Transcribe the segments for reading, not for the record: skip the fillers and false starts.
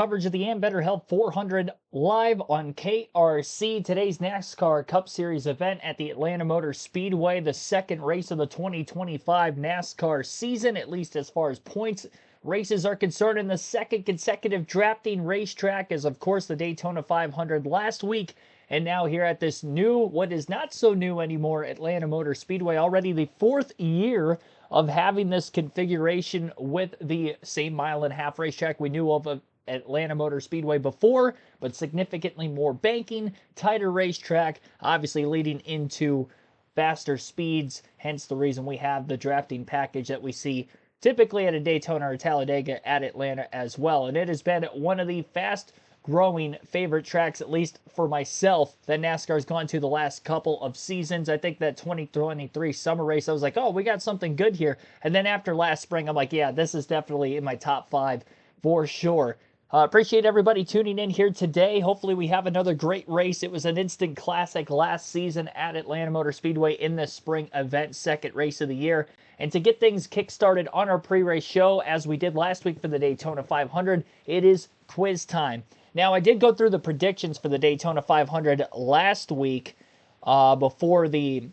Coverage of the Ambetter Health 400 live on KRC. Today's NASCAR Cup Series event at the Atlanta Motor Speedway, the second race of the 2025 NASCAR season, at least as far as points races are concerned, and the second consecutive drafting racetrack is, of course, the Daytona 500 last week. And now here at this new, what is not so new anymore, Atlanta Motor Speedway, already the fourth year of having this configuration with the same mile-and-a-half racetrack we knew of Atlanta Motor Speedway before, but significantly more banking, tighter racetrack, obviously leading into faster speeds, hence the reason we have the drafting package that we see typically at a Daytona or Talladega at Atlanta as well. And it has been one of the fast growing favorite tracks, at least for myself, that NASCAR's gone to the last couple of seasons. I think that 2023 summer race, I was like, oh, we got something good here. And then after last spring, I'm like, yeah, this is definitely in my top 5 for sure. Appreciate everybody tuning in here today. Hopefully we have another great race. It was an instant classic last season at Atlanta Motor Speedway in the spring event, second race of the year. And to get things kick-started on our pre-race show, as we did last week for the Daytona 500, it is quiz time. Now, I did go through the predictions for the Daytona 500 last week before we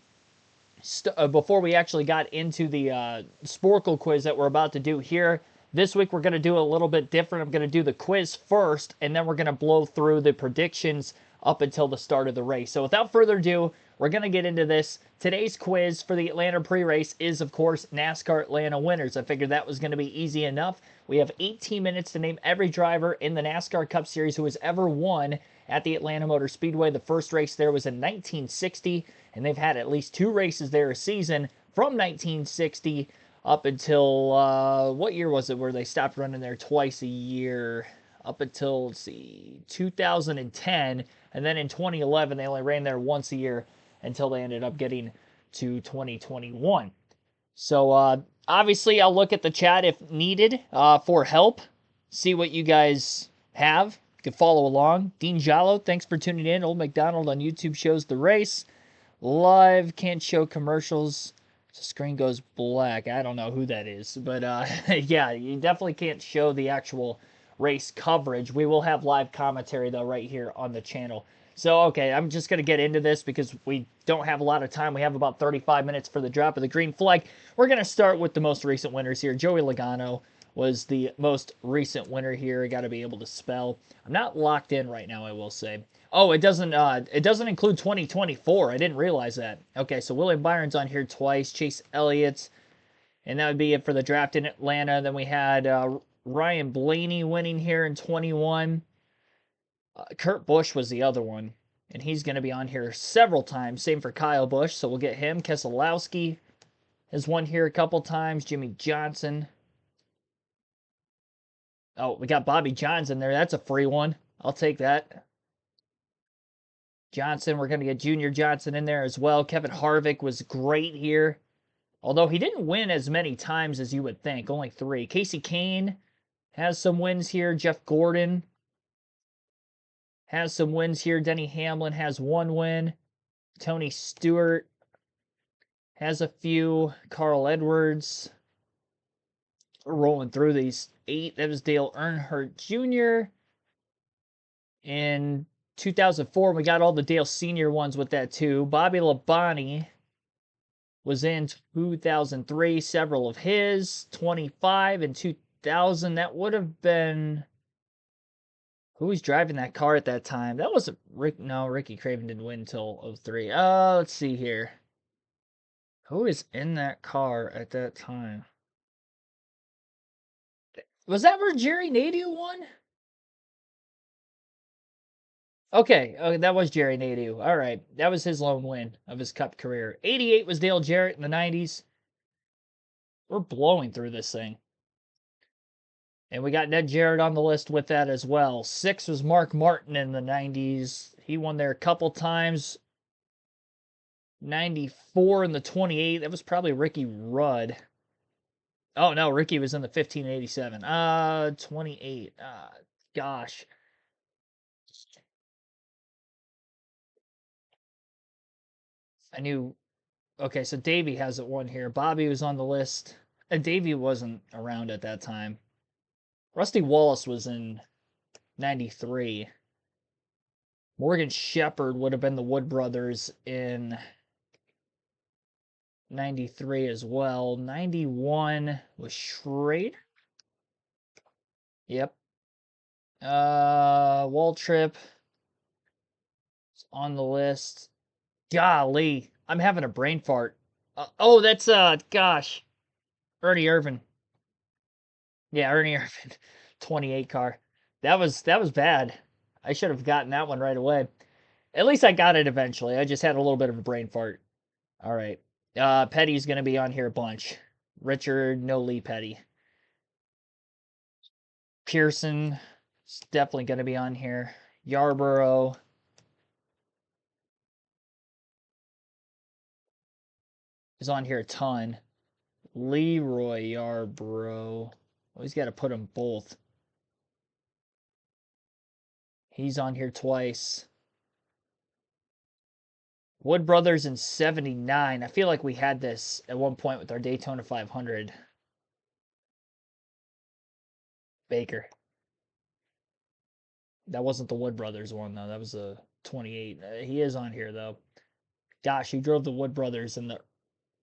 actually got into the Sporkle quiz that we're about to do here. This week, we're going to do a little bit different. I'm going to do the quiz first, and then we're going to blow through the predictions up until the start of the race. So without further ado, we're going to get into this. Today's quiz for the Atlanta pre-race is, of course, NASCAR Atlanta winners. I figured that was going to be easy enough. We have 18 minutes to name every driver in the NASCAR Cup Series who has ever won at the Atlanta Motor Speedway. The first race there was in 1960, and they've had at least 2 races there a season from 1960 up until, what year was it where they stopped running there twice a year? Up until, let's see, 2010, and then in 2011, they only ran there once a year until they ended up getting to 2021. So, obviously, I'll look at the chat if needed for help, see what you guys have. You can follow along. Dean Jallo, thanks for tuning in. Old McDonald on YouTube shows the race. Live, can't show commercials. The screen goes black. I don't know who that is, but yeah, you definitely can't show the actual race coverage. We will have live commentary, though, right here on the channel. So, okay, I'm just going to get into this because we don't have a lot of time. We have about 35 minutes for the drop of the green flag. We're going to start with the most recent winners here. Joey Logano was the most recent winner here. I got to be able to spell. I'm not locked in right now, I will say. Oh, it doesn't include 2024. I didn't realize that. Okay, so William Byron's on here twice. Chase Elliott. And that would be it for the draft in Atlanta. Then we had Ryan Blaney winning here in 21. Kurt Busch was the other one. And he's going to be on here several times. Same for Kyle Busch, so we'll get him. Keselowski has won here a couple times. Jimmy Johnson. Oh, we got Bobby Johns in there. That's a free one. I'll take that. Johnson, we're going to get Junior Johnson in there as well. Kevin Harvick was great here. Although he didn't win as many times as you would think. Only 3. Casey Kane has some wins here. Jeff Gordon has some wins here. Denny Hamlin has 1 win. Tony Stewart has a few. Carl Edwards. We're rolling through these 8. That was Dale Earnhardt Jr. In 2004, we got all the Dale Sr. ones with that too. Bobby Labonte was in 2003, several of his. 25 in 2000, that would have been... Who was driving that car at that time? That wasn't Rick. No, Ricky Craven didn't win until 03. Let's see here. Who is in that car at that time? Was that where Jerry Nadeau won? Okay, that was Jerry Nadeau. All right, that was his lone win of his Cup career. 88 was Dale Jarrett in the 90s. We're blowing through this thing. And we got Ned Jarrett on the list with that as well. 6 was Mark Martin in the 90s. He won there a couple times. 94 in the 28. That was probably Ricky Rudd. Oh, no, Ricky was in the 1587. 28. Gosh. I knew... Okay, so Davey has it one here. Bobby was on the list. Davey wasn't around at that time. Rusty Wallace was in 93. Morgan Shepherd would have been the Wood Brothers in 93 as well. 91 was Schrader. Yep. Waltrip is on the list. Golly, I'm having a brain fart. Oh, that's gosh, Ernie Irvan. Yeah, Ernie Irvan, 28 car. That was bad. I should have gotten that one right away. At least I got it eventually. I just had a little bit of a brain fart. All right. Petty's gonna be on here a bunch. Richard No Lee Petty. Pearson is definitely gonna be on here. Yarborough is on here a ton. Leroy Yarborough. Always got to put them both. He's on here twice. Wood Brothers in 79. I feel like we had this at one point with our Daytona 500. Baker. That wasn't the Wood Brothers one, though. That was a 28. He is on here, though. Gosh, he drove the Wood Brothers in the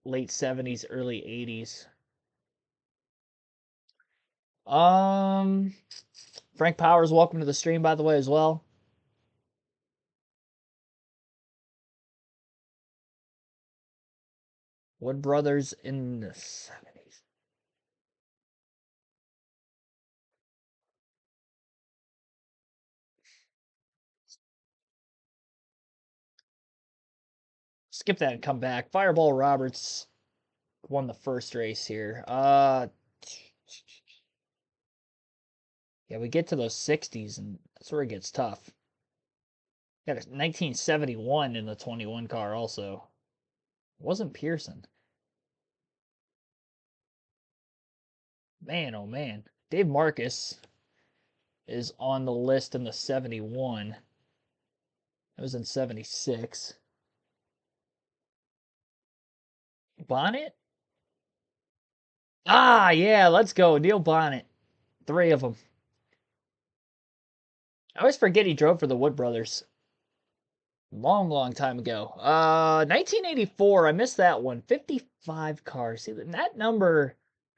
late 70s, early 80s. Frank Powers, welcome to the stream, by the way, as well. Wood Brothers in the 70s. Skip that and come back. Fireball Roberts won the first race here. Yeah, we get to those 60s, and that's where it gets tough. Got a 1971 in the 21 car also. It wasn't Pearson. Man, oh man. Dave Marcus is on the list in the 71. It was in 76. Bonnet? Ah, yeah, let's go. Neil Bonnet. 3 of them. I always forget he drove for the Wood Brothers. Long time ago. 1984. I missed that one. 55 cars. See, that number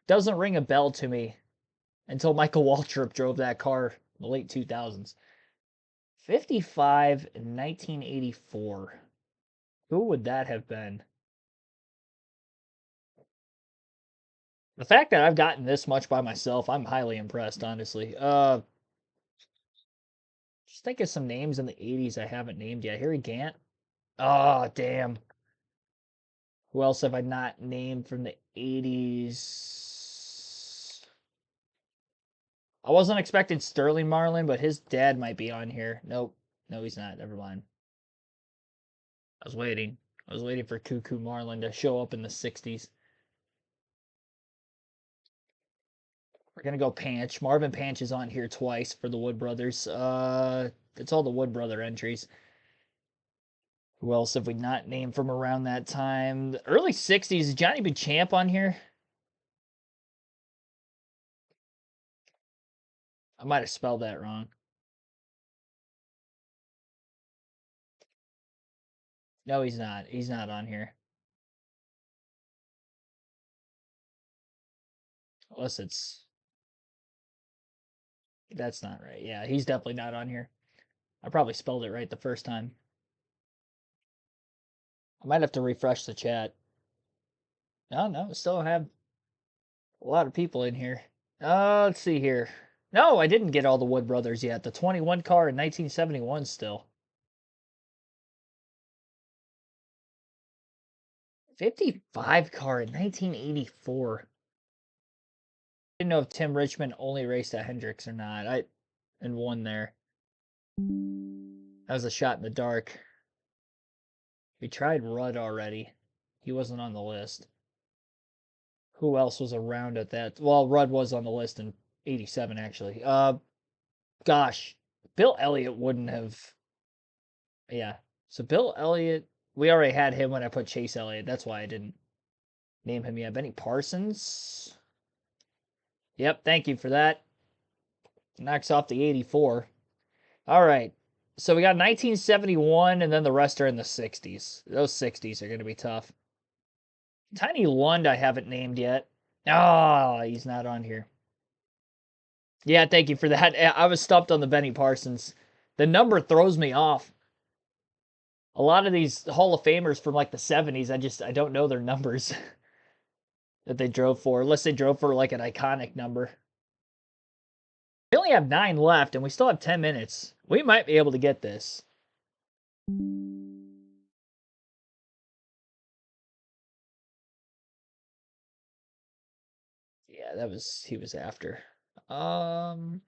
doesn't ring a bell to me until Michael Waltrip drove that car in the late 2000s. 55 in 1984. Who would that have been? The fact that I've gotten this much by myself, I'm highly impressed, honestly. Just think of some names in the 80s I haven't named yet. Harry Gant. Oh, damn. Who else have I not named from the 80s? I wasn't expecting Sterling Marlin, but his dad might be on here. Nope. No, he's not. Never mind. I was waiting. I was waiting for Cuckoo Marlin to show up in the 60s. We're going to go Panch. Marvin Panch is on here twice for the Wood Brothers. It's all the Wood Brother entries. Who else have we not named from around that time? The early 60s. Is Johnny B. Champ on here? I might have spelled that wrong. No, he's not. He's not on here. Unless it's... That's not right. Yeah, he's definitely not on here. I probably spelled it right the first time. I might have to refresh the chat. No, still have a lot of people in here. Let's see here. No, I didn't get all the Wood Brothers yet. The 21 car in 1971 still. 55 car in 1984. Didn't know if Tim Richmond only raced at Hendricks or not. And won there. That was a shot in the dark. We tried Rudd already. He wasn't on the list. Who else was around at that? Well, Rudd was on the list in 87, actually. Gosh. Bill Elliott wouldn't have... Yeah. So Bill Elliott... We already had him when I put Chase Elliott. That's why I didn't name him yet. Benny Parsons? Yep, thank you for that. Knocks off the 84. All right. So we got 1971, and then the rest are in the 60s. Those 60s are going to be tough. Tiny Lund, I haven't named yet. Oh, he's not on here. Yeah, thank you for that. I was stumped on the Benny Parsons. The number throws me off. A lot of these Hall of Famers from like the 70s, I don't know their numbers that they drove for, unless they drove for like an iconic number. We only have 9 left, and we still have 10 minutes. We might be able to get this. Yeah, he was after. I'm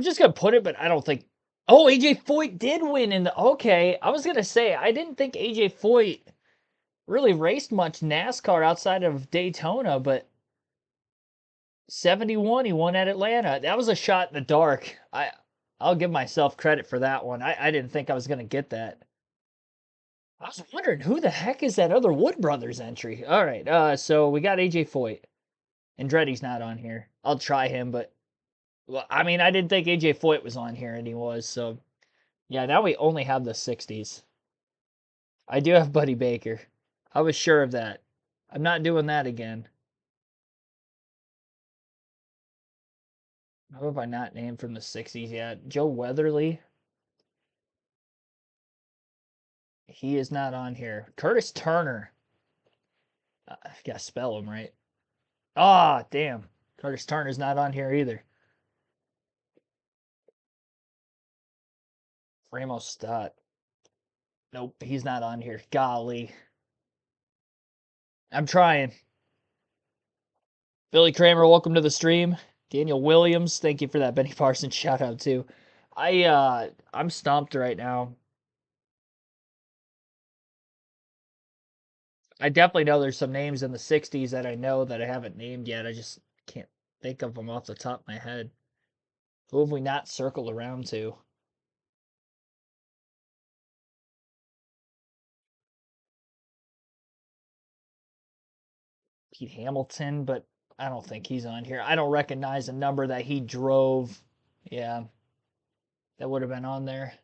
just gonna put it, but I don't think. Oh, AJ Foyt did win in the. Okay, I was gonna say I didn't think AJ Foyt really raced much NASCAR outside of Daytona, but 71 he won at Atlanta. That was a shot in the dark. I'll give myself credit for that one. I didn't think I was gonna get that. I was wondering who the heck is that other Wood Brothers entry. All right, so we got AJ Foyt. Andretti's not on here. I'll try him, but well, I mean, I didn't think AJ Foyt was on here, and he was. So yeah, now we only have the 60s. I do have Buddy Baker. I was sure of that. I'm not doing that again. Who have I not named from the 60s yet? Joe Weatherly. He is not on here. Curtis Turner. I gotta spell him right. Ah, damn. Curtis Turner's not on here either. Ramos Stott. Nope, he's not on here. Golly. I'm trying. Billy Kramer, welcome to the stream. Daniel Williams, thank you for that Benny Parsons shout out too. I'm stumped right now. I definitely know there's some names in the 60s that I know that I haven't named yet. I just can't think of them off the top of my head. Who have we not circled around to? Pete Hamilton, but I don't think he's on here. I don't recognize a number that he drove. Yeah, that would have been on there.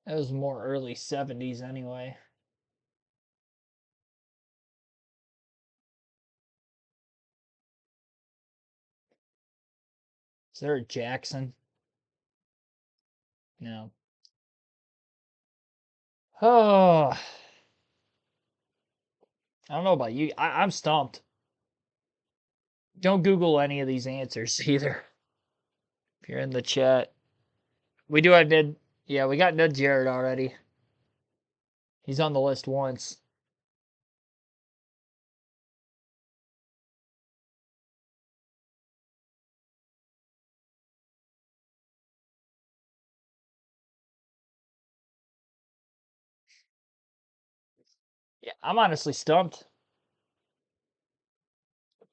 That was more early 70s anyway. Is there a Jackson? No. Oh, I don't know about you. I'm stumped. Don't Google any of these answers either. If you're in the chat, we do have Ned. Yeah, we got Ned Jarrett already. He's on the list once. Yeah, I'm honestly stumped.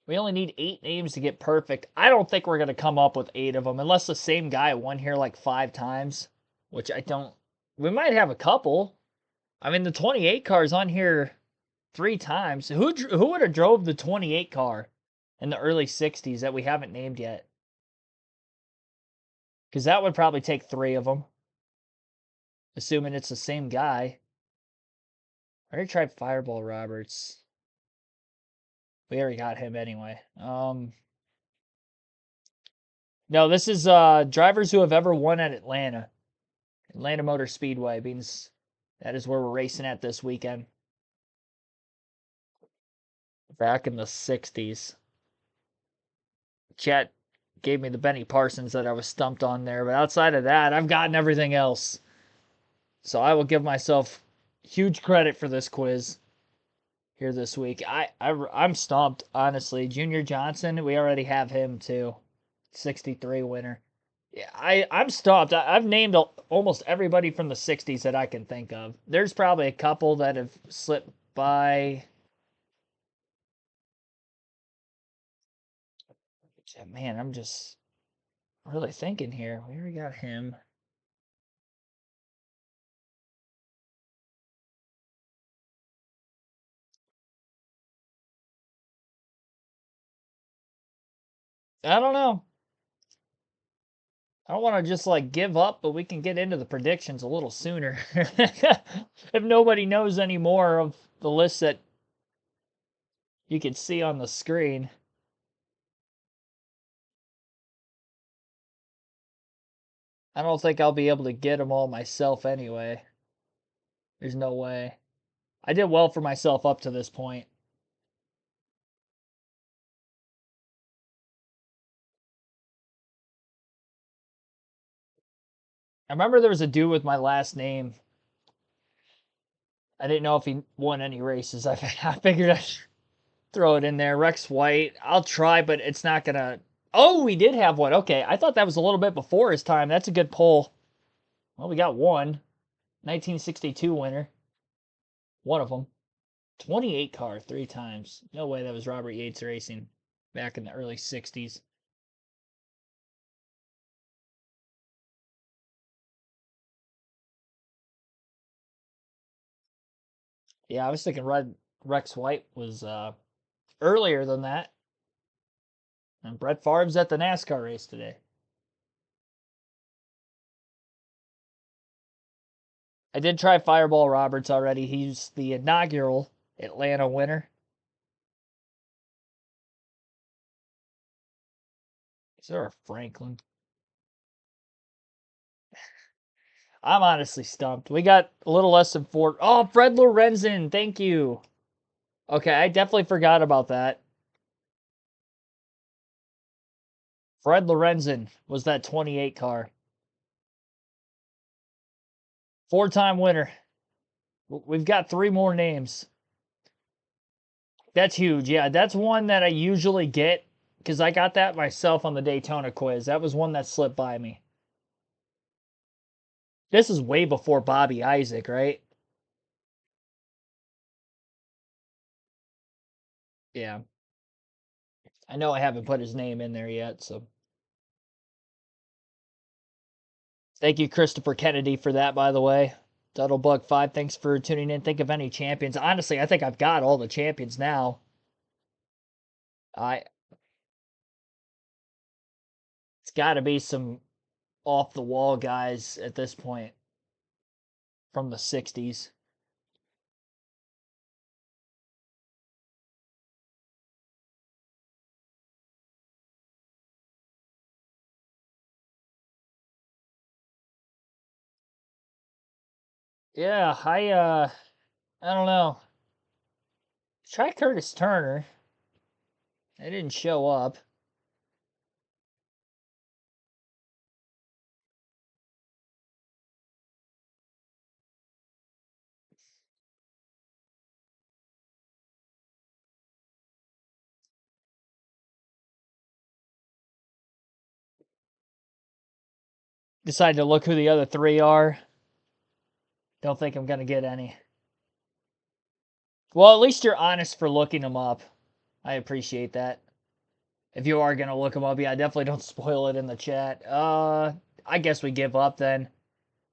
We only need 8 names to get perfect. I don't think we're going to come up with 8 of them unless the same guy won here like 5 times, which I don't. We might have a couple. I mean, the 28 car is on here 3 times. Who would have drove the 28 car in the early 60s that we haven't named yet? Because that would probably take 3 of them, assuming it's the same guy. I already tried Fireball Roberts. We already got him anyway. No, this is drivers who have ever won at Atlanta. Atlanta Motor Speedway means that is where we're racing at this weekend. Back in the 60s. Chat gave me the Benny Parsons that I was stumped on there, but outside of that, I've gotten everything else. So I will give myself huge credit for this quiz here this week. I'm stumped, honestly. Junior Johnson, we already have him too. 63 winner. Yeah, I'm stumped. I've named almost everybody from the 60s that I can think of. There's probably a couple that have slipped by. Man, I'm just really thinking here. We already got him. I don't know. I don't want to just like give up, but we can get into the predictions a little sooner. If nobody knows any more of the list that you can see on the screen. I don't think I'll be able to get them all myself anyway. There's no way. I did well for myself up to this point. I remember there was a dude with my last name. I didn't know if he won any races. I figured I'd throw it in there. Rex White. I'll try, but it's not going to. Oh, we did have one. Okay. I thought that was a little bit before his time. That's a good poll. Well, we got one. 1962 winner. One of them. 28 car 3 times. No way that was Robert Yates Racing back in the early 60s. Yeah, I was thinking Rex White was earlier than that. And Brett Favre's at the NASCAR race today. I did try Fireball Roberts already. He's the inaugural Atlanta winner. Is there a Franklin? I'm honestly stumped. We got a little less than 4. Oh, Fred Lorenzen. Thank you. Okay, I definitely forgot about that. Fred Lorenzen was that 28 car. 4-time winner. We've got 3 more names. That's huge. Yeah, that's one that I usually get because I got that myself on the Daytona quiz. That was one that slipped by me. This is way before Bobby Isaac, right? Yeah. I know I haven't put his name in there yet, so. Thank you, Christopher Kennedy, for that, by the way. Duddlebug5, thanks for tuning in. Think of any champions. Honestly, I think I've got all the champions now. It's got to be some off the wall guys at this point from the 60s. Yeah, I don't know. Try Curtis Turner. It didn't show up. Decided to look who the other 3 are. Don't think I'm going to get any. Well, at least you're honest for looking them up. I appreciate that. If you are going to look them up, yeah, definitely don't spoil it in the chat. I guess we give up then.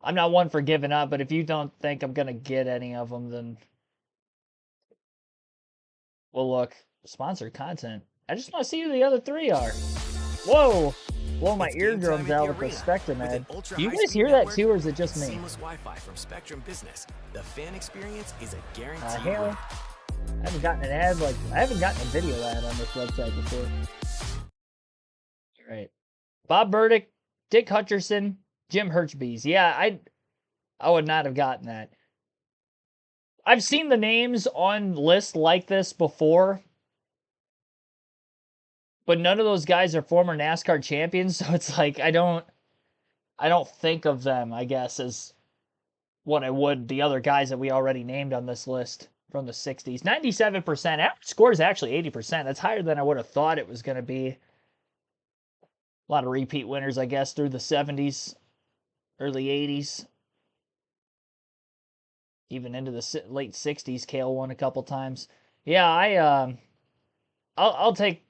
I'm not one for giving up, but if you don't think I'm going to get any of them, then we'll look. Sponsored content. I just want to see who the other 3 are. Whoa! Blow my eardrums out with the Spectrum ad. Do you guys hear that too, or is it just me? Seamless Wi-Fi from Spectrum Business. The fan experience is a guarantee. I haven't gotten an ad I haven't gotten a video ad on this website before. All right. Bob Burdick, Dick Hutcherson, Jim Hirschbees. Yeah, I would not have gotten that. I've seen the names on lists like this before, but none of those guys are former NASCAR champions, so it's like I don't think of them, I guess, as what I would the other guys that we already named on this list from the 60s. 97%. Average score is actually 80%. That's higher than I would have thought it was going to be. A lot of repeat winners, I guess, through the 70s, early 80s, even into the late 60s. Cale won a couple times. Yeah, I'll take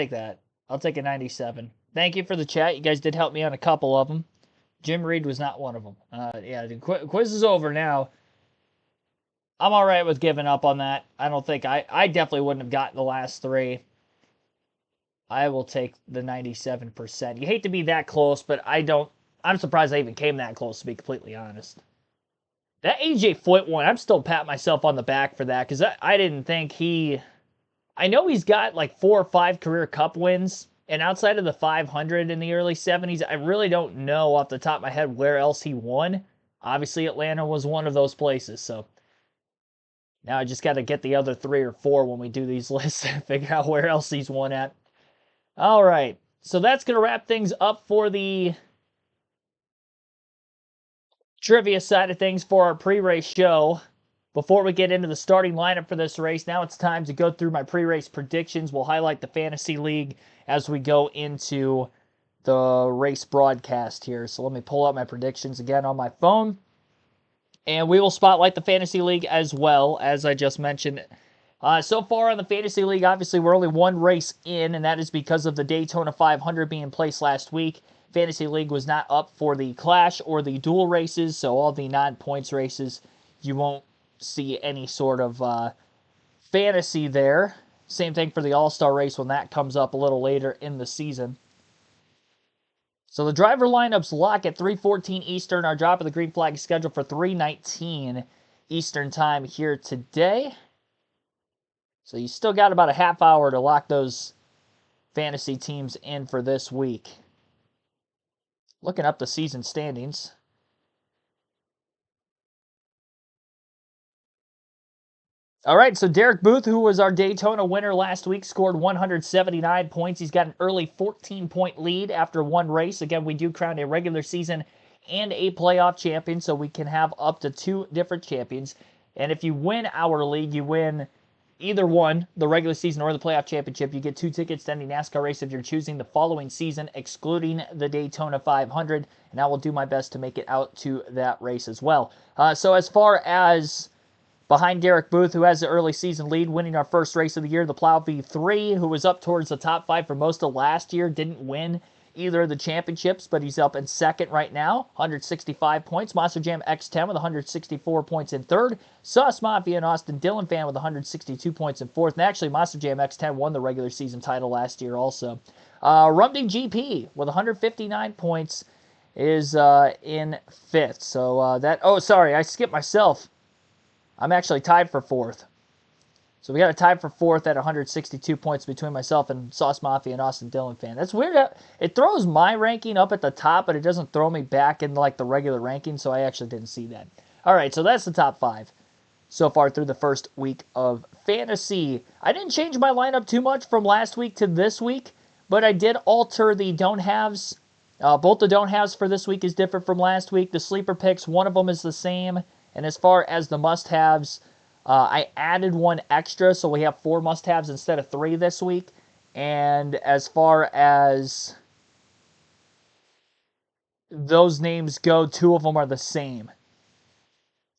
that. I'll take a 97. Thank you for the chat. You guys did help me on a couple of them. Jim Reed was not one of them. Yeah, the quiz is over now. I'm all right with giving up on that. I don't think I definitely wouldn't have gotten the last 3. I will take the 97%. You hate to be that close, but I'm surprised I even came that close, to be completely honest. That AJ Foyt one, I'm still patting myself on the back for that, because I didn't think I know he's got like 4 or 5 career cup wins, and outside of the 500 in the early 70s, I really don't know off the top of my head where else he won. Obviously, Atlanta was one of those places, so now I just got to get the other 3 or 4 when we do these lists and figure out where else he's won at. All right, so that's going to wrap things up for the trivia side of things for our pre-race show. Before we get into the starting lineup for this race, now it's time to go through my pre-race predictions. We'll highlight the Fantasy League as we go into the race broadcast here. So let me pull up my predictions again on my phone. And we will spotlight the Fantasy League as well, as I just mentioned. So far on the Fantasy League, obviously we're only one race in, and that is because of the Daytona 500 being placed last week. Fantasy League was not up for the Clash or the dual races, so all the non-points races, you won't see any sort of fantasy there. Same thing for the All-Star race when that comes up a little later in the season. So the driver lineups lock at 3:14 Eastern. Our drop of the green flag is scheduled for 3:19 Eastern time here today. So you still got about a half hour to lock those fantasy teams in for this week. Looking up the season standings. All right, so Derek Booth, who was our Daytona winner last week, scored 179 points. He's got an early 14-point lead after one race. Again, we do crown a regular season and a playoff champion, so we can have up to 2 different champions. And if you win our league, you win either one, the regular season or the playoff championship. You get 2 tickets to any NASCAR race if you're choosing the following season, excluding the Daytona 500. And I will do my best to make it out to that race as well. So as far as behind Derek Booth, who has the early season lead, winning our first race of the year, the Plow V3, who was up towards the top 5 for most of last year, didn't win either of the championships, but he's up in second right now, 165 points. Monster Jam X10 with 164 points in third. Sauce Mafia and Austin Dillon fan with 162 points in fourth. And actually, Monster Jam X10 won the regular season title last year also. Rumding GP with 159 points is in fifth. So I skipped myself. I'm actually tied for fourth. So we got a tie for fourth at 162 points between myself and Sauce Mafia and Austin Dillon fan. That's weird. It throws my ranking up at the top, but it doesn't throw me back in like the regular ranking, so I actually didn't see that. All right, so that's the top 5 so far through the first week of fantasy. I didn't change my lineup too much from last week to this week, but I did alter the don't haves. Both the don't haves for this week is different from last week. The sleeper picks, one of them is the same. And as far as the must-haves, I added one extra, so we have 4 must-haves instead of 3 this week. And as far as those names go, 2 of them are the same.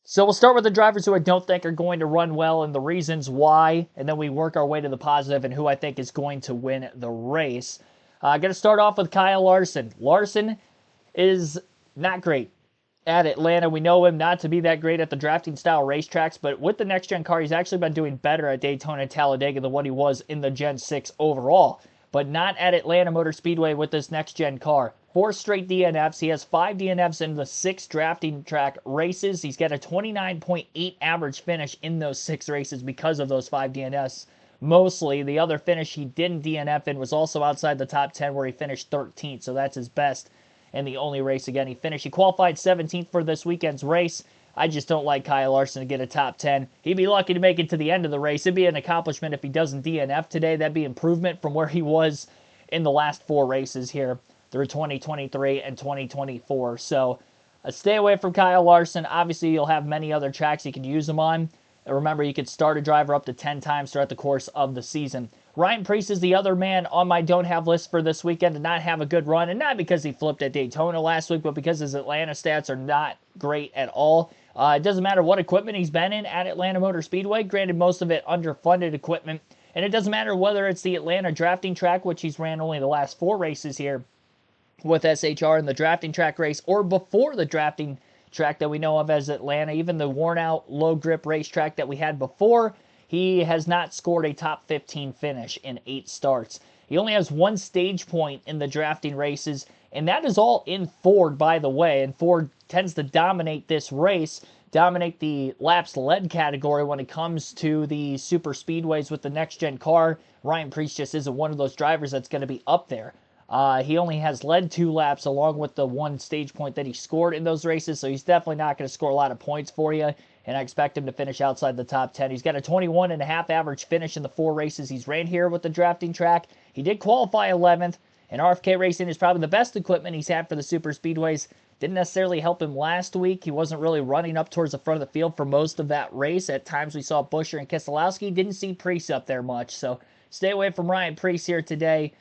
So we'll start with the drivers who I don't think are going to run well and the reasons why, and then we work our way to the positive and who I think is going to win the race. I'm going to start off with Kyle Larson. Larson is not great at Atlanta. We know him not to be that great at the drafting style racetracks, but with the next gen car, he's actually been doing better at Daytona and Talladega than what he was in the Gen 6 overall, but not at Atlanta Motor Speedway with this next gen car. 4 straight DNFs. He has 5 DNFs in the 6 drafting track races. He's got a 29.8 average finish in those 6 races because of those 5 DNFs. Mostly, the other finish he didn't DNF in was also outside the top 10 where he finished 13th, so that's his best. And the only race, again, he finished. He qualified 17th for this weekend's race. I just don't like Kyle Larson to get a top 10. He'd be lucky to make it to the end of the race. It'd be an accomplishment if he doesn't DNF today. That'd be improvement from where he was in the last 4 races here through 2023 and 2024. So stay away from Kyle Larson. Obviously, you'll have many other tracks you can use him on. And remember, you could start a driver up to 10 times throughout the course of the season. Ryan Preece is the other man on my don't have list for this weekend to not have a good run, and not because he flipped at Daytona last week, but because his Atlanta stats are not great at all. It doesn't matter what equipment he's been in at Atlanta Motor Speedway, granted most of it underfunded equipment, and it doesn't matter whether it's the Atlanta drafting track, which he's ran only the last 4 races here with SHR in the drafting track race, or before the drafting track that we know of as Atlanta, even the worn out low grip racetrack that we had before. he has not scored a top 15 finish in 8 starts. He only has 1 stage point in the drafting races, and that is all in Ford, by the way. And Ford tends to dominate this race, dominate the laps led category when it comes to the super speedways with the next gen car. Ryan Preece just isn't one of those drivers that's going to be up there. He only has led 2 laps along with the 1 stage point that he scored in those races, so he's definitely not going to score a lot of points for you, and I expect him to finish outside the top 10. He's got a 21.5 average finish in the 4 races he's ran here with the drafting track. He did qualify 11th, and RFK Racing is probably the best equipment he's had for the super speedways. Didn't necessarily help him last week. He wasn't really running up towards the front of the field for most of that race. At times we saw Buescher and Keselowski. Didn't see Preece up there much, so stay away from Ryan Preece here today.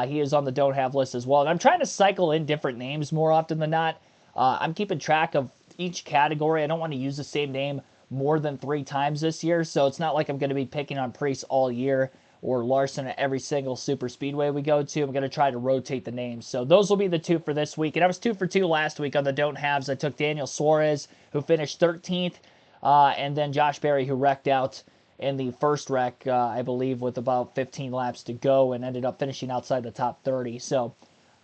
He is on the don't have list as well. And I'm trying to cycle in different names more often than not. I'm keeping track of each category. I don't want to use the same name more than 3 times this year, so it's not like I'm going to be picking on Preece all year or Larson at every single super speedway we go to. I'm going to try to rotate the names. So those will be the 2 for this week. And I was 2 for 2 last week on the don't haves. I took Daniel Suarez, who finished 13th, and then Josh Berry, who wrecked out in the first wreck, I believe, with about 15 laps to go and ended up finishing outside the top 30. So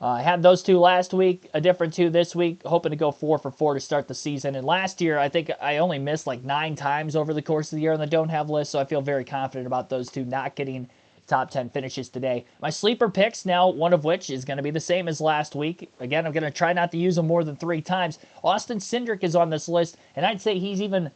I had those 2 last week, a different 2 this week, hoping to go 4 for 4 to start the season. And last year, I think I only missed like 9 times over the course of the year on the don't have list, so I feel very confident about those 2 not getting top 10 finishes today. My sleeper picks now, one of which is going to be the same as last week. Again, I'm going to try not to use them more than 3 times. Austin Cindric is on this list, and I'd say he's even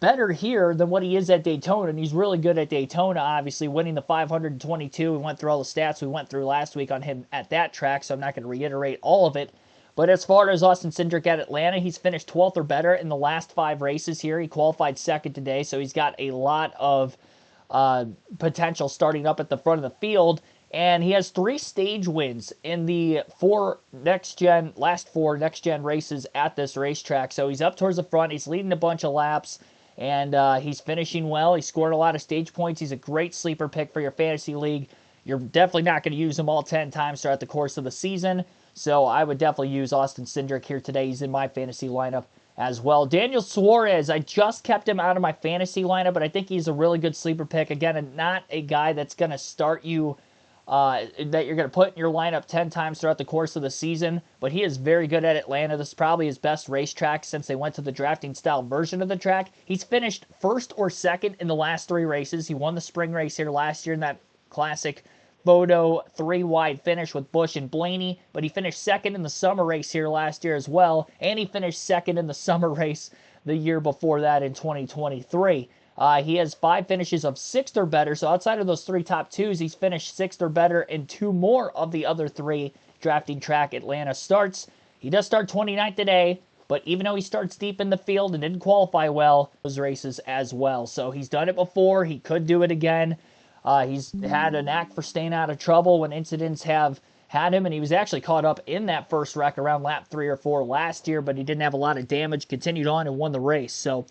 better here than what he is at Daytona, and he's really good at Daytona, obviously, winning the 522. We went through all the stats we went through last week on him at that track, so I'm not going to reiterate all of it. But as far as Austin Cindric at Atlanta, he's finished 12th or better in the last 5 races here. He qualified 2nd today, so he's got a lot of potential starting up at the front of the field. And he has 3 stage wins in the last 4 next-gen races at this racetrack. So he's up towards the front. He's leading a bunch of laps. And he's finishing well. He scored a lot of stage points. He's a great sleeper pick for your fantasy league. You're definitely not going to use him all 10 times throughout the course of the season. So I would definitely use Austin Cindric here today. He's in my fantasy lineup as well. Daniel Suarez, I just kept him out of my fantasy lineup, but I think he's a really good sleeper pick. Again, not a guy that's going to start you that you're going to put in your lineup 10 times throughout the course of the season, but he is very good at Atlanta. This is probably his best racetrack since they went to the drafting style version of the track. He's finished 1st or 2nd in the last 3 races. He won the spring race here last year in that classic photo 3-wide finish with Busch and Blaney, but he finished 2nd in the summer race here last year as well, and he finished 2nd in the summer race the year before that in 2023. He has 5 finishes of 6th or better, so outside of those 3 top 2s, he's finished 6th or better in 2 more of the other 3 drafting track Atlanta starts. He does start 29th today, but even though he starts deep in the field and didn't qualify well, those races as well. So he's done it before. He could do it again. He's had a knack for staying out of trouble when incidents have had him, and he was actually caught up in that first wreck around lap 3 or 4 last year, but he didn't have a lot of damage, continued on and won the race. So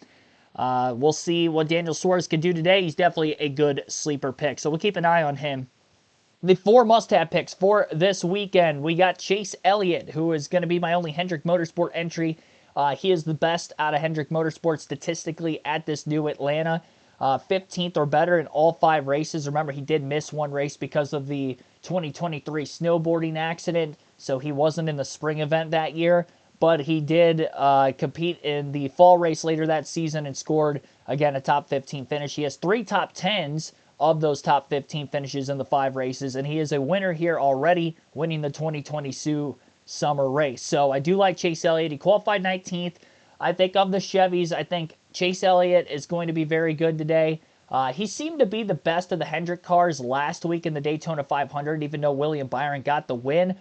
we'll see what Daniel Suarez can do today. He's definitely a good sleeper pick, so we'll keep an eye on him. The 4 must-have picks for this weekend. We got Chase Elliott, who is going to be my only Hendrick Motorsport entry. He is the best out of Hendrick Motorsport statistically at this new Atlanta. 15th or better in all 5 races. Remember, he did miss 1 race because of the 2023 snowboarding accident, so he wasn't in the spring event that year. But he did compete in the fall race later that season and scored, again, a top 15 finish. He has 3 top 10s of those top 15 finishes in the 5 races, and he is a winner here already, winning the 2022 summer race. So I do like Chase Elliott. He qualified 19th. I think of the Chevys, I think Chase Elliott is going to be very good today. He seemed to be the best of the Hendrick cars last week in the Daytona 500, even though William Byron got the win.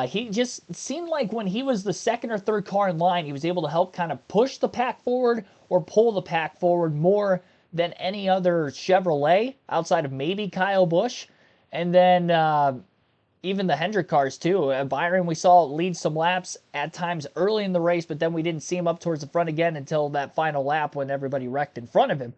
He just seemed like when he was the 2nd or 3rd car in line, he was able to help kind of push the pack forward or pull the pack forward more than any other Chevrolet outside of maybe Kyle Busch. And then even the Hendrick cars too. Byron, we saw lead some laps at times early in the race, but then we didn't see him up towards the front again until that final lap when everybody wrecked in front of him.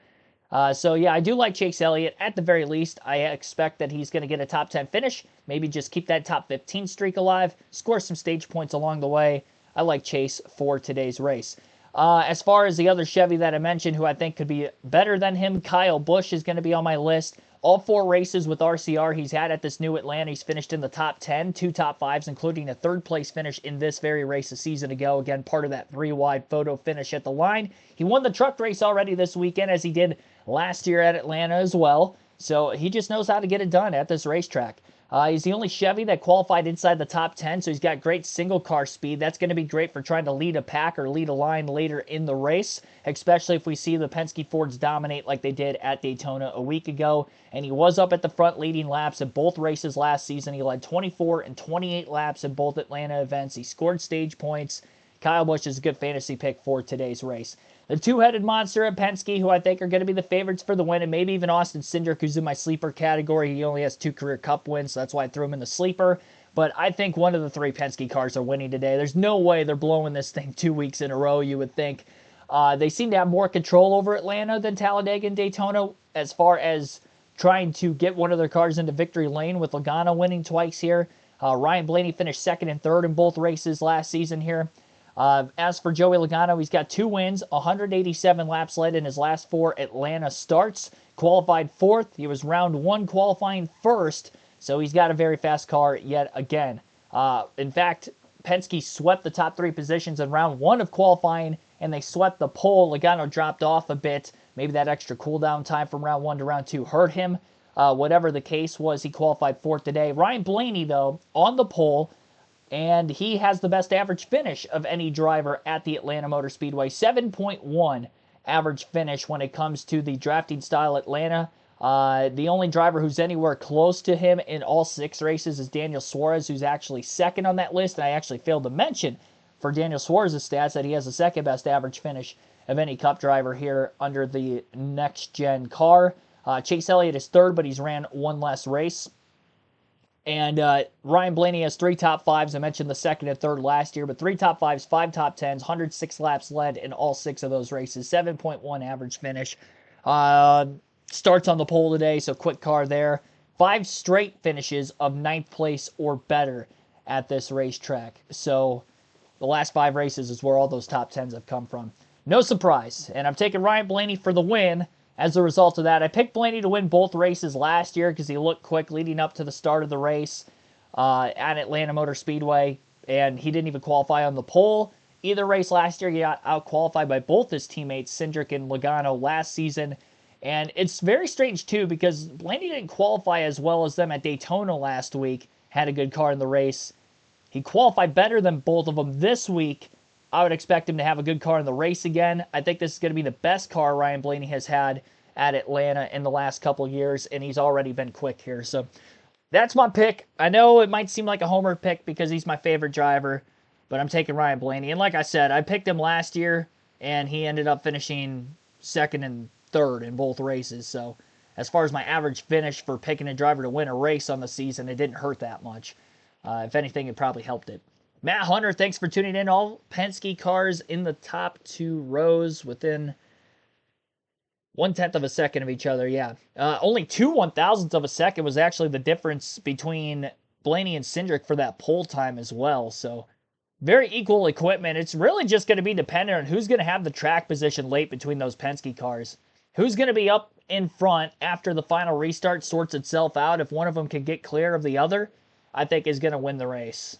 So yeah, I do like Chase Elliott. At the very least, I expect that he's going to get a top 10 finish. Maybe just keep that top 15 streak alive, score some stage points along the way. I like Chase for today's race. As far as the other Chevy that I mentioned, who I think could be better than him, Kyle Busch is going to be on my list. All 4 races with RCR he's had at this new Atlanta, he's finished in the top 10, 2 top 5s, including a 3rd place finish in this very race a season ago. Again, part of that 3-wide photo finish at the line. He won the truck race already this weekend, as he did last year at Atlanta as well. So he just knows how to get it done at this racetrack. He's the only Chevy that qualified inside the top 10, so he's got great single car speed. That's going to be great for trying to lead a pack or lead a line later in the race, especially if we see the Penske Fords dominate like they did at Daytona a week ago. And he was up at the front leading laps in both races last season. He led 24 and 28 laps in both Atlanta events. He scored stage points. Kyle Busch is a good fantasy pick for today's race. The two-headed monster at Penske, who I think are going to be the favorites for the win, and maybe even Austin Cindric, who's in my sleeper category. He only has 2 career Cup wins, so that's why I threw him in the sleeper. But I think one of the 3 Penske cars are winning today. There's no way they're blowing this thing 2 weeks in a row, you would think. They seem to have more control over Atlanta than Talladega and Daytona as far as trying to get one of their cars into victory lane, with Logano winning twice here. Ryan Blaney finished 2nd and 3rd in both races last season here. As for Joey Logano, he's got 2 wins, 187 laps led in his last 4 Atlanta starts. Qualified 4th. He was round 1 qualifying 1st, so he's got a very fast car yet again. In fact, Penske swept the top 3 positions in round 1 of qualifying, and they swept the pole. Logano dropped off a bit. Maybe that extra cooldown time from round 1 to round 2 hurt him. Whatever the case was, he qualified 4th today. Ryan Blaney, though, on the pole, and he has the best average finish of any driver at the Atlanta Motor Speedway. 7.1 average finish when it comes to the drafting style Atlanta. The only driver who's anywhere close to him in all 6 races is Daniel Suarez, who's actually 2nd on that list. And I actually failed to mention for Daniel Suarez's stats that he has the 2nd best average finish of any Cup driver here under the next-gen car. Chase Elliott is 3rd, but he's ran 1 less race. And Ryan Blaney has 3 top 5s. I mentioned the 2nd and 3rd last year, but 3 top 5s, 5 top 10s, 106 laps led in all 6 of those races. 7.1 average finish. Starts on the pole today, so quick car there. 5 straight finishes of 9th place or better at this racetrack. So the last 5 races is where all those top 10s have come from. No surprise. And I'm taking Ryan Blaney for the win. As a result of that, I picked Blaney to win both races last year because he looked quick leading up to the start of the race at Atlanta Motor Speedway, and he didn't even qualify on the pole. Either race last year, he got out-qualified by both his teammates, Cindric and Logano, last season. And it's very strange, too, because Blaney didn't qualify as well as them at Daytona last week, had a good car in the race. He qualified better than both of them this week. I would expect him to have a good car in the race again. I think this is going to be the best car Ryan Blaney has had at Atlanta in the last couple years, and he's already been quick here. So that's my pick. I know it might seem like a homer pick because he's my favorite driver, but I'm taking Ryan Blaney. And like I said, I picked him last year, and he ended up finishing 2nd and 3rd in both races. So as far as my average finish for picking a driver to win a race on the season, it didn't hurt that much. If anything, it probably helped it. Matt Hunter, thanks for tuning in. All Penske cars in the top 2 rows within 1/10 of a second of each other, yeah. Only 2 1,000ths of a second was actually the difference between Blaney and Cindric for that pole time as well. So very equal equipment. It's really just going to be dependent on who's going to have the track position late between those Penske cars. Who's going to be up in front after the final restart sorts itself out. If one of them can get clear of the other, I think is going to win the race.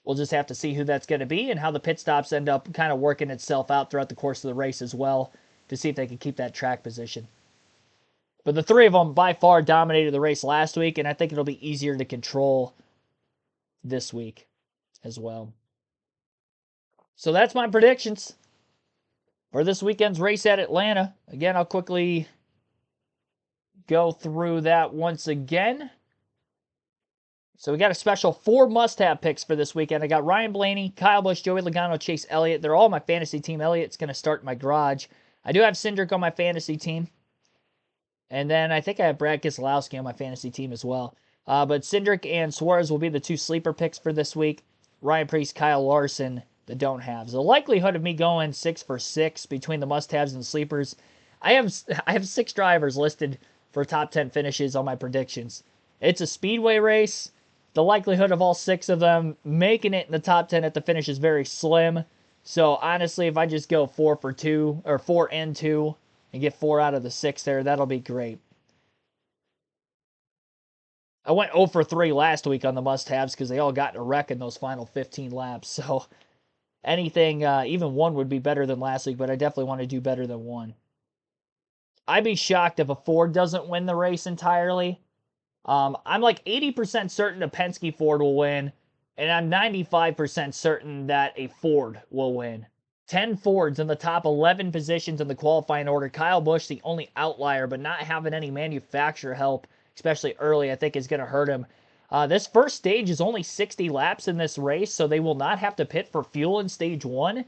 We'll just have to see who that's going to be and how the pit stops end up kind of working itself out throughout the course of the race as well to see if they can keep that track position. But the 3 of them by far dominated the race last week, and I think it'll be easier to control this week as well. So that's my predictions for this weekend's race at Atlanta. Again, I'll quickly go through that once again. So we got a special 4 must-have picks for this weekend. I got Ryan Blaney, Kyle Busch, Joey Logano, Chase Elliott. They're all my fantasy team. Elliott's going to start in my garage. I do have Cindric on my fantasy team. And then I think I have Brad Keselowski on my fantasy team as well. But Cindric and Suarez will be the 2 sleeper picks for this week. Ryan Preece, Kyle Larson, the don't-haves. The likelihood of me going 6 for 6 between the must-haves and sleepers, I have 6 drivers listed for top 10 finishes on my predictions. It's a speedway race. The likelihood of all 6 of them making it in the top 10 at the finish is very slim. So honestly, if I just go 4 for 2 or 4 and 2 and get 4 out of the 6 there, that'll be great. I went 0 for 3 last week on the must-haves because they all got in a wreck in those final 15 laps. So anything, even 1 would be better than last week, but I definitely want to do better than 1. I'd be shocked if a Ford doesn't win the race entirely. I'm like 80% certain a Penske Ford will win, and I'm 95% certain that a Ford will win. 10 Fords in the top 11 positions in the qualifying order. Kyle Busch, the only outlier, but not having any manufacturer help, especially early, I think is going to hurt him. This first stage is only 60 laps in this race, so they will not have to pit for fuel in stage 1.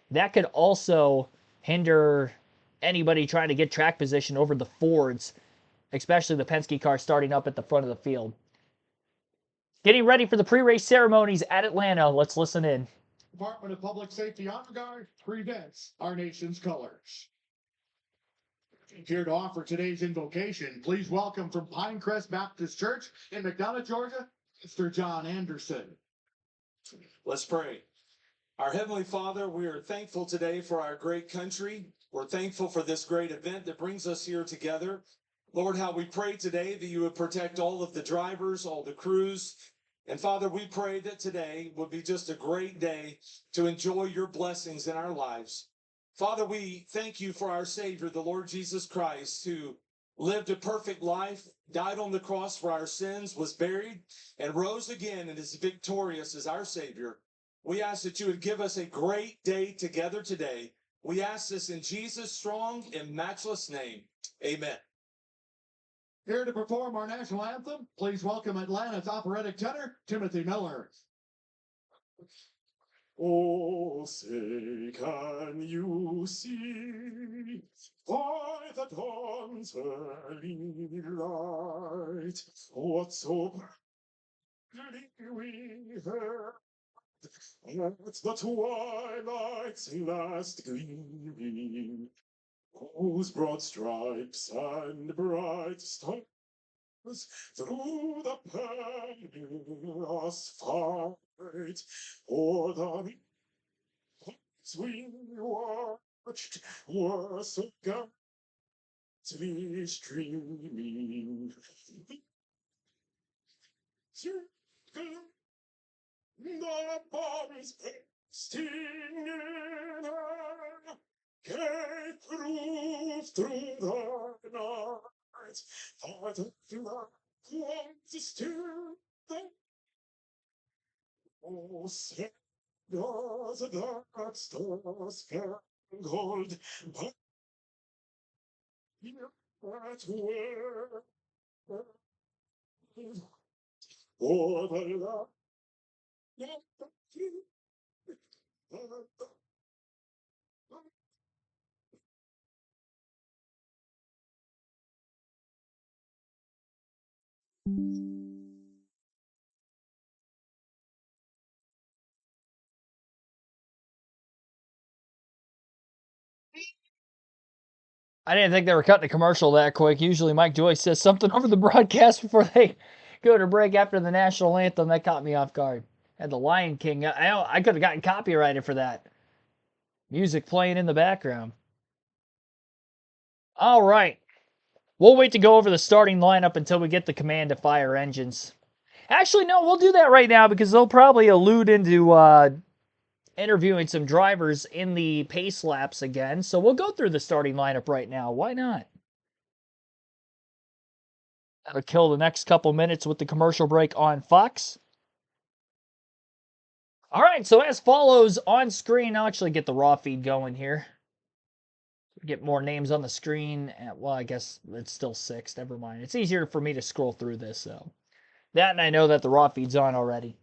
That could also hinder anybody trying to get track position over the Fords, especially the Penske car starting up at the front of the field. Getting ready for the pre-race ceremonies at Atlanta. Let's listen in. Department of Public Safety Honor Guard presents our nation's colors. Here to offer today's invocation, please welcome from Pinecrest Baptist Church in McDonough, Georgia, Mr. John Anderson. Let's pray. Our Heavenly Father, we are thankful today for our great country. We're thankful for this great event that brings us here together. Lord, how we pray today that you would protect all of the drivers, all the crews. And Father, we pray that today would be just a great day to enjoy your blessings in our lives. Father, we thank you for our Savior, the Lord Jesus Christ, who lived a perfect life, died on the cross for our sins, was buried, and rose again and is victorious as our Savior. We ask that you would give us a great day together today. We ask this in Jesus' strong and matchless name. Amen. Here to perform our national anthem, please welcome Atlanta's operatic tenor, Timothy Miller. Oh, say, can you see by the dawn's early light what so brightly we heard at the twilight's last gleaming, whose broad stripes and bright stars through the perilous fight o'er the heights we watched were so gallantly streaming. The bombs bursting in air gave proof through the night that the flag was still there. Oh, say does that star-spangled banner yet wave o'er the land? I didn't think they were cutting a commercial that quick. Usually Mike Joyce says something over the broadcast before they go to break after the national anthem. That caught me off guard. Had the Lion King. I could have gotten copyrighted for that. Music playing in the background. All right. We'll wait to go over the starting lineup until we get the command to fire engines. Actually, no, we'll do that right now because they'll probably allude into interviewing some drivers in the pace laps again. So we'll go through the starting lineup right now. Why not? That'll kill the next couple minutes with the commercial break on Fox. All right, so as follows on screen, I'll actually get the raw feed going here. Get more names on the screen. Well, I guess it's still 6. Never mind. It's easier for me to scroll through this, so. That, and I know that the raw feed's on already.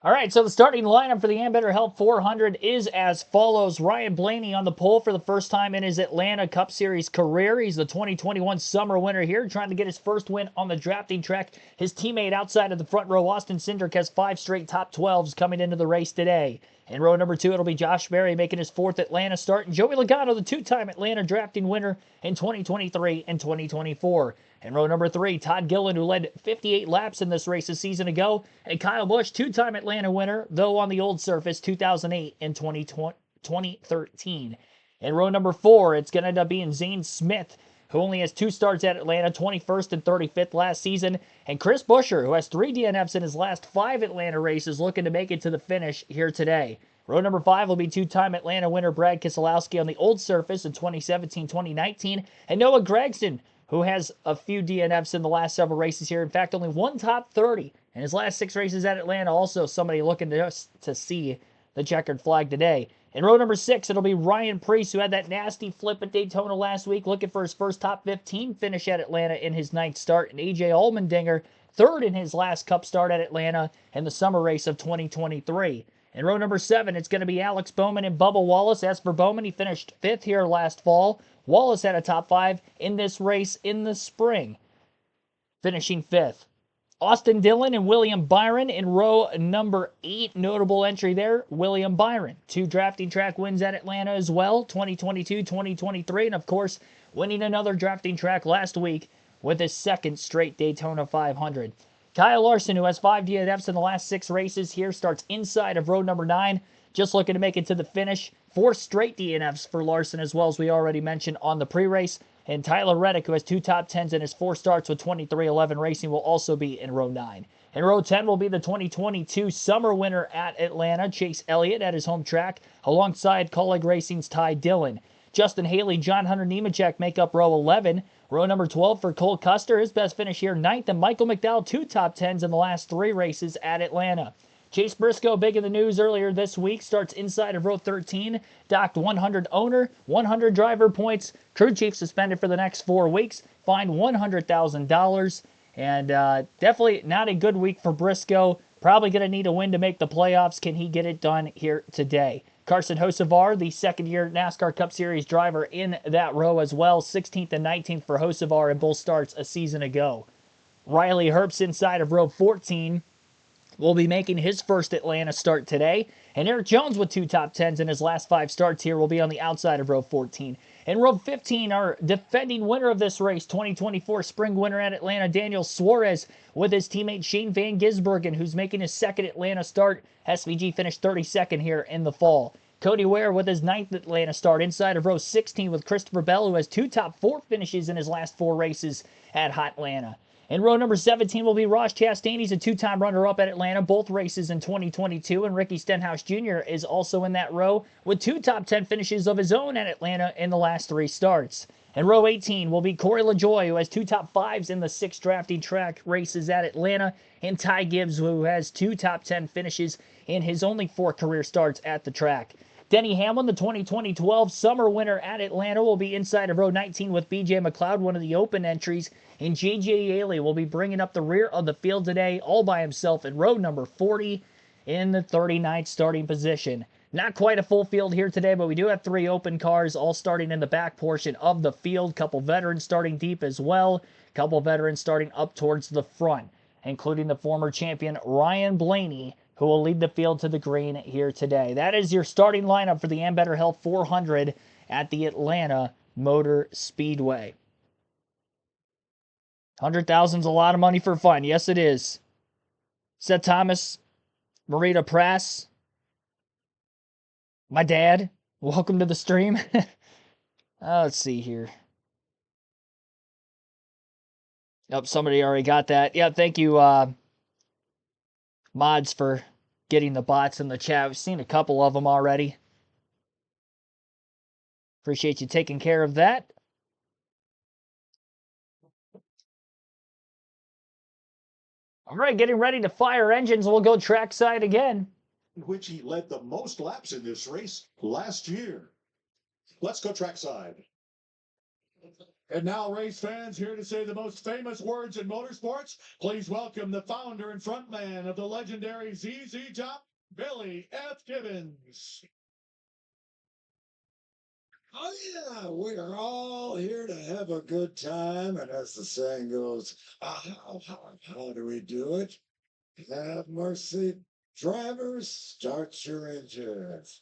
All right, so the starting lineup for the Ambetter Help 400 is as follows. Ryan Blaney on the pole for the first time in his Atlanta Cup Series career. He's the 2021 summer winner here, trying to get his first win on the drafting track. His teammate outside of the front row, Austin Cindric, has 5 straight top 12s coming into the race today. In row number 2, it'll be Josh Berry making his 4th Atlanta start, and Joey Logano, the 2-time Atlanta drafting winner in 2023 and 2024. In row number 3, Todd Gillen, who led 58 laps in this race a season ago, and Kyle Busch, 2-time Atlanta winner, though on the old surface, 2008 and 2013. In row number 4, it's going to end up being Zane Smith, who only has 2 starts at Atlanta, 21st and 35th last season, and Chris Buescher, who has 3 DNFs in his last 5 Atlanta races, looking to make it to the finish here today. Row number 5 will be 2-time Atlanta winner Brad Keselowski on the old surface in 2017-2019, and Noah Gragson, who has a few DNFs in the last several races here. In fact, only 1 top 30 in his last 6 races at Atlanta. Also, somebody looking to see the checkered flag today. In row number 6, it'll be Ryan Preece, who had that nasty flip at Daytona last week, looking for his first top 15 finish at Atlanta in his 9th start. And AJ Allmendinger, 3rd in his last Cup start at Atlanta in the summer race of 2023. In row number 7, it's going to be Alex Bowman and Bubba Wallace. As for Bowman, he finished 5th here last fall. Wallace had a top 5 in this race in the spring, finishing 5th. Austin Dillon and William Byron in row number 8. Notable entry there, William Byron. 2 drafting track wins at Atlanta as well, 2022, 2023, and of course, winning another drafting track last week with his 2nd straight Daytona 500. Kyle Larson, who has 5 DNFs in the last 6 races here, starts inside of row number 9, just looking to make it to the finish. 4 straight DNFs for Larson, as well as we already mentioned on the pre-race. And Tyler Reddick, who has 2 top 10s in his 4 starts with 23-11 Racing, will also be in row 9. In row 10 will be the 2022 summer winner at Atlanta, Chase Elliott, at his home track, alongside Kaulig Racing's Ty Dillon. Justin Haley, John Hunter Nemechek make up row 11. Row number 12 for Cole Custer, his best finish here, 9th, and Michael McDowell, 2 top 10s in the last 3 races at Atlanta. Chase Briscoe, big in the news earlier this week, starts inside of row 13, docked 100 owner, 100 driver points, crew chief suspended for the next 4 weeks, fined $100,000, and definitely not a good week for Briscoe. Probably going to need a win to make the playoffs. Can he get it done here today? Carson Hocevar, the 2nd-year NASCAR Cup Series driver in that row as well, 16th and 19th for Hocevar in both starts a season ago. Riley Herbst inside of row 14 will be making his first Atlanta start today. And Eric Jones with 2 top 10s in his last 5 starts here will be on the outside of row 14. In row 15, our defending winner of this race, 2024 spring winner at Atlanta, Daniel Suarez, with his teammate Shane Van Gisbergen, who's making his 2nd Atlanta start. SVG finished 32nd here in the fall. Cody Ware with his 9th Atlanta start inside of row 16 with Christopher Bell, who has 2 top 4 finishes in his last 4 races at Hotlanta. In row number 17 will be Ross Chastain. He's a 2-time runner-up at Atlanta, both races in 2022, and Ricky Stenhouse Jr. is also in that row with 2 top 10 finishes of his own at Atlanta in the last 3 starts. In row 18 will be Corey LaJoie, who has 2 top 5s in the 6 drafting track races at Atlanta, and Ty Gibbs, who has 2 top 10 finishes in his only 4 career starts at the track. Denny Hamlin, the 2012 summer winner at Atlanta, will be inside of row 19 with BJ McLeod, one of the open entries. And J.J. Yaley will be bringing up the rear of the field today all by himself in row number 40 in the 39th starting position. Not quite a full field here today, but we do have 3 open cars all starting in the back portion of the field. Couple veterans starting deep as well. Couple veterans starting up towards the front, including the former champion Ryan Blaney, who will lead the field to the green here today. That is your starting lineup for the Ambetter Health 400 at the Atlanta Motor Speedway. 100,000 is a lot of money for fun. Yes, it is. Seth Thomas, Marita Prass, my dad, welcome to the stream. Let's see here. Nope, somebody already got that. Yeah, thank you, mods, for getting the bots in the chat. We've seen a couple of them already. Appreciate you taking care of that. All right, getting ready to fire engines. We'll go trackside again. Which he led the most laps in this race last year. Let's go trackside. And now, race fans, here to say the most famous words in motorsports, please welcome the founder and frontman of the legendary ZZ Top, Billy F. Gibbons. Oh yeah, we are all here to have a good time, and as the saying goes, how do we do it? Have mercy, Drivers, start your engines.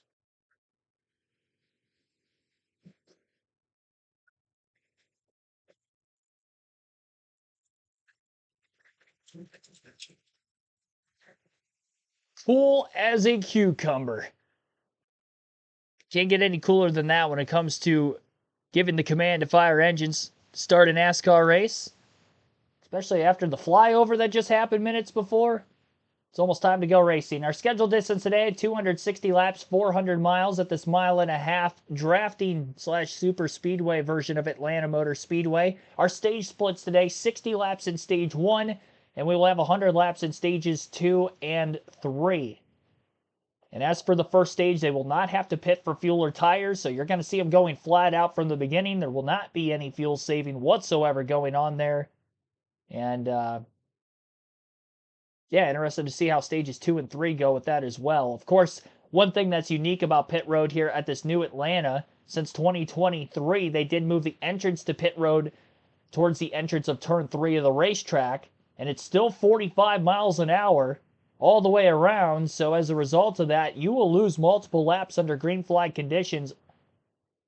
Cool as a cucumber. Can't get any cooler than that when it comes to giving the command to fire engines to start a NASCAR race, especially after the flyover that just happened minutes before. It's almost time to go racing. Our scheduled distance today, 260 laps, 400 miles at this mile-and-a-half drafting/super speedway version of Atlanta Motor Speedway. Our stage splits today, 60 laps in stage 1, and we will have 100 laps in stages 2 and 3. And as for the first stage, they will not have to pit for fuel or tires, so you're going to see them going flat out from the beginning. There will not be any fuel saving whatsoever going on there. And, yeah, interested to see how stages 2 and 3 go with that as well. Of course, one thing that's unique about pit road here at this new Atlanta, since 2023, they did move the entrance to pit road towards the entrance of turn 3 of the racetrack, and it's still 45 miles an hour all the way around. So as a result of that, you will lose multiple laps under green flag conditions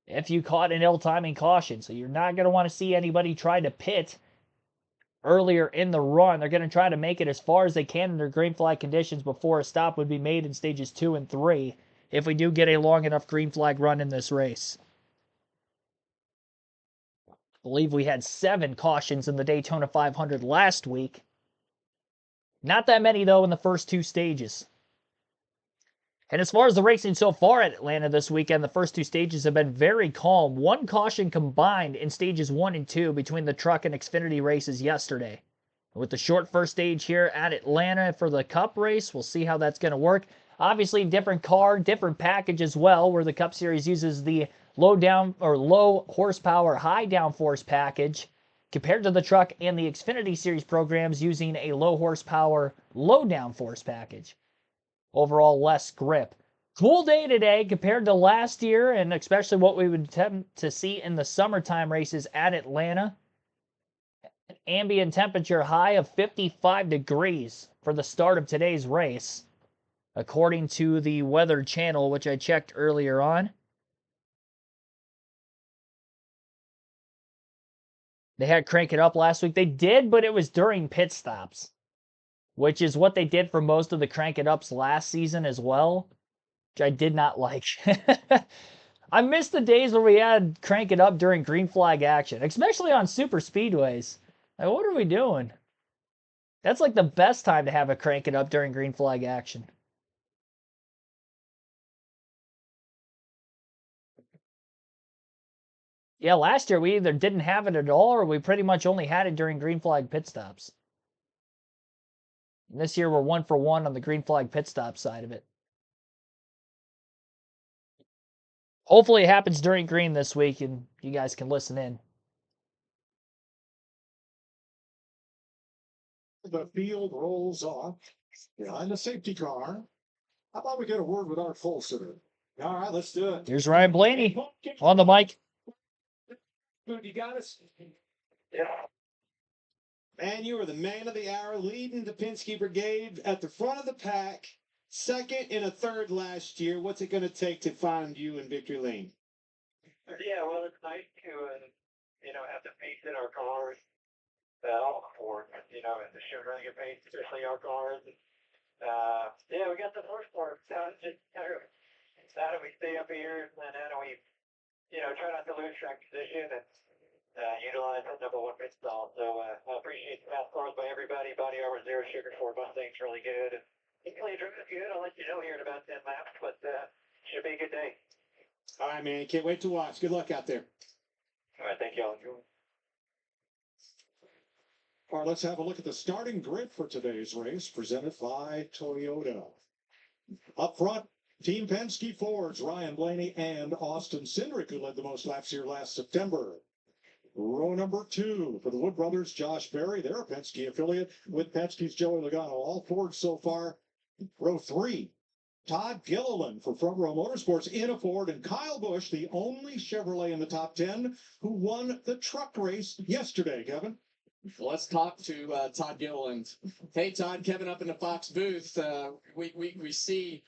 if you caught an ill-timing caution. So you're not going to want to see anybody try to pit earlier in the run. They're going to try to make it as far as they can under green flag conditions before a stop would be made in stages 2 and 3 if we do get a long enough green flag run in this race. I believe we had 7 cautions in the Daytona 500 last week. Not that many, though, in the first 2 stages. And as far as the racing so far at Atlanta this weekend, the first 2 stages have been very calm. 1 caution combined in stages 1 and 2 between the truck and Xfinity races yesterday. With the short first stage here at Atlanta for the Cup race, we'll see how that's going to work. Obviously, different car, different package as well, where the Cup Series uses the low horsepower, high downforce package, compared to the truck and the Xfinity Series programs using a low horsepower, low downforce package. Overall, less grip. Cool day today compared to last year, and especially what we would attempt to see in the summertime races at Atlanta. An ambient temperature high of 55 degrees for the start of today's race, according to the Weather Channel, which I checked earlier on. They had Crank It Up last week. They did, but it was during pit stops, which is what they did for most of the Crank It Ups last season as well, which I did not like. I miss the days where we had Crank It Up during green flag action, especially on super speedways. Like, what are we doing? That's like the best time to have a Crank It Up during green flag action. Yeah, last year we either didn't have it at all or we pretty much only had it during green flag pit stops. And this year we're 1 for 1 on the green flag pit stop side of it. Hopefully it happens during green this week and you guys can listen in. The field rolls off behind the safety car. How about we get a word with our Folster? All right, let's do it. Here's Ryan Blaney on the mic. Dude, you got us? Yeah. Man, you were the man of the hour, leading the Penske Brigade at the front of the pack, second and a third last year. What's it going to take to find you in victory lane? Yeah, well, it's nice to, have the pace in our cars, all the Ford, and the show really good pace, especially our cars. Yeah, we got the first part. Now it's just how do we stay up here, and how do we, try not to lose track position and utilize that number 1 pit stall. So I appreciate the fast cars by everybody. Body armor 0, Sugar 4 Mustang's really good. Hopefully, drive is good. I'll let you know here in about 10 laps, but should be a good day. All right, man. Can't wait to watch. Good luck out there. All right, thank you all. All right, let's have a look at the starting grid for today's race, presented by Toyota. Up front, Team Penske Fords, Ryan Blaney and Austin Cindric, who led the most laps here last September. Row number 2 for the Wood brothers, Josh Berry. They're a Penske affiliate with Penske's Joey Logano. All Fords so far. Row 3, Todd Gilliland for Front Row Motorsports in a Ford, and Kyle Busch, the only Chevrolet in the top 10, who won the truck race yesterday, Kevin. Let's talk to Todd Dillon. Hey, Todd, Kevin up in the Fox booth. We see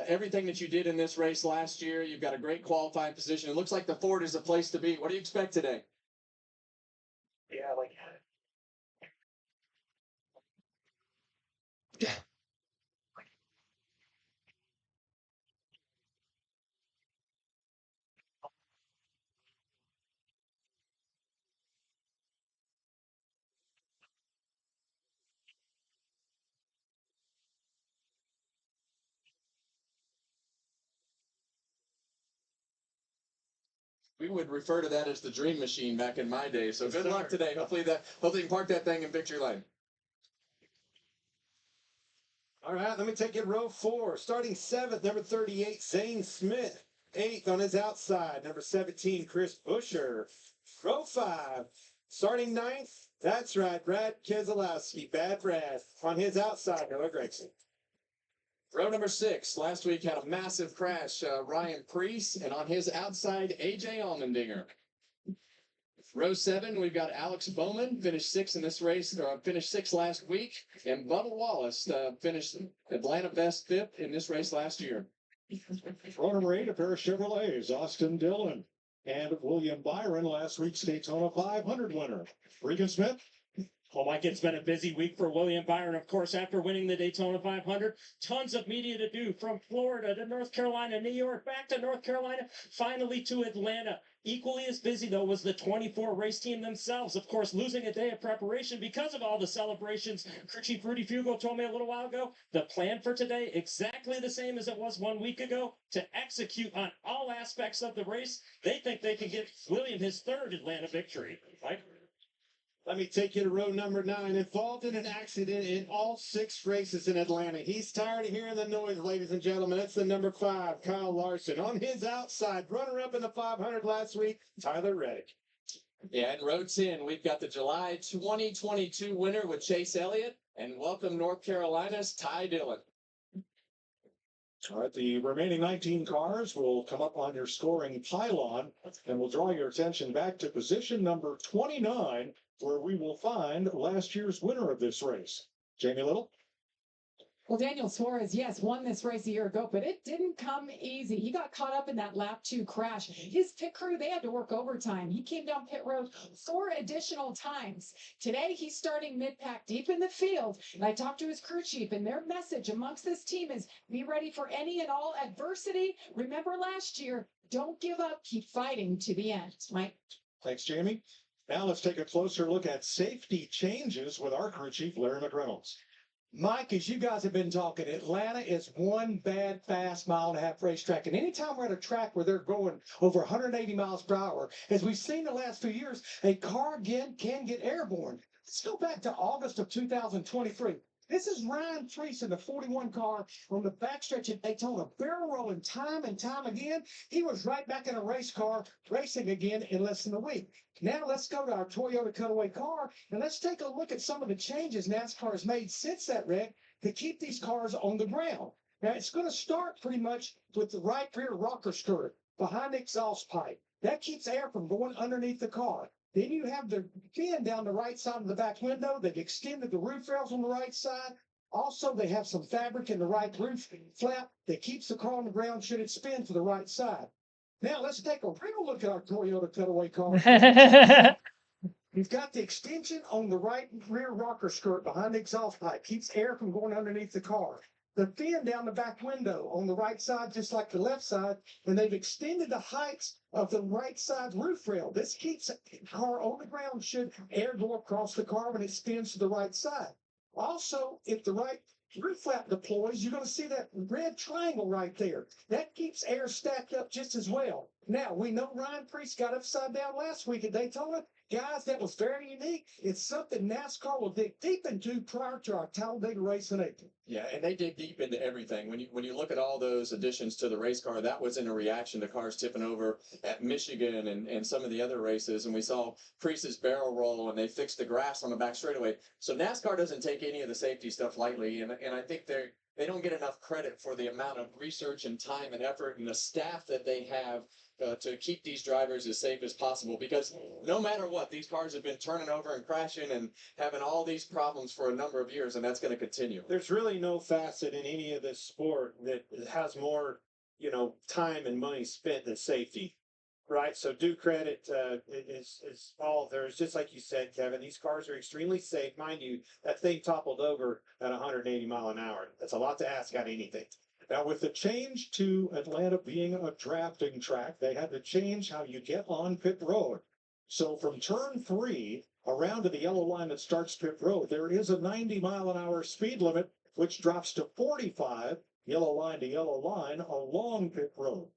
everything that you did in this race last year. You've got a great qualifying position. It looks like the Ford is a place to be. What do you expect today? Yeah, like We would refer to that as the dream machine back in my day. So good luck today. Hopefully you can park that thing in victory lane. All right, let me take you to row 4. Starting 7th, number 38, Zane Smith. 8th on his outside, number 17, Chris Busher. Row 5, starting 9th, that's right, Brad Keselowski, Bad Brad. On his outside, Noah Gregson. Row number 6, last week had a massive crash, Ryan Preece, and on his outside, AJ Allmendinger. Row 7, we've got Alex Bowman, finished 6th in this race, finished 6th last week, and Bubba Wallace finished Atlanta best 5th in this race last year. Row number 8, a pair of Chevrolets, Austin Dillon and William Byron, last week's Daytona 500 winner. Regan Smith. Well, Mike, it's been a busy week for William Byron, of course, after winning the Daytona 500. Tons of media to do, from Florida to North Carolina, New York, back to North Carolina, finally to Atlanta. Equally as busy, though, was the 24 race team themselves, of course, losing a day of preparation because of all the celebrations. Crew Chief Rudy Fugo told me a little while ago, the plan for today, exactly the same as it was 1 week ago, to execute on all aspects of the race. They think they can get William his 3rd Atlanta victory. Mike? Let me take you to row number 9. Involved in an accident in all 6 races in Atlanta. He's tired of hearing the noise, ladies and gentlemen. It's the number 5, Kyle Larson. On his outside, runner-up in the 500 last week, Tyler Reddick. Yeah, in row 10, we've got the July 2022 winner with Chase Elliott, and welcome North Carolina's Ty Dillon. All right, the remaining 19 cars will come up on your scoring pylon, and we'll draw your attention back to position number 29, where we will find last year's winner of this race. Jamie Little. Well, Daniel Suarez, yes, won this race a year ago, but it didn't come easy. He got caught up in that lap 2 crash. His pit crew, they had to work overtime. He came down pit road 4 additional times. Today, he's starting mid-pack deep in the field. And I talked to his crew chief, and their message amongst this team is be ready for any and all adversity. Remember last year, don't give up, keep fighting to the end. Mike? Thanks, Jamie. Now let's take a closer look at safety changes with our crew chief, Larry McReynolds. Mike, as you guys have been talking, Atlanta is one bad, fast mile-and-a-half racetrack. And anytime we're at a track where they're going over 180 miles per hour, as we've seen the last few years, a car again can get airborne. Let's go back to August of 2023. This is Ryan Preece in the 41 car on the backstretch at Daytona, barrel rolling time and time again. He was right back in a race car, racing again in less than a week. Now let's go to our Toyota cutaway car, and let's take a look at some of the changes NASCAR has made since that wreck to keep these cars on the ground. Now, it's going to start pretty much with the right rear rocker skirt behind the exhaust pipe. That keeps air from going underneath the car. Then you have the fin down the right side of the back window. They've extended the roof rails on the right side. Also, they have some fabric in the right roof flap that keeps the car on the ground should it spin to the right side. Now, let's take a real look at our Toyota cutaway car. You've got the extension on the right rear rocker skirt behind the exhaust pipe. Keeps air from going underneath the car. The fin down the back window on the right side, just like the left side, and they've extended the heights of the right side roof rail. This keeps the car on the ground should air go across the car when it spins to the right side. Also, if the right roof flap deploys, you're going to see that red triangle right there. That keeps air stacked up just as well. Now, we know Ryan Preece got upside down last week at Daytona. Guys, that was very unique. It's something NASCAR will dig deep into prior to our Talladega race in April. Yeah, and they dig deep into everything. When you look at all those additions to the race car, that was in a reaction to cars tipping over at Michigan and some of the other races. And we saw Preece's barrel roll, and they fixed the grass on the back straightaway. So NASCAR doesn't take any of the safety stuff lightly, and I think they don't get enough credit for the amount of research and time and effort and the staff that they have to keep these drivers as safe as possible, because no matter what, these cars have been turning over and crashing and having all these problems for a number of years, and that's going to continue. There's really no facet in any of this sport that has more, time and money spent than safety. Right, so due credit is all there is. Just like you said, Kevin, these cars are extremely safe. Mind you, that thing toppled over at 180 mile an hour. That's a lot to ask on anything. Now, with the change to Atlanta being a drafting track, they had to change how you get on pit road. So from turn 3 around to the yellow line that starts pit road, there is a 90 mile an hour speed limit, which drops to 45, yellow line to yellow line along pit road.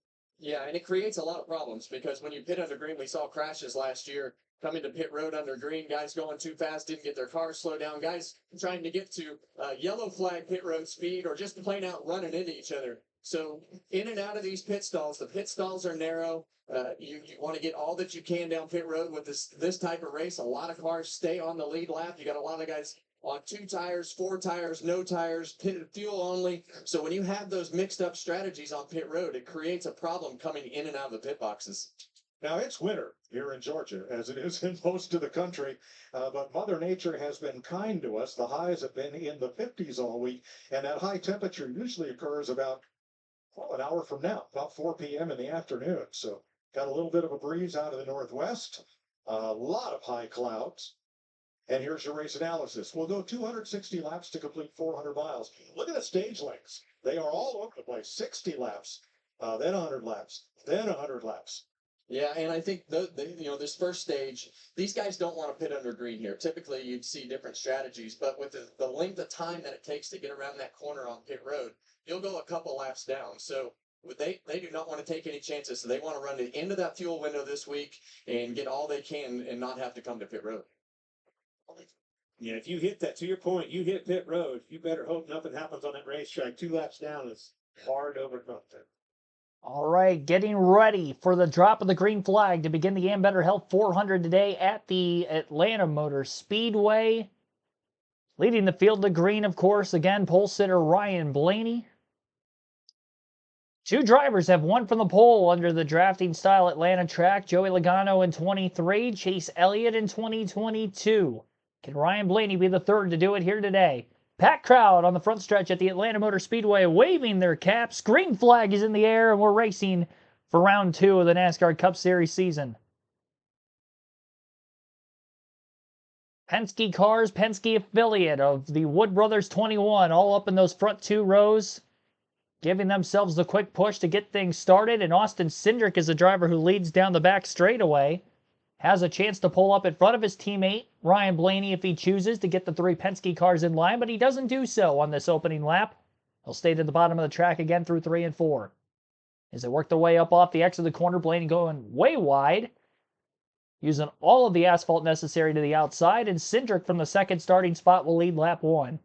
Yeah, and it creates a lot of problems, because when you pit under green, we saw crashes last year coming to pit road under green, guys going too fast, didn't get their cars slowed down, guys trying to get to yellow flag pit road speed, or just plain out running into each other. So in and out of these pit stalls, the pit stalls are narrow. You want to get all that you can down pit road with this type of race. A lot of cars stay on the lead lap. You got a lot of guys on 2 tires, 4 tires, no tires, pit fuel only. So when you have those mixed up strategies on pit road, it creates a problem coming in and out of the pit boxes. Now, it's winter here in Georgia, as it is in most of the country, but Mother Nature has been kind to us. The highs have been in the 50s all week, and that high temperature usually occurs about an hour from now, about 4 p.m. in the afternoon. So got a little bit of a breeze out of the northwest, a lot of high clouds. And here's your race analysis. We'll go 260 laps to complete 400 miles. Look at the stage lengths. They are all over the place. 60 laps, then 100 laps, then 100 laps. Yeah, and I think this first stage, these guys don't want to pit under green here. Typically, you'd see different strategies, but with the length of time that it takes to get around that corner on pit road, you'll go a couple laps down. So they do not want to take any chances. So they want to run it into that fuel window this week and get all they can and not have to come to pit road. Yeah, if you hit that, to your point, you hit pit road, you better hope nothing happens on that racetrack. 2 laps down is hard to overcome. All right, getting ready for the drop of the green flag to begin the Ambetter Health 400 today at the Atlanta Motor Speedway. Leading the field to green, of course, again, pole sitter Ryan Blaney. 2 drivers have won from the pole under the drafting style Atlanta track. Joey Logano in 23, Chase Elliott in 2022. Can Ryan Blaney be the third to do it here today? Packed crowd on the front stretch at the Atlanta Motor Speedway waving their caps. Green flag is in the air, and we're racing for round 2 of the NASCAR Cup Series season. Penske Cars, Penske affiliate of the Wood Brothers 21, all up in those front 2 rows, giving themselves the quick push to get things started. And Austin Cindric is the driver who leads down the back straightaway. Has a chance to pull up in front of his teammate, Ryan Blaney, if he chooses to get the 3 Penske cars in line, but he doesn't do so on this opening lap. He'll stay to the bottom of the track again through 3 and 4. As they work their way up off the exit of the corner, Blaney going way wide, using all of the asphalt necessary to the outside, and Cindric from the second starting spot will lead lap 1.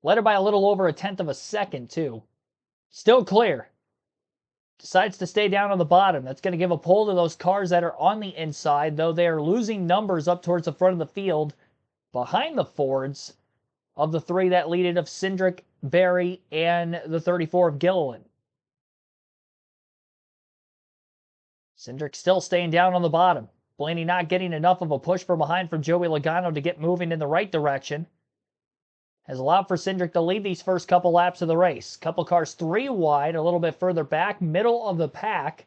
Led it by a little over 1/10 of a second, too. Still clear. Decides to stay down on the bottom. That's going to give a pull to those cars that are on the inside, though they are losing numbers up towards the front of the field behind the Fords of the 3 that lead it of Cindric, Berry, and the 34 of Dillon. Cindric still staying down on the bottom. Blaney not getting enough of a push from behind from Joey Logano to get moving in the right direction. Has allowed for Cindric to lead these first couple laps of the race. Couple cars 3 wide, a little bit further back, middle of the pack.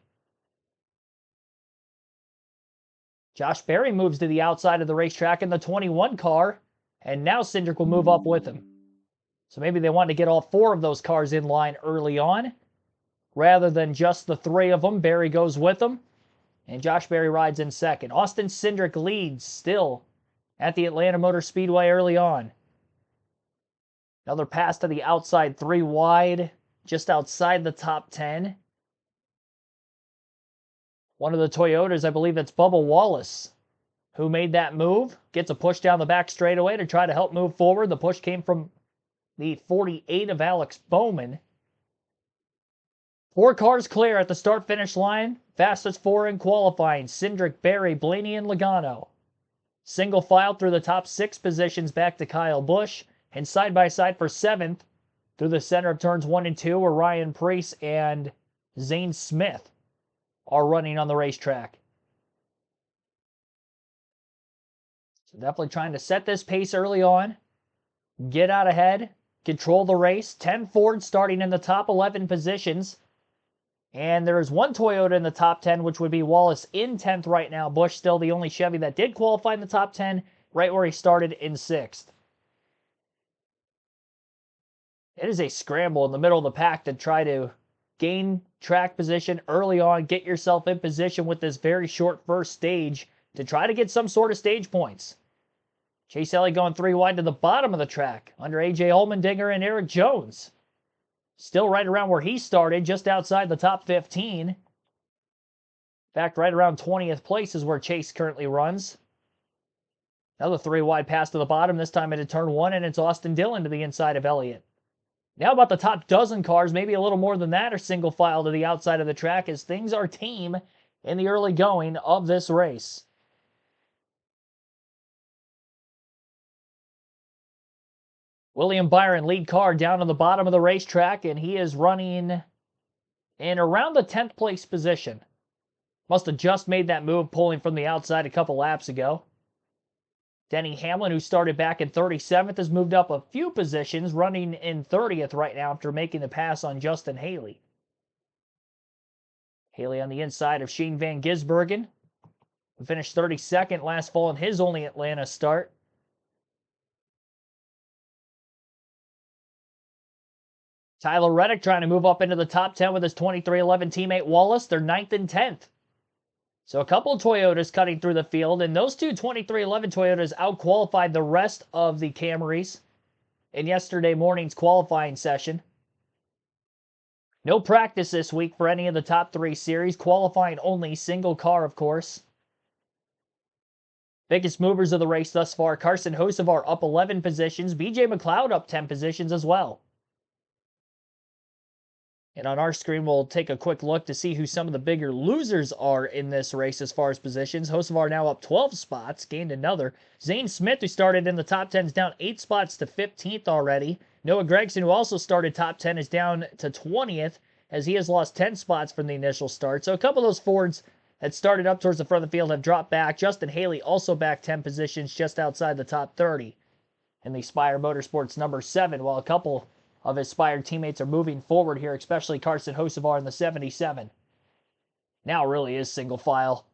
Josh Berry moves to the outside of the racetrack in the 21 car, and now Cindric will move up with him. So maybe they want to get all 4 of those cars in line early on, rather than just the 3 of them. Berry goes with them, and Josh Berry rides in second. Austin Cindric leads still at the Atlanta Motor Speedway early on. Another pass to the outside 3 wide, just outside the top 10. One of the Toyotas, I believe it's Bubba Wallace, who made that move. Gets a push down the back straightaway to try to help move forward. The push came from the 48 of Alex Bowman. 4 cars clear at the start-finish line. Fastest 4 in qualifying. Cindric, Berry, Blaney, and Logano. Single file through the top 6 positions back to Kyle Busch. And side-by-side for 7th through the center of turns 1 and 2 are Ryan Preece and Zane Smith are running on the racetrack. So definitely trying to set this pace early on, get out ahead, control the race. 10 Fords starting in the top 11 positions. And there's one Toyota in the top 10, which would be Wallace in 10th right now. Busch still the only Chevy that did qualify in the top 10, right where he started in 6th. It is a scramble in the middle of the pack to try to gain track position early on, get yourself in position with this very short first stage to try to get some sort of stage points. Chase Elliott going 3 wide to the bottom of the track under A.J. Allmendinger and Eric Jones. Still right around where he started, just outside the top 15. In fact, right around 20th place is where Chase currently runs. Another 3 wide pass to the bottom, this time into turn 1, and it's Austin Dillon to the inside of Elliott. Now about the top dozen cars, maybe a little more than that, are single file to the outside of the track as things are tame in the early going of this race. William Byron, lead car, down on the bottom of the racetrack, and he is running in around the 10th place position. Must have just made that move, pulling from the outside a couple laps ago. Denny Hamlin, who started back in 37th, has moved up a few positions, running in 30th right now after making the pass on Justin Haley. Haley on the inside of Shane Van Gisbergen, who finished 32nd last fall in his only Atlanta start. Tyler Reddick trying to move up into the top 10 with his 2311 teammate Wallace. They're 9th and 10th. So a couple of Toyotas cutting through the field, and those two 2311 Toyotas outqualified the rest of the Camrys in yesterday morning's qualifying session. No practice this week for any of the top 3 series, qualifying only, single car of course. Biggest movers of the race thus far, Carson Hocevar up 11 positions, BJ McLeod up 10 positions as well. And on our screen, we'll take a quick look to see who some of the bigger losers are in this race as far as positions. Hocevar now up 12 spots, gained another. Zane Smith, who started in the top 10, is down 8 spots to 15th already. Noah Gragson, who also started top 10, is down to 20th as he has lost 10 spots from the initial start. So a couple of those Fords that started up towards the front of the field have dropped back. Justin Haley also back 10 positions just outside the top 30 in the Spire Motorsports number 7, while a couple of his Spire teammates are moving forward here, especially Carson Hocevar in the 77. Now it really is single file.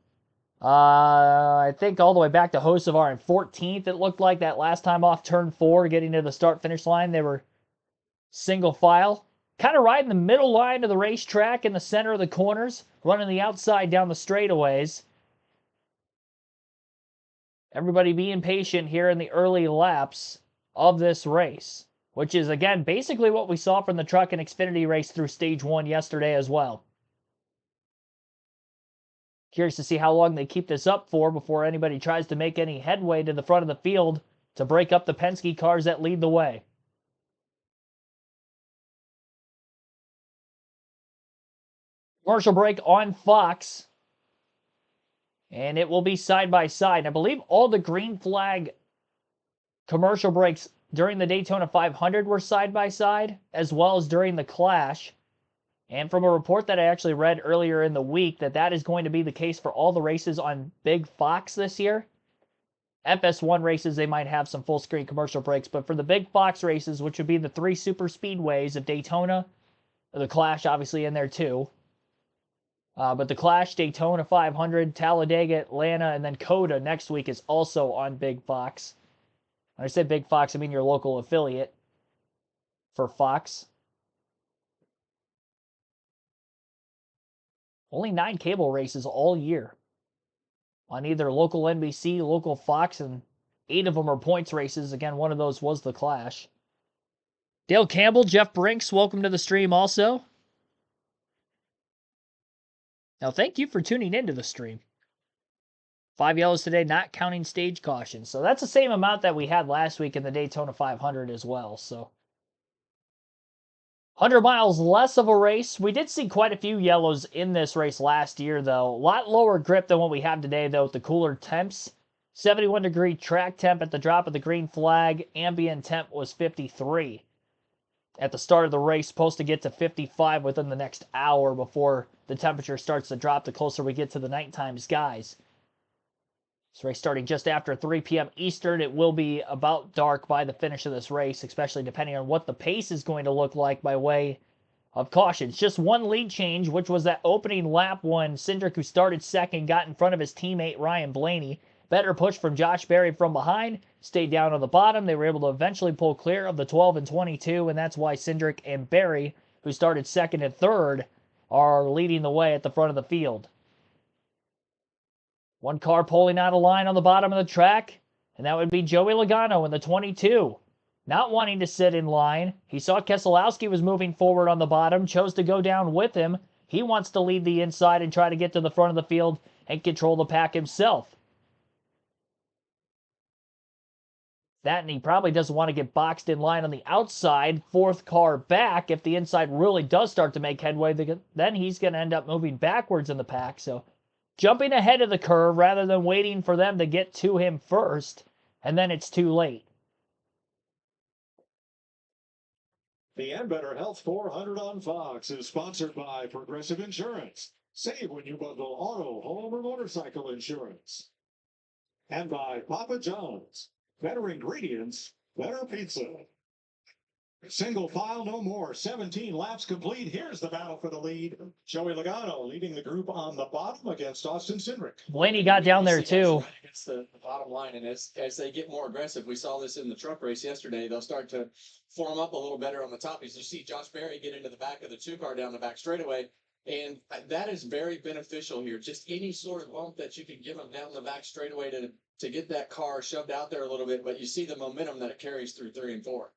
I think all the way back to Hocevar in 14th, it looked like that last time off turn 4, getting to the start-finish line, they were single file. Kind of right in the middle line of the racetrack, in the center of the corners, running the outside down the straightaways. Everybody being patient here in the early laps of this race, which is, again, basically what we saw from the Truck and Xfinity race through Stage 1 yesterday as well. Curious to see how long they keep this up for before anybody tries to make any headway to the front of the field to break up the Penske cars that lead the way. Commercial break on Fox. And it will be side by side. I believe all the green flag commercial breaks during the Daytona 500 were side by side, as well as during the Clash. And from a report that I actually read earlier in the week, that is going to be the case for all the races on Big Fox this year. FS1 races, they might have some full screen commercial breaks, but for the Big Fox races, which would be the 3 super speedways of Daytona, the Clash obviously in there too. But the Clash, Daytona 500, Talladega, Atlanta, and then COTA next week is also on Big Fox. When I say Big Fox, I mean your local affiliate for Fox. Only 9 cable races all year on either local NBC, local Fox, and 8 of them are points races. Again, one of those was the Clash. Dale Campbell, Jeff Brinks, welcome to the stream also. Now, thank you for tuning into the stream. 5 yellows today, not counting stage caution. So that's the same amount that we had last week in the Daytona 500 as well. So 100 miles less of a race. We did see quite a few yellows in this race last year, though. A lot lower grip than what we have today, though, with the cooler temps. 71-degree track temp at the drop of the green flag. Ambient temp was 53. at the start of the race, supposed to get to 55 within the next hour before the temperature starts to drop the closer we get to the nighttime skies. This race starting just after 3 p.m. Eastern. It will be about dark by the finish of this race, especially depending on what the pace is going to look like by way of cautions. Just one lead change, which was that opening lap when Cindric, who started second, got in front of his teammate Ryan Blaney. Better push from Josh Berry from behind, stayed down on the bottom. They were able to eventually pull clear of the 12 and 22, and that's why Cindric and Berry, who started second and third, are leading the way at the front of the field. One car pulling out of line on the bottom of the track, and that would be Joey Logano in the 22. Not wanting to sit in line, he saw Keselowski was moving forward on the bottom, chose to go down with him. He wants to lead the inside and try to get to the front of the field and control the pack himself. That, and he probably doesn't want to get boxed in line on the outside, fourth car back. If the inside really does start to make headway, then he's going to end up moving backwards in the pack. So jumping ahead of the curve rather than waiting for them to get to him first, and then it's too late. The Ambetter Health 400 on Fox is sponsored by Progressive Insurance. Save when you bundle auto, home, or motorcycle insurance. And by Papa John's. Better ingredients, better pizza. Single file, no more. 17 laps complete. Here's the battle for the lead. Joey Logano leading the group on the bottom against Austin Cindric. Blaney got down there too. Right against the bottom line, and as they get more aggressive, we saw this in the truck race yesterday. They'll start to form up a little better on the top. As you see Josh Berry get into the back of the 2-car down the back straightaway, and that is very beneficial here. Just any sort of bump that you can give them down the back straightaway to get that car shoved out there a little bit, but you see the momentum that it carries through 3 and 4.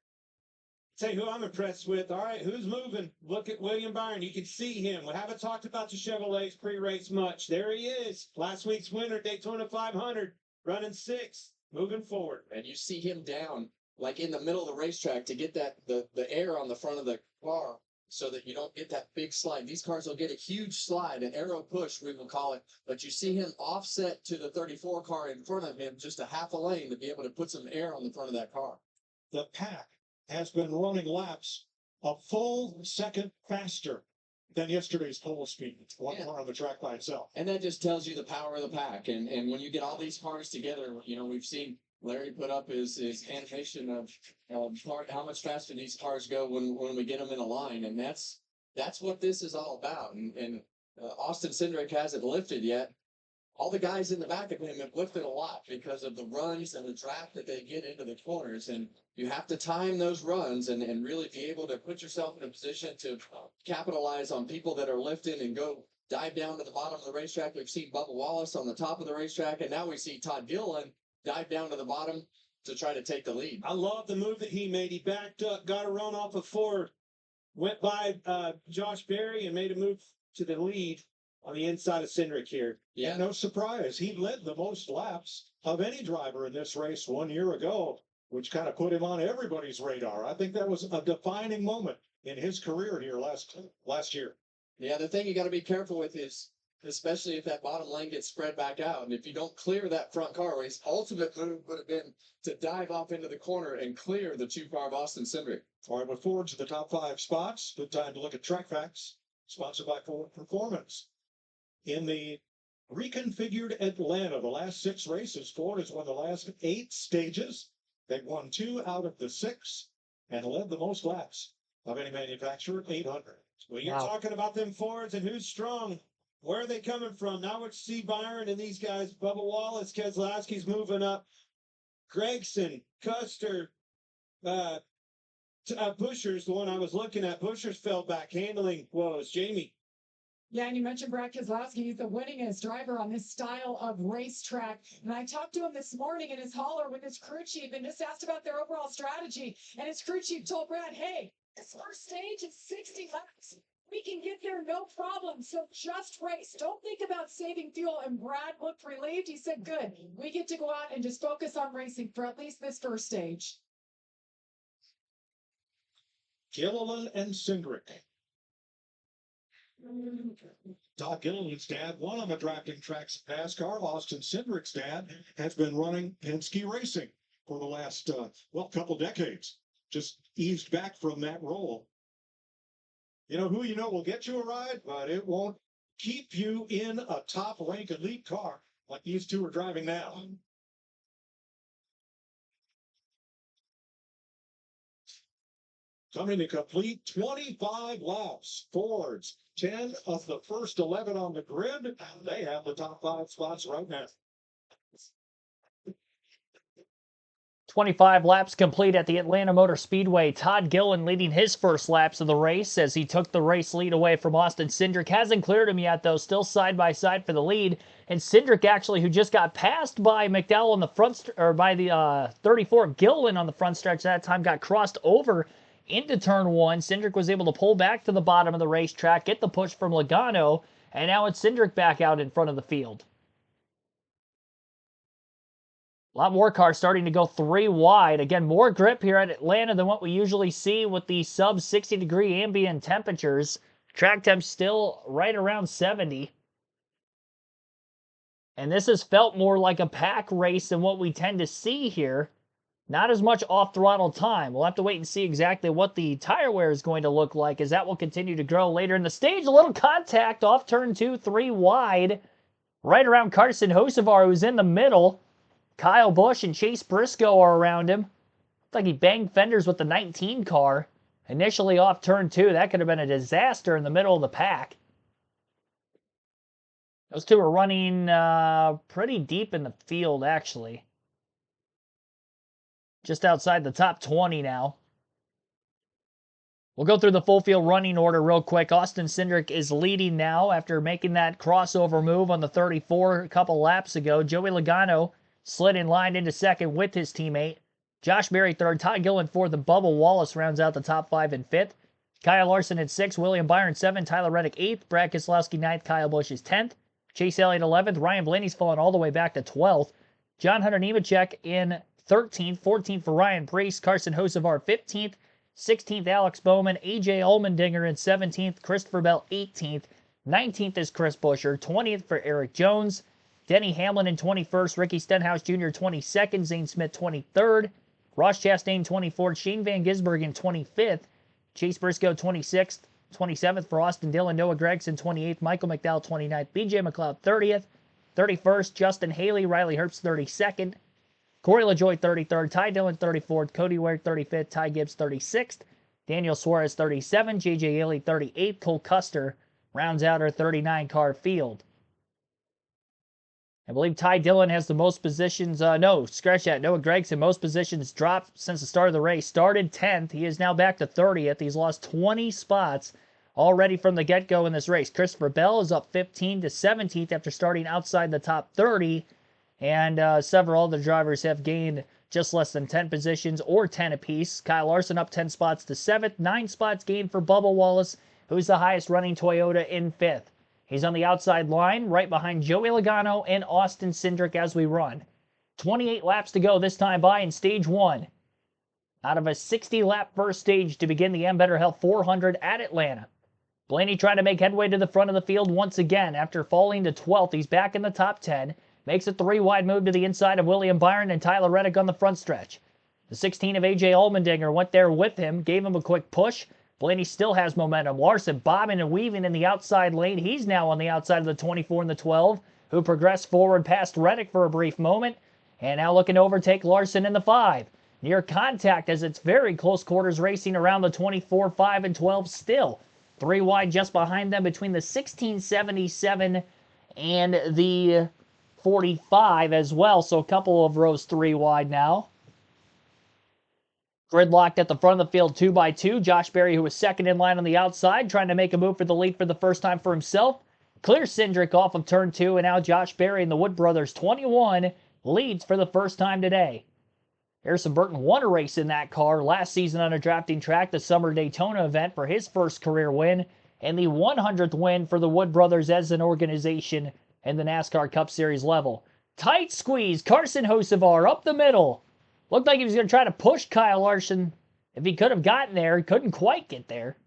Tell you who I'm impressed with. All right, who's moving? Look at William Byron. You can see him. We haven't talked about the Chevrolets pre-race much. There he is. Last week's winner, Daytona 500, running 6th, moving forward. And you see him down like in the middle of the racetrack to get that the air on the front of the car so that you don't get that big slide. These cars will get a huge slide, an arrow push, we will call it. But you see him offset to the 34 car in front of him, just a half a lane to be able to put some air on the front of that car. The pack has been running laps a full second faster than yesterday's pole speed. One car on the track by itself. And that just tells you the power of the pack. And when you get all these cars together, you know, we've seen Larry put up his animation of how much faster these cars go when we get them in a line. And that's what this is all about. And Austin Cindric hasn't lifted yet. All the guys in the back of him have lifted a lot because of the runs and the draft that they get into the corners. And you have to time those runs and really be able to put yourself in a position to capitalize on people that are lifting and go dive down to the bottom of the racetrack. We've seen Bubba Wallace on the top of the racetrack, and now we see Todd Dillon dive down to the bottom to try to take the lead. I love the move that he made. He backed up, got a run off of 4, went by Josh Berry and made a move to the lead on the inside of Cindric here. Yeah. And no surprise, he led the most laps of any driver in this race 1 year ago, which kind of put him on everybody's radar. I think that was a defining moment in his career here last year. Yeah, the thing you got to be careful with is, especially if that bottom lane gets spread back out, and if you don't clear that front car, his ultimate move would have been to dive off into the corner and clear the 2-car of Austin Cindric. All right, we're forward to the top 5 spots. Good time to look at track facts, sponsored by Ford Performance. In the reconfigured Atlanta, the last 6 races, Ford has won the last 8 stages. They've won 2 out of the 6 and led the most laps of any manufacturer, 800. Well, you're talking about them Fords and who's strong. Where are they coming from? Now we see Byron and these guys. Bubba Wallace, Keselowski's moving up. Gregson, Custer, Buscher's the one I was looking at. Buscher's fell back. Handling woes. Jamie. Yeah, and you mentioned Brad Keselowski. He's the winningest driver on this style of racetrack. And I talked to him this morning in his hauler with his crew chief and just asked about their overall strategy. And his crew chief told Brad, hey, this first stage is 60 laps. We can get there no problem. So just race. Don't think about saving fuel. And Brad looked relieved. He said, good. We get to go out and just focus on racing for at least this first stage. Dillon and Cindric. Todd Gilliland's dad won on the drafting tracks of NASCAR. Austin Cindric's dad has been running Penske Racing for the last, couple decades. just eased back from that roll. You know who will get you a ride, but it won't keep you in a top rank elite car like these two are driving now. Coming to complete 25 laps, Fords, 10 of the first 11 on the grid. They have the top 5 spots right now. 25 laps complete at the Atlanta Motor Speedway. Todd Gillen leading his first laps of the race as he took the race lead away from Austin Cindric. Hasn't cleared him yet, though. Still side by side for the lead. And Cindric, actually, who just got passed by McDowell on the front, or by the 34 Gillen on the front stretch that time, got crossed over into turn 1. Cindric was able to pull back to the bottom of the racetrack, get the push from Logano, and now it's Cindric back out in front of the field. A lot more cars starting to go 3 wide. Again, more grip here at Atlanta than what we usually see with the sub 60-degree ambient temperatures. Track temp still right around 70. And this has felt more like a pack race than what we tend to see here. Not as much off-throttle time. We'll have to wait and see exactly what the tire wear is going to look like, as that will continue to grow later in the stage. A little contact off turn 2, 3 wide. Right around Carson Hocevar, who's in the middle. Kyle Busch and Chase Briscoe are around him. Looks like he banged fenders with the 19 car. Initially off turn 2. That could have been a disaster in the middle of the pack. Those two are running pretty deep in the field, actually. Just outside the top 20 now. We'll go through the full field running order real quick. Austin Cindric is leading now after making that crossover move on the 34 a couple laps ago. Joey Logano slid in line into second with his teammate. Josh Berry third, Todd Gillen fourth, and Bubba Wallace rounds out the top 5 in fifth. Kyle Larson at 6th, William Byron 7th, Tyler Reddick 8th, Brad Keselowski 9th, Kyle Busch is 10th, Chase Elliott 11th, Ryan Blaney's fallen all the way back to 12th, John Hunter Nemechek in 13th, 14th for Ryan Preece, Carson Hocevar 15th, 16th Alex Bowman, AJ Allmendinger in 17th, Christopher Bell 18th, 19th is Chris Buescher, 20th for Eric Jones, Denny Hamlin in 21st, Ricky Stenhouse Jr. 22nd, Zane Smith 23rd, Ross Chastain 24th, Shane Van Gisbergen 25th, Chase Briscoe 26th, 27th for Austin Dillon, Noah Gragson 28th, Michael McDowell 29th, BJ McLeod 30th, 31st, Justin Haley, Riley Herbst 32nd, Corey LaJoie 33rd, Ty Dillon 34th, Cody Ware 35th, Ty Gibbs 36th, Daniel Suarez 37th, JJ Haley 38th, Cole Custer rounds out our 39-car field. I believe Ty Dillon has the most positions. No, scratch that. Noah Gragson, most positions dropped since the start of the race. Started 10th. He is now back to 30th. He's lost 20 spots already from the get-go in this race. Christopher Bell is up 15 to 17th after starting outside the top 30. And several other drivers have gained just less than 10 positions or 10 apiece. Kyle Larson up 10 spots to 7th. 9 spots gained for Bubba Wallace, who's the highest running Toyota in 5th. He's on the outside line, right behind Joey Logano and Austin Cindric as we run. 28 laps to go this time by in Stage 1. Out of a 60-lap first stage to begin the Ambetter Health 400 at Atlanta. Blaney trying to make headway to the front of the field once again. After falling to 12th, he's back in the top 10. Makes a 3-wide move to the inside of William Byron and Tyler Reddick on the front stretch. The 16 of AJ Allmendinger went there with him, gave him a quick push. Blaney still has momentum. Larson bobbing and weaving in the outside lane. He's now on the outside of the 24 and the 12, who progressed forward past Reddick for a brief moment, and now looking to overtake Larson in the 5. Near contact as it's very close quarters racing around the 24, 5, and 12 still. 3 wide just behind them between the 1677 and the 45 as well, so a couple of rows 3 wide now. Gridlocked at the front of the field 2x2. Josh Berry, who was second in line on the outside, trying to make a move for the lead for the first time for himself. Clears Cindric off of turn 2, and now Josh Berry and the Wood Brothers 21 leads for the first time today. Harrison Burton won a race in that car last season on a drafting track, the Summer Daytona event, for his first career win, and the 100th win for the Wood Brothers as an organization in the NASCAR Cup Series level. Tight squeeze, Carson Hocevar up the middle. Looked like he was going to try to push Kyle Larson. If he could have gotten there, he couldn't quite get there.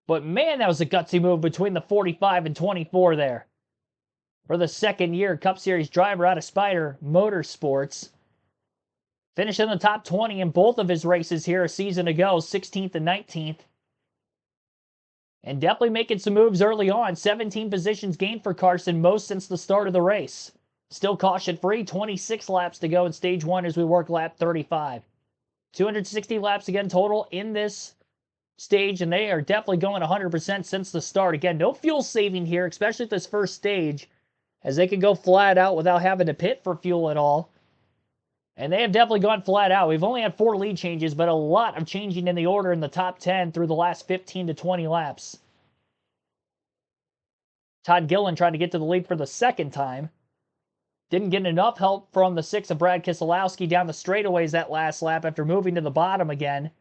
But man, that was a gutsy move between the 45 and 24 there. For the second year Cup Series driver out of Spider Motorsports. Finished in the top 20 in both of his races here a season ago, 16th and 19th. And definitely making some moves early on. 17 positions gained for Carson, most since the start of the race. Still caution free, 26 laps to go in stage 1 as we work lap 35. 260 laps again total in this stage, and they are definitely going 100% since the start. Again, no fuel saving here, especially at this first stage, as they can go flat out without having to pit for fuel at all. And they have definitely gone flat out. We've only had 4 lead changes, but a lot of changing in the order in the top 10 through the last 15 to 20 laps. Todd Dillon trying to get to the lead for the second time. Didn't get enough help from the 6 of Brad Keselowski down the straightaways that last lap after moving to the bottom again.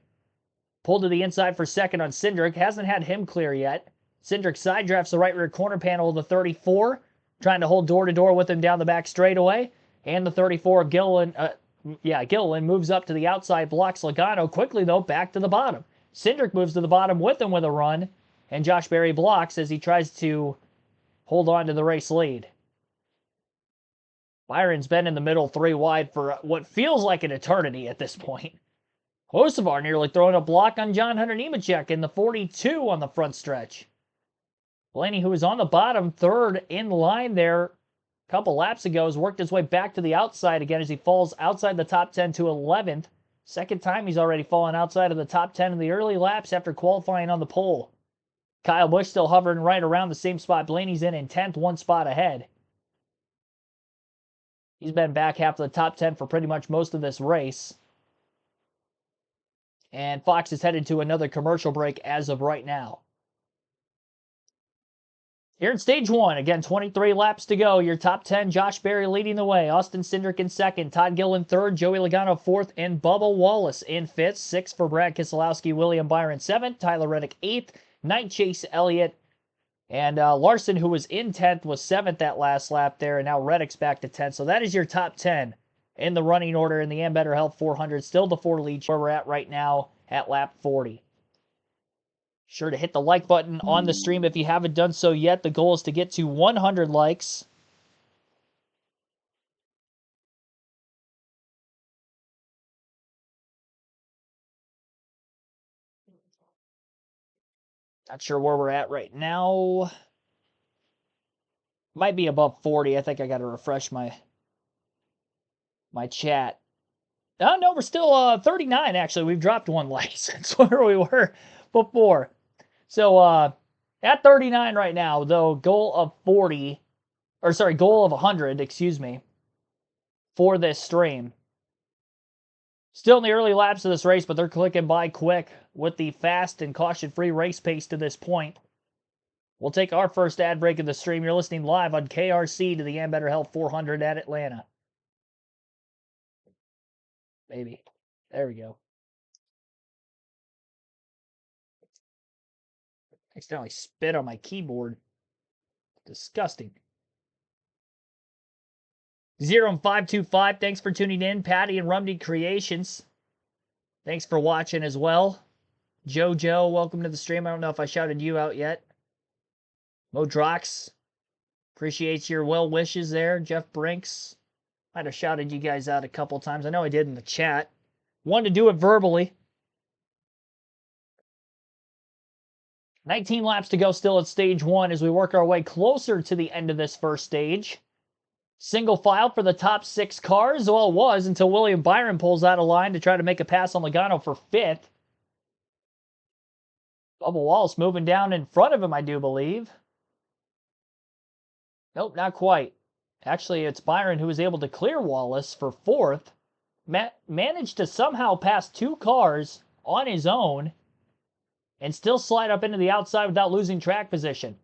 Pulled to the inside for second on Cindric. Hasn't had him clear yet. Cindric side drafts the right rear corner panel of the 34, trying to hold door-to-door with him down the back straightaway. And the 34 of Gilliland moves up to the outside, blocks Logano. Quickly, though, back to the bottom. Cindric moves to the bottom with him with a run, and Josh Berry blocks as he tries to hold on to the race lead. Byron's been in the middle 3 wide for what feels like an eternity at this point. Hocevar nearly throwing a block on John Hunter Nemechek in the 42 on the front stretch. Blaney, who was on the bottom, third in line there a couple laps ago, has worked his way back to the outside again as he falls outside the top 10 to 11th. Second time he's already fallen outside of the top 10 in the early laps after qualifying on the pole. Kyle Busch still hovering right around the same spot Blaney's in 10th, 1 spot ahead. He's been back half of the top 10 for pretty much most of this race. And Fox is headed to another commercial break as of right now. Here in stage 1, again, 23 laps to go. Your top 10, Josh Berry leading the way. Austin Cindric in second. Todd Gilliland third. Joey Logano fourth. And Bubba Wallace in fifth. 6th for Brad Keselowski. William Byron 7th. Tyler Reddick 8th. 9th, Chase Elliott. And Larson, who was in 10th, was 7th that last lap there. And now Reddick's back to 10th. So that is your top 10 in the running order in the Ambetter Health 400. Still the 4 lead where we're at right now at lap 40. Sure to hit the like button on the stream if you haven't done so yet. The goal is to get to 100 likes. Not sure where we're at right now. Might be above 40. I think I got to refresh my chat. Oh, no, we're still 39, actually. We've dropped 1 like since where we were before. So, at 39 right now, though, goal of 100, excuse me, for this stream. Still in the early laps of this race, but they're clicking by quick with the fast and caution-free race pace to this point. We'll take our first ad break of the stream. You're listening live on KRC to the Ambetter Health 400 at Atlanta. Maybe. There we go. Accidentally spit on my keyboard. Disgusting. 0525, thanks for tuning in. Patty and Rumney Creations, thanks for watching as well. Jojo, welcome to the stream. I don't know if I shouted you out yet. Modrox, appreciate your well wishes there. Jeff Brinks, might have shouted you guys out a couple times. I know I did in the chat. Wanted to do it verbally. 19 laps to go still at stage 1 as we work our way closer to the end of this first stage. Single file for the top 6 cars. Well, it was until William Byron pulls out a line to try to make a pass on Logano for 5th. Bubba Wallace moving down in front of him, I do believe. Nope, not quite. Actually, it's Byron who was able to clear Wallace for 4th. Managed to somehow pass 2 cars on his own and still slide up into the outside without losing track position.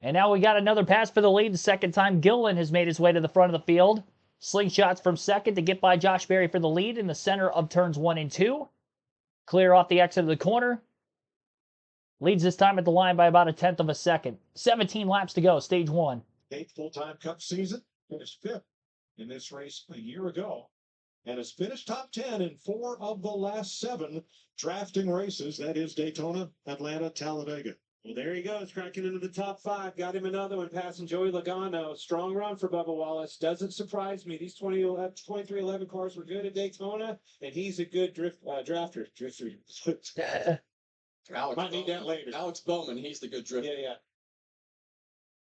And now we got another pass for the lead. The second time Gilliland has made his way to the front of the field. Slingshots from second to get by Josh Berry for the lead in the center of turns 1 and 2. Clear off the exit of the corner. Leads this time at the line by about 1/10 of a second. 17 laps to go, stage 1. 8th full-time Cup season, finished 5th in this race a year ago, and has finished top 10 in 4 of the last 7 drafting races. That is Daytona, Atlanta, Talladega. Well, there he goes, cracking into the top 5. Got him another one, passing Joey Logano. Strong run for Bubba Wallace. Doesn't surprise me. These 2311 cars were good at Daytona, and he's a good drafter. Alex Might need that later. Alex Bowman, he's the good drifter. Yeah.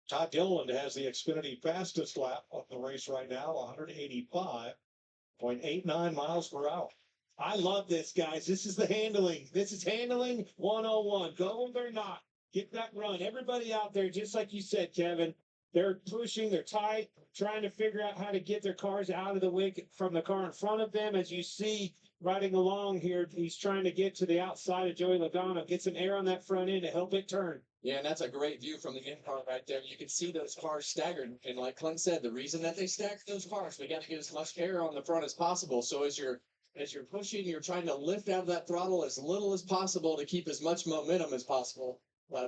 Todd Dillon has the Xfinity fastest lap of the race right now, 185.89 miles per hour. I love this, guys. This is the handling. This is handling 101. Go or not. Get that run. Everybody out there, just like you said, Kevin, they're pushing, they're tight, trying to figure out how to get their cars out of the way from the car in front of them. As you see riding along here, he's trying to get to the outside of Joey Logano, get some air on that front end to help it turn. Yeah, and that's a great view from the in-car right there. You can see those cars staggered. And like Clint said, the reason that they staggered those cars, we got to get as much air on the front as possible. So as you're pushing, you're trying to lift out of that throttle as little as possible to keep as much momentum as possible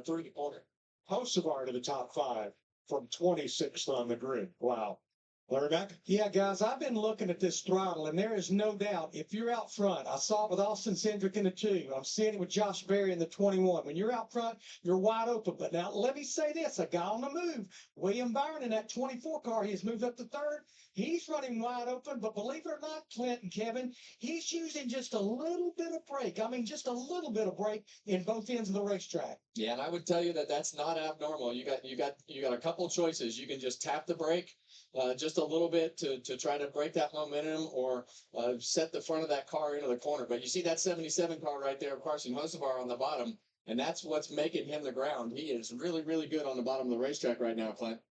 through the corner. Hocevar to the top 5 from 26th on the grid. Wow. Larry Mack? Yeah, guys, I've been looking at this throttle, and there is no doubt if you're out front, I saw it with Austin Cindric in the 2. I'm seeing it with Josh Berry in the 21. When you're out front, you're wide open. But now let me say this, a guy on the move, William Byron in that 24 car, he's moved up to 3rd. He's running wide open, but believe it or not, Clint and Kevin, he's using just a little bit of brake. I mean, just a little bit of brake in both ends of the racetrack. Yeah, and I would tell you that that's not abnormal. You got a couple choices. You can just tap the brake just a little bit to try to break that momentum or set the front of that car into the corner. But you see that 77 car right there, Carson Hocevar on the bottom, and that's what's making him the ground. He is really, really good on the bottom of the racetrack right now, Clint.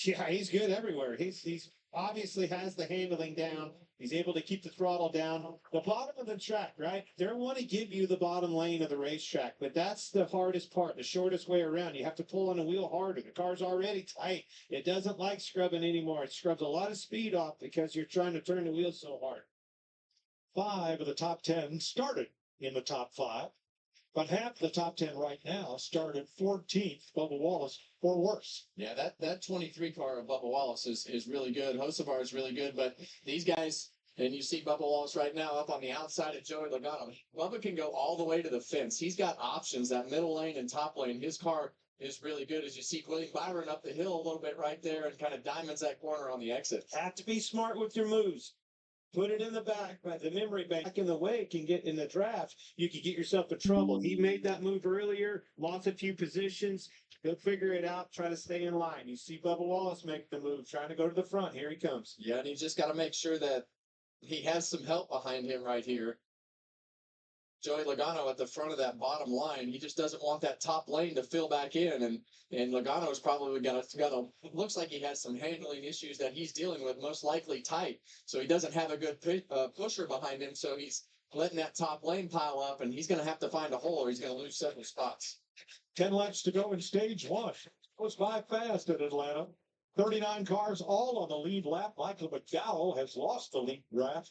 Yeah, he's good everywhere. He's obviously has the handling down. He's able to keep the throttle down. The bottom of the track, right? They want to give you the bottom lane of the racetrack, but that's the hardest part, the shortest way around. You have to pull on the wheel harder. The car's already tight. It doesn't like scrubbing anymore. It scrubs a lot of speed off because you're trying to turn the wheel so hard. 5 of the top 10 started in the top 5. But half of the top 10 right now started 14th, Bubba Wallace, or worse. Yeah, that 23 car of Bubba Wallace is really good. Hocevar is really good, but these guys, and you see Bubba Wallace right now up on the outside of Joey Logano. Bubba can go all the way to the fence. He's got options, that middle lane and top lane. His car is really good. As you see William Byron up the hill a little bit right there and kind of diamonds that corner on the exit. Have to be smart with your moves. Put it in the back, but the memory bank in the way can get in the draft. You can get yourself in trouble. He made that move earlier, lost a few positions. He'll figure it out, try to stay in line. You see Bubba Wallace make the move, trying to go to the front. Here he comes. Yeah, and he's just got to make sure that he has some help behind him right here. Joey Logano at the front of that bottom line. He just doesn't want that top lane to fill back in, and Logano's probably looks like he has some handling issues that he's dealing with, most likely tight. So he doesn't have a good pusher behind him, so he's letting that top lane pile up, and he's going to have to find a hole or he's going to lose several spots. 10 laps to go in stage 1. Goes by fast at Atlanta. 39 cars all on the lead lap. Michael McDowell has lost the lead draft.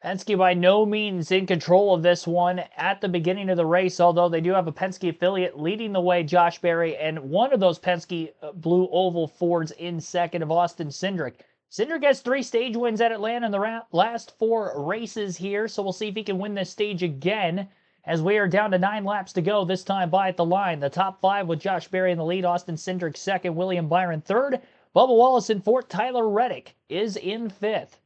Penske by no means in control of this one at the beginning of the race, although they do have a Penske affiliate leading the way, Josh Berry, and one of those Penske Blue Oval Fords in second of Austin Cindric. Cindric has 3 stage wins at Atlanta in the last 4 races here, so we'll see if he can win this stage again as we are down to 9 laps to go, this time by at the line. The top 5 with Josh Berry in the lead, Austin Cindric second, William Byron third, Bubba Wallace in fourth, Tyler Reddick is in fifth.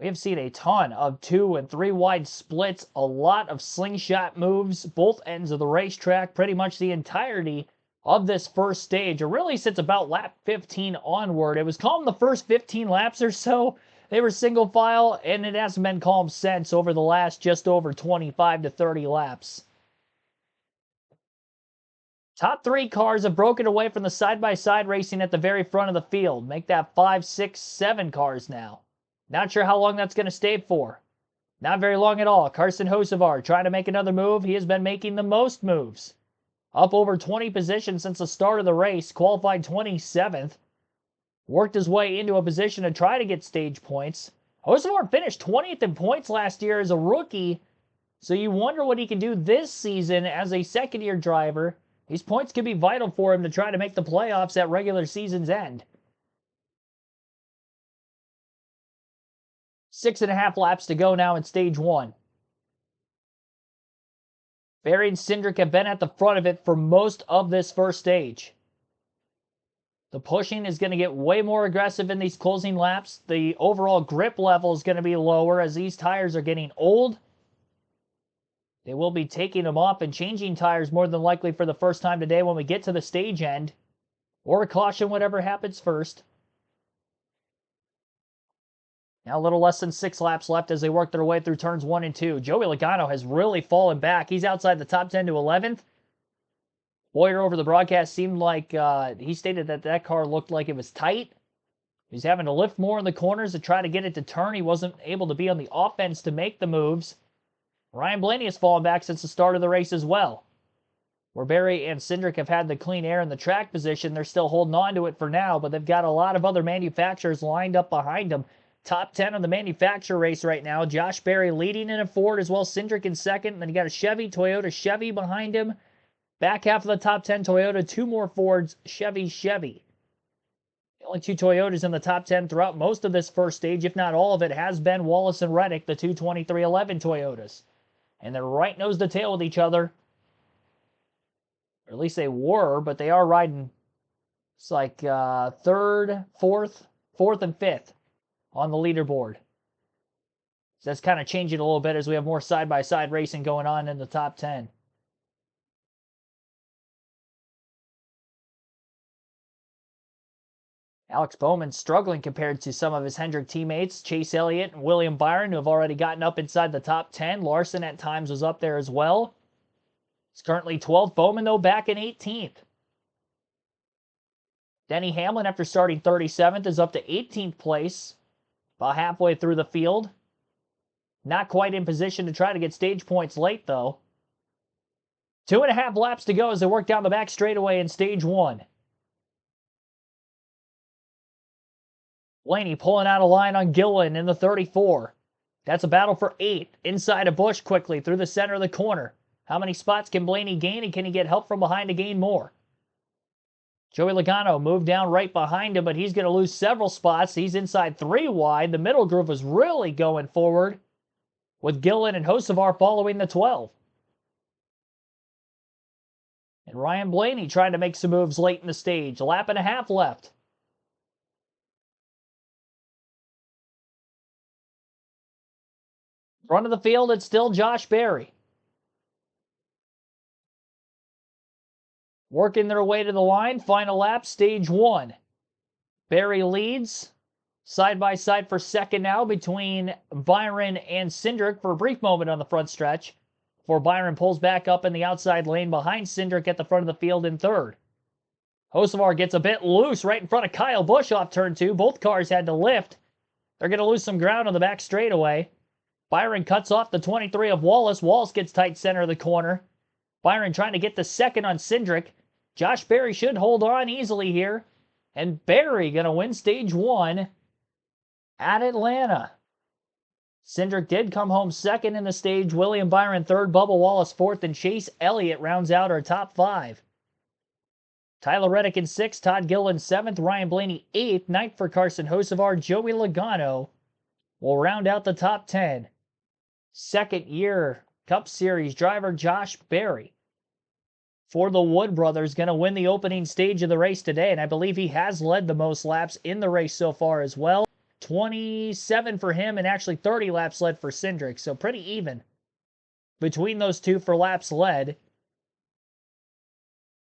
We have seen a ton of 2 and 3 wide splits, a lot of slingshot moves, both ends of the racetrack, pretty much the entirety of this first stage, or really since about lap 15 onward. It was calm the first 15 laps or so. They were single file, and it hasn't been calm since over the last just over 25 to 30 laps. Top 3 cars have broken away from the side-by-side racing at the very front of the field. Make that 5, 6, 7 cars now. Not sure how long that's going to stay for. Not very long at all. Carson Hocevar trying to make another move. He has been making the most moves. Up over 20 positions since the start of the race. Qualified 27th. Worked his way into a position to try to get stage points. Hocevar finished 20th in points last year as a rookie. So you wonder what he can do this season as a second-year driver. These points could be vital for him to try to make the playoffs at regular season's end. 6.5 laps to go now in stage 1. Berry and Cindric have been at the front of it for most of this first stage. The pushing is going to get way more aggressive in these closing laps. The overall grip level is going to be lower as these tires are getting old. They will be taking them off and changing tires more than likely for the first time today when we get to the stage end. Or a caution, whatever happens first. Now a little less than 6 laps left as they work their way through turns 1 and 2. Joey Logano has really fallen back. He's outside the top 10 to 11th. Boyer over the broadcast seemed like he stated that that car looked like it was tight. He's having to lift more in the corners to try to get it to turn. He wasn't able to be on the offense to make the moves. Ryan Blaney has fallen back since the start of the race as well. Where Berry and Cindric have had the clean air in the track position, they're still holding on to it for now, but they've got a lot of other manufacturers lined up behind them. Top 10 on the manufacturer race right now. Josh Berry leading in a Ford as well. Cindric in second. And then you got a Toyota Chevy behind him. Back half of the top 10, Toyota. 2 more Fords, Chevy. The only 2 Toyotas in the top 10 throughout most of this first stage, if not all of it, has been Wallace and Reddick, the 2 2311 Toyotas. And they're right nose to tail with each other. Or at least they were, but they are riding. It's like third, fourth, and fifth on the leaderboard. So that's kind of changing a little bit as we have more side-by-side racing going on in the top 10. Alex Bowman struggling compared to some of his Hendrick teammates, Chase Elliott and William Byron, who have already gotten up inside the top 10. Larson at times was up there as well. He's currently 12th. Bowman, though, back in 18th. Denny Hamlin, after starting 37th, is up to 18th place. About halfway through the field. Not quite in position to try to get stage points late, though. 2.5 laps to go as they work down the back straightaway in stage 1. Blaney pulling out a line on Gillen in the 34. That's a battle for 8th. Inside a bush quickly through the center of the corner. How many spots can Blaney gain, and can he get help from behind to gain more? Joey Logano moved down right behind him, but he's going to lose several spots. He's inside 3 wide. The middle groove was really going forward with Gillen and Hocevar following the 12. And Ryan Blaney trying to make some moves late in the stage. A lap and a half left. Front of the field, it's still Josh Berry. Working their way to the line. Final lap, stage 1. Berry leads. Side by side for second now between Byron and Cindric for a brief moment on the front stretch. Before Byron pulls back up in the outside lane behind Cindric at the front of the field in third. Hocevar gets a bit loose right in front of Kyle Busch off turn 2. Both cars had to lift. They're going to lose some ground on the back straightaway. Byron cuts off the 23 of Wallace. Wallace gets tight center of the corner. Byron trying to get the second on Cindric. Josh Berry should hold on easily here. And Berry going to win stage 1 at Atlanta. Cindric did come home second in the stage. William Byron third. Bubba Wallace fourth. And Chase Elliott rounds out our top 5. Tyler Reddick in 6th. Todd Gillen 7th. Ryan Blaney 8th. 9th for Carson Hocevar. Joey Logano will round out the top 10. Second year Cup Series driver Josh Berry for the Wood Brothers going to win the opening stage of the race today, and I believe he has led the most laps in the race so far as well. 27 for him and actually 30 laps led for Cindric, so pretty even between those two for laps led.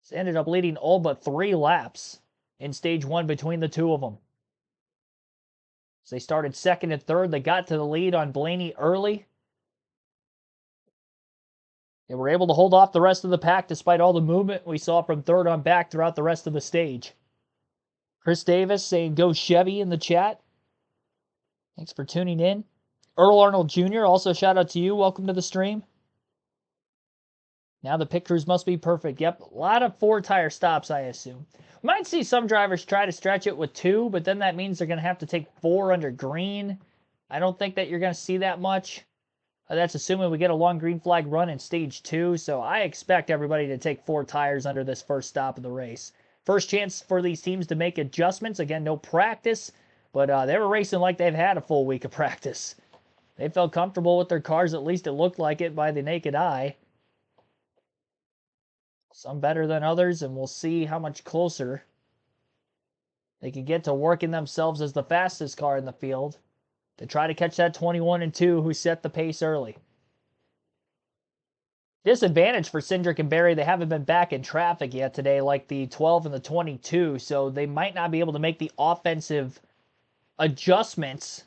He's ended up leading all but 3 laps in stage 1 between the two of them. So they started second and third. They got to the lead on Blaney early. They were able to hold off the rest of the pack despite all the movement we saw from third on back throughout the rest of the stage. Chris Davis saying go Chevy in the chat. Thanks for tuning in. Earl Arnold Jr., also shout out to you. Welcome to the stream. Now the pit crews must be perfect. Yep, a lot of 4-tire stops, I assume. Might see some drivers try to stretch it with 2, but then that means they're going to have to take 4 under green. I don't think that you're going to see that much. That's assuming we get a long green flag run in stage 2, so I expect everybody to take 4 tires under this first stop of the race. First chance for these teams to make adjustments. Again, no practice, but they were racing like they've had a full week of practice. They felt comfortable with their cars, at least it looked like it by the naked eye. Some better than others, and we'll see how much closer they can get to working themselves as the fastest car in the field to try to catch that 21 and 2 who set the pace early. Disadvantage for Cindric and Barry, they haven't been back in traffic yet today like the 12 and the 22, so they might not be able to make the offensive adjustments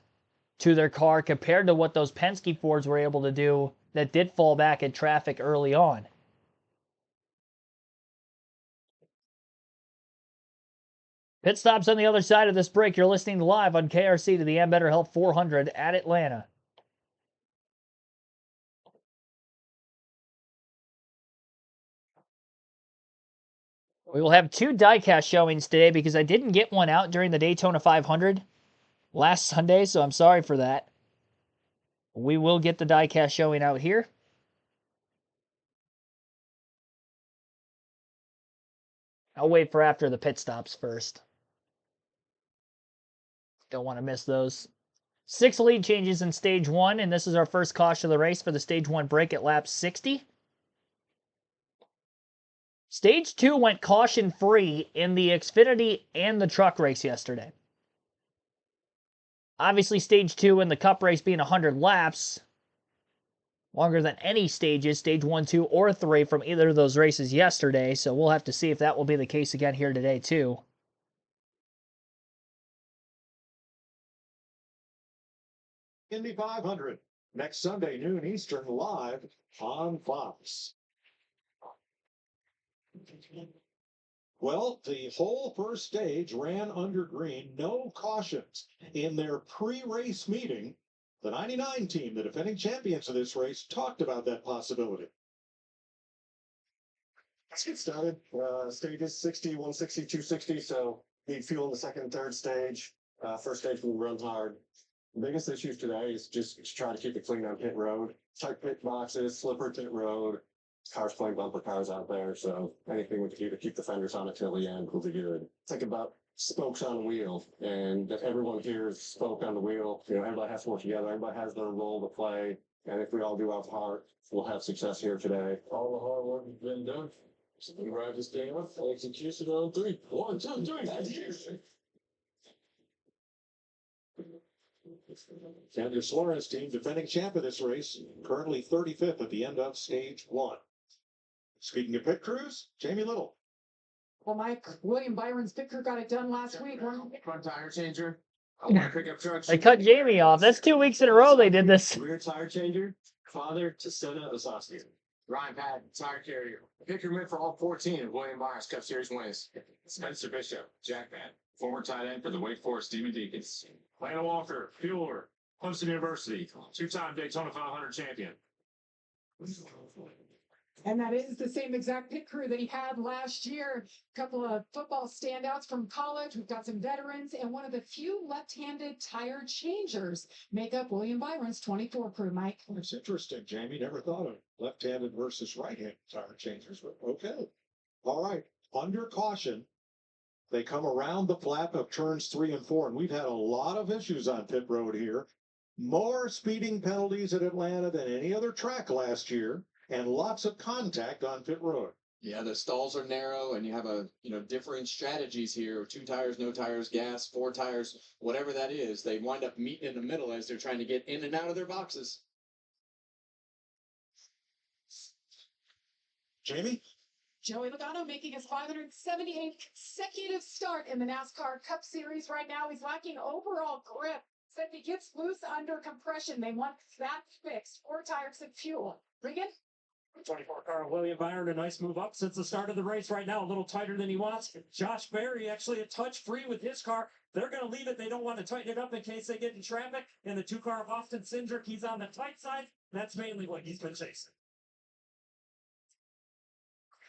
to their car compared to what those Penske Fords were able to do that did fall back in traffic early on. Pit stops on the other side of this break. You're listening live on KRC to the Ambetter Health 400 at Atlanta. We will have 2 diecast showings today because I didn't get one out during the Daytona 500 last Sunday, so I'm sorry for that. We will get the diecast showing out here. I'll wait for after the pit stops first. Don't want to miss those. 6 lead changes in stage 1, and this is our first caution of the race for the stage 1 break at lap 60. Stage 2 went caution-free in the Xfinity and the truck race yesterday. Obviously, stage 2 in the cup race being 100 laps, longer than any stages, stage 1, 2, or 3 from either of those races yesterday, so we'll have to see if that will be the case again here today, too. Indy 500 next Sunday, noon Eastern, live on Fox. Well, the whole first stage ran under green, no cautions. In their pre-race meeting, the 99 team, the defending champions of this race, talked about that possibility. Let's get started. Stages 60, 160, 260. So need fuel in the second and third stage. First stage we run hard. The biggest issues today is just to try to keep it clean on pit road. Tight pit boxes, slippery pit road. Cars playing bumper cars out there. So anything we can do to keep the fenders on it till the end will be good. Think about spokes on the wheel, and if everyone here is spoke on the wheel, everybody has to work together. Everybody has their role to play. And if we all do our part, we'll have success here today. All the hard work has been done. So we ride this day off. Execution on 3. 1, 2, 3. Execution. Daniel Suarez team, defending champ of this race, currently 35th at the end of stage 1. Speaking of pit crews, Jamie Little. Well, Mike, William Byron's pit crew got it done last week. Front tire changer. I want to pick up trucks. They cut Jamie off. That's 2 weeks in a row they did this. Rear tire changer. Father to Sona Osaskia. Ryan Patton, tire carrier. Picker mid for all 14 of William Byron's Cup Series wins. Spencer Bishop, Jack Pat, former tight end for the Wake Forest Demon Deacons. Lana Walker, fueler, Clemson University, 2-time Daytona 500 champion. And that is the same exact pit crew that he had last year. A couple of football standouts from college. We've got some veterans, and one of the few left-handed tire changers make up William Byron's 24 crew, Mike. It's interesting, Jamie. Never thought of left-handed versus right-handed tire changers, but okay. All right. Under caution, they come around the flap of turns 3 and 4, and we've had a lot of issues on pit road here. More speeding penalties at Atlanta than any other track last year, and lots of contact on pit road. Yeah, the stalls are narrow, and you have differing strategies here. 2 tires, no tires, gas, 4 tires, whatever that is. They wind up meeting in the middle as they're trying to get in and out of their boxes. Jamie? Joey Logano making his 578th consecutive start in the NASCAR Cup Series right now. He's lacking overall grip. Said if he gets loose under compression, they want that fixed. 4 tires and fuel. Bring it. 24 car William Byron, a nice move up since the start of the race right now, a little tighter than he wants. Josh Berry actually a touch free with his car. They're going to leave it. They don't want to tighten it up in case they get in traffic. And the 2 car of Austin Cindric, he's on the tight side. That's mainly what he's been chasing.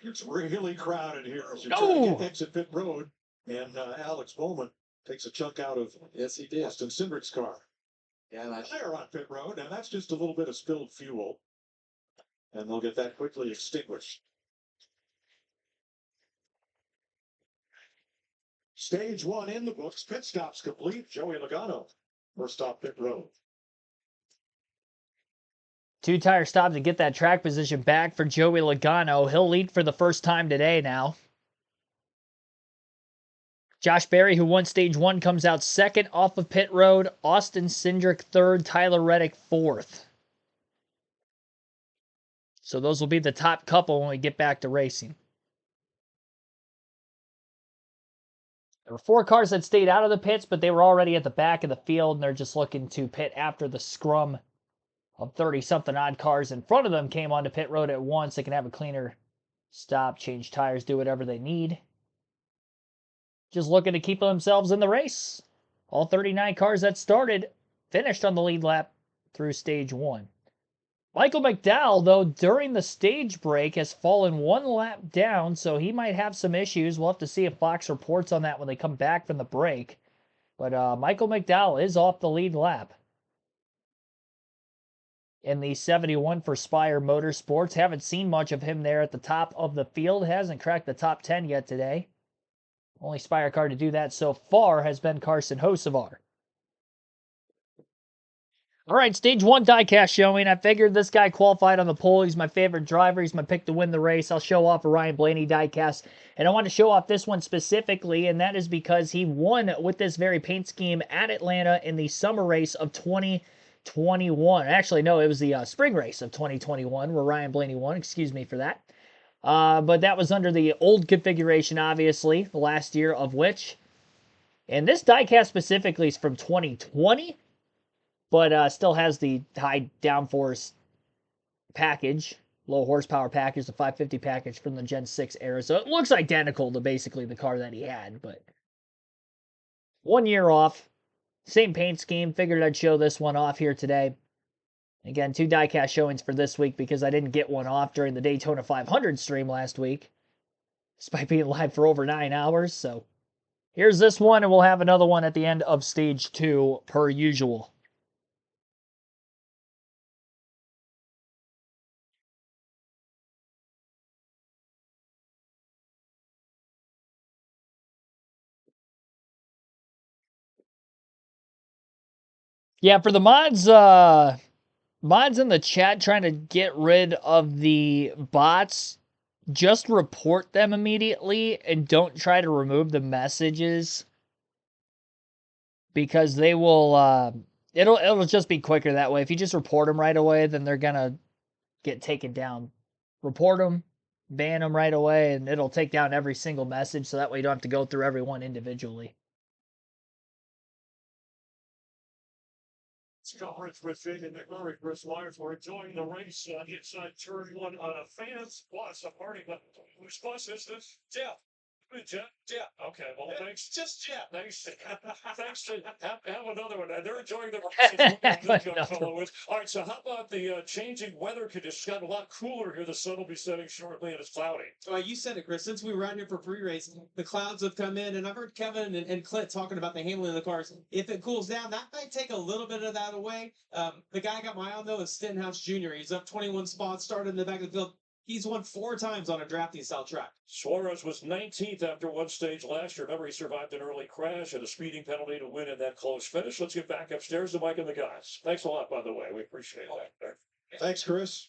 It's really crowded here as you try to get exit pit road, and Alex Bowman takes a chunk out of Austin Cindric's car. Yeah, that's Fire on pit road, and that's just a little bit of spilled fuel, and they'll get that quickly extinguished. Stage 1 in the books. Pit stops complete. Joey Logano, first off pit road. Two-tire stop to get that track position back for Joey Logano. He'll lead for the first time today now. Josh Berry, who won stage 1, comes out second off of pit road. Austin Cindric third. Tyler Reddick fourth. So those will be the top couple when we get back to racing. There were 4 cars that stayed out of the pits, but they were already at the back of the field, and they're just looking to pit after the scrum of 30-something odd cars in front of them came onto pit road at once. They can have a cleaner stop, change tires, do whatever they need. Just looking to keep themselves in the race. All 39 cars that started finished on the lead lap through stage 1. Michael McDowell, though, during the stage break has fallen 1 lap down, so he might have some issues. We'll have to see if Fox reports on that when they come back from the break. But Michael McDowell is off the lead lap. In the 71 for Spire Motorsports. Haven't seen much of him there at the top of the field. Hasn't cracked the top 10 yet today. Only Spire car to do that so far has been Carson Hocevar. All right, stage 1 diecast showing. I figured this guy qualified on the pole. He's my favorite driver. He's my pick to win the race. I'll show off a Ryan Blaney diecast. And I want to show off this one specifically, and that is because he won with this very paint scheme at Atlanta in the summer race of 2021. Actually, no, it was the spring race of 2021 where Ryan Blaney won. Excuse me for that. But that was under the old configuration, obviously, the last year of which. And this diecast specifically is from 2020. But still has the high downforce package, low horsepower package, the 550 package from the Gen 6 era. So it looks identical to basically the car that he had, but 1 year off, same paint scheme. Figured I'd show this one off here today. Again, 2 diecast showings for this week because I didn't get one off during the Daytona 500 stream last week, despite being live for over 9 hours. So here's this one, and we'll have another one at the end of stage 2 per usual. Yeah, for the mods in the chat trying to get rid of the bots, just report them immediately and don't try to remove the messages because they will it'll just be quicker that way. If you just report them right away, then they're gonna get taken down. Report them, ban them right away, and it'll take down every single message, so that way you don't have to go through every one individually. Coverage with Jaden McMurray, Chris Myers. We're enjoying the race inside turn 1 on a fans plus a party. But whose bus is this? Jeff. Jeff? Okay, well, thanks. Just Jeff. Thanks. Thanks to have another one. They're enjoying the race. All right, so how about the changing weather conditions? It's gotten a lot cooler here. The sun will be setting shortly and it's cloudy. Well, you said it, Chris. Since we were out here for pre-race, the clouds have come in, and I've heard Kevin and Clint talking about the handling of the cars. If it cools down, that might take a little bit of that away. The guy I got my eye on, though, is Stenhouse Jr. He's up 21 spots, started in the back of the field. He's won 4 times on a drafting style track. Suarez was 19th after one stage last year. Remember, he survived an early crash and a speeding penalty to win in that close finish. Let's get back upstairs to Mike and the guys. Thanks a lot, by the way. We appreciate that. Thanks, Chris.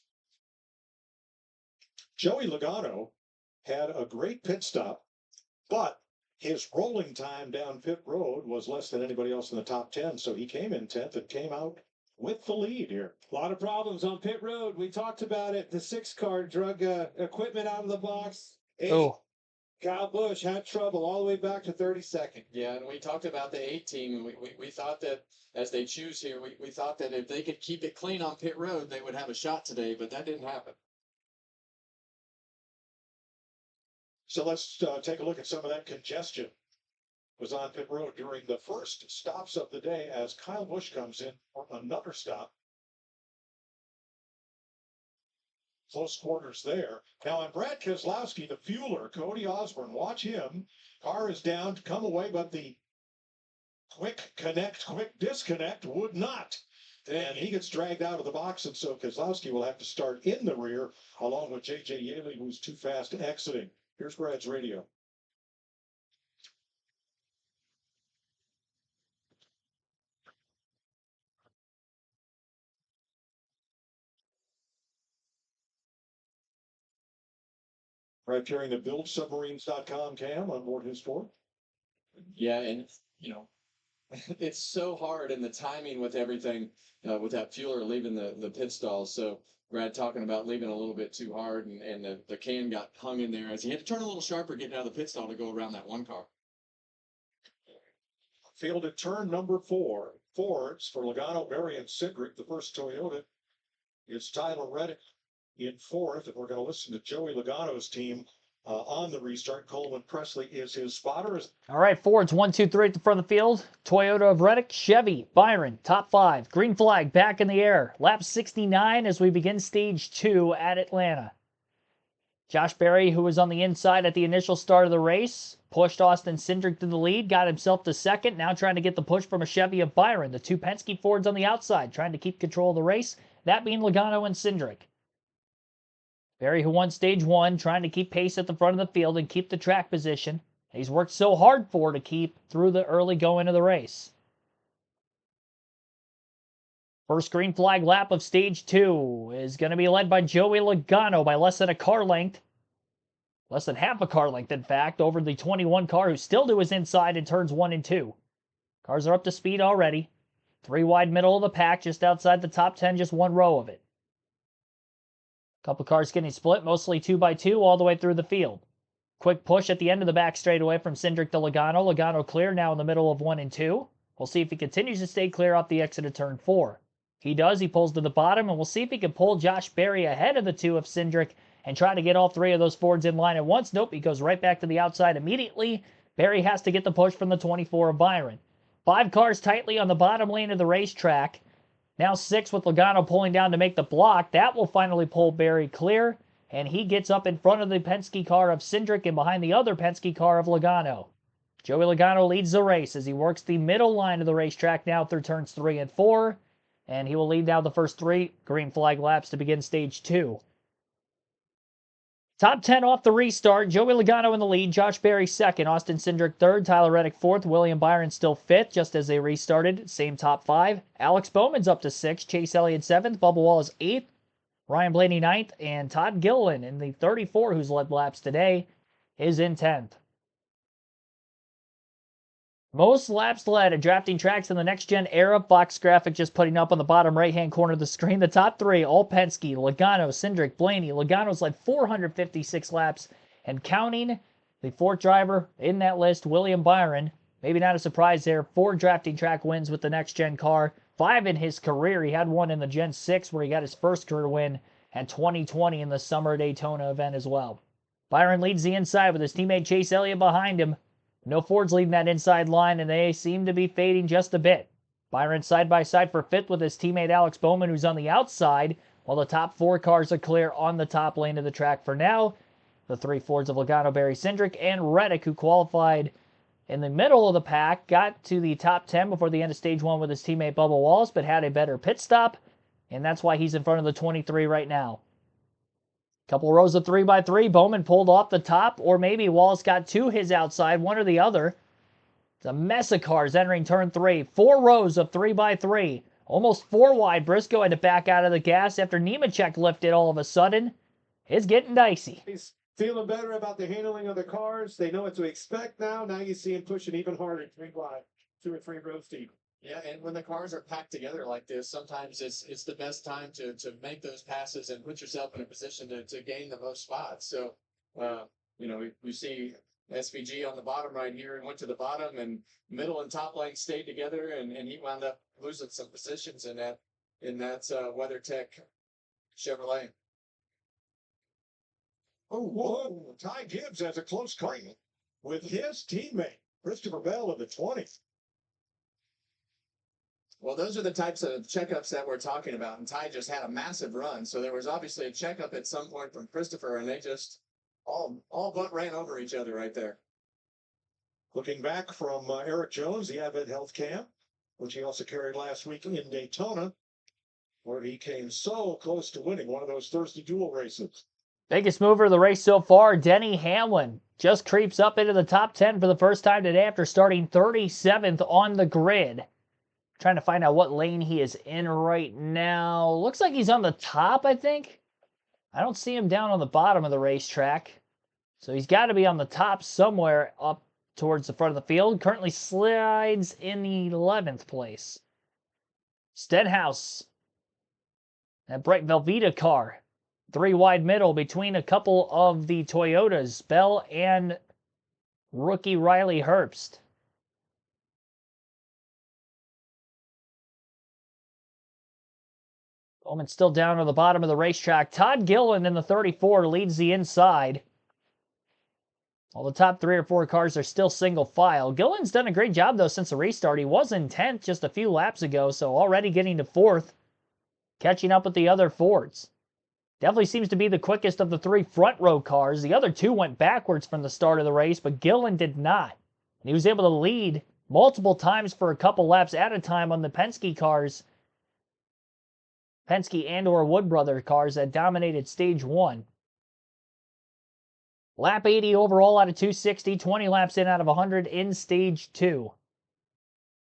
Joey Logano had a great pit stop, but his rolling time down pit road was less than anybody else in the top 10, so he came in 10th and came out with the lead here. A lot of problems on pit road. We talked about it. The 6 car drug equipment out of the box. Kyle Busch had trouble all the way back to 32nd. Yeah, and we talked about the 8 team, and we thought that as they choose here, we thought that if they could keep it clean on pit road, they would have a shot today, but that didn't happen. So let's take a look at some of that congestion. Was on pit road during the first stops of the day as Kyle Busch comes in for another stop. Close quarters there. Now on Brad Keselowski, the fueler, Cody Osborne, watch him. Car is down to come away, but the quick connect, quick disconnect would not. And he gets dragged out of the box, and so Keselowski will have to start in the rear, along with J.J. Yaley, who's too fast exiting. Here's Brad's radio. Right, carrying the buildsubmarines.com cam on board his Ford. Yeah, and it's so hard in the timing with everything, with that fueler leaving the pit stall. So Brad talking about leaving a little bit too hard, and the can got hung in there as he had to turn a little sharper getting out of the pit stall to go around that one car. Field at turn number 4. Fords for Logano, Berry, and Cindric. The first Toyota is Tyler Reddick in 4th, and we're going to listen to Joey Logano's team on the restart. Coleman Presley is his spotter. All right, Fords 1, 2, 3 at the front of the field. Toyota of Reddick, Chevy, Byron, top 5. Green flag back in the air. Lap 69 as we begin stage 2 at Atlanta. Josh Berry, who was on the inside at the initial start of the race, pushed Austin Cindric to the lead, got himself to second, now trying to get the push from a Chevy of Byron. The two Penske Fords on the outside, trying to keep control of the race, that being Logano and Cindric. Berry, who won stage 1, trying to keep pace at the front of the field and keep the track position. He's worked so hard for to keep through the early going of the race. First green flag lap of stage 2 is going to be led by Joey Logano by less than a car length. Less than half a car length, in fact, over the 21 car who's still to his inside in turns 1 and 2. Cars are up to speed already. 3 wide middle of the pack, just outside the top 10, just one row of it. Couple cars getting split, mostly 2x2 all the way through the field. Quick push at the end of the back straightaway from Cindric to Logano. Logano clear now in the middle of 1 and 2. We'll see if he continues to stay clear off the exit of turn 4. He does. He pulls to the bottom, and we'll see if he can pull Josh Berry ahead of the 2 of Cindric and try to get all 3 of those Fords in line at once. Nope, he goes right back to the outside immediately. Berry has to get the push from the 24 of Byron. 5 cars tightly on the bottom lane of the racetrack. Now 6 with Logano pulling down to make the block. That will finally pull Berry clear, and he gets up in front of the Penske car of Cindric and behind the other Penske car of Logano. Joey Logano leads the race as he works the middle line of the racetrack now through turns 3 and 4, and he will lead now the first 3 green flag laps to begin stage 2. Top 10 off the restart. Joey Logano in the lead. Josh Berry second. Austin Cindric third. Tyler Reddick fourth. William Byron still fifth, just as they restarted. Same top 5. Alex Bowman's up to 6th. Chase Elliott 7th. Bubba Wallace 8th. Ryan Blaney 9th. And Todd Gilliland in the 34, who's led laps today, is in 10th. Most laps led at drafting tracks in the next-gen era. Box graphic just putting up on the bottom right-hand corner of the screen. The top 3, all Penske. Logano, Cindric, Blaney. Logano's led 456 laps and counting. The 4th driver in that list, William Byron. Maybe not a surprise there. 4 drafting track wins with the next-gen car. 5 in his career. He had one in the Gen 6 where he got his first career win, and 2020 in the Summer Daytona event as well. Byron leads the inside with his teammate Chase Elliott behind him. No Fords leading that inside line, and they seem to be fading just a bit. Byron side by side for 5th with his teammate Alex Bowman, who's on the outside, while the top 4 cars are clear on the top lane of the track for now. The 3 Fords of Logano, Berry, Cindric, and Reddick, who qualified in the middle of the pack, got to the top 10 before the end of stage 1 with his teammate Bubba Wallace, but had a better pit stop, and that's why he's in front of the 23 right now. Couple rows of 3x3. Bowman pulled off the top, or maybe Wallace got to his outside, one or the other. It's a mess of cars entering turn 3. 4 rows of 3x3. Almost 4 wide. Briscoe had to back out of the gas after Nemechek lifted all of a sudden. It's getting dicey. He's feeling better about the handling of the cars. They know what to expect now. Now you see him pushing even harder, 3 wide, 2 or 3 rows deep. Yeah, and when the cars are packed together like this, sometimes it's the best time to make those passes and put yourself in a position to gain the most spots. So, we see SVG on the bottom right here and went to the bottom, and middle and top lane stayed together, and he wound up losing some positions in that WeatherTech Chevrolet. Oh, whoa. Ty Gibbs has a close call with his teammate, Christopher Bell of the 20. Well, those are the types of checkups that we're talking about, and Ty just had a massive run. So there was obviously a checkup at some point from Christopher, and they just all but ran over each other right there. Looking back from Eric Jones, the Advent Health Camp, which he also carried last week in Daytona, where he came so close to winning one of those Thursday duel races. Biggest mover of the race so far, Denny Hamlin, just creeps up into the top 10 for the first time today after starting 37th on the grid. Trying to find out what lane he is in right now. Looks like he's on the top, I think. I don't see him down on the bottom of the racetrack. So he's got to be on the top somewhere up towards the front of the field. Currently slides in 11th place. Stenhouse. That bright Velveeta car. 3 wide middle between a couple of the Toyotas, Bell and rookie Riley Herbst. Bowman still down to the bottom of the racetrack. Todd Gillen in the 34 leads the inside. All the top 3 or 4 cars are still single file. Gillen's done a great job, though, since the restart. He was in 10th just a few laps ago, so already getting to 4th, catching up with the other Fords. Definitely seems to be the quickest of the 3 front row cars. The other 2 went backwards from the start of the race, but Gillen did not. And he was able to lead multiple times for a couple laps at a time on the Penske cars. Penske and or Wood Brother cars that dominated stage 1. Lap 80 overall out of 260, 20 laps in out of 100 in stage 2.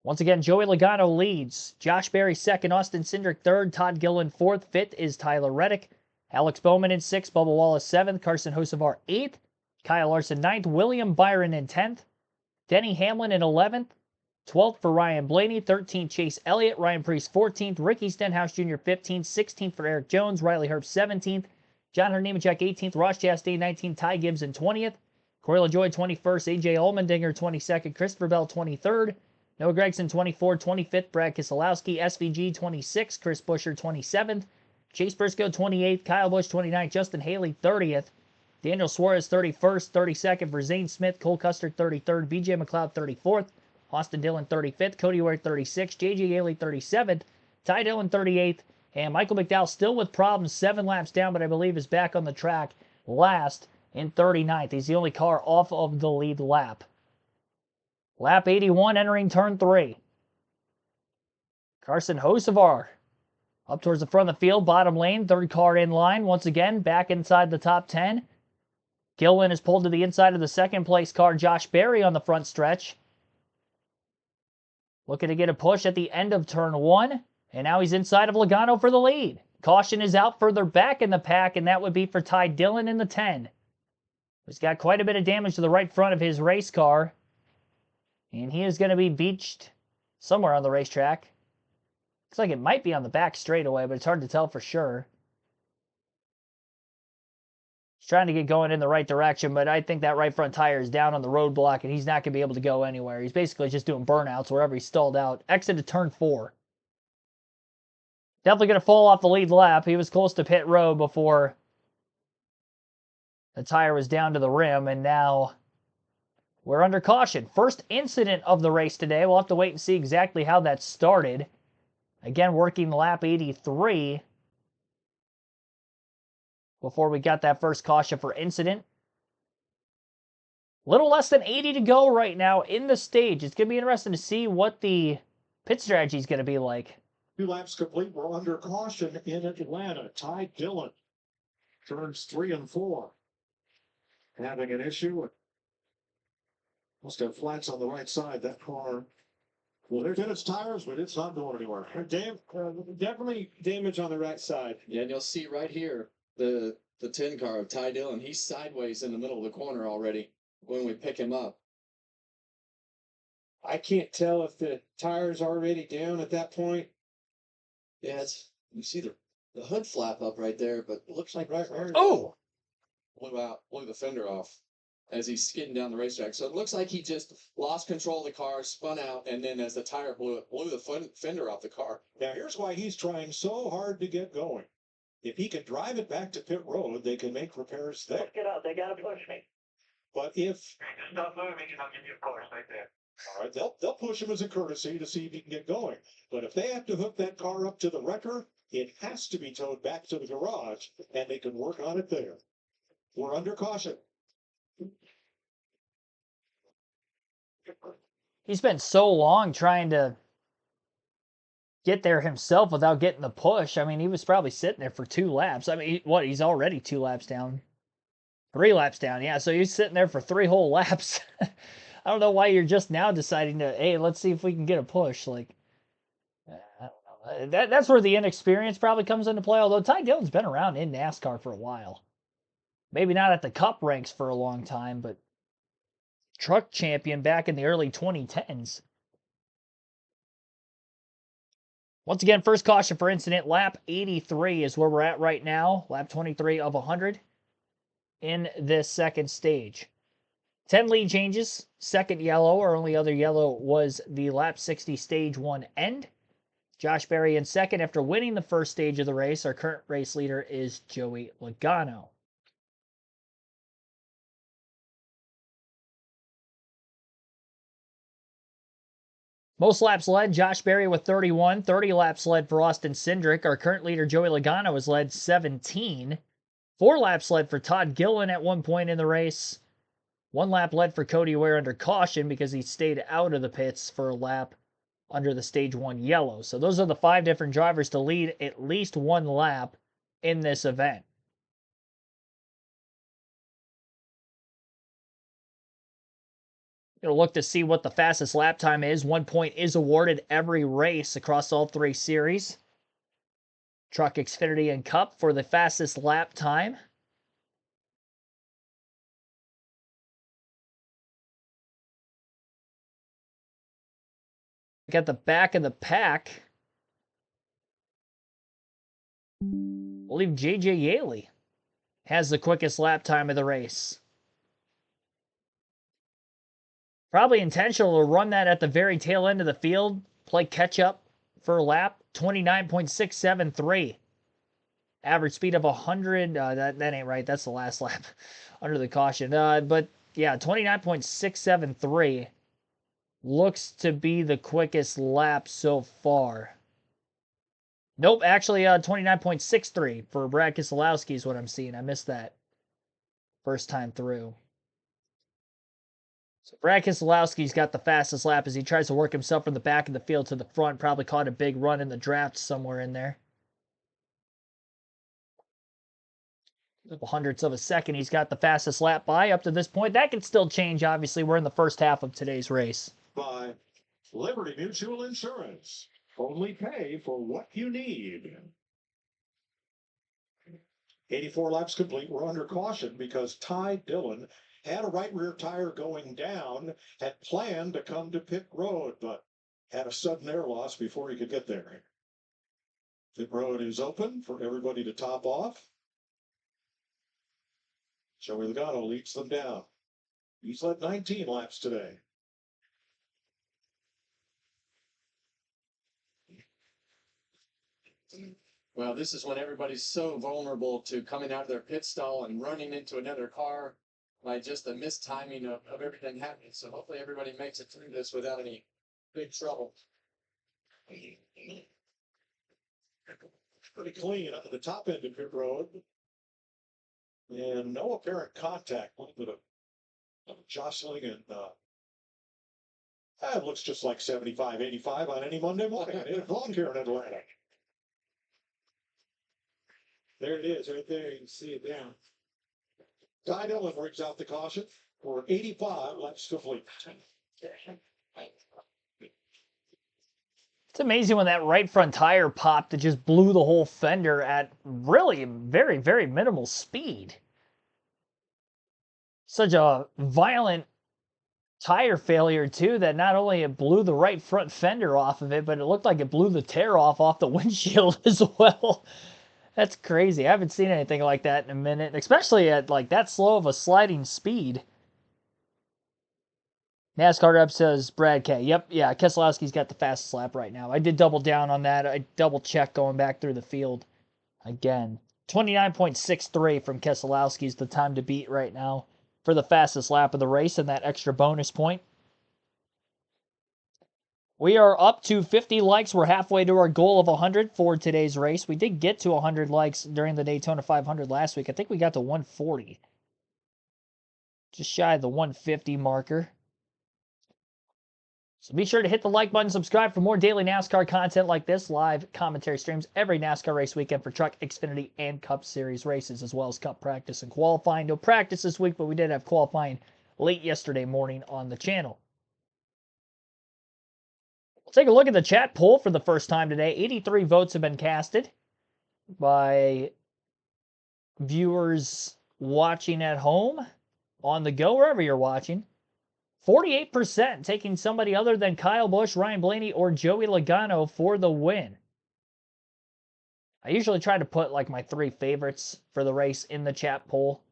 Once again, Joey Logano leads. Josh Berry second, Austin Cindric third, Todd Gillen fourth, fifth is Tyler Reddick. Alex Bowman in 6th, Bubba Wallace 7th, Carson Hocevar 8th, Kyle Larson 9th, William Byron in 10th, Denny Hamlin in 11th, 12th for Ryan Blaney, 13th Chase Elliott, Ryan Preece 14th, Ricky Stenhouse Jr. 15th, 16th for Eric Jones, Riley Herbst 17th, John Nemechek 18th, Ross Chastain 19th, Ty Gibbs in 20th, Corey LaJoie 21st, AJ Allmendinger 22nd, Christopher Bell 23rd, Noah Gragson 24th, 25th, Brad Keselowski, SVG 26th, Chris Buescher 27th, Chase Briscoe 28th, Kyle Busch 29th, Justin Haley 30th, Daniel Suarez 31st, 32nd for Zane Smith, Cole Custer 33rd, BJ McLeod 34th, Austin Dillon 35th, Cody Ware 36th, JJ Haley 37th, Ty Dillon 38th, and Michael McDowell still with problems, 7 laps down, but I believe is back on the track last in 39th. He's the only car off of the lead lap. Lap 81 entering turn 3. Carson Hocevar up towards the front of the field, bottom lane, 3rd car in line. Once again, back inside the top 10. Gillen is pulled to the inside of the 2nd place car, Josh Berry on the front stretch. Looking to get a push at the end of turn 1. And now he's inside of Logano for the lead. Caution is out further back in the pack, and that would be for Ty Dillon in the 10. He's got quite a bit of damage to the right front of his race car. And he is going to be beached somewhere on the racetrack. Looks like it might be on the back straightaway, but it's hard to tell for sure. He's trying to get going in the right direction, but I think that right front tire is down on the roadblock, and he's not going to be able to go anywhere. He's basically just doing burnouts wherever he's stalled out. Exit to turn 4. Definitely going to fall off the lead lap. He was close to pit road before the tire was down to the rim, and now we're under caution. First incident of the race today. We'll have to wait and see exactly how that started. Again, working lap 83 before we got that first caution for incident. Little less than 80 to go right now in the stage. It's going to be interesting to see what the pit strategy is going to be like. 2 laps complete. We're under caution in Atlanta. Ty Dillon, turns 3 and 4. Having an issue. Must have flats on the right side, that car. Well, there's its tires, but it's not going anywhere. Definitely damage on the right side. Yeah, and you'll see right here the 10 car of Ty Dillon. He's sideways in the middle of the corner already when we pick him up. I can't tell if the tire's already down at that point. Yeah, you see the hood flap up right there, but it looks like Right. blew the fender off as he's skidding down the racetrack. So it looks like he just lost control of the car, spun out, and then as the tire blew the fender off the car. Now, here's why he's trying so hard to get going. If he can drive it back to pit road, they can make repairs there. Let's get out. They got to push me. But if, Stop moving and I'll give you a push right there. all right, they'll push him as a courtesy to see if he can get going. But if they have to hook that car up to the wrecker, it has to be towed back to the garage, and they can work on it there. We're under caution. He spent so long trying to get there himself without getting the push. I mean, he was probably sitting there for 2 laps. I mean, he's already 2 laps down. 3 laps down, yeah. So he's sitting there for 3 whole laps. I don't know why you're just now deciding to, hey, let's see if we can get a push. Like, I don't know. That's where the inexperience probably comes into play. Although Ty Dillon's been around in NASCAR for a while. Maybe not at the Cup ranks for a long time, but truck champion back in the early 2010s. Once again, first caution for incident, lap 83 is where we're at right now. Lap 23 of 100 in this second stage. 10 lead changes, second yellow. Our only other yellow was the lap 60 stage 1 end. Josh Berry in second after winning the first stage of the race. Our current race leader is Joey Logano. Most laps led, Josh Berry with 31. 30 laps led for Austin Cindric. Our current leader, Joey Logano, has led 17. 4 laps led for Todd Gilliland at one point in the race. 1 lap led for Cody Ware under caution because he stayed out of the pits for a lap under the stage 1 yellow. So those are the 5 different drivers to lead at least 1 lap in this event. You'll look to see what the fastest lap time is. 1 point is awarded every race across all 3 series. Truck, Xfinity, and Cup for the fastest lap time. At the back of the pack, I believe JJ Yaley has the quickest lap time of the race. Probably intentional to run that at the very tail end of the field, play catch up for a lap. 29.673. Average speed of 100. That ain't right. That's the last lap under the caution. But yeah, 29.673 looks to be the quickest lap so far. Nope, actually 29.63 for Brad Keselowski is what I'm seeing. I missed that first time through. So Brad Keselowski's got the fastest lap as he tries to work himself from the back of the field to the front. Probably caught a big run in the draft somewhere in there. Couple hundredths of a second, he's got the fastest lap by up to this point. That can still change, obviously. We're in the first half of today's race. By Liberty Mutual Insurance. Only pay for what you need. 84 laps complete. We're under caution because Ty Dillon had a right rear tire going down, had planned to come to pit road, but had a sudden air loss before he could get there. Pit road is open for everybody to top off. Joey Logano leads them down. He's led 19 laps today. Well, this is when everybody's so vulnerable to coming out of their pit stall and running into another car by just the mistiming of everything happening. So hopefully everybody makes it through this without any big trouble. Pretty clean at the top end of pit road. And no apparent contact. A little bit of jostling and it looks just like 75, 85 on any Monday morning at 8 o'clock here in Atlanta. There it is, right there. You can see it down. Ty Dillon brings out the caution for 85 laps complete. It's amazing when that right front tire popped, it just blew the whole fender at really very, very minimal speed. Such a violent tire failure, too, that not only it blew the right front fender off of it, but it looked like it blew the tear off the windshield as well. That's crazy. I haven't seen anything like that in a minute, especially at like that slow of a sliding speed. NASCAR Rep says Brad K. Yep, yeah, Keselowski's got the fastest lap right now. I did double down on that. I double checked going back through the field again. 29.63 from Keselowski's the time to beat right now for the fastest lap of the race and that extra bonus point. We are up to 50 likes. We're halfway to our goal of 100 for today's race. We did get to 100 likes during the Daytona 500 last week. I think we got to 140. Just shy of the 150 marker. So be sure to hit the like button, subscribe for more daily NASCAR content like this, live commentary streams every NASCAR race weekend for Truck, Xfinity, and Cup Series races, as well as Cup practice and qualifying. No practice this week, but we did have qualifying late yesterday morning on the channel. We'll take a look at the chat poll for the first time today. 83 votes have been casted by viewers watching at home, on the go, wherever you're watching. 48% taking somebody other than Kyle Busch, Ryan Blaney, or Joey Logano for the win. I usually try to put like my 3 favorites for the race in the chat poll,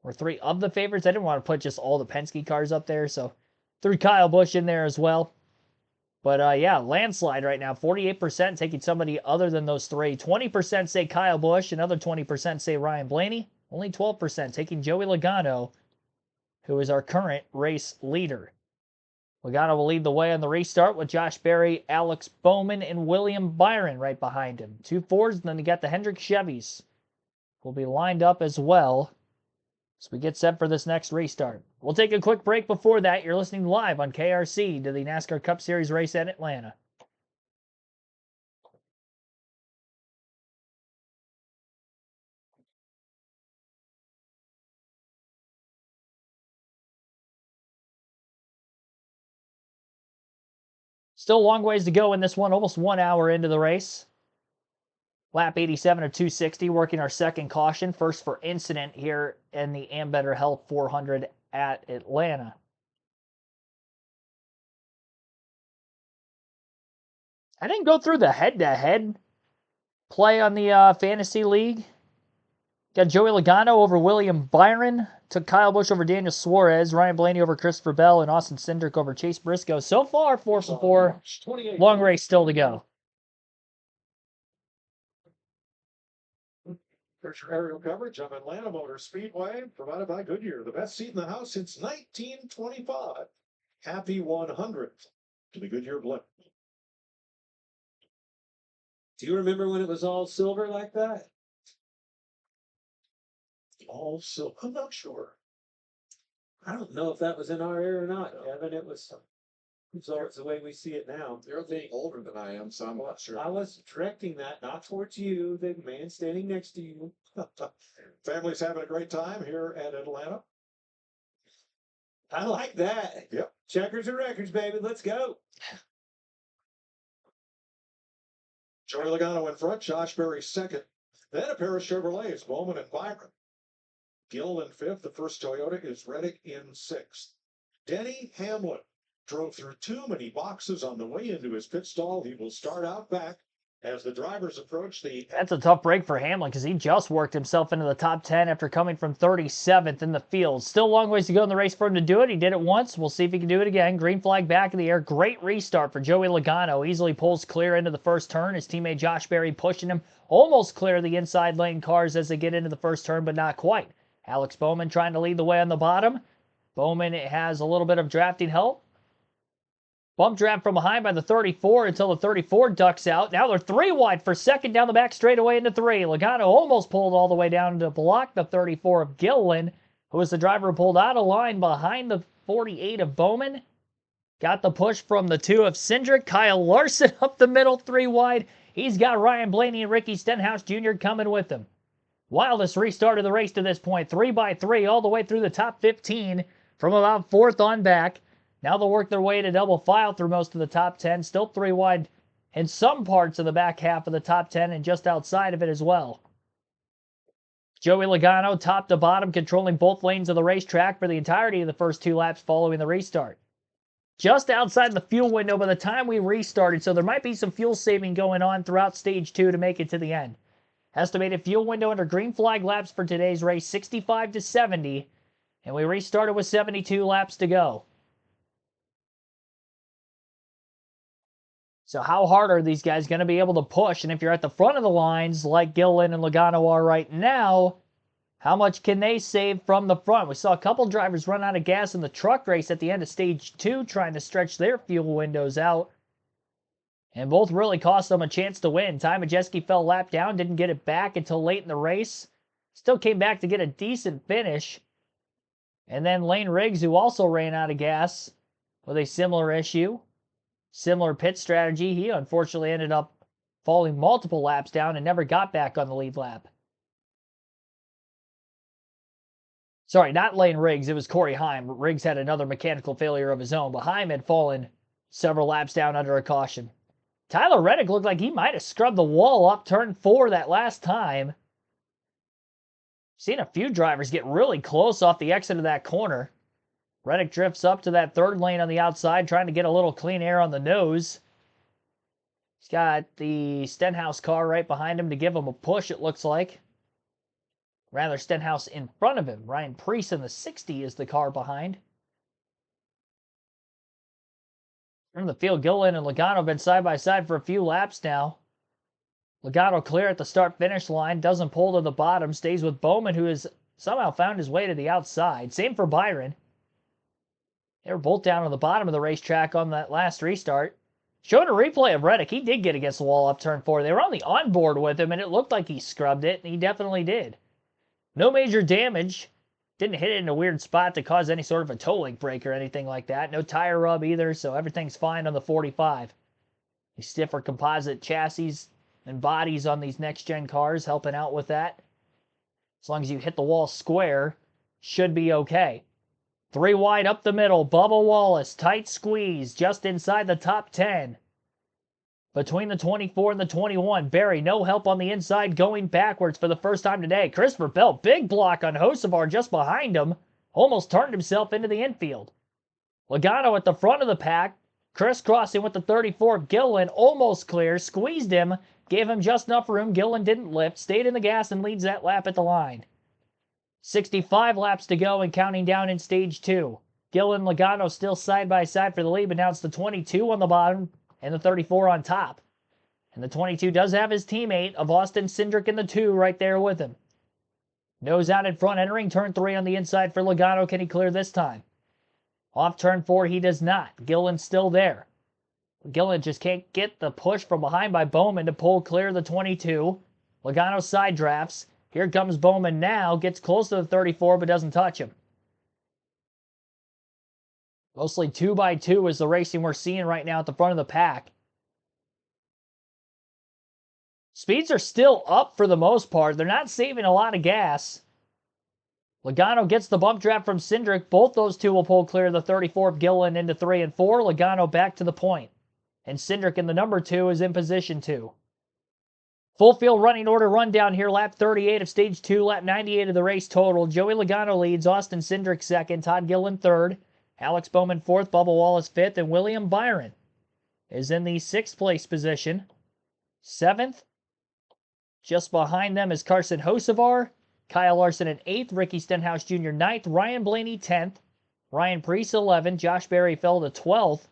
or 3 of the favorites. I didn't want to put just all the Penske cars up there, so threw Kyle Busch in there as well. But yeah, landslide right now. 48% taking somebody other than those 3. 20% say Kyle Busch. Another 20% say Ryan Blaney. Only 12% taking Joey Logano, who is our current race leader. Logano will lead the way on the restart with Josh Berry, Alex Bowman, and William Byron right behind him. 2 Fords, and then you got the Hendrick Chevys. Will be lined up as well as we get set for this next restart. We'll take a quick break before that. You're listening live on KRC to the NASCAR Cup Series race at Atlanta. Still a long ways to go in this one, almost 1 hour into the race. Lap 87 of 260, working our second caution, first for incident here in the Ambetter Health 400 at Atlanta. I didn't go through the head-to-head play on the Fantasy League. Got Joey Logano over William Byron. Took Kyle Busch over Daniel Suarez. Ryan Blaney over Christopher Bell. And Austin Cindric over Chase Briscoe. So far, 4 for 4. Long race still to go. Here's your aerial coverage of Atlanta Motor Speedway, provided by Goodyear. The best seat in the house since 1925. Happy 100th to the Goodyear Blimp. Do you remember when it was all silver like that? All silver. I'm not sure. I don't know if that was in our era or not, Kevin. It was the way we see it now. You're being older than I am, so I'm not sure. I was directing that not towards you, the man standing next to you. Family's having a great time here at Atlanta. I like that. Yep. Checkers and records, baby. Let's go. Joey Logano in front, Josh Berry second. Then a pair of Chevrolets, Bowman and Byron. Dillon in fifth. The first Toyota is Reddick in sixth. Denny Hamlin drove through too many boxes on the way into his pit stall. He will start out back as the drivers approach the... That's a tough break for Hamlin because he just worked himself into the top 10 after coming from 37th in the field. Still a long ways to go in the race for him to do it. He did it once. We'll see if he can do it again. Green flag back in the air. Great restart for Joey Logano. Easily pulls clear into the first turn. His teammate Josh Berry pushing him almost clear the inside lane cars as they get into the first turn, but not quite. Alex Bowman trying to lead the way on the bottom. Bowman has a little bit of drafting help. Bump draft from behind by the 34 until the 34 ducks out. Now they're 3 wide for second down the back straightaway into 3. Logano almost pulled all the way down to block the 34 of Dillon, who was the driver who pulled out of line behind the 48 of Bowman. Got the push from the 2 of Cindric. Kyle Larson up the middle, 3 wide. He's got Ryan Blaney and Ricky Stenhouse Jr. coming with him. Wildest restart of the race to this point. 3 by 3 all the way through the top 15 from about 4th on back. Now they'll work their way to double file through most of the top 10. Still 3 wide in some parts of the back half of the top 10 and just outside of it as well. Joey Logano, top to bottom, controlling both lanes of the racetrack for the entirety of the first 2 laps following the restart. Just outside the fuel window by the time we restarted, so there might be some fuel saving going on throughout stage 2 to make it to the end. Estimated fuel window under green flag laps for today's race, 65 to 70, and we restarted with 72 laps to go. So how hard are these guys going to be able to push? And if you're at the front of the lines, like Dillon and Logano are right now, how much can they save from the front? We saw a couple drivers run out of gas in the truck race at the end of stage 2, trying to stretch their fuel windows out. And both really cost them a chance to win. Ty Majeski fell lap down, didn't get it back until late in the race. Still came back to get a decent finish. And then Lane Riggs, who also ran out of gas with a similar issue. Similar pit strategy. He unfortunately ended up falling multiple laps down and never got back on the lead lap. Sorry, not Lane Riggs. It was Corey Heim. Riggs had another mechanical failure of his own, but Heim had fallen several laps down under a caution. Tyler Reddick looked like he might have scrubbed the wall up turn 4 that last time. Seen a few drivers get really close off the exit of that corner. Reddick drifts up to that third lane on the outside, trying to get a little clean air on the nose. He's got the Stenhouse car right behind him to give him a push, it looks like. Rather, Stenhouse in front of him. Ryan Preece in the 60 is the car behind. From the field, Gillen and Logano have been side by side for a few laps now. Logano clear at the start-finish line, doesn't pull to the bottom, stays with Bowman, who has somehow found his way to the outside. Same for Byron. They were both down on the bottom of the racetrack on that last restart. Showing a replay of Reddick, he did get against the wall up turn 4. They were on the onboard with him, and it looked like he scrubbed it, and he definitely did. No major damage. Didn't hit it in a weird spot to cause any sort of a toe link break or anything like that. No tire rub either, so everything's fine on the 45. The stiffer composite chassis and bodies on these next-gen cars helping out with that. As long as you hit the wall square, should be okay. 3 wide up the middle. Bubba Wallace, tight squeeze, just inside the top 10. Between the 24 and the 21, Barry, no help on the inside, going backwards for the first time today. Christopher Bell, big block on Hocevar just behind him. Almost turned himself into the infield. Logano at the front of the pack, crisscrossing with the 34. Gillen almost clear, squeezed him, gave him just enough room. Gillen didn't lift, stayed in the gas, and leads that lap at the line. 65 laps to go and counting down in stage 2. Gillen and Logano still side by side for the lead, but now it's the 22 on the bottom and the 34 on top. And the 22 does have his teammate of Austin Cindric in the 2 right there with him. Nose out in front, entering turn 3 on the inside for Logano. Can he clear this time? Off turn 4, he does not. Gillen's still there. Gillen just can't get the push from behind by Bowman to pull clear the 22. Logano side drafts. Here comes Bowman now. Gets close to the 34, but doesn't touch him. Mostly 2x2 is the racing we're seeing right now at the front of the pack. Speeds are still up for the most part. They're not saving a lot of gas. Logano gets the bump draft from Cindric. Both those two will pull clear the 34 of Gillen into 3 and 4. Logano back to the point. And Cindric in the number 2 is in position 2. Full field running order rundown here. Lap 38 of stage 2. Lap 98 of the race total. Joey Logano leads. Austin Cindric second. Todd Gillen third. Alex Bowman 4th. Bubba Wallace 5th. And William Byron is in the 6th place position. 7th. Just behind them is Carson Hocevar. Kyle Larson in 8th. Ricky Stenhouse Jr. 9th. Ryan Blaney 10th. Ryan Preece 11th. Josh Berry fell to 12th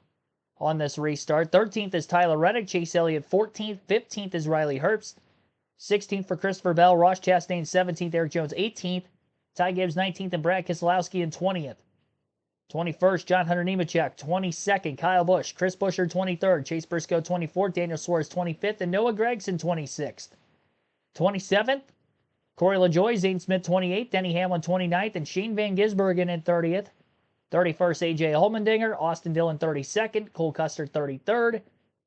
on this restart. 13th is Tyler Reddick. Chase Elliott 14th. 15th is Riley Herbst. 16th for Christopher Bell. Ross Chastain 17th. Eric Jones 18th. Ty Gibbs 19th. And Brad Keselowski in 20th. 21st, John Hunter Nemechek. 22nd, Kyle Busch. Chris Buescher 23rd. Chase Briscoe 24th. Daniel Suarez 25th. And Noah Gragson 26th. 27th, Corey LaJoie. Zane Smith 28th. Denny Hamlin 29th. And Shane Van Gisbergen in 30th. 31st, AJ Allmendinger. Austin Dillon 32nd. Cole Custer 33rd.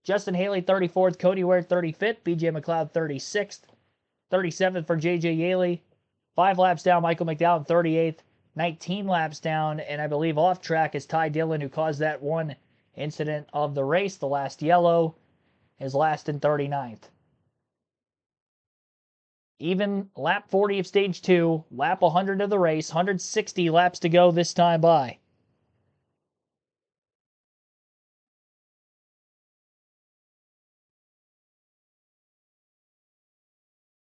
Justin Haley 34th. Cody Ware 35th. BJ McLeod 36th. 37th for JJ Yaley. 5 laps down, Michael McDowell 38th. 19 laps down, and I believe off track is Ty Dillon, who caused that one incident of the race, the last yellow, is last in 39th. Even lap 40 of stage 2, lap 100 of the race, 160 laps to go this time by.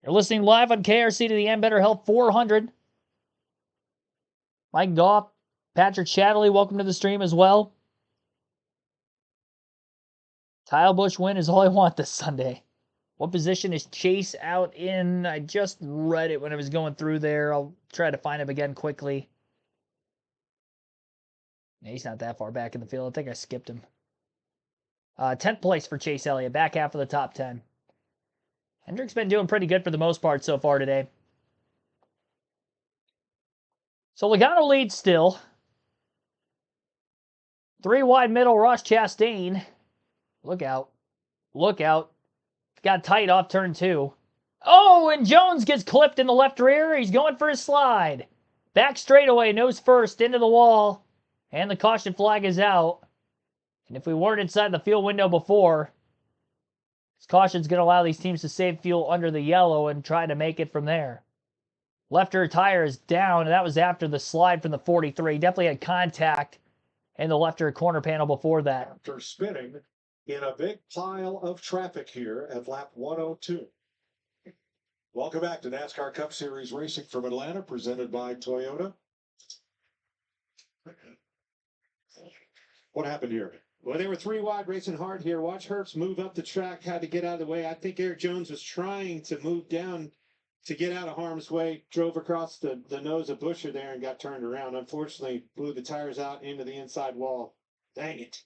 You're listening live on KRC to the Ambetter Health 400. Mike Goff, Patrick Shadley, welcome to the stream as well. Kyle Busch win is all I want this Sunday. What position is Chase out in? I just read it when I was going through there. I'll try to find him again quickly. He's not that far back in the field. I think I skipped him. 10th place for Chase Elliott, back half of the top 10. Hendrick's been doing pretty good for the most part so far today. So Logano leads still. 3 wide middle, Ross Chastain. Look out. Look out. Got tight off turn 2. Oh, and Jones gets clipped in the left rear. He's going for his slide. Back straightaway, nose first, into the wall. And the caution flag is out. And if we weren't inside the fuel window before, this caution's going to allow these teams to save fuel under the yellow and try to make it from there. Left rear tire is down, and that was after the slide from the 43. Definitely had contact in the left rear corner panel before that. After spinning in a big pile of traffic here at lap 102. Welcome back to NASCAR Cup Series Racing from Atlanta, presented by Toyota. What happened here? Well, they were three wide racing hard here. Watch Herbst move up the track, had to get out of the way. I think Eric Jones was trying to move down to get out of harm's way, drove across the nose of Busher there and got turned around. Unfortunately, blew the tires out into the inside wall. Dang it.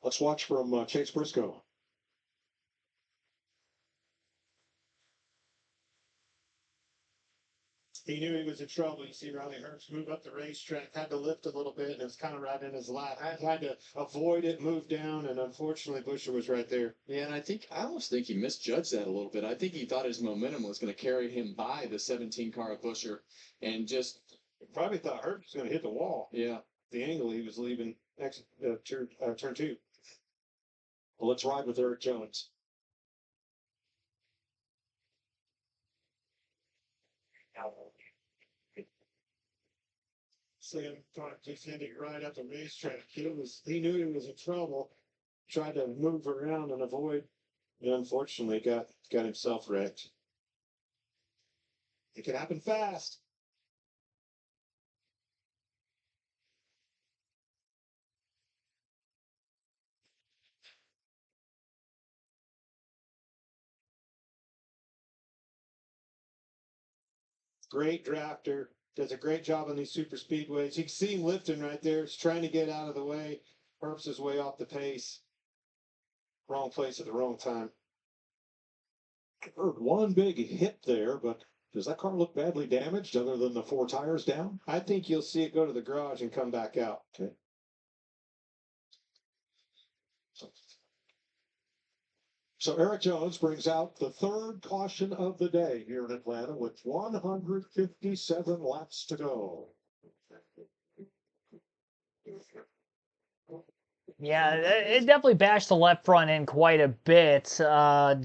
Let's watch from Chase Briscoe. He knew he was in trouble. You see Riley Herbst move up the racetrack, had to lift a little bit, and it was kind of right in his lap. I had to avoid it, move down, and unfortunately, Busher was right there. Yeah, and I almost think he misjudged that a little bit. I think he thought his momentum was going to carry him by the 17 car of Busher, and just Probably thought Herbst was going to hit the wall. Yeah, The angle he was leaving turn two. Well, let's ride with Eric Jones. See him just ending right at the racetrack. He knew he was in trouble. Tried to move around and avoid, and unfortunately got himself wrecked. It could happen fast. Great drafter. Does a great job on these super speedways. You can see him lifting right there. He's trying to get out of the way. Herbst is way off the pace. Wrong place at the wrong time. Heard one big hit there, but does that car look badly damaged other than the four tires down? I think you'll see it go to the garage and come back out. Okay. So Eric Jones brings out the third caution of the day here in Atlanta with 157 laps to go. Yeah, it definitely bashed the left front end quite a bit.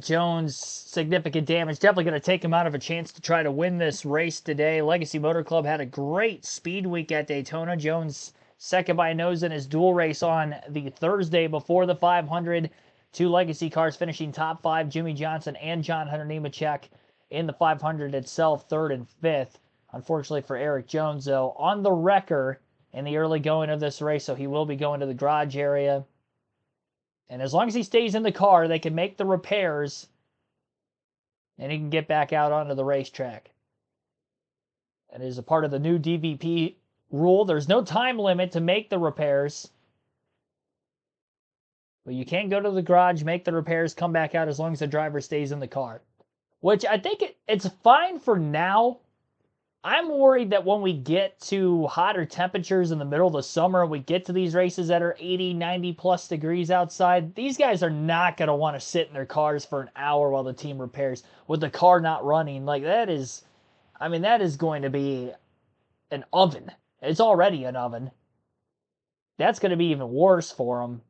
Jones, significant damage. Definitely going to take him out of a chance to try to win this race today. Legacy Motor Club had a great speed week at Daytona. Jones second by nose in his dual race on the Thursday before the 500. Two Legacy cars finishing top five, Jimmy Johnson and John Hunter Nemechek in the 500 itself, third and fifth. Unfortunately for Eric Jones, though, on the wrecker in the early going of this race, so he will be going to the garage area. And as long as he stays in the car, they can make the repairs, and he can get back out onto the racetrack. That is a part of the new DVP rule. There's no time limit to make the repairs. But you can go to the garage, make the repairs, come back out as long as the driver stays in the car. Which I think it's fine for now. I'm worried that when we get to hotter temperatures in the middle of the summer, we get to these races that are 80, 90 plus degrees outside, these guys are not going to want to sit in their cars for an hour while the team repairs with the car not running. Like that is going to be an oven. It's already an oven. That's going to be even worse for them.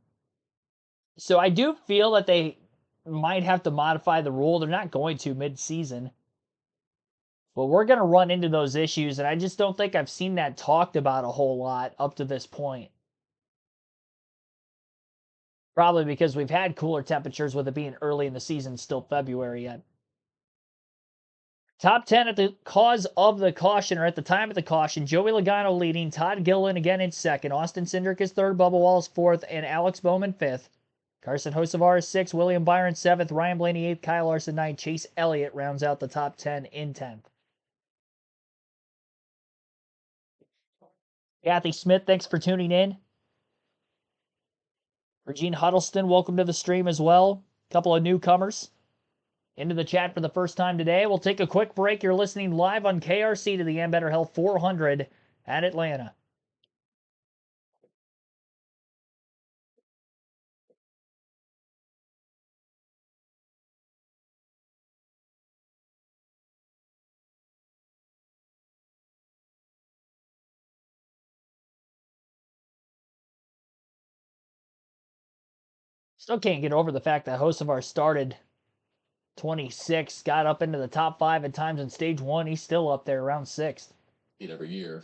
So I do feel that they might have to modify the rule. They're not going to mid-season. But we're going to run into those issues, and I just don't think I've seen that talked about a whole lot up to this point. Probably because we've had cooler temperatures with it being early in the season, still February yet. Top 10 at the cause of the caution, or at the time of the caution, Joey Logano leading, Todd Gilliland again in second, Austin Cindric is third, Bubba Wallace fourth, and Alex Bowman fifth. Carson Hocevar is sixth, William Byron seventh, Ryan Blaney eighth, Kyle Larson ninth, Chase Elliott rounds out the top 10 in 10th. Kathy Smith, thanks for tuning in. Regine Huddleston, welcome to the stream as well. A couple of newcomers into the chat for the first time today. We'll take a quick break. You're listening live on KRC to the Ambetter Health 400 at Atlanta. Still can't get over the fact that Hocevar started 26, got up into the top 5 at times in stage 1. He's still up there around 6th. Every year.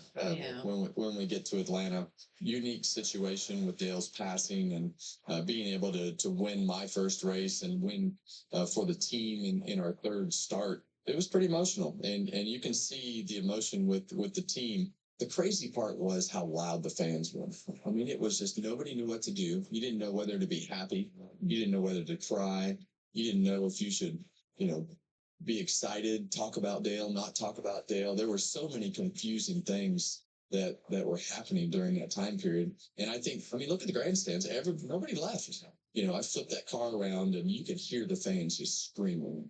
When we get to Atlanta, unique situation with Dale's passing and being able to win my first race and win for the team in our third start. It was pretty emotional, and you can see the emotion with the team. The crazy part was how loud the fans were. I mean, it was just nobody knew what to do. You didn't know whether to be happy. You didn't know whether to cry. You didn't know if you should, be excited, talk about Dale, not talk about Dale. There were so many confusing things that were happening during that time period. And I mean, look at the grandstands. Nobody left. I flipped that car around and you could hear the fans just screaming.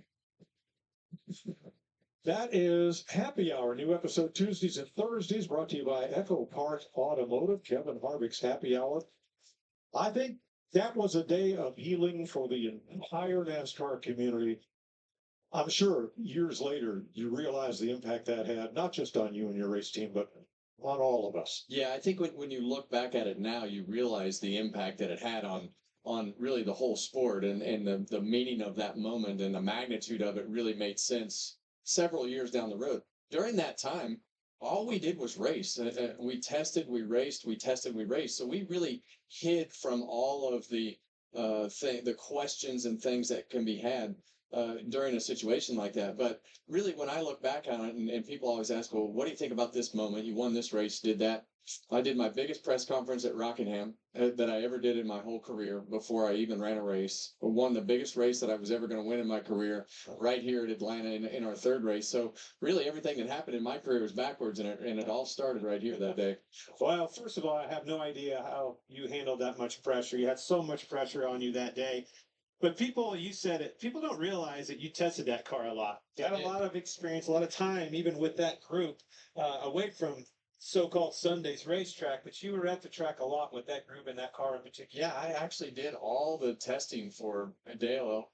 That is Happy Hour, new episode Tuesdays and Thursdays, brought to you by Echo Park Automotive, Kevin Harvick's Happy Hour. I think that was a day of healing for the entire NASCAR community. I'm sure years later, you realize the impact that had, not just on you and your race team, but on all of us. Yeah, I think when you look back at it now, you realize the impact that it had on really the whole sport, and the meaning of that moment and the magnitude of it really made sense several years down the road. During that time, all we did was race. We tested, we raced, we tested, we raced. So we really hid from all of the questions and things that can be had during a situation like that. But really, when I look back on it, and people always ask, well, what do you think about this moment? You won this race, did that. I did my biggest press conference at Rockingham that I ever did in my whole career before I even ran a race. I won the biggest race that I was ever going to win in my career right here at Atlanta in our third race. So really everything that happened in my career was backwards, and it all started right here that day. Well, first of all, I have no idea how you handled that much pressure. You had so much pressure on you that day. But you said it, people don't realize that you tested that car a lot. You had a lot of experience, a lot of time, even with that group, away from so-called Sunday's racetrack, but you were at the track a lot with that group and that car in particular. Yeah, I actually did all the testing for Dale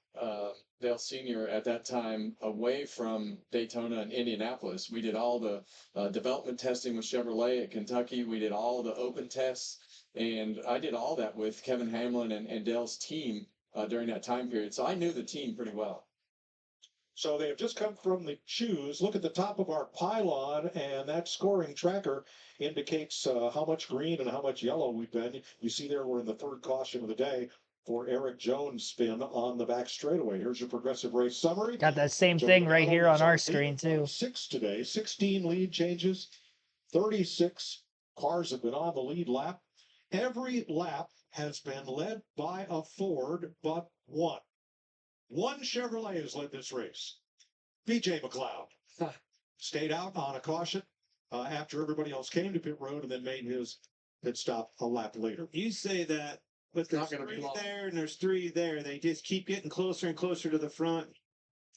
Sr. at that time away from Daytona and Indianapolis. We did all the development testing with Chevrolet at Kentucky. We did all the open tests, and I did all that with Kevin Hamlin and Dale's team during that time period. So I knew the team pretty well. So they have just come from the shoes. Look at the top of our pylon, and that scoring tracker indicates how much green and how much yellow we've been. You see there we're in the third caution of the day for Eric Jones' spin on the back straightaway. Here's your Progressive Race summary. Got that same thing right here on our screen, too. 6 today, 16 lead changes, 36 cars have been on the lead lap. Every lap has been led by a Ford, but one. One Chevrolet has led this race. BJ McLeod stayed out on a caution after everybody else came to pit road and then made his pit stop a lap later. You say that, but there's three there and there's three there. They just keep getting closer and closer to the front.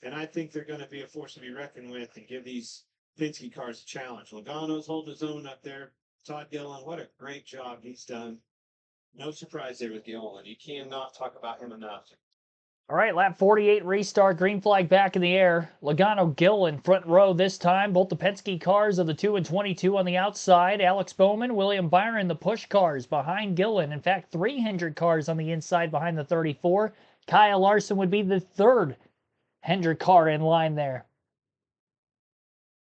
And I think they're going to be a force to be reckoned with and give these Penske cars a challenge. Logano's holding his own up there. Todd Dillon, what a great job he's done. No surprise there with Dillon. You cannot talk about him enough. All right, lap 48 restart, green flag back in the air. Logano, Gillen, front row this time. Both the Penske cars of the 2 and 22 on the outside. Alex Bowman, William Byron, the push cars behind Gillen. In fact, 300 cars on the inside behind the 34. Kyle Larson would be the third Hendrick car in line there.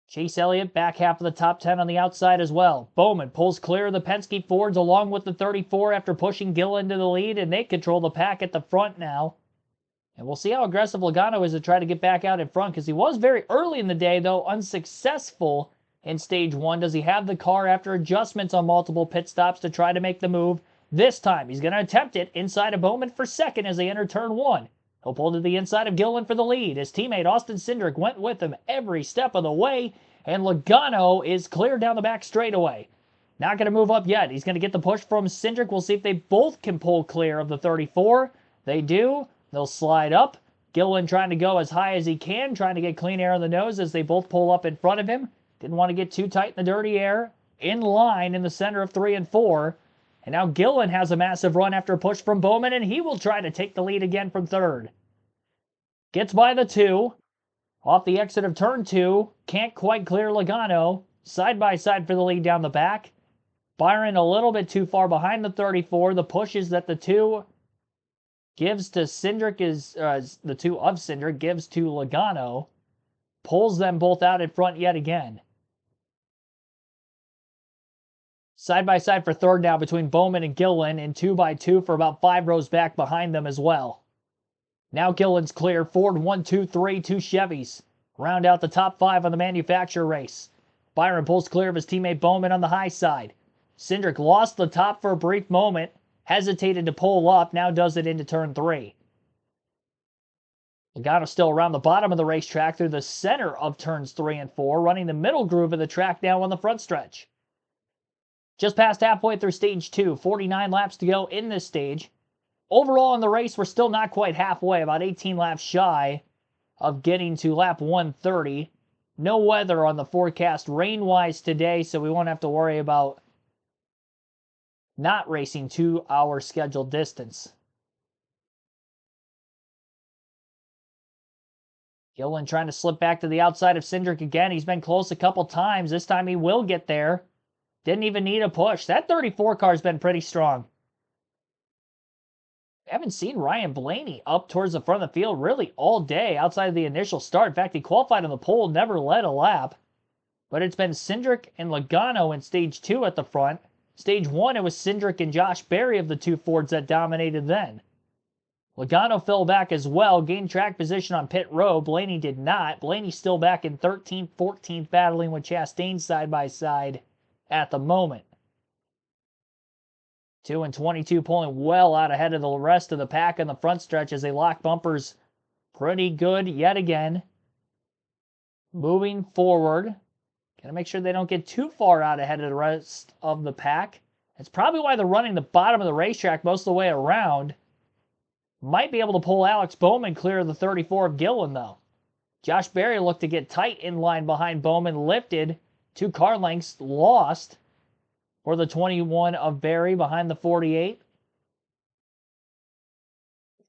Chase Elliott, back half of the top 10 on the outside as well. Bowman pulls clear of the Penske Fords along with the 34 after pushing Gillen to the lead, and they control the pack at the front now. And we'll see how aggressive Logano is to try to get back out in front, because he was very early in the day, though unsuccessful in stage 1. Does he have the car after adjustments on multiple pit stops to try to make the move? This time, he's going to attempt it inside of Bowman for second as they enter turn 1. He'll pull to the inside of Gillen for the lead. His teammate Austin Cindric went with him every step of the way, and Logano is clear down the back straightaway. Not going to move up yet. He's going to get the push from Cindric. We'll see if they both can pull clear of the 34. They do. They'll slide up. Gillen trying to go as high as he can, trying to get clean air on the nose as they both pull up in front of him. Didn't want to get too tight in the dirty air. In line in the center of 3 and 4. And now Gillen has a massive run after a push from Bowman, and he will try to take the lead again from third. Gets by the 2. Off the exit of turn 2. Can't quite clear Logano. Side by side for the lead down the back. Byron a little bit too far behind the 34. The push is that the 2 Gives to Cindric, the two of Cindric, gives to Logano. Pulls them both out in front yet again. Side by side for third now between Bowman and Dillon, and 2 by 2 for about 5 rows back behind them as well. Now Dillon's clear. Ford 1, 2, 3, 2 Chevys. Round out the top 5 on the manufacturer race. Byron pulls clear of his teammate Bowman on the high side. Cindric lost the top for a brief moment, hesitated to pull up, now does it into turn 3. Logano still around the bottom of the racetrack through the center of turns 3 and 4, running the middle groove of the track now on the front stretch. Just past halfway through stage 2, 49 laps to go in this stage. Overall in the race, we're still not quite halfway, about 18 laps shy of getting to lap 130. No weather on the forecast rain-wise today, so we won't have to worry about not racing to our scheduled distance. Dillon trying to slip back to the outside of Cindric again. He's been close a couple times. This time he will get there. Didn't even need a push. That 34 car's been pretty strong. I haven't seen Ryan Blaney up towards the front of the field really all day outside of the initial start. In fact, he qualified on the pole, never led a lap. But it's been Cindric and Logano in stage 2 at the front. Stage 1, it was Cindric and Josh Berry of the two Fords that dominated then. Logano fell back as well, gained track position on pit road. Blaney did not. Blaney still back in 13th, 14th, battling with Chastain side by side at the moment. 2 and 22 pulling well out ahead of the rest of the pack in the front stretch as they lock bumpers pretty good yet again. Moving forward. Gotta make sure they don't get too far out ahead of the rest of the pack. That's probably why they're running the bottom of the racetrack most of the way around. Might be able to pull Alex Bowman clear of the 34 of Dillon, though. Josh Berry looked to get tight in line behind Bowman, lifted 2 car lengths, lost for the 21 of Berry behind the 48.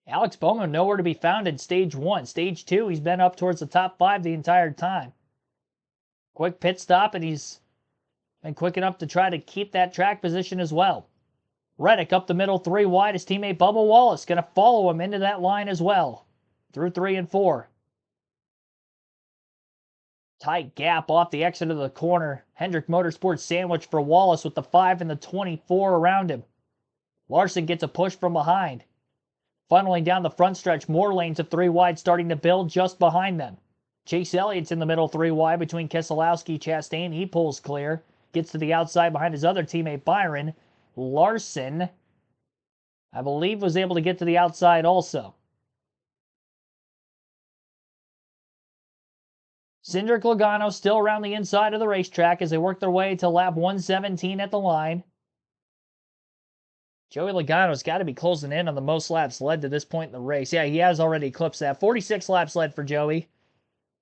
Alex Bowman nowhere to be found in stage 1. Stage 2, he's been up towards the top 5 the entire time. Quick pit stop, and he's been quick enough to try to keep that track position as well. Reddick up the middle 3 wide. His teammate Bubba Wallace going to follow him into that line as well through 3 and 4. Tight gap off the exit of the corner. Hendrick Motorsports sandwich for Wallace with the 5 and the 24 around him. Larson gets a push from behind. Funneling down the front stretch, more lanes of 3 wide starting to build just behind them. Chase Elliott's in the middle 3 wide between Keselowski, Chastain. He pulls clear. Gets to the outside behind his other teammate Byron. Larson, I believe, was able to get to the outside also. Cindric Logano still around the inside of the racetrack as they work their way to lap 117 at the line. Joey Logano's got to be closing in on the most laps led to this point in the race. Yeah, he has already eclipsed that. 46 laps led for Joey.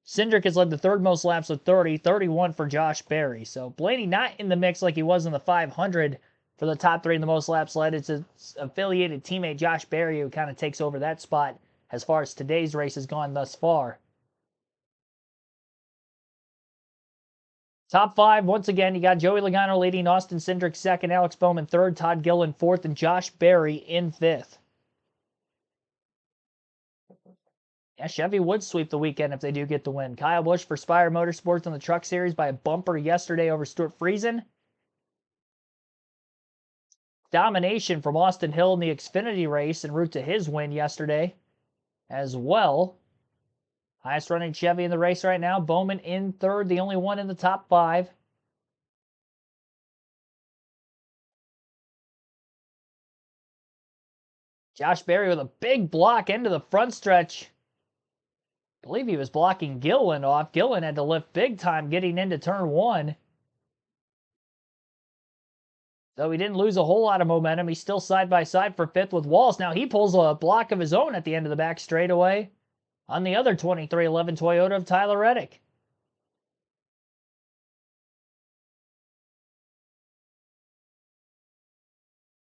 Cindric has led the third most laps with 30, 31 for Josh Berry. So Blaney not in the mix like he was in the 500 for the top 3 in the most laps led. It's his affiliated teammate Josh Berry who kind of takes over that spot as far as today's race has gone thus far. Top 5, once again, you got Joey Logano leading, Austin Cindric 2nd, Alex Bowman 3rd, Todd Dillon 4th, and Josh Berry in 5th. Yeah, Chevy would sweep the weekend if they do get the win. Kyle Busch for Spire Motorsports in the Truck Series by a bumper yesterday over Stuart Friesen. Domination from Austin Hill in the Xfinity race en route to his win yesterday as well. Highest running Chevy in the race right now. Bowman in 3rd, the only one in the top 5. Josh Berry with a big block into the front stretch. I believe he was blocking Dillon off. Dillon had to lift big time getting into turn 1. Though he didn't lose a whole lot of momentum, he's still side by side for 5th with Wallace. Now he pulls a block of his own at the end of the back straightaway on the other 2311 Toyota of Tyler Reddick.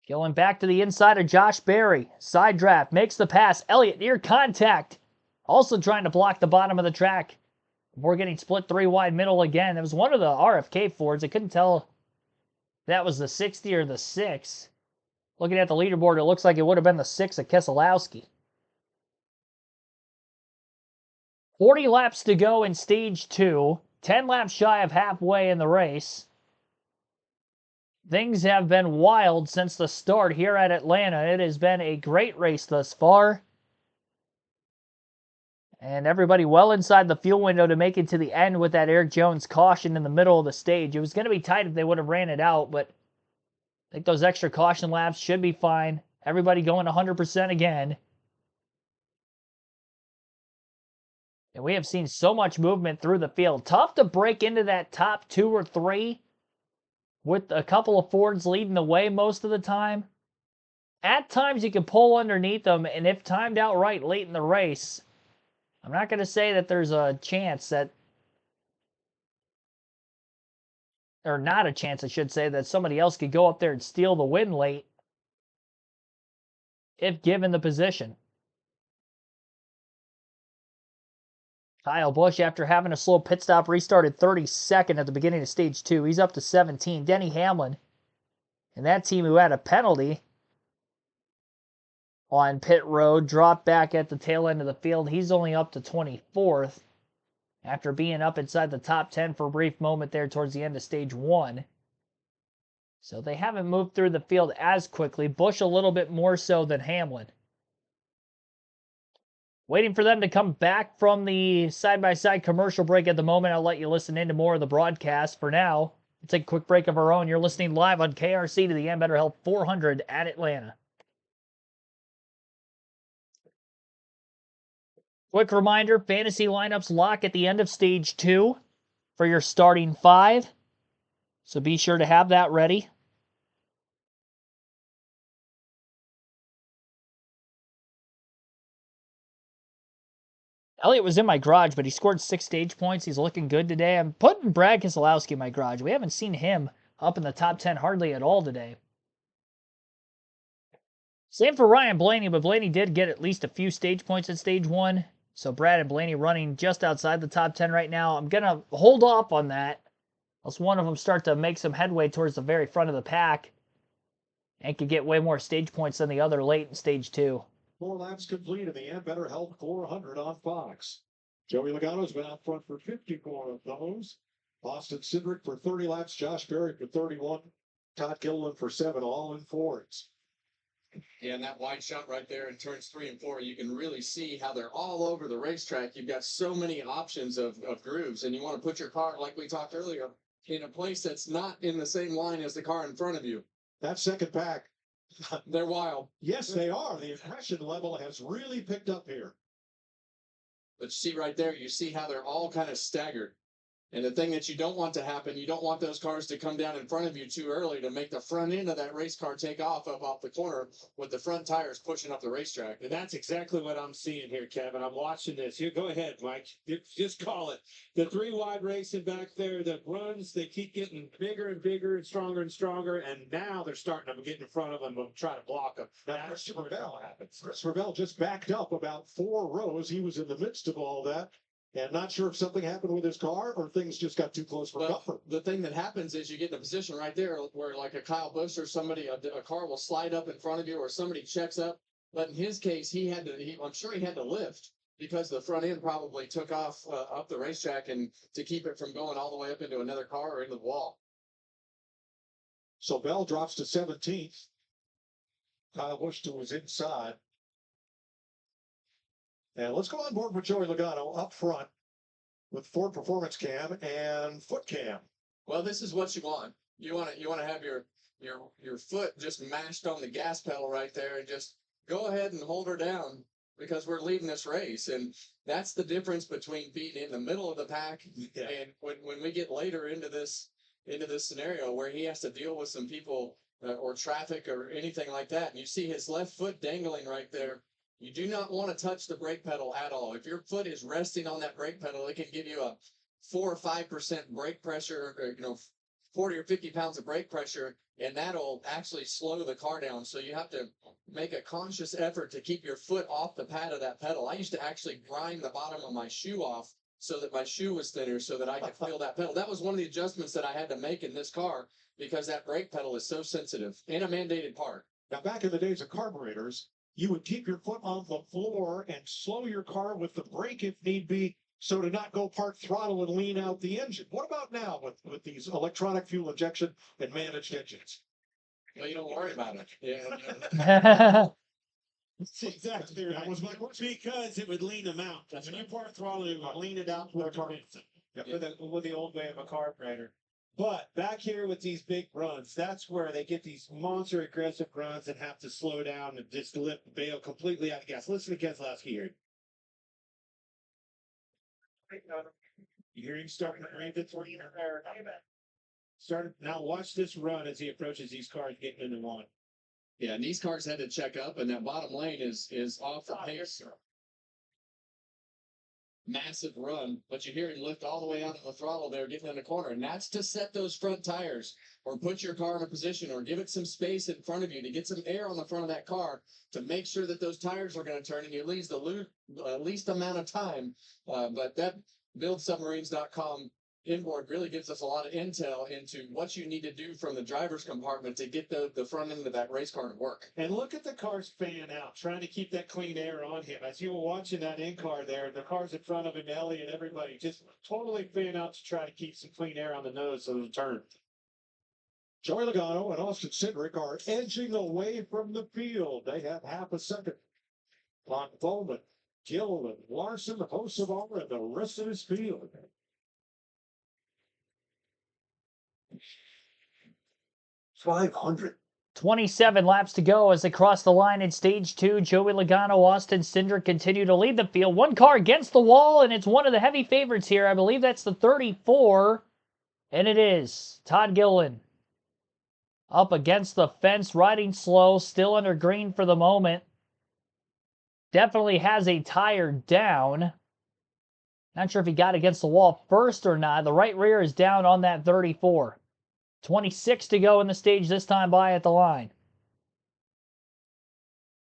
Going back to the inside of Josh Berry. Side draft, makes the pass. Elliott near contact. Also trying to block the bottom of the track before getting split 3 wide middle again. It was one of the RFK Fords. I couldn't tell if that was the 60 or the 6. Looking at the leaderboard, it looks like it would have been the 6 of Keselowski. 40 laps to go in stage 2. 10 laps shy of halfway in the race. Things have been wild since the start here at Atlanta. It has been a great race thus far. And everybody well inside the fuel window to make it to the end with that Eric Jones caution in the middle of the stage. It was going to be tight if they would have ran it out, but I think those extra caution laps should be fine. Everybody going 100% again. And we have seen so much movement through the field. Tough to break into that top 2 or 3 with a couple of Fords leading the way most of the time. At times you can pull underneath them, and if timed out right late in the race, I'm not going to say that there's a chance that, or not a chance, I should say, that somebody else could go up there and steal the win late if given the position. Kyle Busch, after having a slow pit stop, restarted 32nd at the beginning of stage 2. He's up to 17. Denny Hamlin and that team, who had a penalty on pit road, dropped back at the tail end of the field. He's only up to 24th after being up inside the top 10 for a brief moment there towards the end of stage 1. So they haven't moved through the field as quickly. Busch a little bit more so than Hamlin. Waiting for them to come back from the side-by-side commercial break at the moment. I'll let you listen into more of the broadcast. For now, we'll take a quick break of our own. You're listening live on KRC to the Ambetter Health 400 at Atlanta. Quick reminder, fantasy lineups lock at the end of stage 2 for your starting 5. So be sure to have that ready. Elliott was in my garage, but he scored 6 stage points. He's looking good today. I'm putting Brad Keselowski in my garage. We haven't seen him up in the top 10 hardly at all today. Same for Ryan Blaney, but Blaney did get at least a few stage points in stage 1. So Brad and Blaney running just outside the top 10 right now. I'm going to hold off on that, unless one of them start to make some headway towards the very front of the pack and could get way more stage points than the other late in stage 2. 4 laps complete in the Ambetter Health 400 on Fox. Joey Logano's been out front for 54 of those. Austin Cindric for 30 laps. Josh Berry for 31. Todd Gilliland for 7, all in Fords. Yeah, and that wide shot right there in turns 3 and 4, you can really see how they're all over the racetrack. You've got so many options of grooves, and you want to put your car, like we talked earlier, in a place that's not in the same line as the car in front of you. That second pack. They're wild. Yes, they are. The aggression level has really picked up here. But you see right there, you see how they're all kind of staggered. And the thing that you don't want to happen, you don't want those cars to come down in front of you too early to make the front end of that race car take off up off the corner with the front tires pushing up the racetrack. And that's exactly what I'm seeing here, Kevin. I'm watching this. Here, go ahead, Mike. Just call it. The 3 wide racing back there, the runs, they keep getting bigger and bigger and stronger, and now they're starting to get in front of them and try to block them. That's where it all happens. Chris Ravel just backed up about 4 rows. He was in the midst of all that. And not sure if something happened with his car or things just got too close for comfort. The thing that happens is you get in a position right there where like a Kyle Busch or somebody, a car will slide up in front of you or somebody checks up. But in his case, I'm sure he had to lift because the front end probably took off up the racetrack and to keep it from going all the way up into another car or into the wall. So Bell drops to 17th. Kyle Busch was inside. And let's go on board with Joey Logano up front with Ford Performance Cam and Foot Cam. Well, this is what you want. You want to have your foot just mashed on the gas pedal right there and just go ahead and hold her down because we're leading this race. And that's the difference between being in the middle of the pack and when we get later into this scenario where he has to deal with some people or traffic or anything like that. And you see his left foot dangling right there. You do not want to touch the brake pedal at all. If your foot is resting on that brake pedal, it can give you a 4 or 5% brake pressure, or, 40 or 50 pounds of brake pressure, and that'll actually slow the car down. So you have to make a conscious effort to keep your foot off the pad of that pedal. I used to actually grind the bottom of my shoe off so that my shoe was thinner so that I could feel that pedal. That was one of the adjustments that I had to make in this car because that brake pedal is so sensitive and a mandated part. Now, back in the days of carburetors, you would keep your foot on the floor and slow your car with the brake if need be, so to not go part throttle and lean out the engine. What about now with these electronic fuel injection and managed engines? Well, you don't worry about it. Yeah. That's exactly right. That was my question. Because it would lean them out. That's when you part throttle, it would lean it out to the car. With the old way of a carburetor. But back here with these big runs, that's where they get these monster aggressive runs and have to slow down and just bail completely out of gas. Listen to Keselowski here. You hear him starting to breathe it for you? Now watch this run as he approaches these cars getting into one. Yeah, and these cars had to check up, and that bottom lane is off the pace. Massive run, but you hear him lift all the way out of the throttle there, getting in the corner, and that's to set those front tires or put your car in a position or give it some space in front of you to get some air on the front of that car to make sure that those tires are going to turn and you lose the least amount of time. But that buildsubmarines.com inboard really gives us a lot of intel into what you need to do from the driver's compartment to get the front end of that race car to work. And look at the cars fan out, trying to keep that clean air on him. As you were watching that in-car there, the cars in front of him, Ellie and everybody, just totally fan out to try to keep some clean air on the nose of the turn. Joey Logano and Austin Cindric are edging away from the field. They have half a second on Bowman, Dillon, Larson, Hocevar, and the rest of his field. 500. 27 laps to go as they cross the line in stage 2. Joey Logano, Austin Cindric continue to lead the field. One car against the wall, and it's one of the heavy favorites here. I believe that's the 34, and it is Todd Gilliland. Up against the fence, riding slow, still under green for the moment. Definitely has a tire down. Not sure if he got against the wall first or not. The right rear is down on that 34. 26 to go in the stage this time by at the line.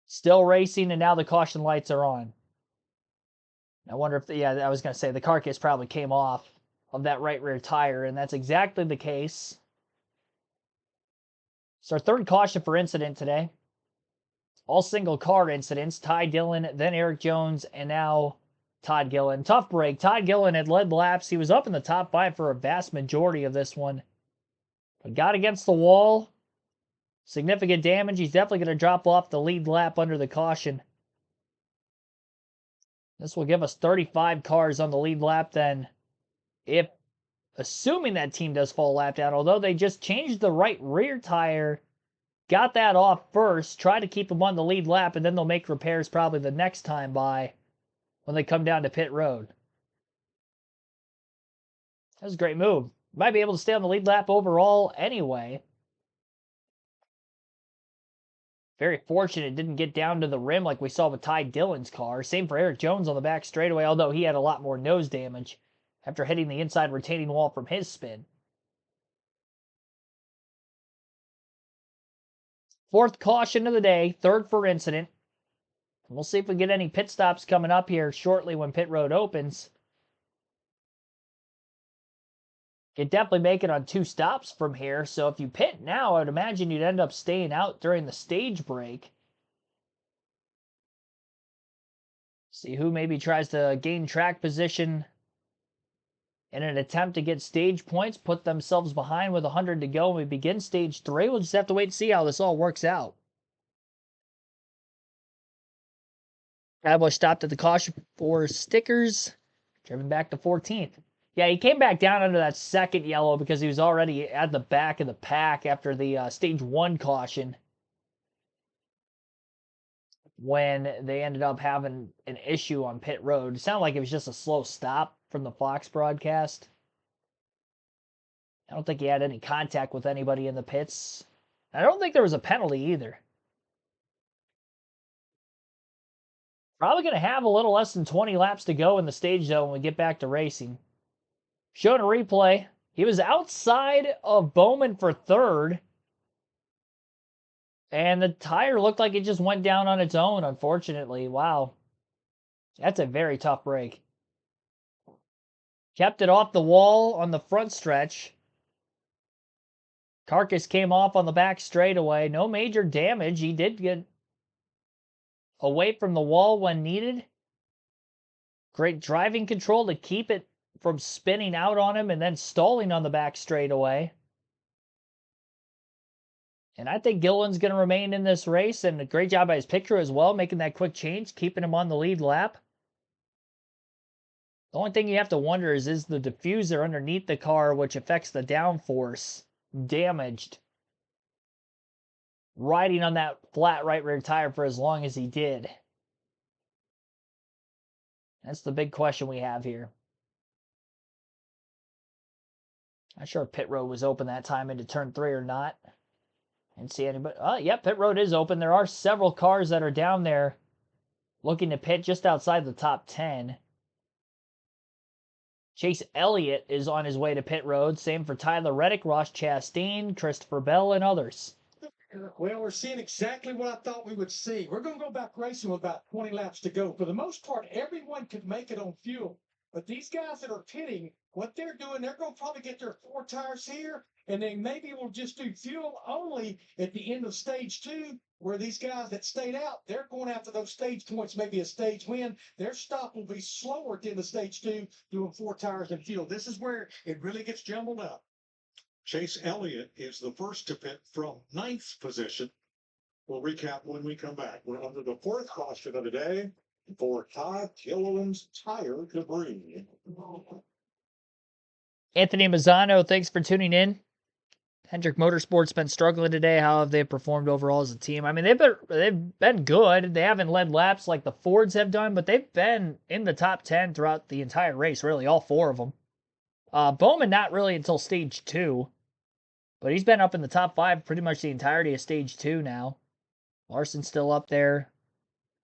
Still racing, and now the caution lights are on. I wonder if, I was going to say, the car case probably came off of that right rear tire, and that's exactly the case. It's our third caution for incident today. All single car incidents. Ty Dillon, then Eric Jones, and now Todd Gilliland. Tough break. Todd Gilliland had led laps. He was up in the top 5 for a vast majority of this one. But got against the wall. Significant damage. He's definitely going to drop off the lead lap under the caution. This will give us 35 cars on the lead lap then. If, assuming that team does fall lap down, although they just changed the right rear tire, got that off first, try to keep them on the lead lap, and then they'll make repairs probably the next time by when they come down to pit road. That was a great move. Might be able to stay on the lead lap overall anyway. Very fortunate it didn't get down to the rim like we saw with Ty Dillon's car. Same for Eric Jones on the back straightaway, although he had a lot more nose damage after hitting the inside retaining wall from his spin. Fourth caution of the day, third for incident. And we'll see if we get any pit stops coming up here shortly when pit road opens. Could definitely make it on 2 stops from here, so if you pit now, I would imagine you'd end up staying out during the stage break. See who maybe tries to gain track position in an attempt to get stage points, put themselves behind with 100 to go, and we begin stage 3. We'll just have to wait and see how this all works out. Cowboy stopped at the caution for stickers, driven back to 14th. Yeah, he came back down under that second yellow because he was already at the back of the pack after the stage 1 caution when they ended up having an issue on pit road. It sounded like it was just a slow stop from the Fox broadcast. I don't think he had any contact with anybody in the pits. I don't think there was a penalty either. Probably going to have a little less than 20 laps to go in the stage, though, when we get back to racing. Showing a replay, he was outside of Bowman for third. And the tire looked like it just went down on its own, unfortunately. Wow. That's a very tough break. Kept it off the wall on the front stretch. Carcass came off on the back straightaway. No major damage. He did get away from the wall when needed. Great driving control to keep it from spinning out on him and then stalling on the back straightaway. And I think Dillon's going to remain in this race, and a great job by his pit crew as well, making that quick change, keeping him on the lead lap. The only thing you have to wonder is the diffuser underneath the car, which affects the downforce, damaged? Riding on that flat right rear tire for as long as he did. That's the big question we have here. Not sure if pit road was open that time into turn 3 or not. Didn't see anybody. Oh, yeah, pit road is open. There are several cars that are down there looking to pit just outside the top 10. Chase Elliott is on his way to pit road. Same for Tyler Reddick, Ross Chastain, Christopher Bell, and others. Well, we're seeing exactly what I thought we would see. We're going to go back racing with about 20 laps to go. For the most part, everyone could make it on fuel. But these guys that are pitting, what they're doing, they're going to probably get their 4 tires here, and then maybe we'll just do fuel only at the end of stage 2, where these guys that stayed out, they're going after those stage points, maybe a stage win. Their stop will be slower at the end of stage 2, doing 4 tires and fuel. This is where it really gets jumbled up. Chase Elliott is the first to pit from 9th position. We'll recap when we come back. We're under the 4th caution of the day for Todd Gilliland's tire debris. Anthony Mazzano, thanks for tuning in. Hendrick Motorsports been struggling today. How have they performed overall as a team? I mean, they've been good. They haven't led laps like the Fords have done, but they've been in the top 10 throughout the entire race, really, all 4 of them. Bowman not really until stage 2, but he's been up in the top 5 pretty much the entirety of stage 2 now. Larson's still up there.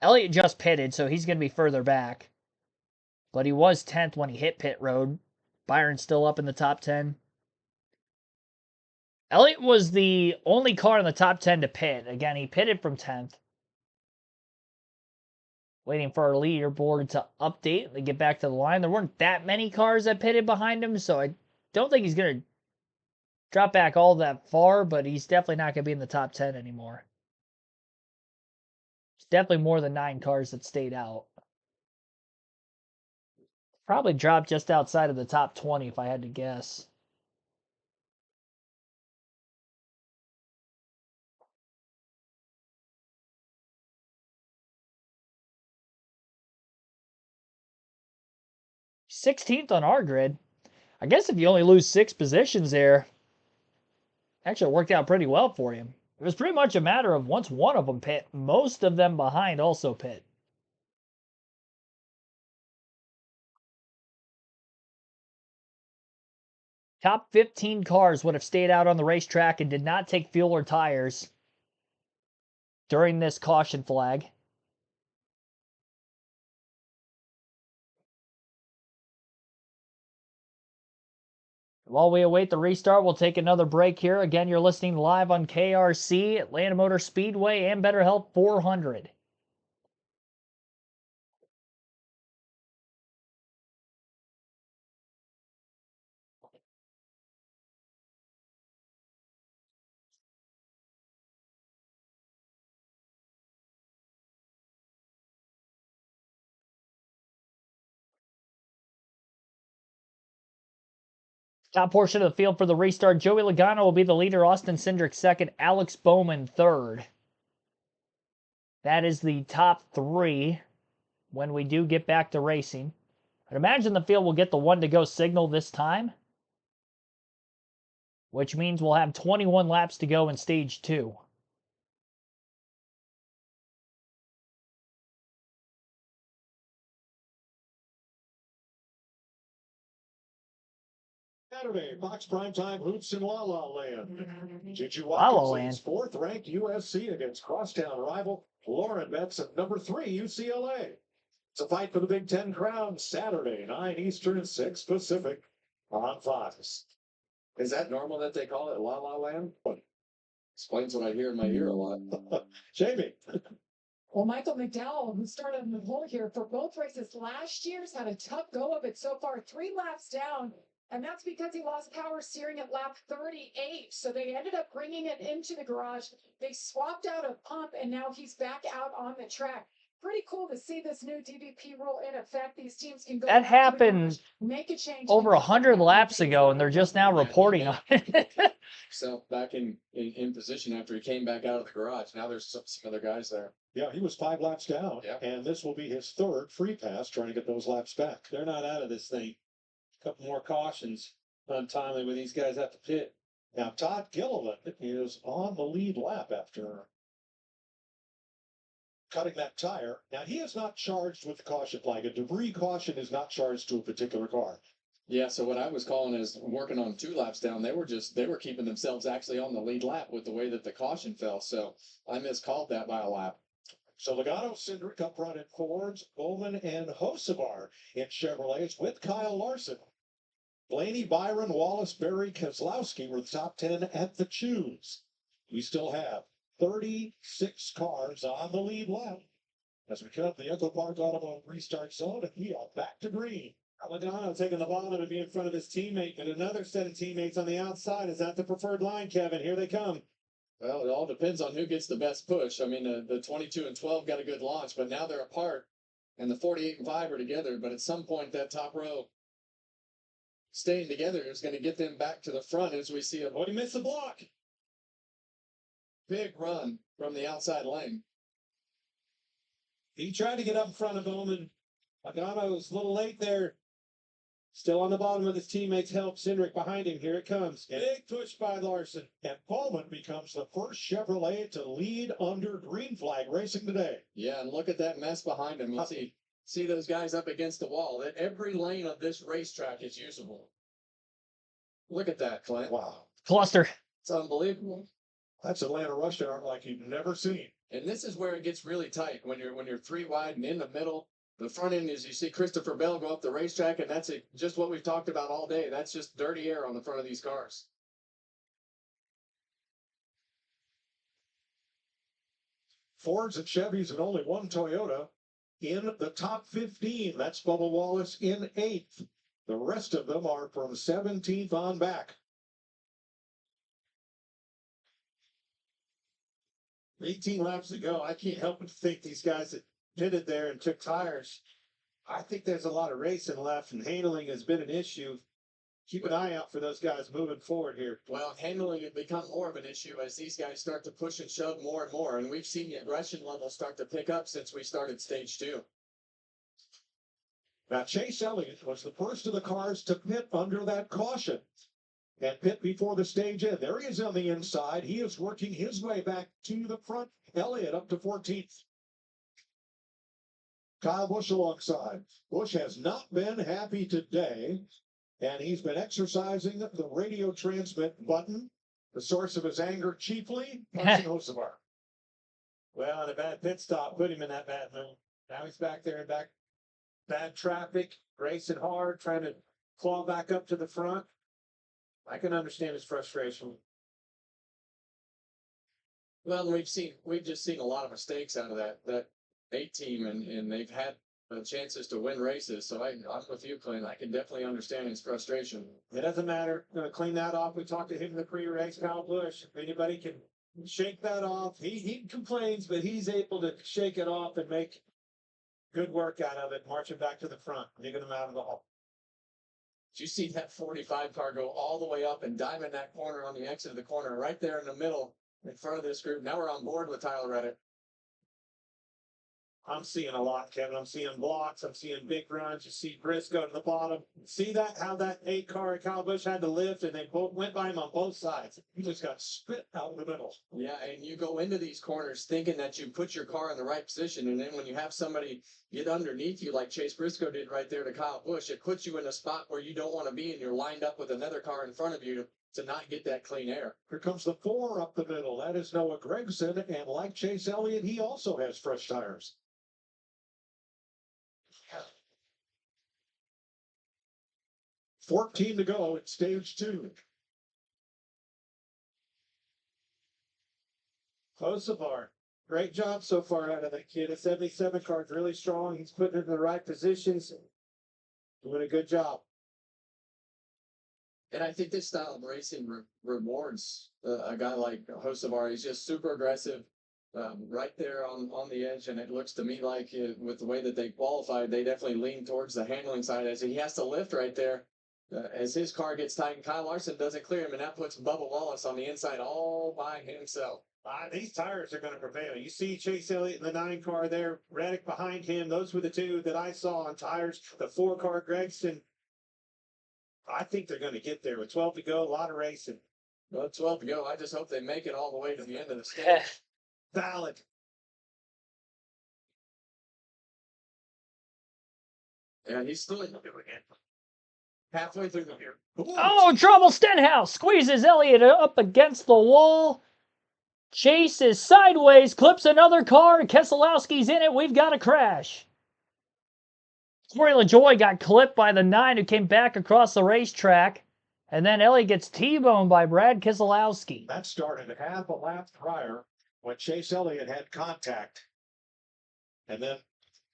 Elliott just pitted, so he's going to be further back. But he was 10th when he hit pit road. Byron's still up in the top 10. Elliott was the only car in the top 10 to pit. Again, he pitted from 10th. Waiting for our leaderboard to update and get back to the line. There weren't that many cars that pitted behind him, so I don't think he's going to drop back all that far, but he's definitely not going to be in the top 10 anymore. It's definitely more than 9 cars that stayed out. Probably dropped just outside of the top 20 if I had to guess. "16th on our grid." I guess if you only lose 6 positions there, actually it worked out pretty well for him. It was pretty much a matter of once one of them pit, most of them behind also pit. Top 15 cars would have stayed out on the racetrack and did not take fuel or tires during this caution flag. While we await the restart, we'll take another break here. Again, you're listening live on KRC, Atlanta Motor Speedway, and Better Health 400. Top portion of the field for the restart. Joey Logano will be the leader. Austin Cindric second. Alex Bowman third. That is the top 3 when we do get back to racing. I'd imagine the field will get the 1 to go signal this time, which means we'll have 21 laps to go in stage 2. Saturday, Fox Primetime Hoops in La La Land. Gigi La La Watkins Land. 4th ranked USC against crosstown rival Lauren Betts at number 3 UCLA. It's a fight for the Big Ten crown Saturday, 9 Eastern, 6 Pacific on Fox. Is that normal that they call it La La Land? Explains what I hear in my ear a lot. Jamie. Well, Michael McDowell, who started in the pole here for both races last year's had a tough go of it so far. 3 laps down And that's because he lost power steering at lap 38. So they ended up bringing it into the garage. They swapped out a pump, and now he's back out on the track. Pretty cool to see this new DVP rule in effect. These teams can go That back to the happened garage, make a change over and come 100 back laps and ago, and they're just now reporting on it. Himself back in position after he came back out of the garage. Now there's some other guys there. Yeah, he was 5 laps down, Yeah. and this will be his 3rd free pass trying to get those laps back. They're not out of this thing. A couple more cautions untimely when these guys have to pit. Now, Todd Gilliland is on the lead lap after cutting that tire. Now, he is not charged with the caution flag. A debris caution is not charged to a particular car. Yeah, so what I was calling is working on 2 laps down. They were keeping themselves actually on the lead lap with the way that the caution fell. So I miscalled that by a lap. So Logano, Cindric up front in Fords, Bowman and Hocevar in Chevrolets with Kyle Larson. Blaney, Byron, Wallace, Barry, Keselowski were the top 10 at the choose. We still have 36 cars on the lead lap as we come up the Echo Park Automotive restart zone, and we are back to green. Logano taking the bottom to be in front of his teammate, and another set of teammates on the outside. Is that the preferred line, Kevin? Here they come. Well, it all depends on who gets the best push. I mean, the 22 and 12 got a good launch, but now they're apart, and the 48 and 5 are together. But at some point, that top row staying together is going to get them back to the front as we see a Oh, he missed the block. big run from the outside lane. He tried to get up in front of Bowman. Logano was a little late there. Still on the bottom with his teammates' help. Cindric behind him. Here it comes. Big push by Larson. And Bowman becomes the first Chevrolet to lead under green flag racing today. Yeah, and look at that mess behind him. You see those guys up against the wall. That every lane of this racetrack is usable. Look at that, Clint. Wow. Cluster. It's unbelievable. That's Atlanta rush hour like you've never seen. And this is where it gets really tight when you're 3 wide and in the middle. The front end is you see Christopher Bell go up the racetrack, and that's just what we've talked about all day. That's just dirty air on the front of these cars. Fords and Chevys and only one Toyota in the top 15. That's Bubba Wallace in 8th. The rest of them are from 17th on back. 18 laps to go. I can't help but think these guys that pitted there and took tires. I think there's a lot of racing left, and handling has been an issue. Keep an eye out for those guys moving forward here. Well, handling has become more of an issue as these guys start to push and shove more and more. And we've seen the aggression level start to pick up since we started stage 2. Now, Chase Elliott was the first of the cars to pit under that caution and pit before the stage end. There he is on the inside. He is working his way back to the front. Elliott up to 14th. Kyle Busch alongside. Busch has not been happy today, and he's been exercising the radio transmit button, the source of his anger chiefly, Carson Hocevar. Well, and a bad pit stop put him in that bad mood. Now he's back there in bad traffic, racing hard, trying to claw back up to the front. I can understand his frustration. Well, we've just seen a lot of mistakes out of that 8 team, and they've had chances to win races. So I'm with you, Clint. I can definitely understand his frustration. It doesn't matter. Going to clean that off. We talked to him in the pre-race, Kyle Busch. If anybody can shake that off, he complains, but he's able to shake it off and make good work out of it, marching back to the front, digging them out of the hole. Did you see that 45 car go all the way up and dive in that corner on the exit of the corner, right there in the middle, in front of this group? Now we're on board with Tyler Reddick. I'm seeing a lot, Kevin. I'm seeing blocks. I'm seeing big runs. You see Briscoe to the bottom. See that? How that 8 car Kyle Busch had to lift, and they both went by him on both sides. He just got spit out in the middle. Yeah, and you go into these corners thinking that you put your car in the right position, and then when you have somebody get underneath you like Chase Briscoe did right there to Kyle Busch, it puts you in a spot where you don't want to be, and you're lined up with another car in front of you to not get that clean air. Here comes the 4 up the middle. That is Noah Gragson, and like Chase Elliott, he also has fresh tires. 14 to go at stage 2. Hocevar, great job so far out of that kid. A 77 card's really strong. He's putting it in the right positions. Doing a good job. And I think this style of racing rewards a guy like Hocevar. He's just super aggressive, right there on the edge. And it looks to me like with the way that they qualified, they definitely lean towards the handling side as he has to lift right there. As his car gets tight, and Kyle Larson doesn't clear him, and that puts Bubba Wallace on the inside all by himself. These tires are going to prevail. You see Chase Elliott in the 9 car there, Reddick behind him. Those were the 2 that I saw on tires. The 4 car, Gregson. I think they're going to get there with 12 to go. A lot of racing. Well, 12 to go. I just hope they make it all the way to the end of the stage. Valid. Yeah, he's still doing it. Halfway through the year. Oh, trouble! Stenhouse squeezes Elliott up against the wall. Chase is sideways, clips another car, and Keselowski's in it. We've got a crash. Corey LaJoie got clipped by the 9 who came back across the racetrack. And then Elliott gets T-boned by Brad Keselowski. That started half a lap prior when Chase Elliott had contact. And then,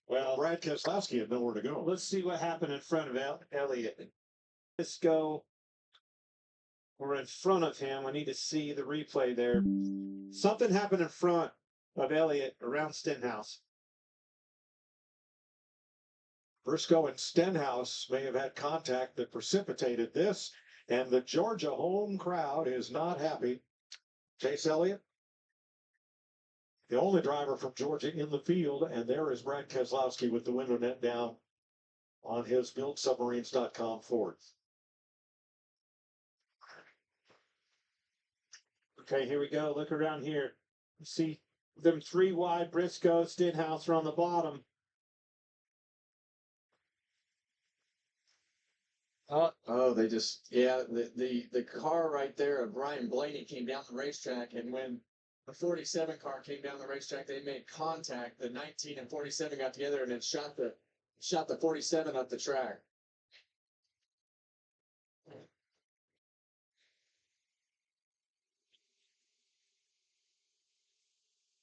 well, Brad Keselowski had nowhere to go. Let's see what happened in front of Elliott. Let's go. We're in front of him. I need to see the replay there. Something happened in front of Elliott around Stenhouse. Briscoe and Stenhouse may have had contact that precipitated this, and the Georgia home crowd is not happy. Chase Elliott, the only driver from Georgia in the field, and there is Brad Keselowski with the window net down on his BuildSubmarines.com Ford. Okay, here we go. Look around here. You see them 3 wide. Briscoe, Stenhouse are on the bottom. Oh, they just, yeah, the car right there of Ryan Blaney came down the racetrack, and when the 47 car came down the racetrack, they made contact. The 19 and 47 got together, and it shot the 47 up the track.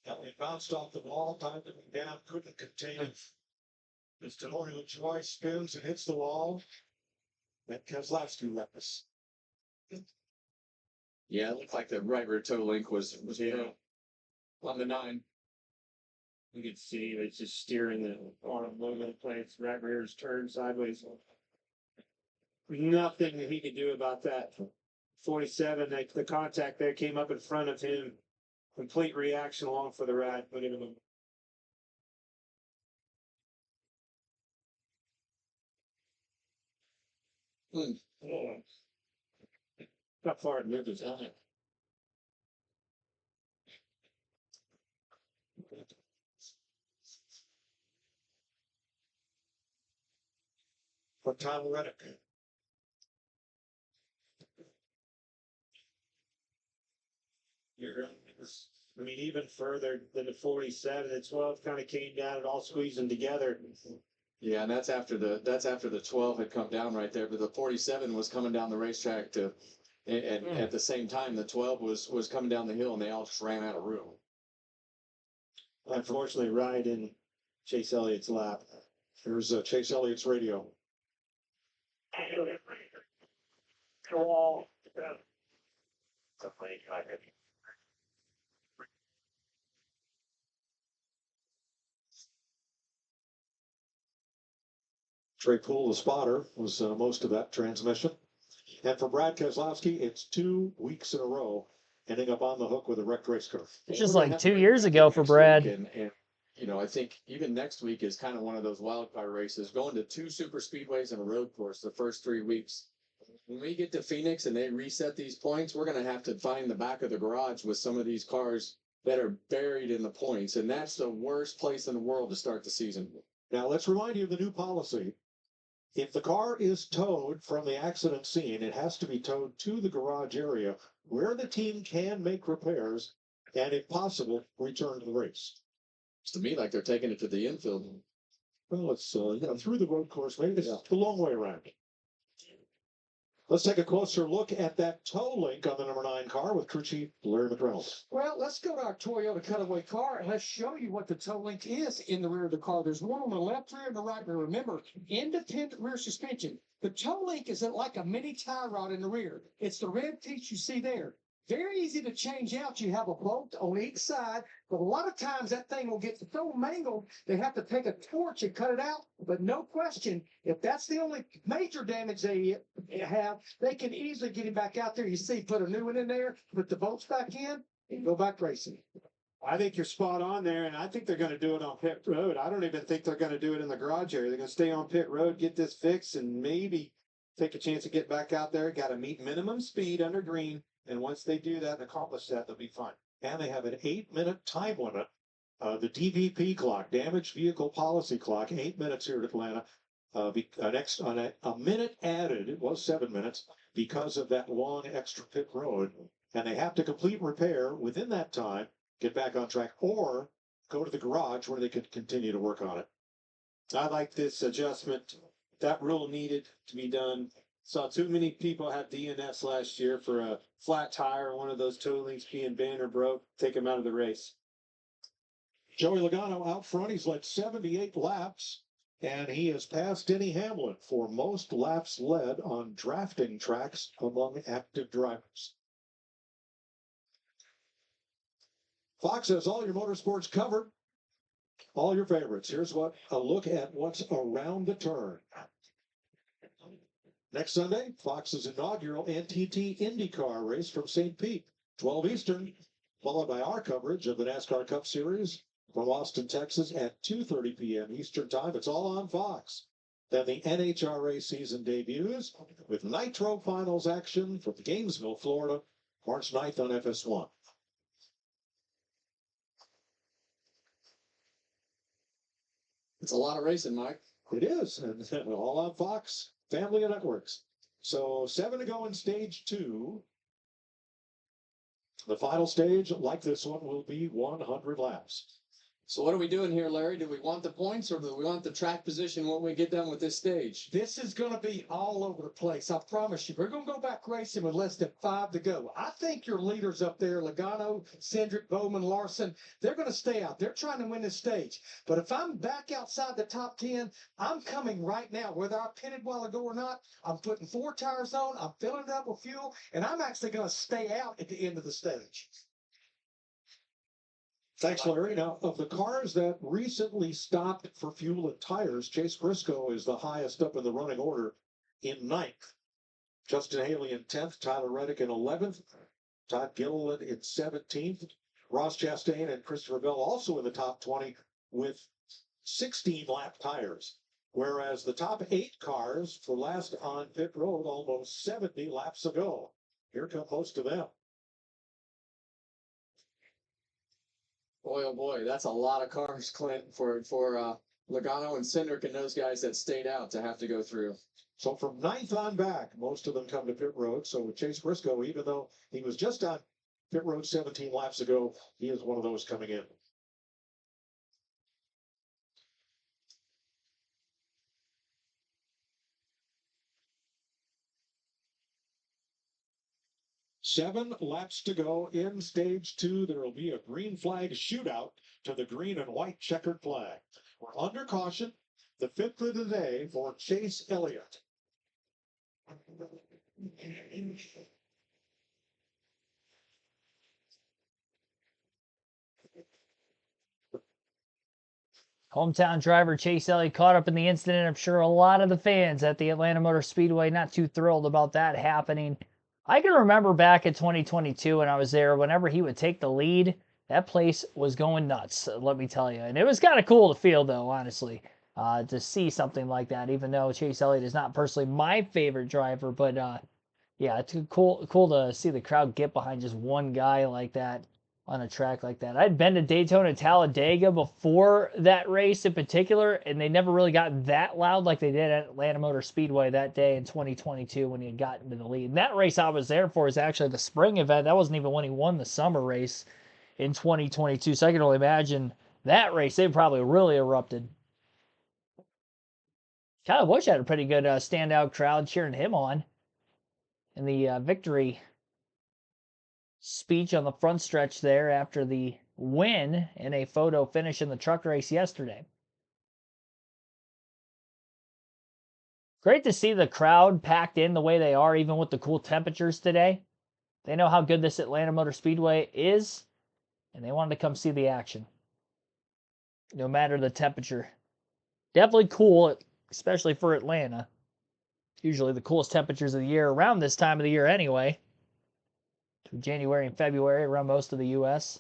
Elliott bounced off the wall, timed it down, couldn't contain it. Mr. Corey LaJoie spins and hits the wall. That Keselowski left us. Yeah, it looked like the right rear toe link was on the 9. You can see it's just steering the arm movement plates. Right rear's turned sideways. Nothing that he could do about that. 47, the contact there came up in front of him. Complete reaction along for the ride. Look at him. How far it moved his helmet. For Tom Reddick. I mean, even further than the 47, the 12 kind of came down and all squeezing together. Yeah, and that's after the 12 had come down right there, but the 47 was coming down the racetrack and at the same time the 12 was coming down the hill, and they all just ran out of room. Unfortunately, right in Chase Elliott's lap. Here's Chase Elliott's radio. Trey Poole, the spotter, was most of that transmission. And for Brad Keselowski, it's 2 weeks in a row ending up on the hook with a wrecked race car. It's just like 2 years ago for Brad. And you know, I think even next week is kind of one of those wild card races. Going to 2 super speedways and a road course the first 3 weeks. When we get to Phoenix and they reset these points, we're going to have to find the back of the garage with some of these cars that are buried in the points. And that's the worst place in the world to start the season. Now, let's remind you of the new policy. If the car is towed from the accident scene, it has to be towed to the garage area where the team can make repairs and, if possible, return to the race. It's to me like they're taking it to the infield. Well, it's through the road course. Maybe it's the long way around. Let's take a closer look at that tow link on the number 9 car with crew chief Larry McReynolds. Well, let's go to our Toyota cutaway car and let's show you what the tow link is in the rear of the car. There's one on the left rear and the right rear. Remember, independent rear suspension. The toe link is like a mini tie rod in the rear. It's the red piece you see there. Very easy to change out. You have a bolt on each side, but a lot of times that thing will get so mangled, they have to take a torch and cut it out. But no question, if that's the only major damage they have, they can easily get him back out there. You see, put a new one in there, put the bolts back in, and go back racing. I think you're spot on there, and I think they're going to do it on pit road. I don't even think they're going to do it in the garage area. They're going to stay on pit road, get this fixed, and maybe take a chance to get back out there. Got to meet minimum speed under green, and once they do that and accomplish that, they'll be fine. And they have an 8-minute time limit. The DVP clock, damaged vehicle policy clock, 8 minutes here at Atlanta. A minute added, it was 7 minutes, because of that long extra pit road. And they have to complete repair within that time, get back on track, or go to the garage where they can continue to work on it. I like this adjustment. That rule needed to be done. Saw too many people have DNS last year for a flat tire or one of those toe links being bent or broke. Take them out of the race. Joey Logano out front. He's led 78 laps, and he has passed Denny Hamlin for most laps led on drafting tracks among active drivers. Fox has all your motorsports covered, all your favorites. Here's a look at what's around the turn. Next Sunday, Fox's inaugural NTT IndyCar race from St. Pete, 12 Eastern, followed by our coverage of the NASCAR Cup Series from Austin, Texas at 2:30 p.m. Eastern Time. It's all on Fox. Then the NHRA season debuts with Nitro Finals action from Gainesville, Florida, March 9th on FS1. It's a lot of racing, Mike. It is, and all on Fox, family of networks. So 7 to go in stage 2. The final stage, like this one, will be 100 laps. So what are we doing here, Larry? Do we want the points or do we want the track position when we get done with this stage? This is going to be all over the place. I promise you. We're going to go back racing with less than 5 to go. I think your leaders up there, Logano, Cindric, Bowman, Larson, they're going to stay out. They're trying to win this stage. But if I'm back outside the top 10, I'm coming right now. Whether I pitted a while ago or not, I'm putting 4 tires on, I'm filling it up with fuel, and I'm actually going to stay out at the end of the stage. Thanks, Larry. Now, of the cars that recently stopped for fuel and tires, Chase Briscoe is the highest up in the running order in 9th. Justin Haley in 10th, Tyler Reddick in 11th, Todd Gilliland in 17th, Ross Chastain and Christopher Bell also in the top 20 with 16-lap tires, whereas the top 8 cars for last on pit road almost 70 laps ago. Here come most of them. Boy, oh boy, that's a lot of cars, Clint, for Logano and Cindric and those guys that stayed out to have to go through. So from 9th on back, most of them come to pit road. So with Chase Briscoe, even though he was just on pit road 17 laps ago, he is one of those coming in. Seven laps to go in stage 2. There will be a green flag shootout to the green and white checkered flag. We're under caution. The 5th of the day for Chase Elliott. Hometown driver Chase Elliott caught up in the incident. I'm sure a lot of the fans at the Atlanta Motor Speedway not too thrilled about that happening. I can remember back in 2022 when I was there, whenever he would take the lead, that place was going nuts, let me tell you. And it was kind of cool to feel, though, honestly, to see something like that, even though Chase Elliott is not personally my favorite driver. But, yeah, it's cool to see the crowd get behind just one guy like that on a track like that. I'd been to Daytona, Talladega before that race in particular, and they never really got that loud like they did at Atlanta Motor Speedway that day in 2022 when he had gotten to the lead. And that race I was there for is actually the spring event. That wasn't even when he won the summer race in 2022. So I can only imagine that race, they probably really erupted. Kyle Busch had a pretty good standout crowd cheering him on in the victory speech on the front stretch there after the win in a photo finish in the truck race yesterday. Great to see the crowd packed in the way they are, even with the cool temperatures today. They know how good this Atlanta Motor Speedway is, and they wanted to come see the action. No matter the temperature. Definitely cool, especially for Atlanta. Usually the coolest temperatures of the year around this time of the year anyway. Through January and February around most of the U.S.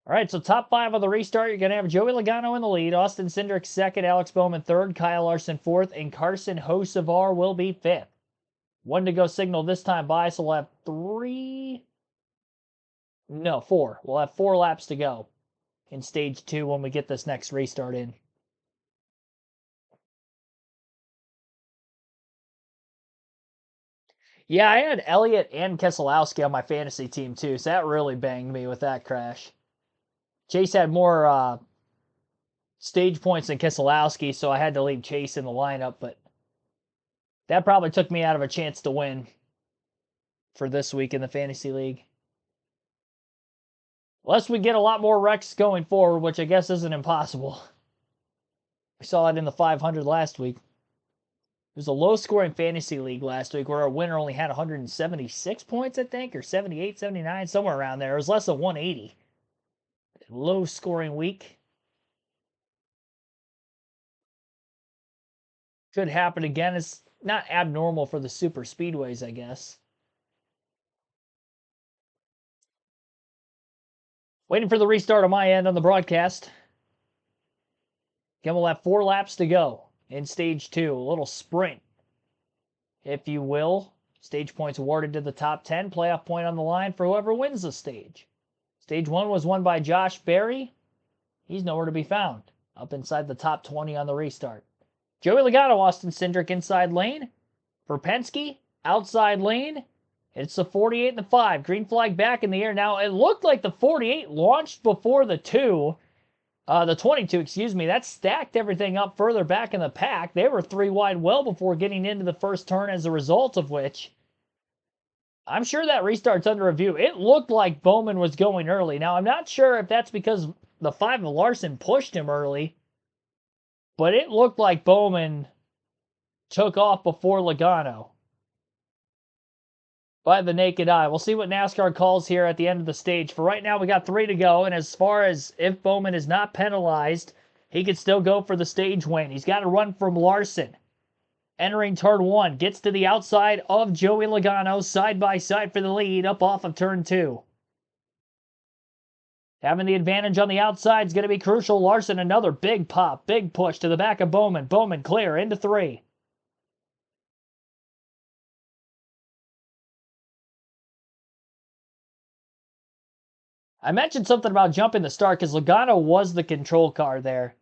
All right, so top 5 of the restart. You're going to have Joey Logano in the lead, Austin Cindric second, Alex Bowman third, Kyle Larson fourth, and Carson Hocevar will be fifth. 1 to go signal this time by, so we'll have 4. We'll have 4 laps to go in stage 2 when we get this next restart in. Yeah, I had Elliott and Keselowski on my fantasy team too, so that really banged me with that crash. Chase had more stage points than Keselowski, so I had to leave Chase in the lineup, but that probably took me out of a chance to win for this week in the fantasy league. Unless we get a lot more wrecks going forward, which I guess isn't impossible. We saw it in the 500 last week. It was a low-scoring fantasy league last week where our winner only had 176 points, I think, or 78, 79, somewhere around there. It was less than 180. Low-scoring week. Could happen again. It's not abnormal for the super speedways, I guess. Waiting for the restart on my end on the broadcast. Again, we'll have 4 laps to go in stage 2. A little sprint, if you will. Stage points awarded to the top 10. Playoff point on the line for whoever wins the stage. Stage 1 was won by Josh Berry. He's nowhere to be found. Up inside the top 20 on the restart. Joey Logano, Austin Cindric inside lane. For Penske, outside lane. It's the 48 and the 5. Green flag back in the air. Now, it looked like the 48 launched before the 22, excuse me. That stacked everything up further back in the pack. They were 3 wide well before getting into the first turn, as a result of which I'm sure that restart's under review. It looked like Bowman was going early. Now, I'm not sure if that's because the 5 of Larson pushed him early, but it looked like Bowman took off before Logano by the naked eye. We'll see what NASCAR calls here at the end of the stage. For right now, we got 3 to go, and as far as if Bowman is not penalized, he could still go for the stage win. He's got to run from Larson. Entering turn 1, gets to the outside of Joey Logano, side by side for the lead, up off of turn 2. Having the advantage on the outside is going to be crucial. Larson, another big pop, big push to the back of Bowman. Bowman clear into 3. I mentioned something about jumping the start because Logano was the control car there.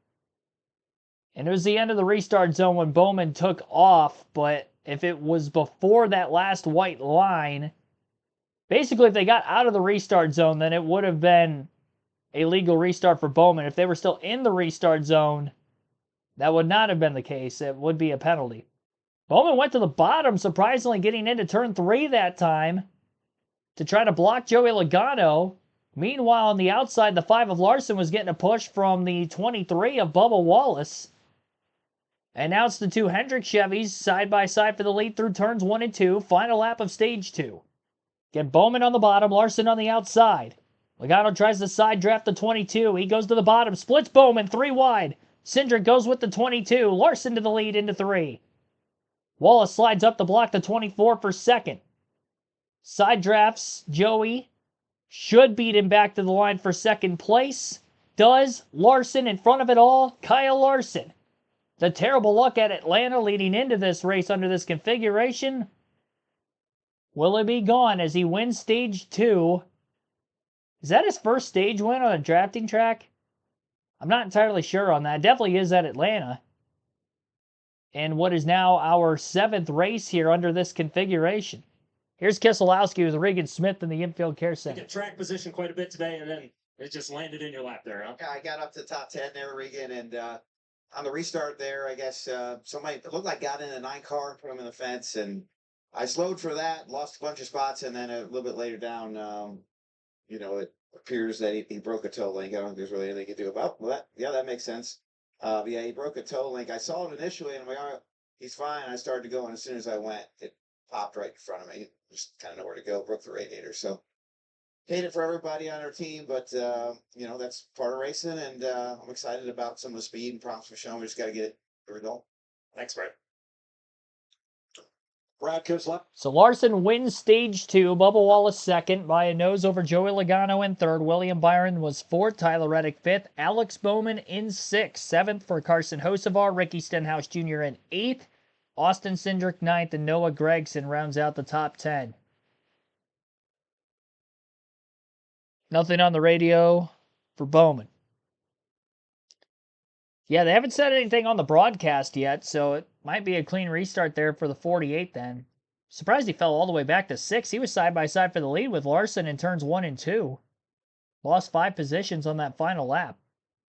And it was the end of the restart zone when Bowman took off, but if it was before that last white line, basically if they got out of the restart zone, then it would have been a legal restart for Bowman. If they were still in the restart zone, that would not have been the case. It would be a penalty. Bowman went to the bottom, surprisingly getting into turn 3 that time to try to block Joey Logano. Meanwhile, on the outside, the 5 of Larson was getting a push from the 23 of Bubba Wallace. And now it's the 2 Hendrick Chevys side by side for the lead through turns 1 and 2. Final lap of stage 2. Get Bowman on the bottom, Larson on the outside. Logano tries to side draft the 22. He goes to the bottom, splits Bowman 3 wide. Cindric goes with the 22. Larson to the lead into 3. Wallace slides up to block the 24 for second. Side drafts Joey. Should beat him back to the line for second place. Does. Larson in front of it all. Kyle Larson. The terrible luck at Atlanta leading into this race under this configuration. Will it be gone as he wins stage 2? Is that his first stage win on a drafting track? I'm not entirely sure on that. It definitely is at Atlanta. And what is now our 7th race here under this configuration. Here's Keselowski with Regan Smith in the infield care center. You get track position quite a bit today, and then it just landed in your lap there, huh? Yeah, I got up to the top 10 there, Regan, and on the restart there, I guess somebody, it looked like got in a 9 car, put him in the fence, and I slowed for that, lost a bunch of spots, and then a little bit later down, it appears that he broke a toe link. I don't think there's really anything you can do about that. Yeah, that makes sense. But yeah, he broke a toe link. I saw it initially, and I'm like, all right, he's fine. I started to go, and as soon as I went, it popped right in front of me. Just kind of nowhere to go. Broke the radiator. So hate it for everybody on our team, but you know, that's part of racing, and I'm excited about some of the speed and prompts for showing. We just got to get the result. Thanks, Brad. Brad Kislep. So Larson wins stage 2. Bubba Wallace second by a nose over Joey Logano in third. William Byron was fourth. Tyler Reddick fifth. Alex Bowman in sixth. Seventh for Carson Hocevar. Ricky Stenhouse Jr. in eighth. Austin Cindric ninth. And Noah Gregson rounds out the top 10. Nothing on the radio for Bowman. Yeah, they haven't said anything on the broadcast yet, so it might be a clean restart there for the 48 then. Surprised he fell all the way back to 6. He was side by side for the lead with Larson in turns 1 and 2. Lost 5 positions on that final lap.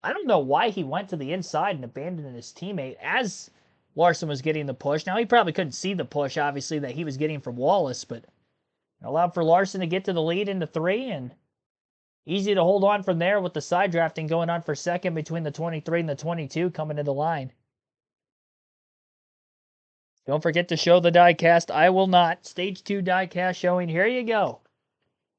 I don't know why he went to the inside and abandoned his teammate as Larson was getting the push. Now, he probably couldn't see the push, obviously, that he was getting from Wallace, but allowed for Larson to get to the lead into 3, and easy to hold on from there with the side drafting going on for second between the 23 and the 22 coming to the line. Don't forget to show the diecast. I will not. Stage 2 diecast showing. Here you go.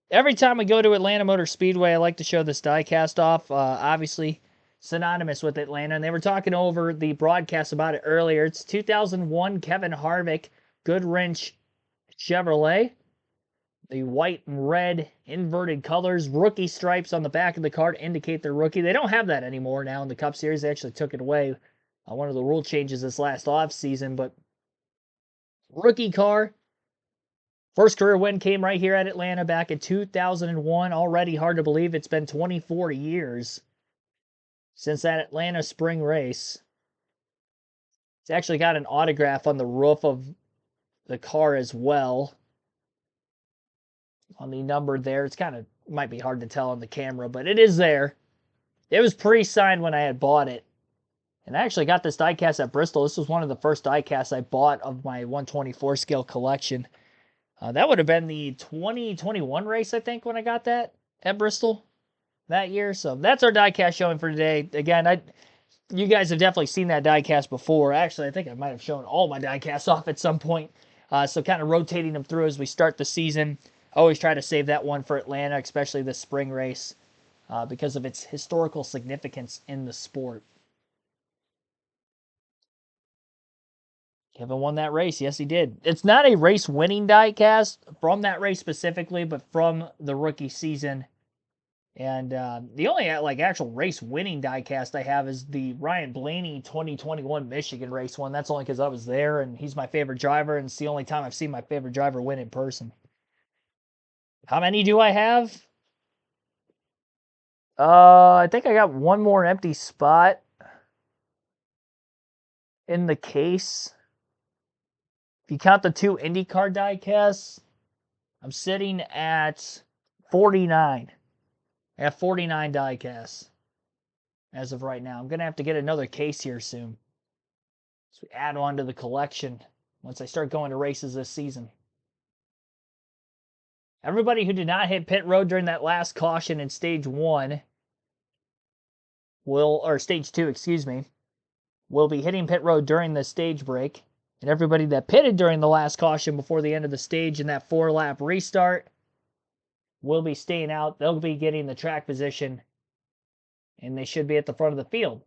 Every time we go to Atlanta Motor Speedway, I like to show this diecast off. Obviously, synonymous with Atlanta. And they were talking over the broadcast about it earlier. It's 2001 Kevin Harvick Goodwrench Chevrolet. The white and red inverted colors. Rookie stripes on the back of the car to indicate they're rookie. They don't have that anymore now in the Cup Series. They actually took it away. One of the rule changes this last off season, but rookie car. First career win came right here at Atlanta back in 2001. Already hard to believe it's been 24 years since that Atlanta spring race. It's actually got an autograph on the roof of the car as well. On the number there. It's kind of, might be hard to tell on the camera, but it is there. It was pre-signed when I had bought it. And I actually got this diecast at Bristol. This was one of the first diecasts I bought of my 124 scale collection. That would have been the 2021 race, I think, when I got that at Bristol that year. So that's our diecast showing for today. Again, you guys have definitely seen that diecast before. Actually, I think I might have shown all my diecasts off at some point. So kind of rotating them through as we start the season. Always try to save that one for Atlanta, especially the spring race, because of its historical significance in the sport. Kevin won that race. Yes, he did. It's not a race-winning diecast from that race specifically, but from the rookie season. And the only actual race-winning diecast I have is the Ryan Blaney 2021 Michigan race one. That's only because I was there, and he's my favorite driver, and it's the only time I've seen my favorite driver win in person. How many do I have? I think I got one more empty spot in the case. If you count the 2 IndyCar diecasts, I'm sitting at 49. I have 49 diecasts as of right now. I'm going to have to get another case here soon. So we add on to the collection once I start going to races this season. Everybody who did not hit pit road during that last caution in stage 1 stage 2, will be hitting pit road during the stage break. And everybody that pitted during the last caution before the end of the stage in that 4-lap restart will be staying out. They'll be getting the track position, and they should be at the front of the field.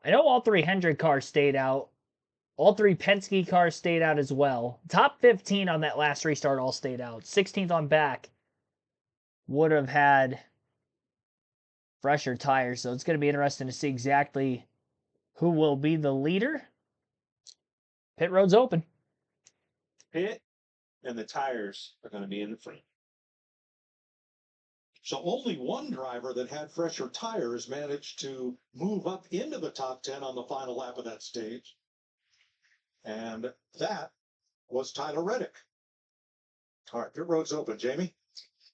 I know all 3 Hendrick cars stayed out. All 3 Penske cars stayed out as well. Top 15 on that last restart all stayed out. 16th on back would have had fresher tires, so it's going to be interesting to see exactly who will be the leader. Pit road's open. Pit and the tires are going to be in the front. So only one driver that had fresher tires managed to move up into the top 10 on the final lap of that stage. And that was Tyler Reddick. All right, pit road's open. Jamie?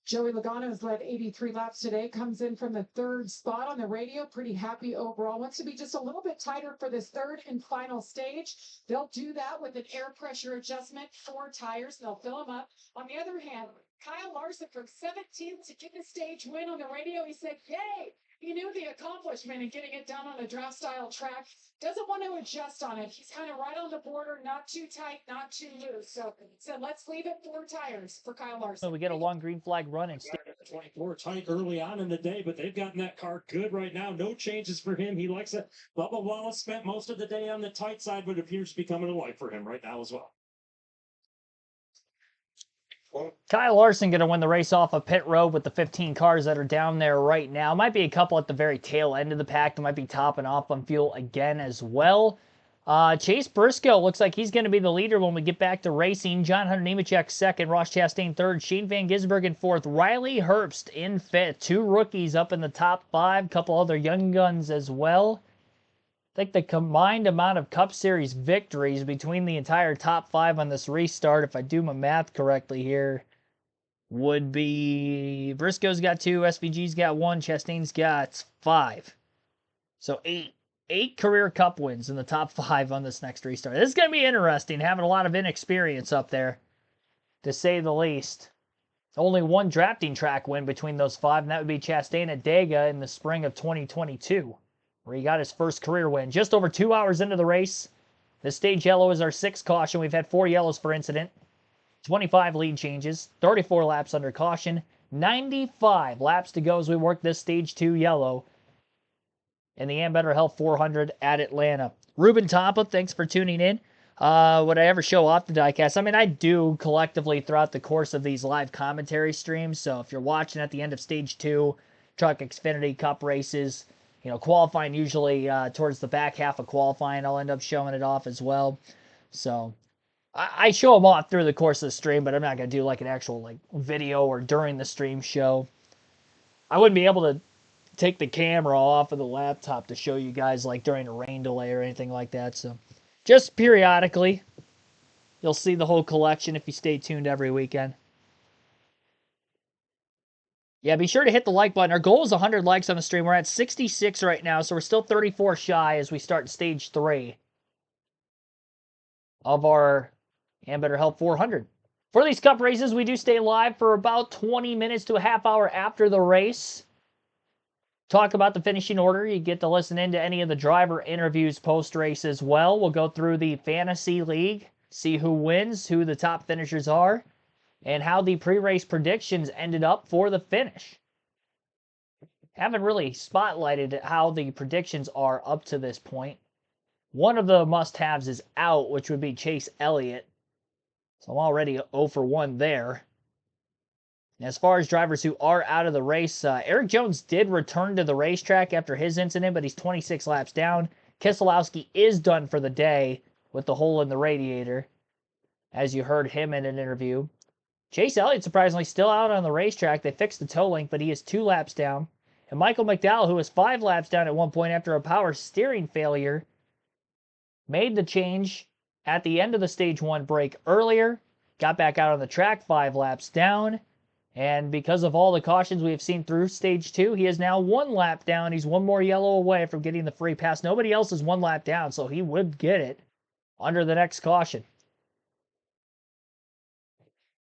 Joey Logano's led 83 laps today, comes in from the 3rd spot on the radio. Pretty happy overall. Wants to be just a little bit tighter for this 3rd and final stage. They'll do that with an air pressure adjustment, 4 tires. They'll fill them up. On the other hand, Kyle Larson from 17th to get the stage win on the radio. He said, yay! He knew the accomplishment in getting it done on a draft style track. Doesn't want to adjust on it. He's kind of right on the border, not too tight, not too loose. So said, let's leave it 4 tires for Kyle Larson. So we get a long green flag run and 24 tight early on in the day, but they've gotten that car good right now. No changes for him. He likes it. Bubba Wallace spent most of the day on the tight side, but it appears to be coming to life for him right now as well. Kyle Larson going to win the race off of pit road with the 15 cars that are down there right now. Might be a couple at the very tail end of the pack that might be topping off on fuel again as well. Chase Briscoe looks like he's going to be the leader when we get back to racing. John Hunter Nemechek second, Ross Chastain third, Shane Van Gisbergen in fourth, Riley Herbst in fifth. 2 rookies up in the top 5, couple other young guns as well. I think the combined amount of Cup Series victories between the entire top 5 on this restart, if I do my math correctly here, would be Briscoe's got 2, SVG's got 1, Chastain's got 5. So 8 career Cup wins in the top 5 on this next restart. This is going to be interesting, having a lot of inexperience up there, to say the least. Only 1 drafting track win between those 5, and that would be Chastain at Dega in the spring of 2022. Where he got his first career win. Just over 2 hours into the race. This stage yellow is our 6th caution. We've had 4 yellows per incident. 25 lead changes. 34 laps under caution. 95 laps to go as we work this stage 2 yellow in the Ambetter Health 400 at Atlanta. Ruben Tampa, thanks for tuning in. Would I ever show off the diecast? I mean, I do collectively throughout the course of these live commentary streams. So if you're watching at the end of stage 2, Truck Xfinity Cup races, you know, qualifying usually towards the back half of qualifying, I'll end up showing it off as well. So I show them off through the course of the stream, but I'm not going to do like an actual like video or during the stream show. I wouldn't be able to take the camera off of the laptop to show you guys like during a rain delay or anything like that. So just periodically, you'll see the whole collection if you stay tuned every weekend. Yeah, be sure to hit the like button. Our goal is 100 likes on the stream. We're at 66 right now, so we're still 34 shy as we start stage 3 of our Ambetter Health 400. For these Cup races, we do stay live for about 20 minutes to a half hour after the race. Talk about the finishing order. You get to listen in to any of the driver interviews post-race as well. We'll go through the Fantasy League, see who wins, who the top finishers are, and how the pre-race predictions ended up for the finish. Haven't really spotlighted how the predictions are up to this point. One of the must-haves is out, which would be Chase Elliott. So I'm already 0 for 1 there. And as far as drivers who are out of the race, Eric Jones did return to the racetrack after his incident, but he's 26 laps down. Keselowski is done for the day with the hole in the radiator, as you heard him in an interview. Chase Elliott, surprisingly, still out on the racetrack. They fixed the toe link, but he is 2 laps down. And Michael McDowell, who was 5 laps down at one point after a power steering failure, made the change at the end of the stage 1 break earlier, got back out on the track 5 laps down, and because of all the cautions we have seen through stage 2, he is now 1 lap down. He's 1 more yellow away from getting the free pass. Nobody else is 1 lap down, so he would get it under the next caution.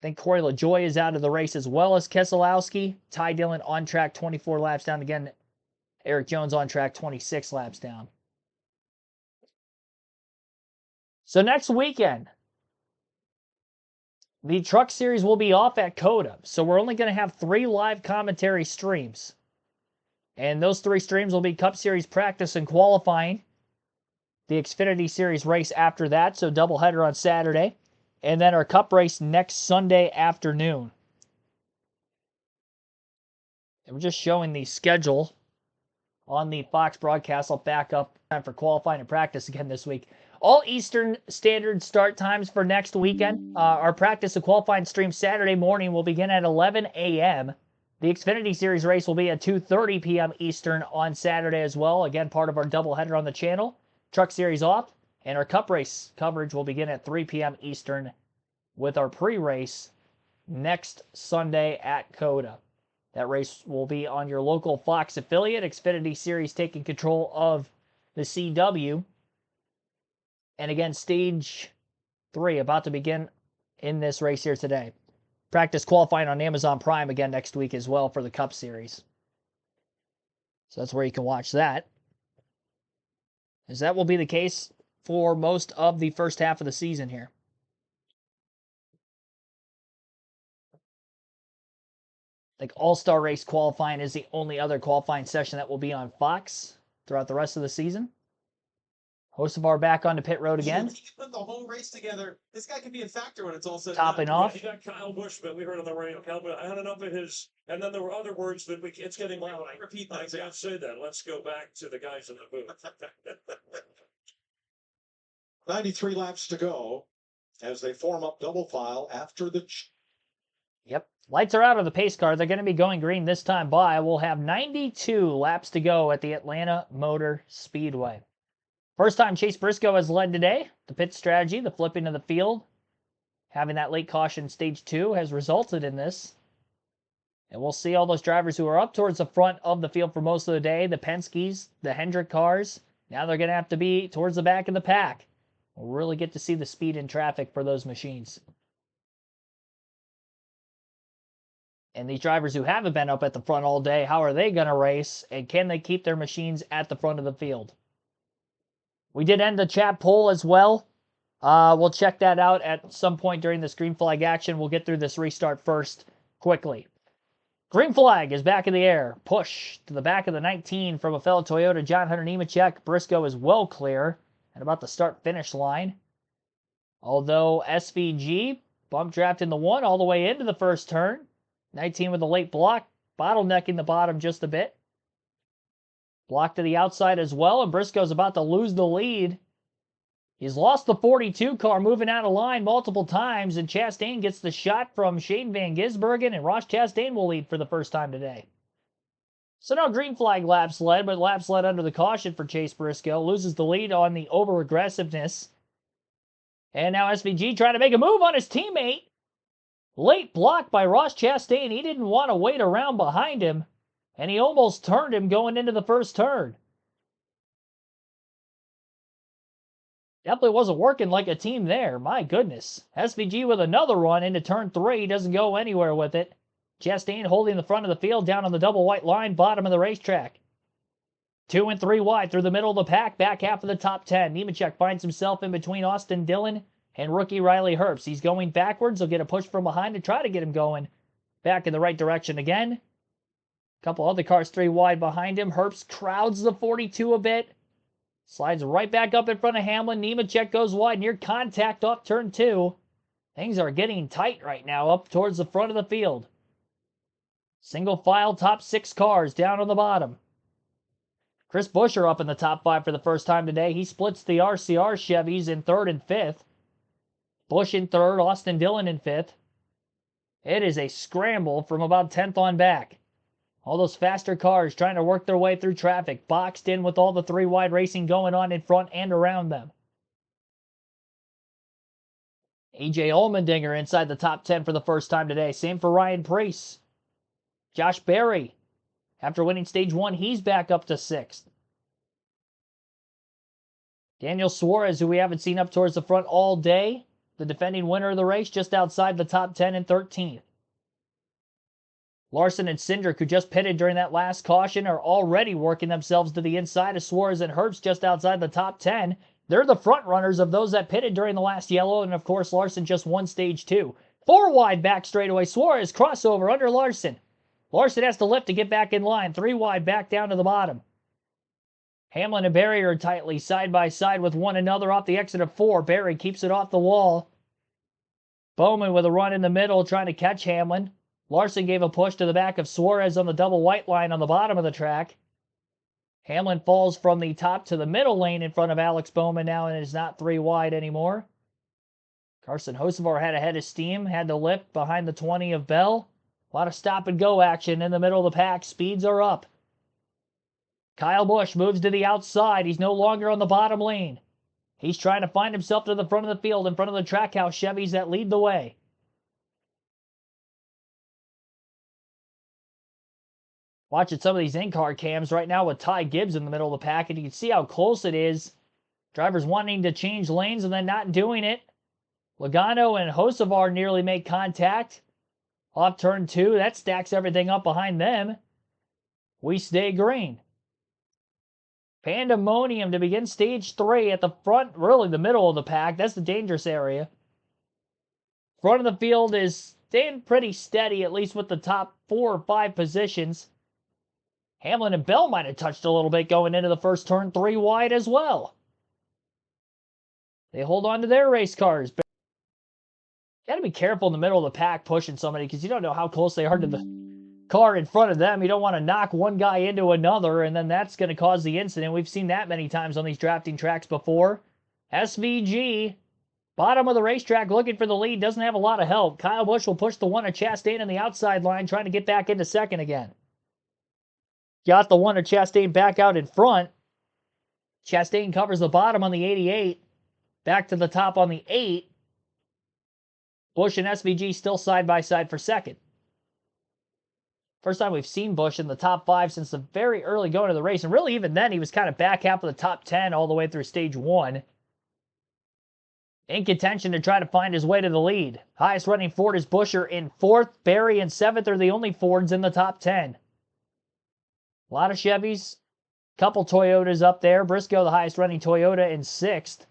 I think Corey LaJoie is out of the race as well as Keselowski. Ty Dillon on track 24 laps down. Again, Eric Jones on track 26 laps down. So next weekend, the Truck Series will be off at COTA. So we're only going to have 3 live commentary streams. And those 3 streams will be Cup Series practice and qualifying. The Xfinity Series race after that, so doubleheader on Saturday. And then our Cup race next Sunday afternoon. And we're just showing the schedule on the Fox broadcast. I'll back up time for qualifying and practice again this week. All Eastern Standard start times for next weekend. Our practice and qualifying stream Saturday morning will begin at 11 a.m. The Xfinity Series race will be at 2:30 p.m. Eastern on Saturday as well. Again, part of our doubleheader on the channel. Truck Series off. And our Cup race coverage will begin at 3 p.m. Eastern with our pre-race next Sunday at COTA. That race will be on your local Fox affiliate. Xfinity Series taking control of the CW. And again, Stage 3 about to begin in this race here today. Practice qualifying on Amazon Prime again next week as well for the Cup Series. So that's where you can watch that. As that will be the case for most of the first half of the season here. Like All-Star Race qualifying is the only other qualifying session that will be on Fox throughout the rest of the season. Hocevar back onto pit road again. He can put the whole race together. This guy could be a factor when it's all said and Topping done. off. He got Kyle Busch, but we heard on the radio. I had enough of his, and then there were other words that it's getting loud. I repeat I things. can't say that. Let's go back to the guys in the booth. 93 laps to go as they form up double file after the. Yep. Lights are out on the pace car. They're going to be going green this time by. We'll have 92 laps to go at the Atlanta Motor Speedway. First time Chase Briscoe has led today. The pit strategy, the flipping of the field, having that late caution stage 2 has resulted in this. And we'll see all those drivers who are up towards the front of the field for most of the day. The Penske's, the Hendrick cars. Now they're going to have to be towards the back of the pack. We'll really get to see the speed in traffic for those machines. And these drivers who haven't been up at the front all day, how are they going to race? And can they keep their machines at the front of the field? We did end the chat poll as well. We'll check that out at some point during this green flag action. We'll get through this restart first quickly. Green flag is back in the air. Push to the back of the 19 from a fellow Toyota, John Hunter Nemechek. Briscoe is well clear at about the start-finish line. Although SVG bump draft in the 1 all the way into the first turn. 19 with a late block, bottlenecking the bottom just a bit. Block to the outside as well, and Briscoe's about to lose the lead. He's lost the 42 car, moving out of line multiple times, and Chastain gets the shot from Shane Van Gisbergen, and Ross Chastain will lead for the first time today. So no green flag laps led, but laps led under the caution for Chase Briscoe. Loses the lead on the over-aggressiveness. And now SVG trying to make a move on his teammate. Late block by Ross Chastain. He didn't want to wait around behind him, and he almost turned him going into the first turn. Definitely wasn't working like a team there. My goodness. SVG with another run into turn 3. Doesn't go anywhere with it. Chastain holding the front of the field down on the double white line, bottom of the racetrack. 2 and 3 wide through the middle of the pack, back half of the top 10. Nemechek finds himself in between Austin Dillon and rookie Riley Herbst. He's going backwards. He'll get a push from behind to try to get him going back in the right direction again. A couple other cars 3 wide behind him. Herbst crowds the 42 a bit. Slides right back up in front of Hamlin. Nemechek goes wide near contact off turn 2. Things are getting tight right now up towards the front of the field. Single file top 6 cars down on the bottom. Chris Buescher up in the top 5 for the first time today. He splits the RCR Chevys in 3rd and 5th. Busch in 3rd, Austin Dillon in 5th. It is a scramble from about 10th on back. All those faster cars trying to work their way through traffic, boxed in with all the 3 wide racing going on in front and around them. AJ Allmendinger inside the top 10 for the first time today. Same for Ryan Preece. Josh Berry, after winning stage 1, he's back up to 6th. Daniel Suarez, who we haven't seen up towards the front all day, the defending winner of the race, just outside the top 10 in 13th. Larson and Cindric, who just pitted during that last caution, are already working themselves to the inside of Suarez and Herbst just outside the top 10. They're the front runners of those that pitted during the last yellow, and of course Larson just won stage 2. 4 wide back straightaway. Suarez crossover under Larson. Larson has to lift to get back in line. 3 wide back down to the bottom. Hamlin and Berry are tightly side by side with one another off the exit of 4. Berry keeps it off the wall. Bowman with a run in the middle trying to catch Hamlin. Larson gave a push to the back of Suarez on the double white line on the bottom of the track. Hamlin falls from the top to the middle lane in front of Alex Bowman now and is not 3 wide anymore. Carson Hocevar had a head of steam, had to lift behind the 20 of Bell. A lot of stop and go action in the middle of the pack. Speeds are up. Kyle Busch moves to the outside. He's no longer on the bottom lane. He's trying to find himself to the front of the field in front of the Trackhouse Chevys that lead the way. Watching some of these in-car cams right now with Ty Gibbs in the middle of the pack, and you can see how close it is. Drivers wanting to change lanes and then not doing it. Logano and Hocevar nearly make contact. Off turn 2, that stacks everything up behind them. We stay green. Pandemonium to begin stage 3 at the front, really the middle of the pack. That's the dangerous area. Front of the field is staying pretty steady, at least with the top 4 or 5 positions. Hamlin and Bell might have touched a little bit going into the first turn, 3 wide as well. They hold on to their race cars. Got to be careful in the middle of the pack pushing somebody because you don't know how close they are to the car in front of them. You don't want to knock one guy into another, and then that's going to cause the incident. We've seen that many times on these drafting tracks before. SVG, bottom of the racetrack, looking for the lead. Doesn't have a lot of help. Kyle Busch will push the one of Chastain in the outside line, trying to get back into second again. Got the one of Chastain back out in front. Chastain covers the bottom on the 88. Back to the top on the 8. Busch and SVG still side by side for second. First time we've seen Busch in the top 5 since the very early going of the race. And really, even then, he was kind of back half of the top 10 all the way through stage 1. In contention to try to find his way to the lead. Highest running Ford is Buescher in 4th. Barry in 7th are the only Fords in the top 10. A lot of Chevys. Couple Toyotas up there. Briscoe, the highest running Toyota, in 6th.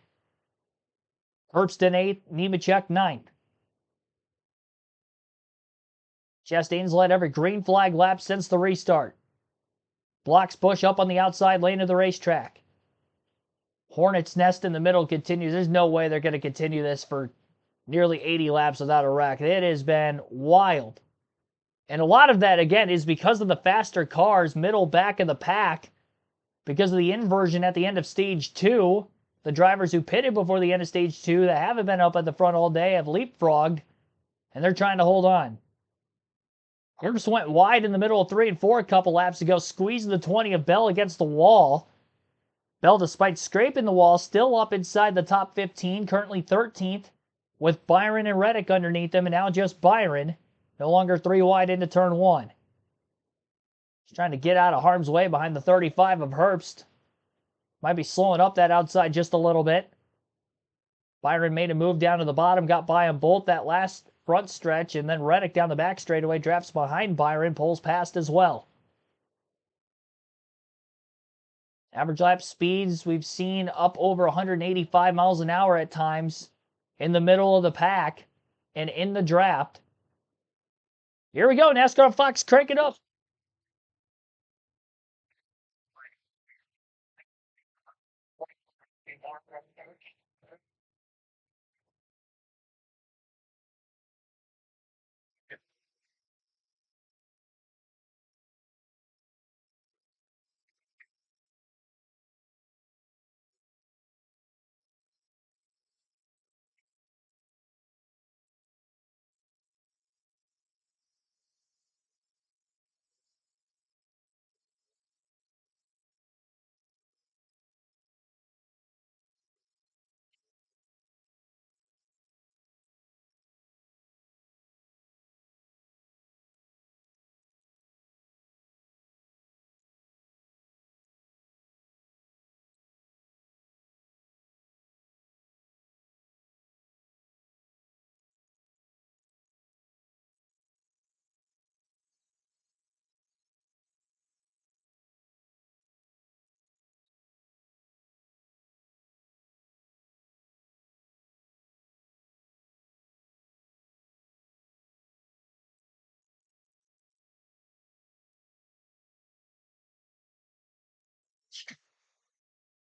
Herbst in 8th. Nemechek 9th. Chastain's led every green flag lap since the restart. Blocks Busch up on the outside lane of the racetrack. Hornet's Nest in the middle continues. There's no way they're going to continue this for nearly 80 laps without a wreck. It has been wild. And a lot of that, again, is because of the faster cars, middle, back of the pack. Because of the inversion at the end of stage 2. The drivers who pitted before the end of stage 2 that haven't been up at the front all day have leapfrogged. And they're trying to hold on. Herbst went wide in the middle of 3 and 4 a couple laps ago, squeezing the 20 of Bell against the wall. Bell, despite scraping the wall, still up inside the top 15, currently 13th, with Byron and Reddick underneath him, and now just Byron, no longer 3 wide into turn 1. He's trying to get out of harm's way behind the 35 of Herbst. Might be slowing up that outside just a little bit. Byron made a move down to the bottom, got by them both that last front stretch, and then Reddick down the back straightaway, drafts behind Byron, pulls past as well. Average lap speeds we've seen up over 185 miles an hour at times in the middle of the pack and in the draft. Here we go, NASCAR Fox, crank it up.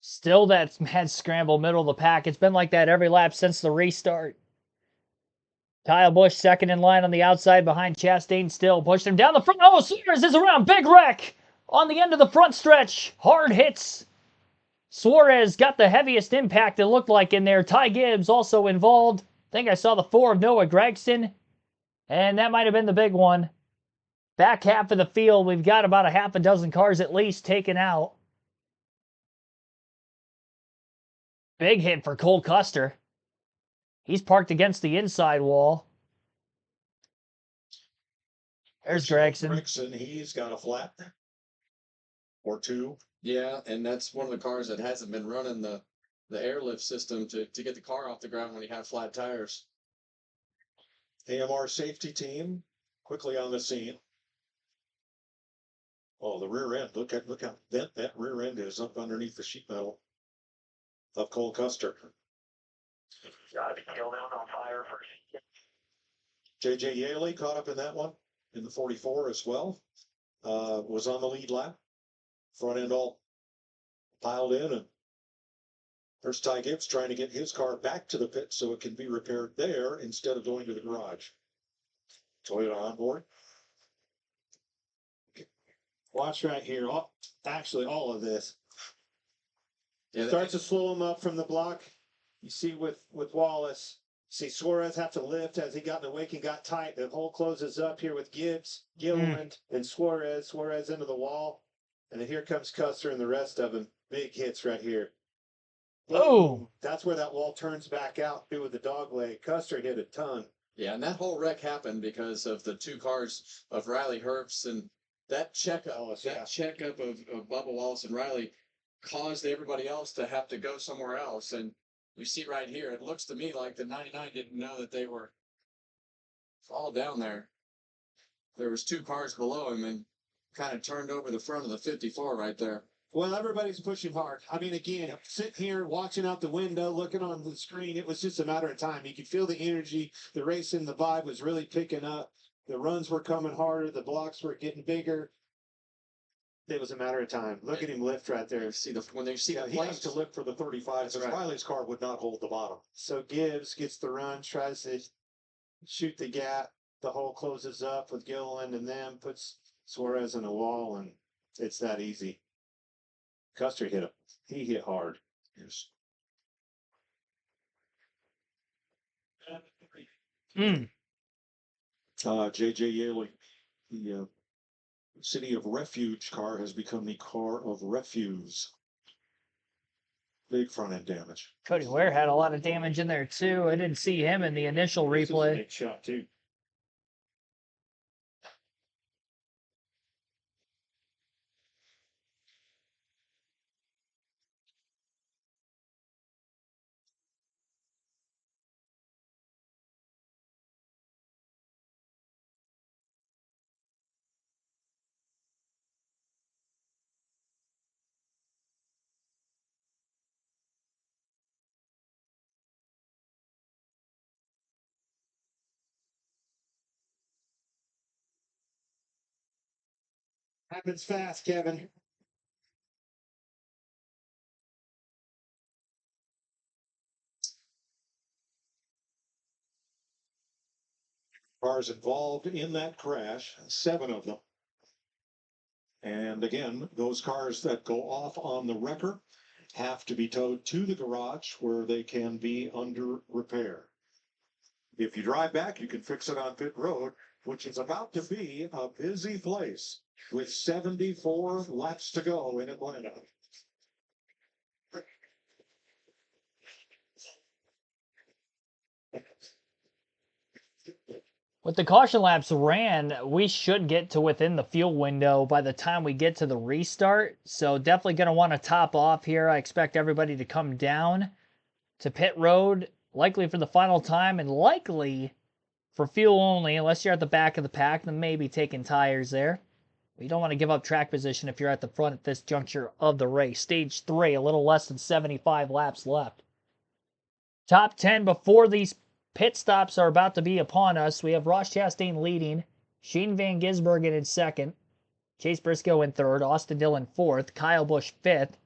Still that mad scramble middle of the pack. It's been like that every lap since the restart. Kyle Busch second in line on the outside behind Chastain still. Pushed him down the front. Oh, Suarez is around. Big wreck on the end of the front stretch. Hard hits. Suarez got the heaviest impact it looked like in there. Ty Gibbs also involved. I think I saw the 4 of Noah Gragson. And that might have been the big one. Back half of the field, we've got about a half a dozen cars at least taken out. Big hit for Cole Custer. He's parked against the inside wall. There's Gregson. He's got a flat or 2. Yeah, and that's one of the cars that hasn't been running the airlift system to get the car off the ground when you have flat tires. AMR safety team quickly on the scene. Oh, the rear end. Look how bent that rear end is up underneath the sheet metal of Cole Custer. Gotta be killed out on fire for JJ Yaley caught up in that one in the 44 as well. Was on the lead lap. Front end all piled in, and there's Ty Gibbs trying to get his car back to the pit so it can be repaired there instead of going to the garage. Toyota on board. Watch right here. Actually, all of this. Yeah, Starts to slow him up from the block. You see with Wallace. See Suarez have to lift as he got in the wake and got tight. The hole closes up here with Gibbs, Gilliland, and Suarez. Suarez into the wall. And then here comes Custer and the rest of them. Big hits right here. Oh, That's where that wall turns back out through with the dog leg. Custer hit a ton. Yeah, and that whole wreck happened because of the two cars of Riley Herbst, and that checkup, Wallace, that checkup of Bubba Wallace and Riley caused everybody else to have to go somewhere else. And you see right here, it looks to me like the 99 didn't know that they were all down there. There was two cars below him and kind of turned over the front of the 54 right there. Well, everybody's pushing hard. I mean, again, sitting here, watching out the window, looking on the screen, it was just a matter of time. You could feel the energy, the racing, the vibe was really picking up. The runs were coming harder. The blocks were getting bigger. It was a matter of time. Look at him lift right there. See when they see the He has to lift for the 35 because Riley's car would not hold the bottom. So Gibbs gets the run, tries to shoot the gap. The hole closes up with Gilliland and then puts Suarez in the wall, and it's that easy. Custer hit him. He hit hard. Yes. JJ Yaley, the City of Refuge car has become the car of refuse. Big front end damage. Cody Ware had a lot of damage in there too. I didn't see him in the initial replay. Big shot too. Happens fast, Kevin. Cars involved in that crash, 7 of them. And again, those cars that go off on the wrecker have to be towed to the garage where they can be under repair. If you drive back, you can fix it on pit road, which is about to be a busy place with 74 laps to go in Atlanta. With the caution laps ran, we should get to within the fuel window by the time we get to the restart. So definitely going to want to top off here. I expect everybody to come down to pit road, likely for the final time and likely for fuel only, unless you're at the back of the pack, then maybe taking tires there. You don't want to give up track position if you're at the front at this juncture of the race. Stage 3, a little less than 75 laps left. Top 10 before these pit stops are about to be upon us. We have Ross Chastain leading, Shane Van Gisbergen in second, Chase Briscoe in third, Austin Dillon fourth, Kyle Busch fifth,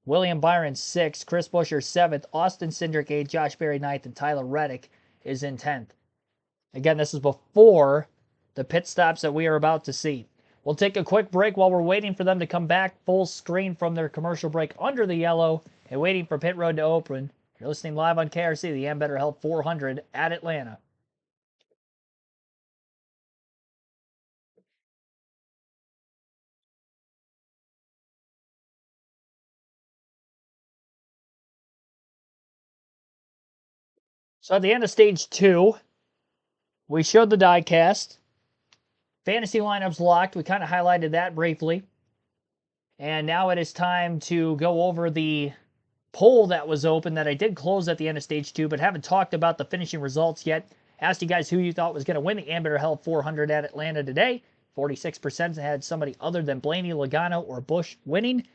William Byron sixth, Chris Buescher seventh, Austin Cindric eighth, Josh Berry ninth, and Tyler Reddick is in 10th. Again, this is before the pit stops that we are about to see. We'll take a quick break while we're waiting for them to come back full screen from their commercial break under the yellow and waiting for pit road to open. You're listening live on KRC, the Ambetter Health 400 at Atlanta. So at the end of stage 2, we showed the diecast. Fantasy lineups locked. We kind of highlighted that briefly. And now it is time to go over the poll that was open that I did close at the end of stage 2, but haven't talked about the finishing results yet. Asked you guys who you thought was going to win the Ambetter Health 400 at Atlanta today. 46% had somebody other than Blaney, Logano, or Busch winning.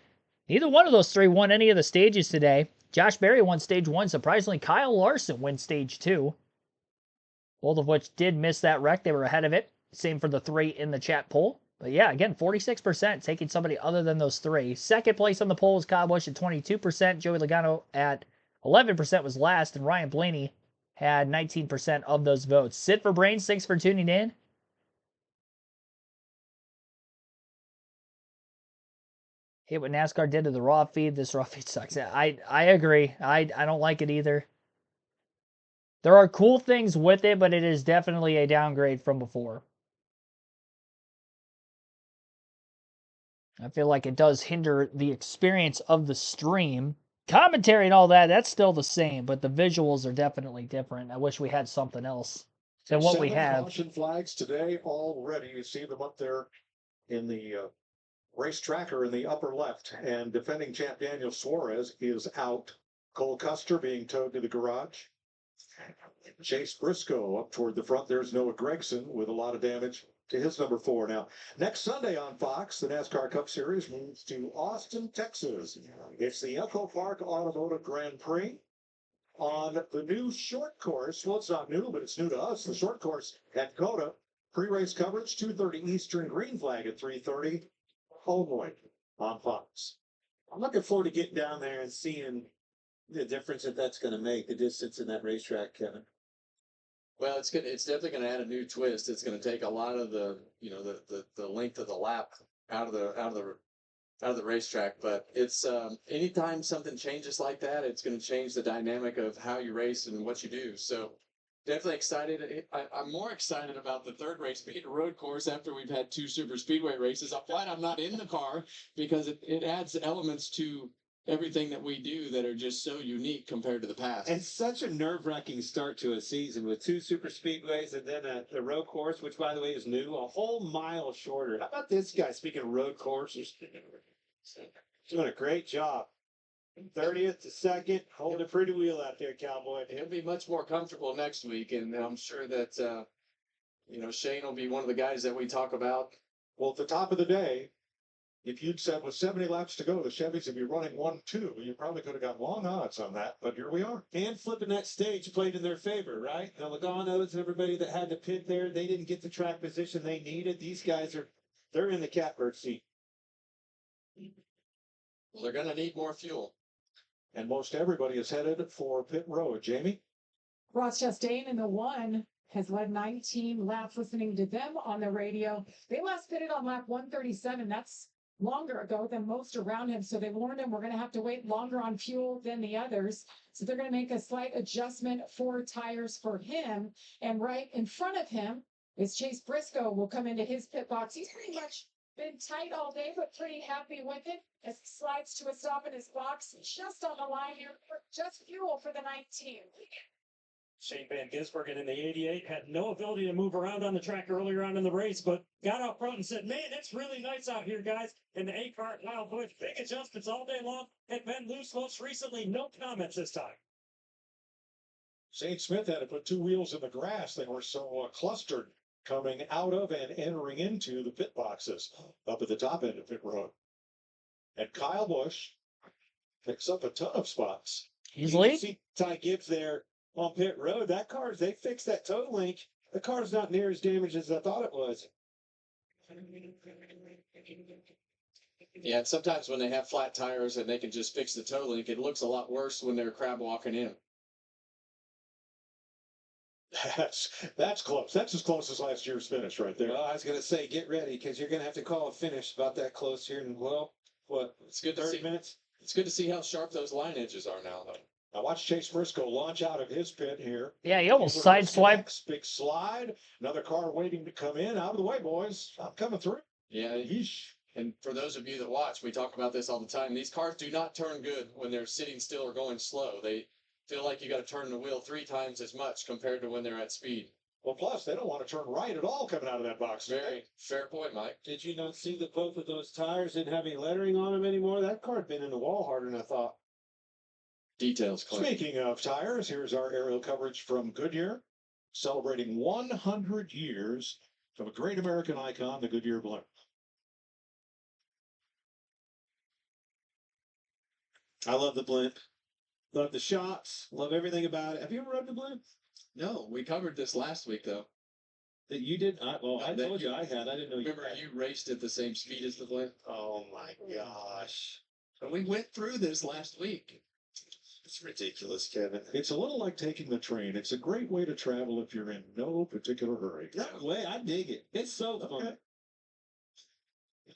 Neither one of those three won any of the stages today. Josh Berry won stage 1. Surprisingly, Kyle Larson wins stage 2. Both of which did miss that wreck. They were ahead of it. Same for the 3 in the chat poll. But yeah, again, 46% taking somebody other than those 3. Second place on the poll was Kyle Busch at 22%. Joey Logano at 11% was last. And Ryan Blaney had 19% of those votes. Sit for Brains. Thanks for tuning in. Hate what NASCAR did to the raw feed. This raw feed sucks. I agree. I don't like it either. There are cool things with it, but it is definitely a downgrade from before. I feel like it does hinder the experience of the stream. Commentary and all that, that's still the same, but the visuals are definitely different. I wish we had something else than what we 7 have. caution flags today already. You see them up there in the race tracker in the upper left. And defending champ Daniel Suarez is out. Cole Custer being towed to the garage. Chase Briscoe up toward the front. There's Noah Gregson with a lot of damage to his number 4. Now, next Sunday on Fox, the NASCAR Cup Series moves to Austin, Texas. It's the Echo Park Automotive Grand Prix on the new short course. Well, it's not new, but it's new to us. The short course at Coda. Pre-race coverage, 2:30 Eastern, green flag at 3:30 only on Fox. I'm looking forward to getting down there and seeing the difference that that's going to make, the distance in that racetrack, Kevin. Well, it's definitely going to add a new twist. It's going to take a lot of the, the length of the lap out of the racetrack. But it's anytime something changes like that, it's going to change the dynamic of how you race and what you do. So definitely excited. I'm more excited about the third race being a road course after we've had 2 super speedway races. I'm glad I'm not in the car because it adds elements to everything that we do that are just so unique compared to the past. And such a nerve-wracking start to a season with 2 super speedways and then a road course, which, by the way, is new, a whole mile shorter. How about this guy, speaking of road courses? Doing a great job. 30th to 2nd, holding a pretty wheel out there, Cowboy. He'll be much more comfortable next week, and I'm sure that, Shane will be one of the guys that we talk about. Well, at the top of the day, if you'd said with 70 laps to go, the Chevys would be running 1-2, you probably could have got long odds on that, but here we are. And flipping that stage played in their favor, right? The Logano's and everybody that had to pit there, they didn't get the track position they needed. These guys they're in the catbird seat. Well, they're going to need more fuel. And most everybody is headed for pit road. Jamie? Ross Chastain in the 1 has led 19 laps listening to them on the radio. They last pitted on lap 137. That's longer ago than most around him. So they warned him we're going to have to wait longer on fuel than the others. So they're going to make a slight adjustment for tires for him. And right in front of him is Chase Briscoe will come into his pit box. He's pretty much been tight all day, but pretty happy with it as he slides to a stop in his box just on the line here for just fuel for the 19. Shane Van Gisbergen in the 88 had no ability to move around on the track earlier on in the race, but got out front and said, man, it's really nice out here, guys. In the 8-car, Kyle Busch, big adjustments all day long. Had been loose most recently, no comments this time. St. Smith had to put 2 wheels in the grass. They were so clustered coming out of and entering into the pit boxes up at the top end of pit road. And Kyle Busch picks up a ton of spots. Easily. You see Ty Gibbs there on pit road. They fixed that toe link. The car's not near as damaged as I thought it was. Yeah, and sometimes when they have flat tires and they can just fix the toe link, it looks a lot worse when they're crab walking in. That's close. That's as close as last year's finish right there. Well, I was going to say, get ready because you're going to have to call a finish about that close here in, It's good to 30 see. minutes? It's good to see how sharp those line edges are now, though. Now watch Chase Briscoe launch out of his pit here. Yeah, he almost sideswiped. Big slide. Another car waiting to come in. Out of the way, boys. I'm coming through. Yeah. Yeesh. And for those of you that watch, we talk about this all the time. These cars do not turn good when they're sitting still or going slow. They feel like you got to turn the wheel 3 times as much compared to when they're at speed. Well, plus, they don't want to turn right at all coming out of that box. Very fair point, Mike. Did you not see that both of those tires didn't have any lettering on them anymore? That car had been in the wall harder than I thought. Details, Clint. Speaking of tires, here's our aerial coverage from Goodyear, celebrating 100 years of a great American icon, the Goodyear blimp. I love the blimp. Love the shots. Love everything about it. Have you ever rode the blimp? No, we covered this last week though. That you did? I told you I had. I didn't know Remember, you you raced at the same speed as the blimp. Oh my gosh. And we went through this last week. It's ridiculous, Kevin. It's a little like taking the train. It's a great way to travel if you're in no particular hurry. No way. I dig it. It's so fun.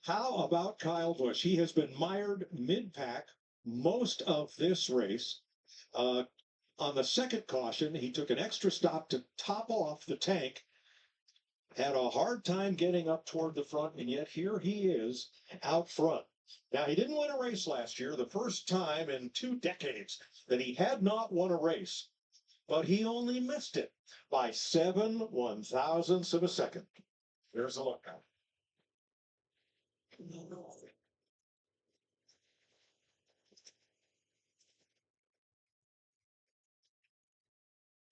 How about Kyle Busch? He has been mired mid-pack most of this race. On the second caution, he took an extra stop to top off the tank. Had a hard time getting up toward the front, and yet here he is out front. Now, he didn't win a race last year, the first time in 2 decades that he had not won a race, but he only missed it by 7 1,000ths of a second. There's a look now.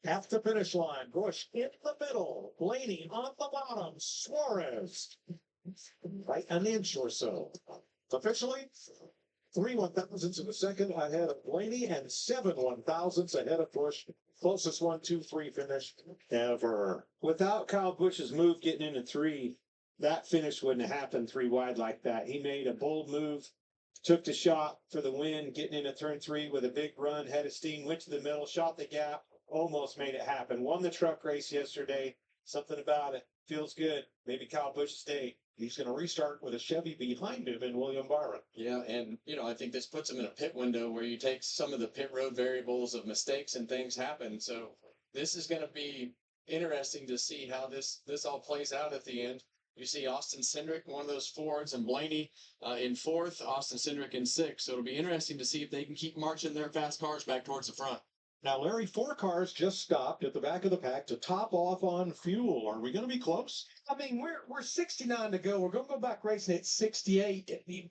At the finish line, Busch in the middle, Blaney on the bottom, Suarez right an inch or so. Officially, 3 1,000ths of a second ahead of Blaney and 7 1,000ths ahead of Busch. Closest 1, 2, 3 finish ever. Without Kyle Busch's move getting into 3, that finish wouldn't have happened 3 wide like that. He made a bold move, took the shot for the win, getting into turn 3 with a big run, head of steam, went to the middle, shot the gap, almost made it happen. Won the truck race yesterday. Something about it. Feels good. Maybe Kyle Busch's day. He's going to restart with a Chevy behind him in William Byron. Yeah, and I think this puts him in a pit window where you take some of the pit road variables of mistakes and things happen. So this is going to be interesting to see how this all plays out at the end. You see Austin Cindric, one of those Fords, and Blaney in 4th, Austin Cindric in 6th. So it'll be interesting to see if they can keep marching their fast cars back towards the front. Now, Larry, 4 cars just stopped at the back of the pack to top off on fuel. Are we going to be close? I mean, we're 69 to go. We're going to go back racing at 68. I mean,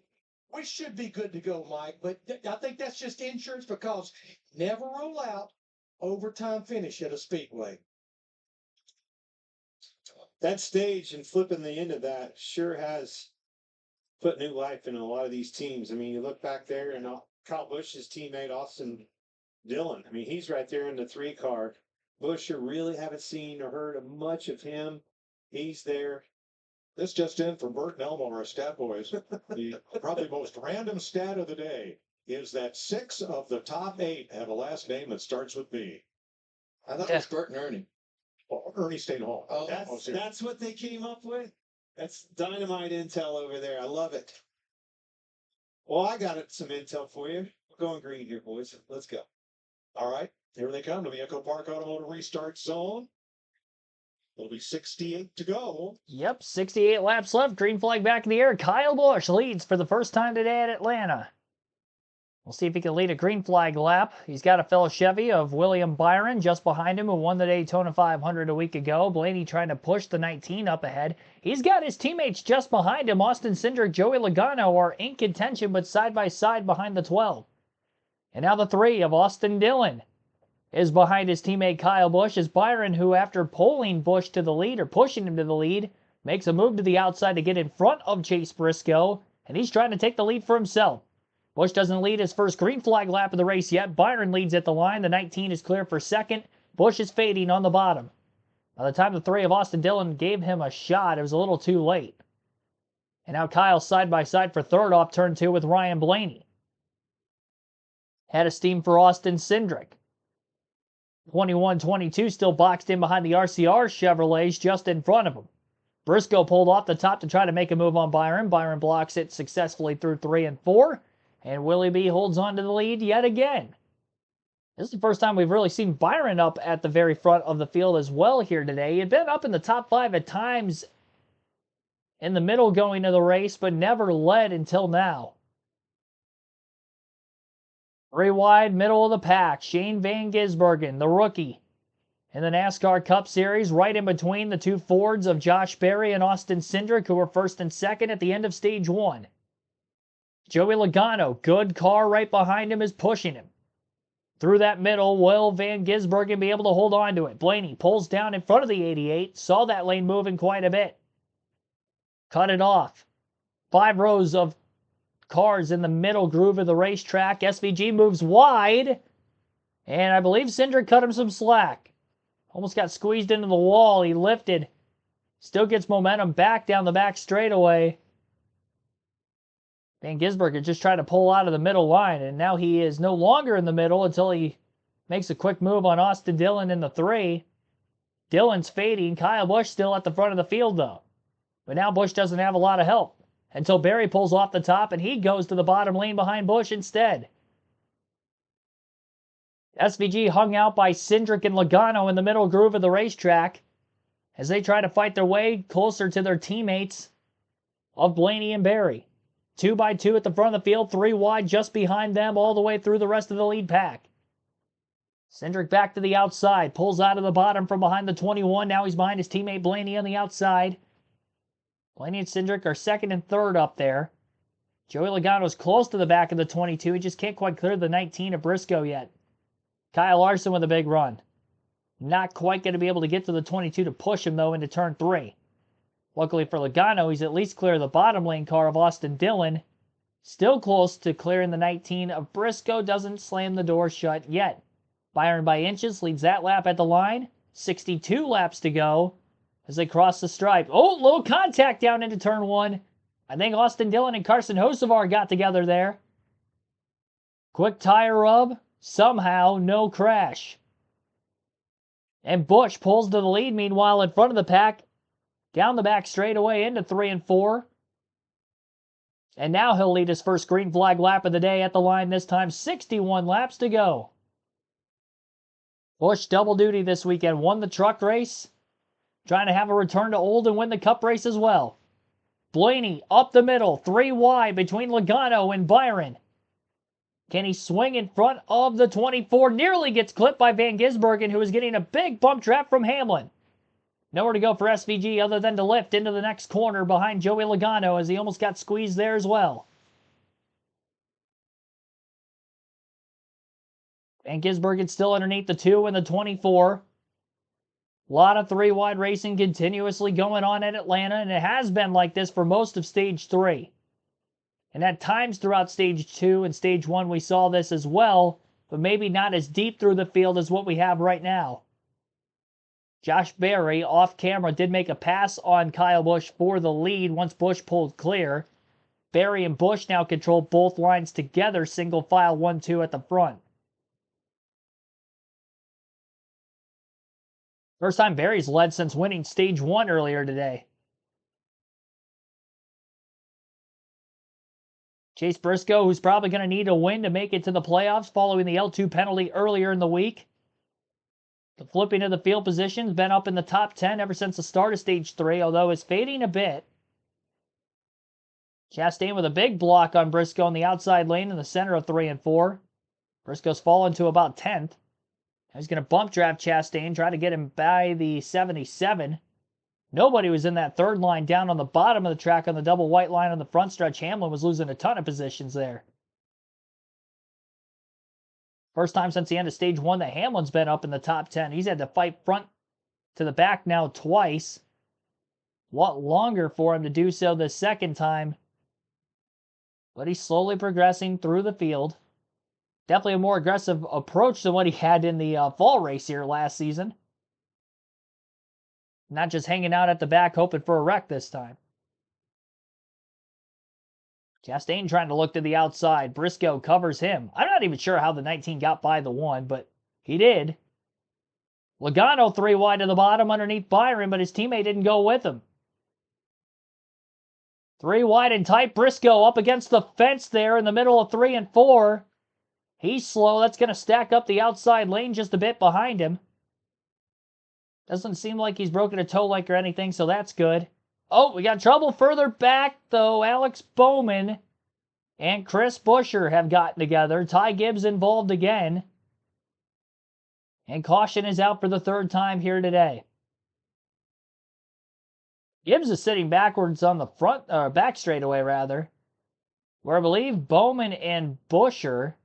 we should be good to go, Mike. But I think that's just insurance because never rule out overtime finish at a speedway. That stage and flipping the end of that sure has put new life in a lot of these teams. I mean, you look back there and Kyle Busch's teammate, Austin Dillon. I mean, he's right there in the 3 car. Busch, you really haven't seen or heard of much of him. He's there. This just in from Bert and Elmo, our stat boys. The probably most random stat of the day is that 6 of the top 8 have a last name that starts with B. I thought it was Bert and Ernie. Well, Ernie stayed home. Oh, that's what they came up with? That's dynamite intel over there. I love it. Well, I got some intel for you. We're going green here, boys. Let's go. All right, here they come to the Echo Park Automotive Restart Zone. It'll be 68 to go. Yep, 68 laps left. Green flag back in the air. Kyle Busch leads for the first time today at Atlanta. We'll see if he can lead a green flag lap. He's got a fellow Chevy of William Byron just behind him who won the Daytona 500 a week ago. Blaney trying to push the 19 up ahead. He's got his teammates just behind him. Austin Cindric, Joey Logano are in contention but side by side behind the 12. And now the 3 of Austin Dillon is behind his teammate Kyle Busch as Byron, who after pulling Busch to the lead or pushing him to the lead, makes a move to the outside to get in front of Chase Briscoe, and he's trying to take the lead for himself. Busch doesn't lead his first green flag lap of the race yet. Byron leads at the line. The 19 is clear for second. Busch is fading on the bottom. By the time the 3 of Austin Dillon gave him a shot, it was a little too late. And now Kyle side by side for third off turn 2 with Ryan Blaney. Head of steam for Austin Cindric. 21-22 still boxed in behind the RCR Chevrolets just in front of him. Briscoe pulled off the top to try to make a move on Byron. Byron blocks it successfully through 3 and 4. And Willie B holds on to the lead yet again. This is the first time we've really seen Byron up at the very front of the field as well here today. He had been up in the top 5 at times in the middle going to the race, but never led until now. 3 wide, middle of the pack. Shane Van Gisbergen, the rookie, in the NASCAR Cup Series, right in between the 2 Fords of Josh Berry and Austin Cindric, who were first and second at the end of stage 1. Joey Logano, good car right behind him, is pushing him. Through that middle, will Van Gisbergen be able to hold on to it? Blaney pulls down in front of the 88, saw that lane moving quite a bit. cut it off. 5 rows of cars in the middle groove of the racetrack. SVG moves wide, and I believe Cindric cut him some slack. Almost got squeezed into the wall. He lifted. Still gets momentum back down the back straightaway. Van Gisbergen just tried to pull out of the middle line, and now he is no longer in the middle until he makes a quick move on Austin Dillon in the 3. Dillon's fading. Kyle Busch still at the front of the field, though. But now Busch doesn't have a lot of help until Berry pulls off the top, and he goes to the bottom lane behind Busch instead. SVG hung out by Cindric and Logano in the middle groove of the racetrack as they try to fight their way closer to their teammates of Blaney and Berry. 2 by 2 at the front of the field, 3 wide just behind them all the way through the rest of the lead pack. Cindric back to the outside, pulls out of the bottom from behind the 21. Now he's behind his teammate Blaney on the outside. Blaney and Cindric are second and third up there. Joey Logano's close to the back of the 22. He just can't quite clear the 19 of Briscoe yet. Kyle Larson with a big run. Not quite going to be able to get to the 22 to push him, though, into turn 3. Luckily for Logano, he's at least clear of the bottom lane car of Austin Dillon. Still close to clearing the 19 of Briscoe. Doesn't slam the door shut yet. Byron by inches leads that lap at the line. 62 laps to go as they cross the stripe. Oh, little contact down into turn 1. I think Austin Dillon and Carson Hocevar got together there. Quick tire rub. Somehow, no crash. And Busch pulls to the lead, meanwhile, in front of the pack. Down the back straightaway into 3 and 4. And now he'll lead his first green flag lap of the day at the line this time. 61 laps to go. Busch double duty this weekend. Won the truck race. Trying to have a return to old and win the cup race as well. Blaney up the middle. 3 wide between Logano and Byron. Can he swing in front of the 24? Nearly gets clipped by Van Gisbergen, who is getting a big bump trap from Hamlin. Nowhere to go for SVG other than to lift into the next corner behind Joey Logano as he almost got squeezed there as well. Van Gisbergen still underneath the 2 and the 24. A lot of 3 wide racing continuously going on at Atlanta, and it has been like this for most of Stage 3. And at times throughout Stage 2 and Stage 1 we saw this as well, but maybe not as deep through the field as what we have right now. Josh Berry, off camera, did make a pass on Kyle Busch for the lead once Busch pulled clear. Berry and Busch now control both lines together, single file 1-2 at the front. First time Berry's led since winning Stage 1 earlier today. Chase Briscoe, who's probably going to need a win to make it to the playoffs following the L2 penalty earlier in the week. The flipping of the field position's been up in the top 10 ever since the start of Stage 3, although it's fading a bit. Chastain with a big block on Briscoe in the outside lane in the center of 3 and 4. Briscoe's fallen to about 10th. He's going to bump draft Chastain, try to get him by the 77. Nobody was in that third line down on the bottom of the track on the double white line on the front stretch. Hamlin was losing a ton of positions there. First time since the end of Stage 1 that Hamlin's been up in the top 10. He's had to fight front to the back now twice. A lot longer for him to do so this second time. But he's slowly progressing through the field. Definitely a more aggressive approach than what he had in the fall race here last season. Not just hanging out at the back hoping for a wreck this time. Chastain trying to look to the outside. Briscoe covers him. I'm not even sure how the 19 got by the 1, but he did. Logano 3 wide to the bottom underneath Byron, but his teammate didn't go with him. 3 wide and tight. Briscoe up against the fence there in the middle of 3 and 4. He's slow. That's going to stack up the outside lane just a bit behind him. Doesn't seem like he's broken a toe leg or anything, so that's good. Oh, we got trouble further back, though. Alex Bowman and Chris Buescher have gotten together. Ty Gibbs involved again. And caution is out for the 3rd time here today. Gibbs is sitting backwards on the back straightaway, rather. Where I believe Bowman and Buescher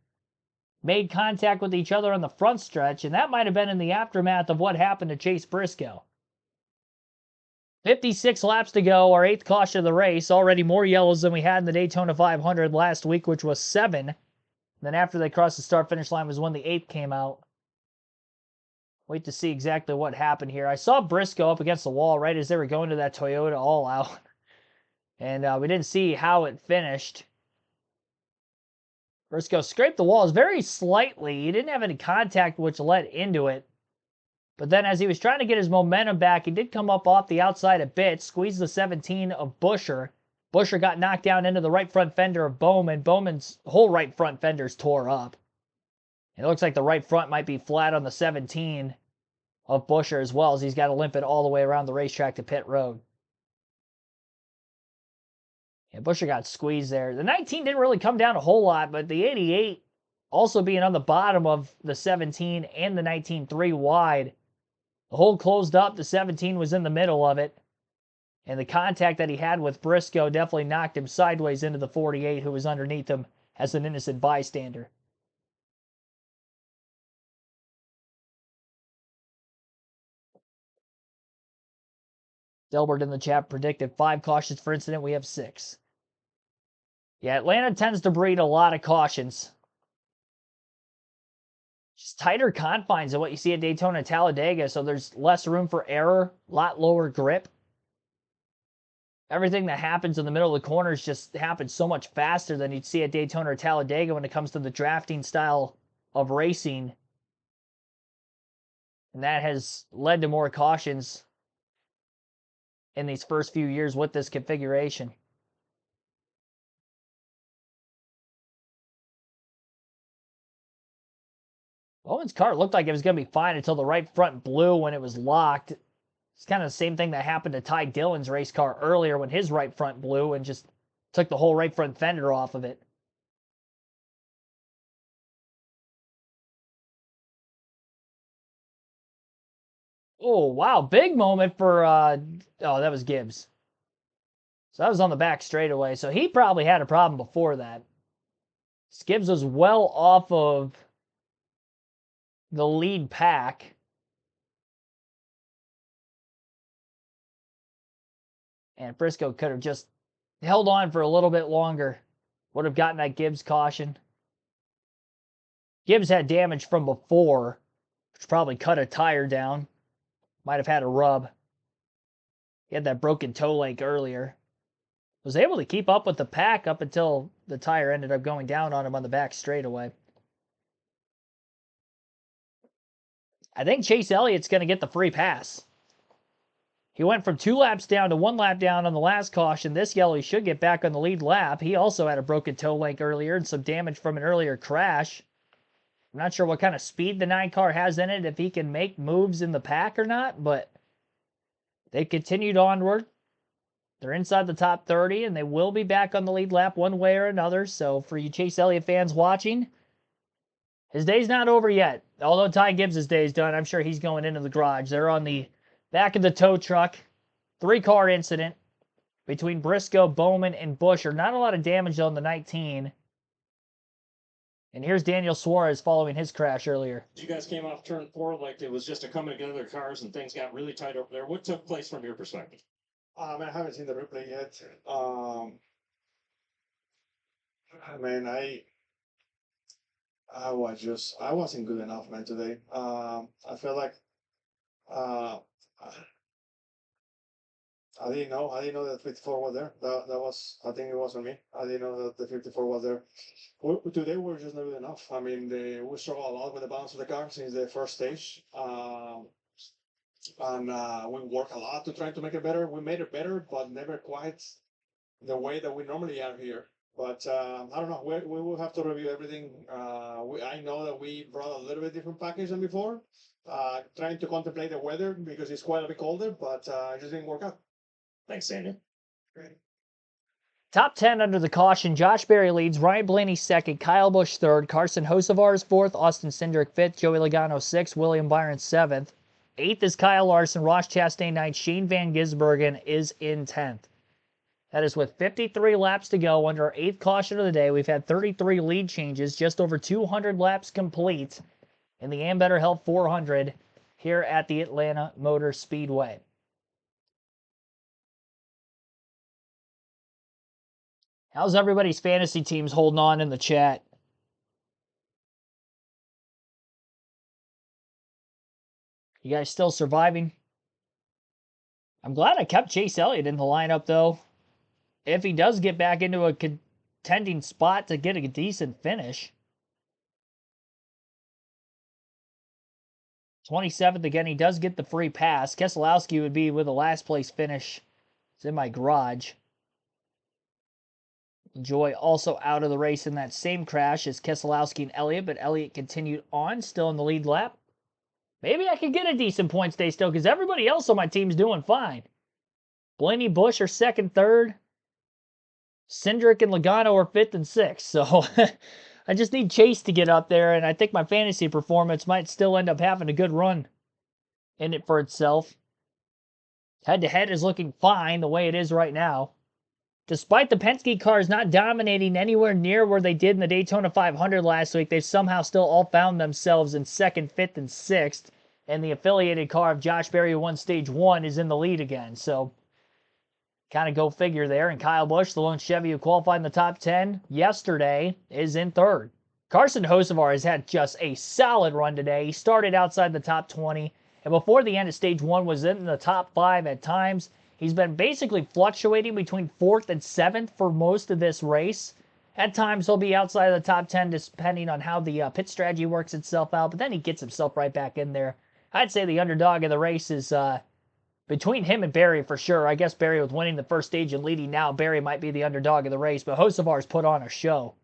made contact with each other on the front stretch, and that might have been in the aftermath of what happened to Chase Briscoe. 56 laps to go, our 8th caution of the race. Already more yellows than we had in the Daytona 500 last week, which was 7. Then after they crossed the start-finish line was when the 8th came out. Wait to see exactly what happened here. I saw Briscoe up against the wall right as they were going to that Toyota all-out. And we didn't see how it finished. Briscoe scraped the walls very slightly. He didn't have any contact, which led into it. But then as he was trying to get his momentum back, he did come up off the outside a bit, squeezed the 17 of Buescher. Buescher got knocked down into the right front fender of Bowman. Bowman's whole right front fender's tore up. It looks like the right front might be flat on the 17 of Buescher as well, as he's got to limp it all the way around the racetrack to pit road. Yeah, Buescher got squeezed there. The 19 didn't really come down a whole lot, but the 88 also being on the bottom of the 17 and the 19 3 wide. The hole closed up. The 17 was in the middle of it. And the contact that he had with Briscoe definitely knocked him sideways into the 48, who was underneath him as an innocent bystander. Delbert in the chat predicted 5 cautions for incident. We have 6. Yeah, Atlanta tends to breed a lot of cautions. Just tighter confines than what you see at Daytona Talladega, so there's less room for error, a lot lower grip. Everything that happens in the middle of the corners just happens so much faster than you'd see at Daytona or Talladega when it comes to the drafting style of racing. And that has led to more cautions in these first few years with this configuration. Bowman's car looked like it was going to be fine until the right front blew when it was locked. It's kind of the same thing that happened to Ty Dillon's race car earlier when his right front blew and just took the whole right front fender off of it. Oh, wow. Big moment for, oh, that was Gibbs. So that was on the back straightaway. So he probably had a problem before that. Gibbs was well off of the lead pack. And Briscoe could have just held on for a little bit longer. Would have gotten that Gibbs caution. Gibbs had damage from before, which probably cut a tire down. Might have had a rub. He had that broken toe link earlier. Was able to keep up with the pack up until the tire ended up going down on him on the back straightaway. I think Chase Elliott's going to get the free pass. He went from 2 laps down to 1 lap down on the last caution. This yellow, he should get back on the lead lap. He also had a broken toe link earlier and some damage from an earlier crash. I'm not sure what kind of speed the 9 car has in it, if he can make moves in the pack or not, but they continued onward. They're inside the top 30, and they will be back on the lead lap one way or another. So for you Chase Elliott fans watching, his day's not over yet. Although Ty Gibbs' day is done, I'm sure he's going into the garage. They're on the back of the tow truck. 3-car incident between Briscoe, Bowman, and Buescher. Not a lot of damage on the 19. And here's Daniel Suarez following his crash earlier. You guys came off turn 4 like it was just a coming together of cars and things got really tight over there. What took place from your perspective? I haven't seen the replay yet. I wasn't good enough, man, today. I felt like I didn't know that 54 was there. That was, I think it was on me. I didn't know that the 54 was there. Today we were just not good enough. I mean, we struggled a lot with the balance of the car since the first stage. And we worked a lot to try to make it better. We made it better, but never quite the way that we normally are here. But I don't know. We will have to review everything. I know that we brought a little bit different package than before. Trying to contemplate the weather because it's quite a bit colder, but it just didn't work out. Thanks, Daniel. Great. Top 10 under the caution. Josh Berry leads. Ryan Blaney second. Kyle Busch third. Carson Hocevar is fourth. Austin Cindric fifth. Joey Logano sixth. William Byron seventh. Eighth is Kyle Larson. Ross Chastain ninth. Shane Van Gisbergen is in 10th. That is with 53 laps to go under our 8th caution of the day. We've had 33 lead changes, just over 200 laps complete in the Ambetter Health 400 here at the Atlanta Motor Speedway. How's everybody's fantasy teams holding on in the chat? You guys still surviving? I'm glad I kept Chase Elliott in the lineup, though. If he does get back into a contending spot to get a decent finish. 27th again, he does get the free pass. Keselowski would be with a last place finish. It's in my garage. Joy also out of the race in that same crash as Keselowski and Elliott, but Elliott continued on, still in the lead lap. Maybe I could get a decent points day still, because everybody else on my team's doing fine. Blaney Bush are second, third. Cindric and Logano are fifth and sixth. So I just need Chase to get up there, and I think my fantasy performance might still end up having a good run in it for itself. Head-to-head is looking fine the way it is right now. Despite the Penske cars not dominating anywhere near where they did in the Daytona 500 last week, they've somehow still all found themselves in second, fifth, and sixth. And the affiliated car of Josh Berry, who won stage 1, is in the lead again. So, kind of go figure there. And Kyle Busch, the lone Chevy who qualified in the top 10 yesterday, is in third. Carson Hocevar has had just a solid run today. He started outside the top 20, and before the end of stage 1 was in the top 5 at times. He's been basically fluctuating between 4th and 7th for most of this race. At times, he'll be outside of the top 10 depending on how the pit strategy works itself out, but then he gets himself right back in there. I'd say the underdog of the race is between him and Barry for sure. I guess Barry with winning the first stage and leading now, Barry might be the underdog of the race, but Hocevar's put on a show.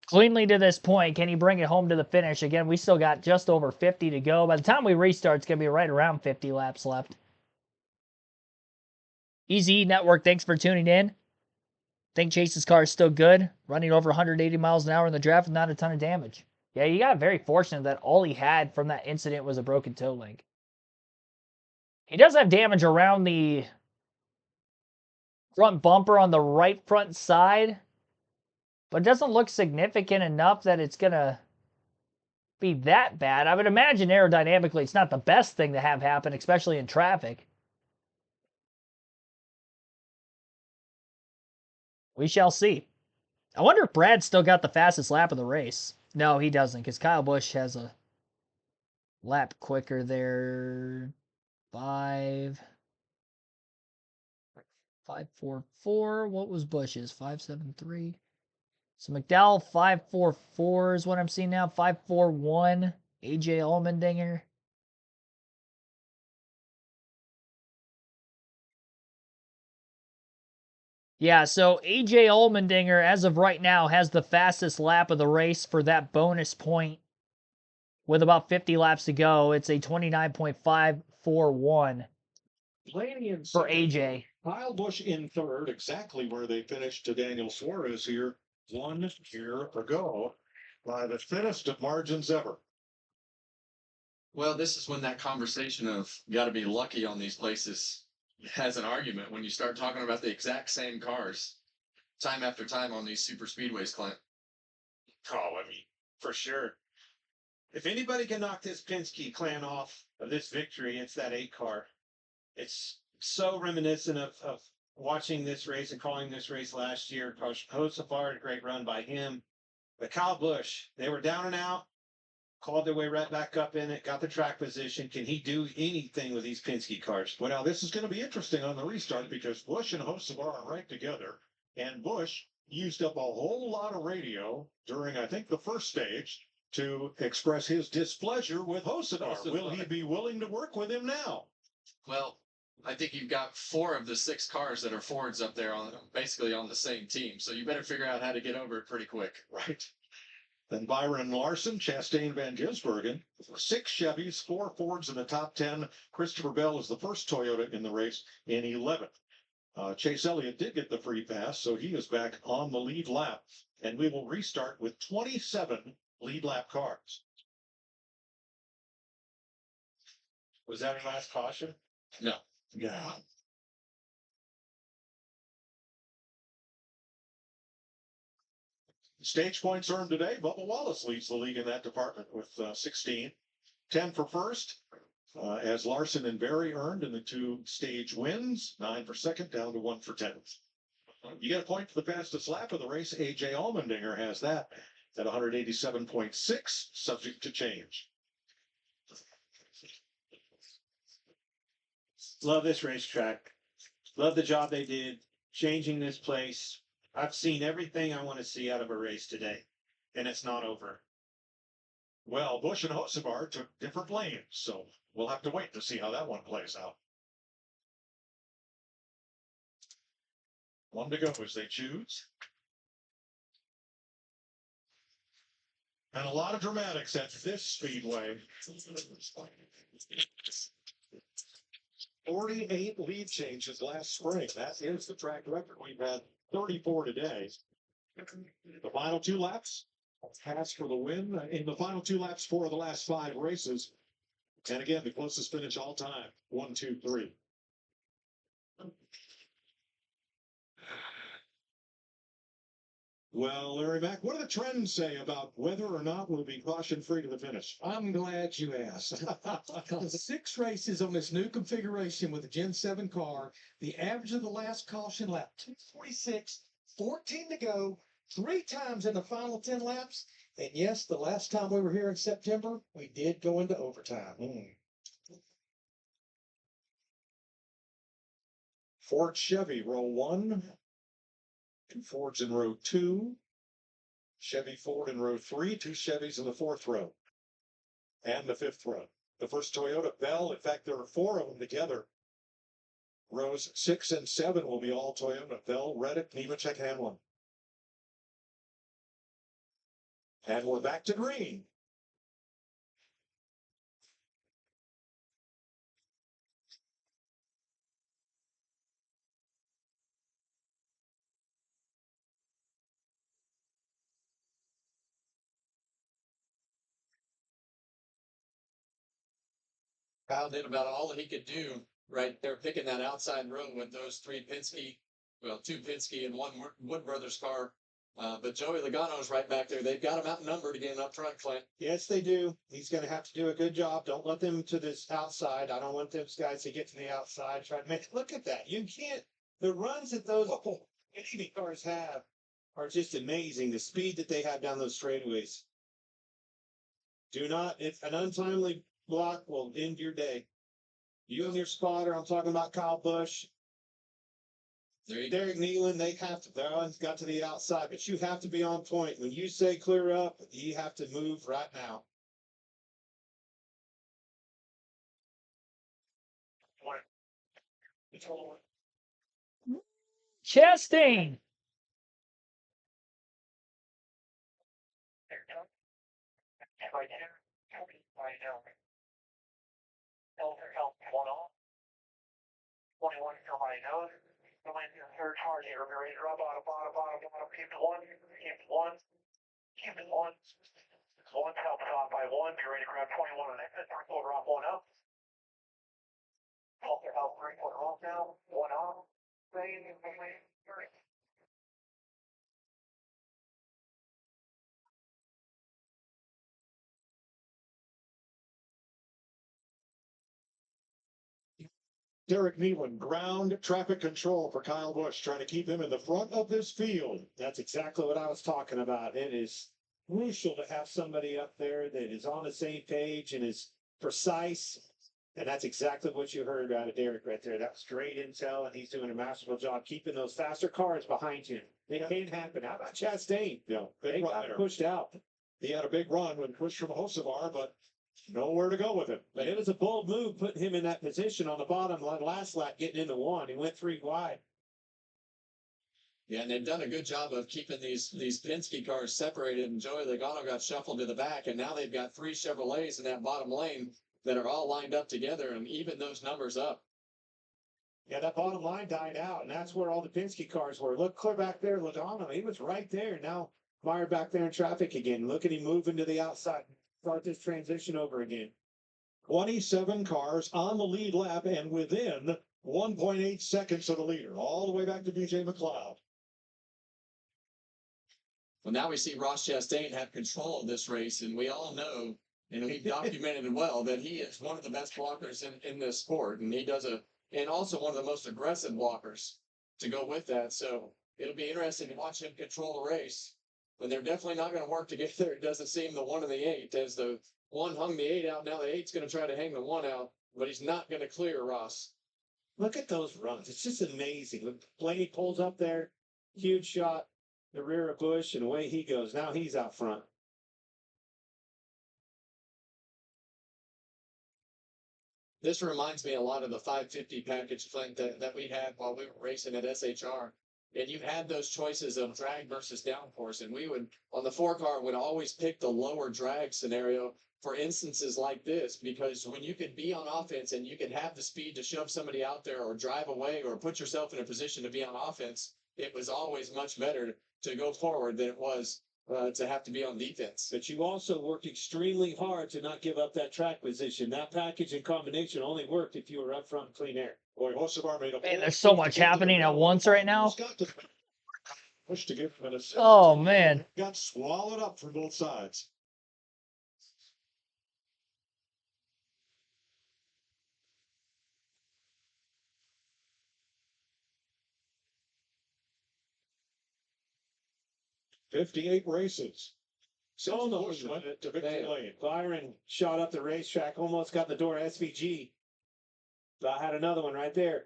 Cleanly to this point, can he bring it home to the finish? Again, we still got just over 50 to go. By the time we restart, it's going to be right around 50 laps left. Easy Network, thanks for tuning in. Think Chase's car is still good, running over 180 miles an hour in the draft with not a ton of damage. Yeah, you got very fortunate that all he had from that incident was a broken toe link. He does have damage around the front bumper on the right front side, but it doesn't look significant enough that it's going to be that bad. I would imagine aerodynamically it's not the best thing to have happen, especially in traffic. We shall see. I wonder if Brad's still got the fastest lap of the race. No, he doesn't, because Kyle Busch has a lap quicker there. 5.44. What was Busch's? 5.73. So McDowell 5.44 is what I'm seeing now. 5.41. AJ Allmendinger. Yeah, so AJ Allmendinger, as of right now, has the fastest lap of the race for that bonus point. With about 50 laps to go, it's a 29.541 for AJ. Kyle Busch in third, exactly where they finished to Daniel Suarez here 1 year ago, by the thinnest of margins ever. Well, this is when that conversation of got to be lucky on these places has an argument when you start talking about the exact same cars time after time on these super speedways, Clint. Oh, I mean, for sure. If anybody can knock this Penske clan off of this victory, it's that 8 car. It's so reminiscent of watching this race and calling this race last year. Hocevar, a great run by him. But Kyle Busch, they were down and out, called their way right back up in it, got the track position. Can he do anything with these Penske cars? Well, now this is going to be interesting on the restart because Busch and Hocevar are right together, and Busch used up a whole lot of radio during, I think, the first stage to express his displeasure with Hocevar. Will he be willing to work with him now? Well, I think you've got 4 of the 6 cars that are Fords up there on basically on the same team. So you better figure out how to get over it pretty quick. Right. Then Byron Larson, Chastain Van Gisbergen, 6 Chevys, 4 Fords in the top 10. Christopher Bell is the first Toyota in the race in 11th. Chase Elliott did get the free pass, so he is back on the lead lap. And we will restart with 27 lead lap cars. Was that your last caution? No. Yeah. Stage points earned today. Bubba Wallace leads the league in that department with 16. 10 for first, as Larson and Berry earned in the 2 stage wins. 9 for second, down to 1 for 10th. You get a point for the fastest lap of the race. AJ Allmendinger has that at 187.6, subject to change. Love this racetrack. Love the job they did changing this place. I've seen everything I want to see out of a race today, and it's not over. Well, Busch and Hocevar took different lanes, so we'll have to wait to see how that one plays out. One to go as they choose. And a lot of dramatics at this speedway. 48 lead changes last spring. That is the track record. We've had 34 today. The final two laps, pass for the win in the final two laps for the last 5 races. And again, the closest finish all time, 1, 2, 3. Well, Larry Mack, what do the trends say about whether or not we'll be caution free to the finish? I'm glad you asked. 6 races on this new configuration with the Gen 7 car. The average of the last caution lap, 246, 14 to go, 3 times in the final 10 laps. And yes, the last time we were here in September, we did go into overtime. Ford Chevy, row 1. 2 Fords in row 2. Chevy Ford in row 3. 2 Chevys in the 4th row. And the 5th row. The first Toyota Bell, in fact, there are 4 of them together. Rows 6 and 7 will be all Toyota. Bell, Reddick, Nemechek, Hamlin. And we're back to green. Kyle did about all that he could do right there, picking that outside road with those 3 Penske, well, 2 Penske and 1 Wood Brothers car. But Joey Logano's right back there. They've got him outnumbered again up front, Clint. Yes, they do. He's going to have to do a good job. Don't let them to this outside. I don't want those guys to get to the outside. Try to make, look at that. You can't, the runs that those Indy cars have are just amazing. The speed that they have down those straightaways. Do not, if an untimely block will end your day. You and your spotter, I'm talking about Kyle Busch, Derek Nealon, they have to, they're all got to the outside, but you have to be on point. When you say clear up, you have to move right now. Chastain. Help 1 off. 21, somebody knows. Somebody in the third charge here. We're ready to drop bottom. Keep it 1. Keep it 1. 1's helped on by 1. You're ready to grab 21 on exit. 3-4 drop 1 up. Halter help 3-4 off now. 1 off. Derek Nealon, ground traffic control for Kyle Busch, trying to keep him in the front of this field. That's exactly what I was talking about. It is crucial to have somebody up there that is on the same page and is precise. And that's exactly what you heard out of Derek right there. That was great intel, and he's doing a masterful job keeping those faster cars behind you. It can't happen. How about Chastain? Yeah, They got pushed out. He had a big run when pushed from Hocevar, but nowhere to go with it. But it was a bold move putting him in that position on the bottom last lap, getting into 1. He went 3 wide. Yeah, and they've done a good job of keeping these Penske cars separated, and Joey Logano got shuffled to the back, and now they've got 3 Chevrolets in that bottom lane that are all lined up together and even those numbers up. Yeah, that bottom line died out, and that's where all the Penske cars were. Look clear back there, Logano, he was right there. Now Meyer back there in traffic again. Look at him moving to the outside. Start this transition over again. 27 cars on the lead lap and within 1.8 seconds of the leader, all the way back to BJ McLeod. Well, now we see Ross Chastain have control of this race, and we all know, and he documented it well, that he is one of the best blockers in this sport, and he does and also one of the most aggressive blockers to go with that. So it'll be interesting to watch him control the race. But they're definitely not going to work together. It doesn't seem the 1 and the 8, as the 1 hung the 8 out. Now the 8's going to try to hang the 1 out, but he's not going to clear Ross. Look at those runs. It's just amazing. Look, Blaney pulls up there, huge shot, the rear of Bush, and away he goes. Now he's out front. This reminds me a lot of the 550 package, Clint, that we had while we were racing at SHR. And you had those choices of drag versus downforce. And we would, on the 4-car, would always pick the lower drag scenario for instances like this, because when you could be on offense and you could have the speed to shove somebody out there or drive away or put yourself in a position to be on offense, it was always much better to go forward than it was to have to be on defense. But you also worked extremely hard to not give up that track position. That package and combination only worked if you were up front in clean air. Boy, Hocevar made a Man, there's so much happening at once right now. Push to give him an assist. Oh, man. Got swallowed up from both sides. "58 races. Almost went it to victory lane. Byron shot up the racetrack, almost got the door SVG. I had another one right there.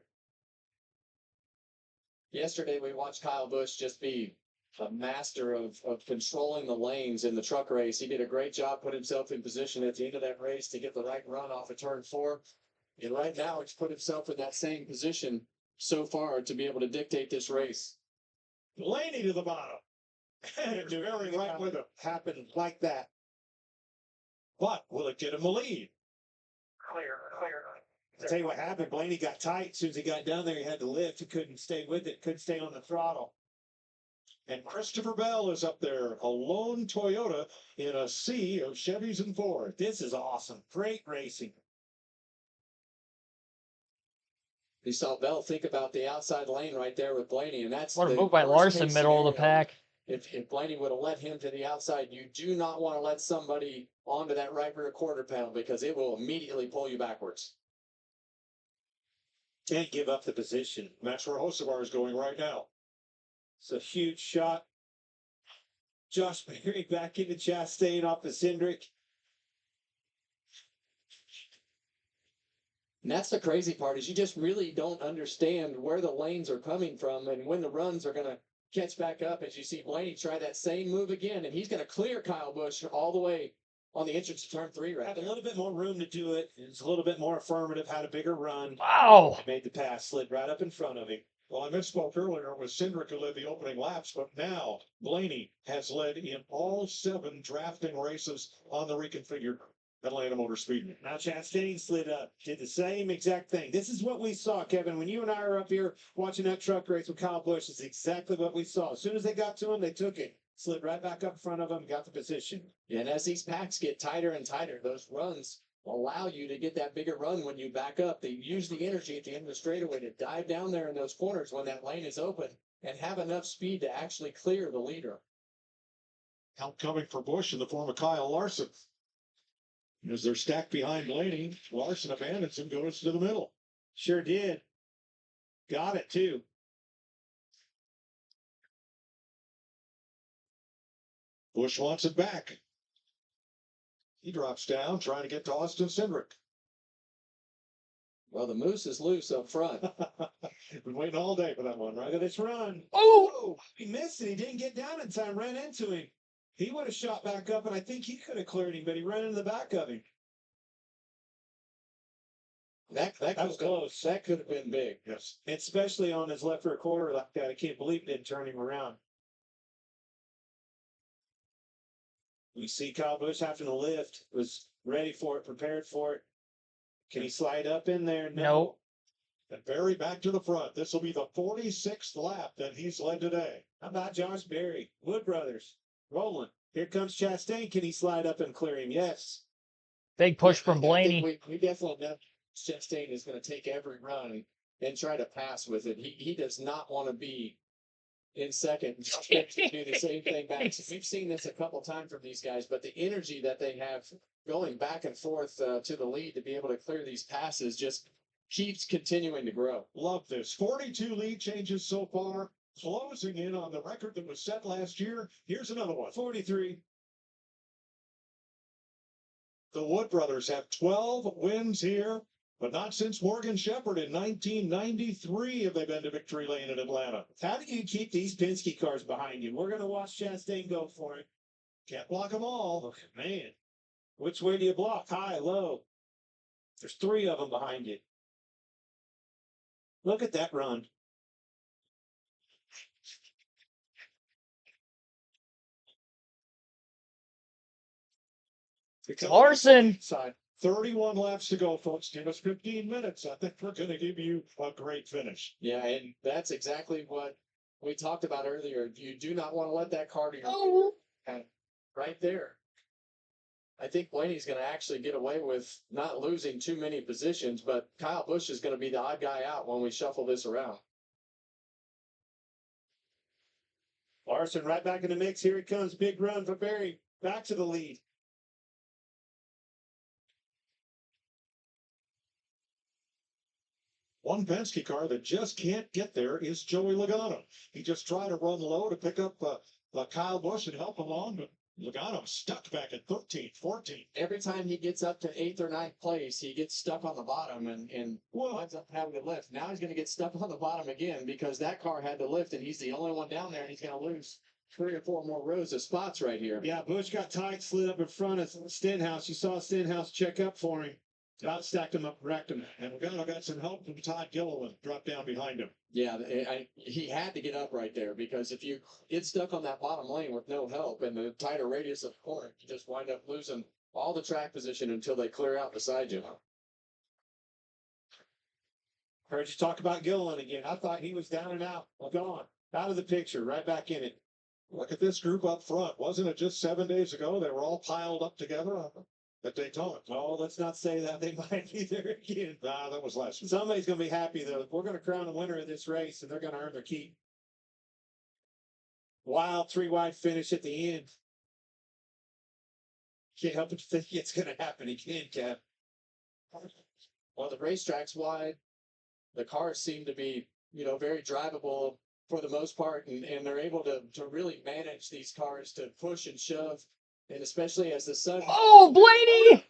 Yesterday, we watched Kyle Busch just be a master of controlling the lanes in the truck race. He did a great job, put himself in position at the end of that race to get the right run off of turn 4. And right now, he's put himself in that same position so far to be able to dictate this race. Blaney to the bottom. And very right with him. Happened like that. But will it get him the lead? Clear. I'll tell you what happened. Blaney got tight. As soon as he got down there, he had to lift. He couldn't stay with it. Couldn't stay on the throttle. And Christopher Bell is up there, a lone Toyota in a sea of Chevys and Fords. This is awesome. Great racing. You saw Bell think about the outside lane right there with Blaney, and that's What a the move by worst-case Larson, middle of the scenario. pack. If Blaney would have let him to the outside, you do not want to let somebody onto that right rear quarter panel because it will immediately pull you backwards. Can't give up the position. That's where Hocevar is going right now. It's a huge shot. Josh Berry back into Chastain off the Cindric. And that's the crazy part, is you just really don't understand where the lanes are coming from and when the runs are going to catch back up, as you see Blaney try that same move again, and he's going to clear Kyle Busch all the way on the entrance to turn 3 right Had there. a little bit more room to do it. It's a little bit more affirmative, had a bigger run. Wow. Made the pass, slid right up in front of him. Well, I misspoke earlier. It was Cindric who led the opening laps, but now Blaney has led in all 7 drafting races on the reconfigured Atlanta Motor Speedway. Now Chastain slid up, did the same exact thing. This is what we saw, Kevin. When you and I were up here watching that truck race with Kyle Busch, it's exactly what we saw. As soon as they got to him, they took it. Slid right back up in front of him, got the position. And as these packs get tighter and tighter, those runs allow you to get that bigger run when you back up. They use the energy at the end of the straightaway to dive down there in those corners when that lane is open and have enough speed to actually clear the leader. Help coming for Busch in the form of Kyle Larson. As they're stacked behind Blaney, Larson abandons him, goes to the middle. Sure did. Got it, too. Busch wants it back. He drops down, trying to get to Austin Cindric. Well, the moose is loose up front. Been waiting all day for that one, right? Look at this run. Oh! He missed it. He didn't get down in time, ran into him. He would have shot back up, and I think he could have cleared him, but he ran into the back of him. That was close. That could have been big. Yes. Especially on his left rear quarter like that. I can't believe it didn't turn him around. We see Kyle Busch having to lift, was ready for it, prepared for it. Can he slide up in there? No. And Berry back to the front. This will be the 46th lap that he's led today. How about Josh Berry? Wood Brothers. Rolling. Here comes Chastain. Can he slide up and clear him? Yes. Big push from I Blaney. think we definitely know Chastain is going to take every run and try to pass with it. He does not want to be in second and to do the same thing back. So we've seen this a couple times from these guys, but the energy that they have going back and forth to the lead to be able to clear these passes just keeps continuing to grow. Love this. 42 lead changes so far. closing in on the record that was set last year. Here's another one. 43. The Wood brothers have 12 wins here, but not since Morgan Shepherd in 1993 have they been to victory lane in Atlanta. How do you keep these Penske cars behind you? We're going to watch Chastain go for it. Can't block them all. Look, man. Which way do you block? High, low? There's 3 of them behind you. Look at that run. Larson. Side. 31 laps to go, folks. Give us 15 minutes. I think we're going to give you a great finish. Yeah, and that's exactly what we talked about earlier. You do not want to let that car to your and right there. I think Blaney's going to actually get away with not losing too many positions, but Kyle Busch is going to be the odd guy out when we shuffle this around. Larson right back in the mix. Here he comes. Big run for Barry. Back to the lead. One Penske car that just can't get there is Joey Logano. He just tried to run low to pick up Kyle Busch and help along, but Logano's stuck back at 13, 14. Every time he gets up to 8th or 9th place, he gets stuck on the bottom and winds up having to lift. Now he's going to get stuck on the bottom again because that car had to lift, and he's the only one down there, and he's going to lose 3 or 4 more rows of spots right here. Yeah, Busch got tight, slid up in front of Stenhouse. You saw Stenhouse check up for him. About stacked him up, racked him. And Logano got some help from Todd Gilliland, dropped down behind him. Yeah, he had to get up right there because if you get stuck on that bottom lane with no help and the tighter radius of the corner, you just wind up losing all the track position until they clear out beside you. Heard you talk about Gilliland again. I thought he was down and out. Well, gone. Out of the picture, right back in it. Look at this group up front. Wasn't it just 7 days ago they were all piled up together at Daytona? Oh, let's not say that. They might be there again. Nah, that was last week. Somebody's going to be happy, though. We're going to crown the winner of this race, and they're going to earn their keep. Wild 3-wide finish at the end. Can't help but think it's going to happen again, Cap. Well, the racetrack's wide. The cars seem to be, very drivable for the most part, and they're able to really manage these cars to push and shove, and especially as the sun. Oh, Blaney!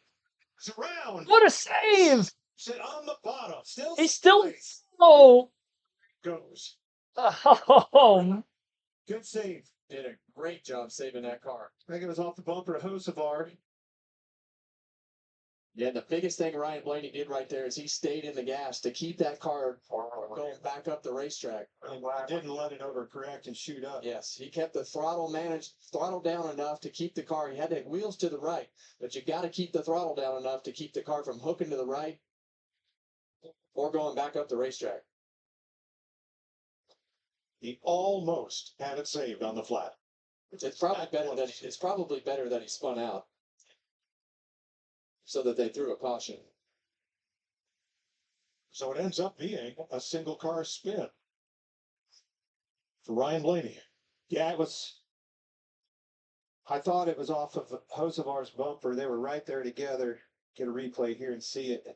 It's around. What a save! Sit on the bottom. He's still. Oh. Goes. Oh. Good save. Did a great job saving that car. I think it was off the bumper of Hocevar. Yeah, the biggest thing Ryan Blaney did right there is he stayed in the gas to keep that car going back up the racetrack. And didn't let it overcorrect and shoot up. Yes, he kept the throttle down enough to keep the car. He had the wheels to the right, but you got to keep the throttle down enough to keep the car from hooking to the right or going back up the racetrack. He almost had it saved on the flat. It's probably better that he spun out so that they threw a caution. So it ends up being a single car spin for Ryan Blaney. Yeah, it was. I thought it was off of Hocevar's bumper. They were right there together. Get a replay here and see it.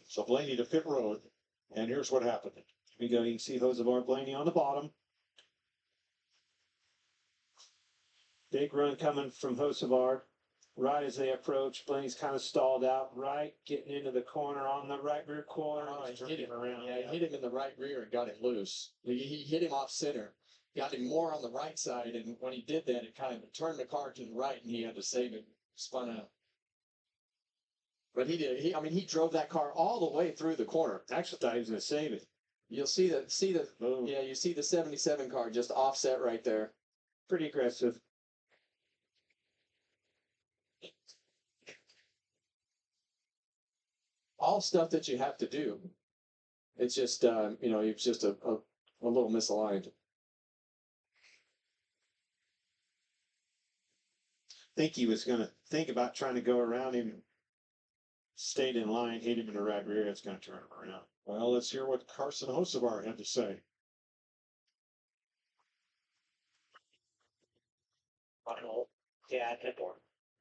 So Blaney to pit road, and here's what happened. Here we go. You can see Hocevar Blaney on the bottom. Big run coming from Hocevar. Right as they approach, Blaney's kind of stalled out, right, getting into the corner on the right rear corner. Oh, he hit him around. Yeah, he hit him in the right rear and got him loose. He hit him off center, got him more on the right side, and when he did that, it kind of turned the car to the right, and he had to save it, spun out. But he did. He drove that car all the way through the corner. Actually, thought he was going to save it. You'll see the Boom. yeah, you see the 77 car just offset right there. Pretty aggressive. All stuff that you have to do. It's just, it's just a little misaligned. Think he was going to think about trying to go around him. Stayed in line, hit him in the right rear. It's going to turn him around. Well, let's hear what Carson Hocevar had to say. Yeah, 10-4.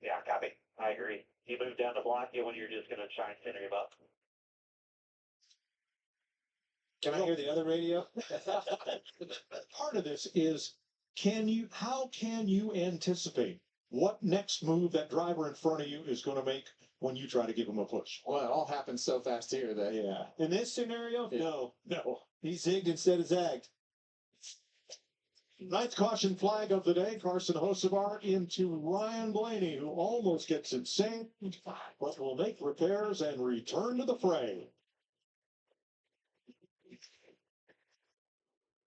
Yeah, copy. I agree. He moved down to block you when you're just going to try and center him up. Can I hear the other radio? Part of this is, how can you anticipate what next move that driver in front of you is going to make when you try to give him a push? Well, it all happens so fast here that Yeah. In this scenario, Yeah. no. He zigged instead of zagged. Ninth caution flag of the day, Carson Hocevar into Ryan Blaney, who almost gets it saved, but will make repairs and return to the fray.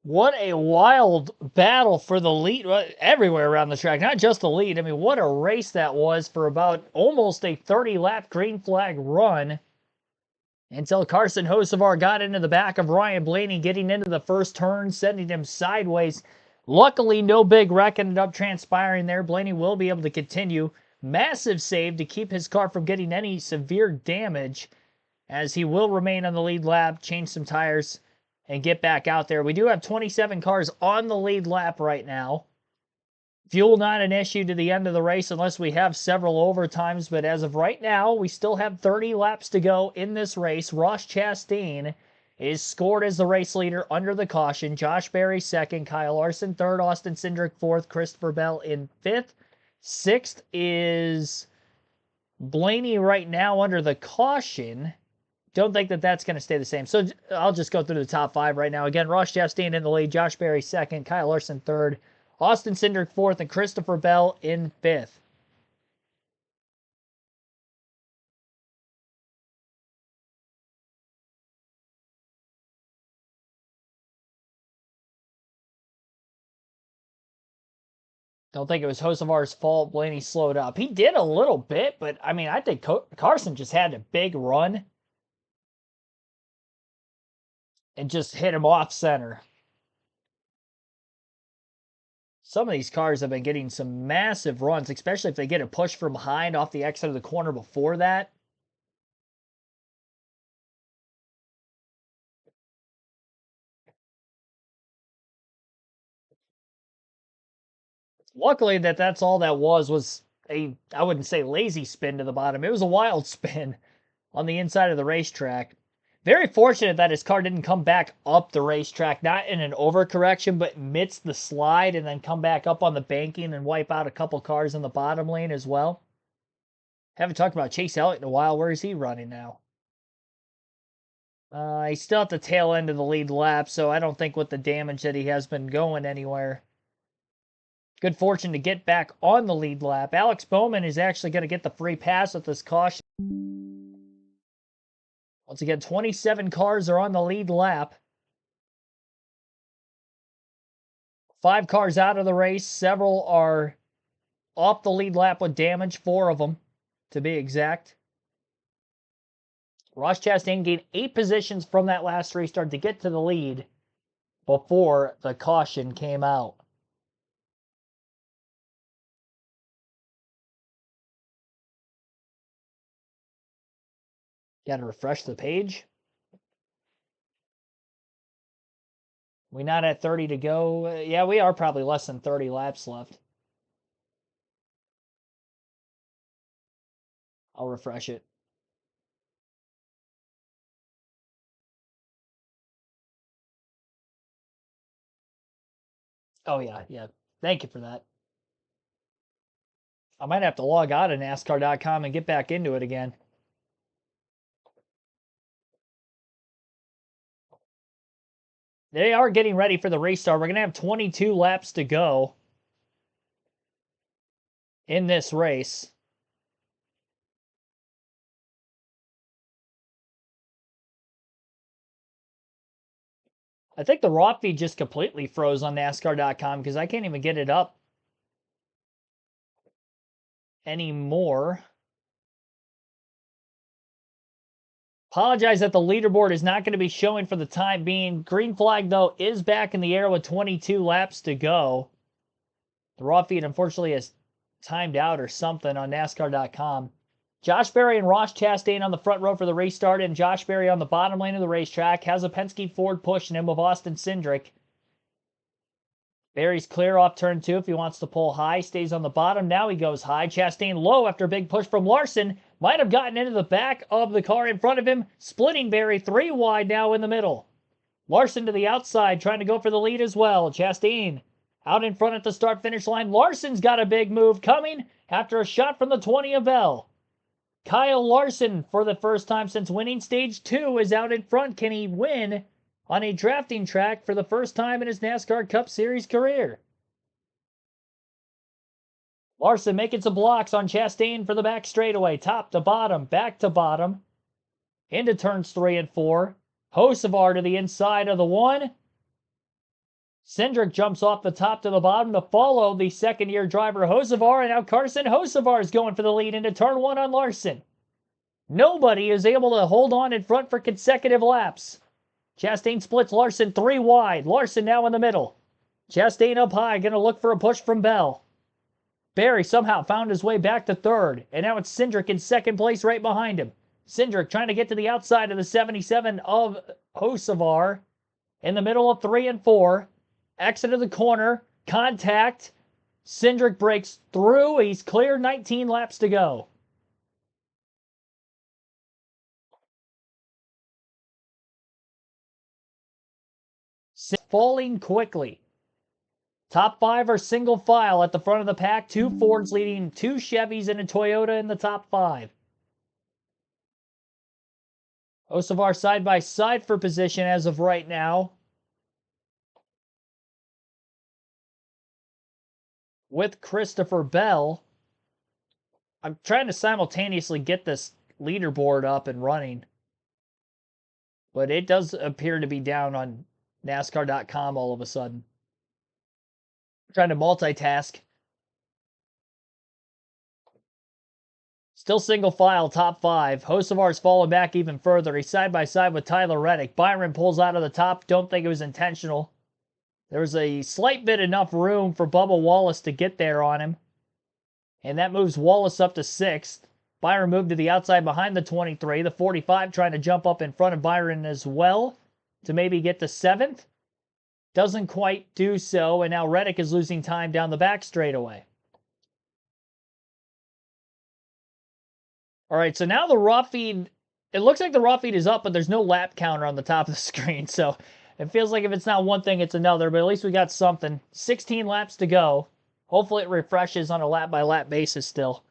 What a wild battle for the lead everywhere around the track, not just the lead. I mean, what a race that was for about almost a 30-lap green flag run until Carson Hocevar got into the back of Ryan Blaney, getting into the first turn, sending him sideways. Luckily, no big wreck ended up transpiring there. Blaney will be able to continue. Massive save to keep his car from getting any severe damage, as he will remain on the lead lap, change some tires, and get back out there. We do have 27 cars on the lead lap right now. Fuel not an issue to the end of the race unless we have several overtimes, but as of right now, we still have 30 laps to go in this race. Ross Chastain is scored as the race leader under the caution. Josh Berry second, Kyle Larson third, Austin Cindric fourth, Christopher Bell in fifth. Sixth is Blaney right now under the caution. Don't think that that's going to stay the same. So I'll just go through the top five right now. Again, Ross Chastain in the lead, Josh Berry second, Kyle Larson third, Austin Cindric fourth, and Christopher Bell in fifth. Don't think it was Hocevar's fault. Blaney slowed up. He did a little bit, but I mean, I think Carson just had a big run and just hit him off center. Some of these cars have been getting some massive runs, especially if they get a push from behind off the exit of the corner before that. Luckily, that's all that was a, I wouldn't say lazy spin to the bottom. It was a wild spin on the inside of the racetrack. Very fortunate that his car didn't come back up the racetrack, not in an overcorrection, but amidst the slide and then come back up on the banking and wipe out a couple cars in the bottom lane as well. Haven't talked about Chase Elliott in a while. Where is he running now? He's still at the tail end of the lead lap, so I don't think with the damage that he has been going anywhere. Good fortune to get back on the lead lap. Alex Bowman is actually going to get the free pass with this caution. Once again, 27 cars are on the lead lap. 5 cars out of the race. Several are off the lead lap with damage. 4 of them, to be exact. Ross Chastain gained 8 positions from that last restart to get to the lead before the caution came out. Got to refresh the page. We not at 30 to go? Yeah, we are probably less than 30 laps left. I'll refresh it. Oh, yeah. Thank you for that. I might have to log out of NASCAR.com and get back into it again. They are getting ready for the restart. We're going to have 22 laps to go in this race. I think the raw feed just completely froze on NASCAR.com because I can't even get it up anymore. Apologize that the leaderboard is not going to be showing for the time being. Green flag, though, is back in the air with 22 laps to go. The raw feed, unfortunately, has timed out or something on NASCAR.com. Josh Berry and Ross Chastain on the front row for the restart, and Josh Berry on the bottom lane of the racetrack has a Penske Ford pushing him with Austin Cindric. Berry's clear off turn 2 if he wants to pull high. Stays on the bottom. Now he goes high. Chastain low after a big push from Larson. Might have gotten into the back of the car in front of him, splitting Berry 3 wide now in the middle. Larson to the outside, trying to go for the lead as well. Chastain out in front at the start-finish line. Larson's got a big move coming after a shot from the 20 of Bell. Kyle Larson, for the first time since winning Stage 2, is out in front. Can he win on a drafting track for the first time in his NASCAR Cup Series career? Larson making some blocks on Chastain for the back straightaway. Top to bottom, back to bottom. Into turns 3 and 4. Hocevar to the inside of the 1. Cindric jumps off the top to the bottom to follow the second-year driver Hocevar, and now Carson Hocevar is going for the lead into turn 1 on Larson. Nobody is able to hold on in front for consecutive laps. Chastain splits Larson 3 wide. Larson now in the middle. Chastain up high, going to look for a push from Bell. Barry somehow found his way back to third, and now it's Cindric in second place right behind him. Cindric trying to get to the outside of the 77 of Hocevar in the middle of 3 and 4. Exit of the corner, contact. Cindric breaks through. He's clear, 19 laps to go. Falling quickly. Top 5 are single file at the front of the pack. 2 Fords leading 2 Chevys and a Toyota in the top 5. Hocevar side by side for position as of right now, with Christopher Bell. I'm trying to simultaneously get this leaderboard up and running, but it does appear to be down on NASCAR.com all of a sudden. I'm trying to multitask. Still single file, top 5. Hocevar's fallen back even further. He's side by side with Tyler Reddick. Byron pulls out of the top. Don't think it was intentional. There was a slight bit enough room for Bubba Wallace to get there on him. And that moves Wallace up to 6th. Byron moved to the outside behind the 23. The 45 trying to jump up in front of Byron as well to maybe get to 7th. Doesn't quite do so, and now Reddick is losing time down the back straightaway. All right, so now the raw feed, it looks like the raw feed is up, but there's no lap counter on the top of the screen. So it feels like if it's not one thing, it's another, but at least we got something. 16 laps to go. Hopefully it refreshes on a lap-by-lap basis still.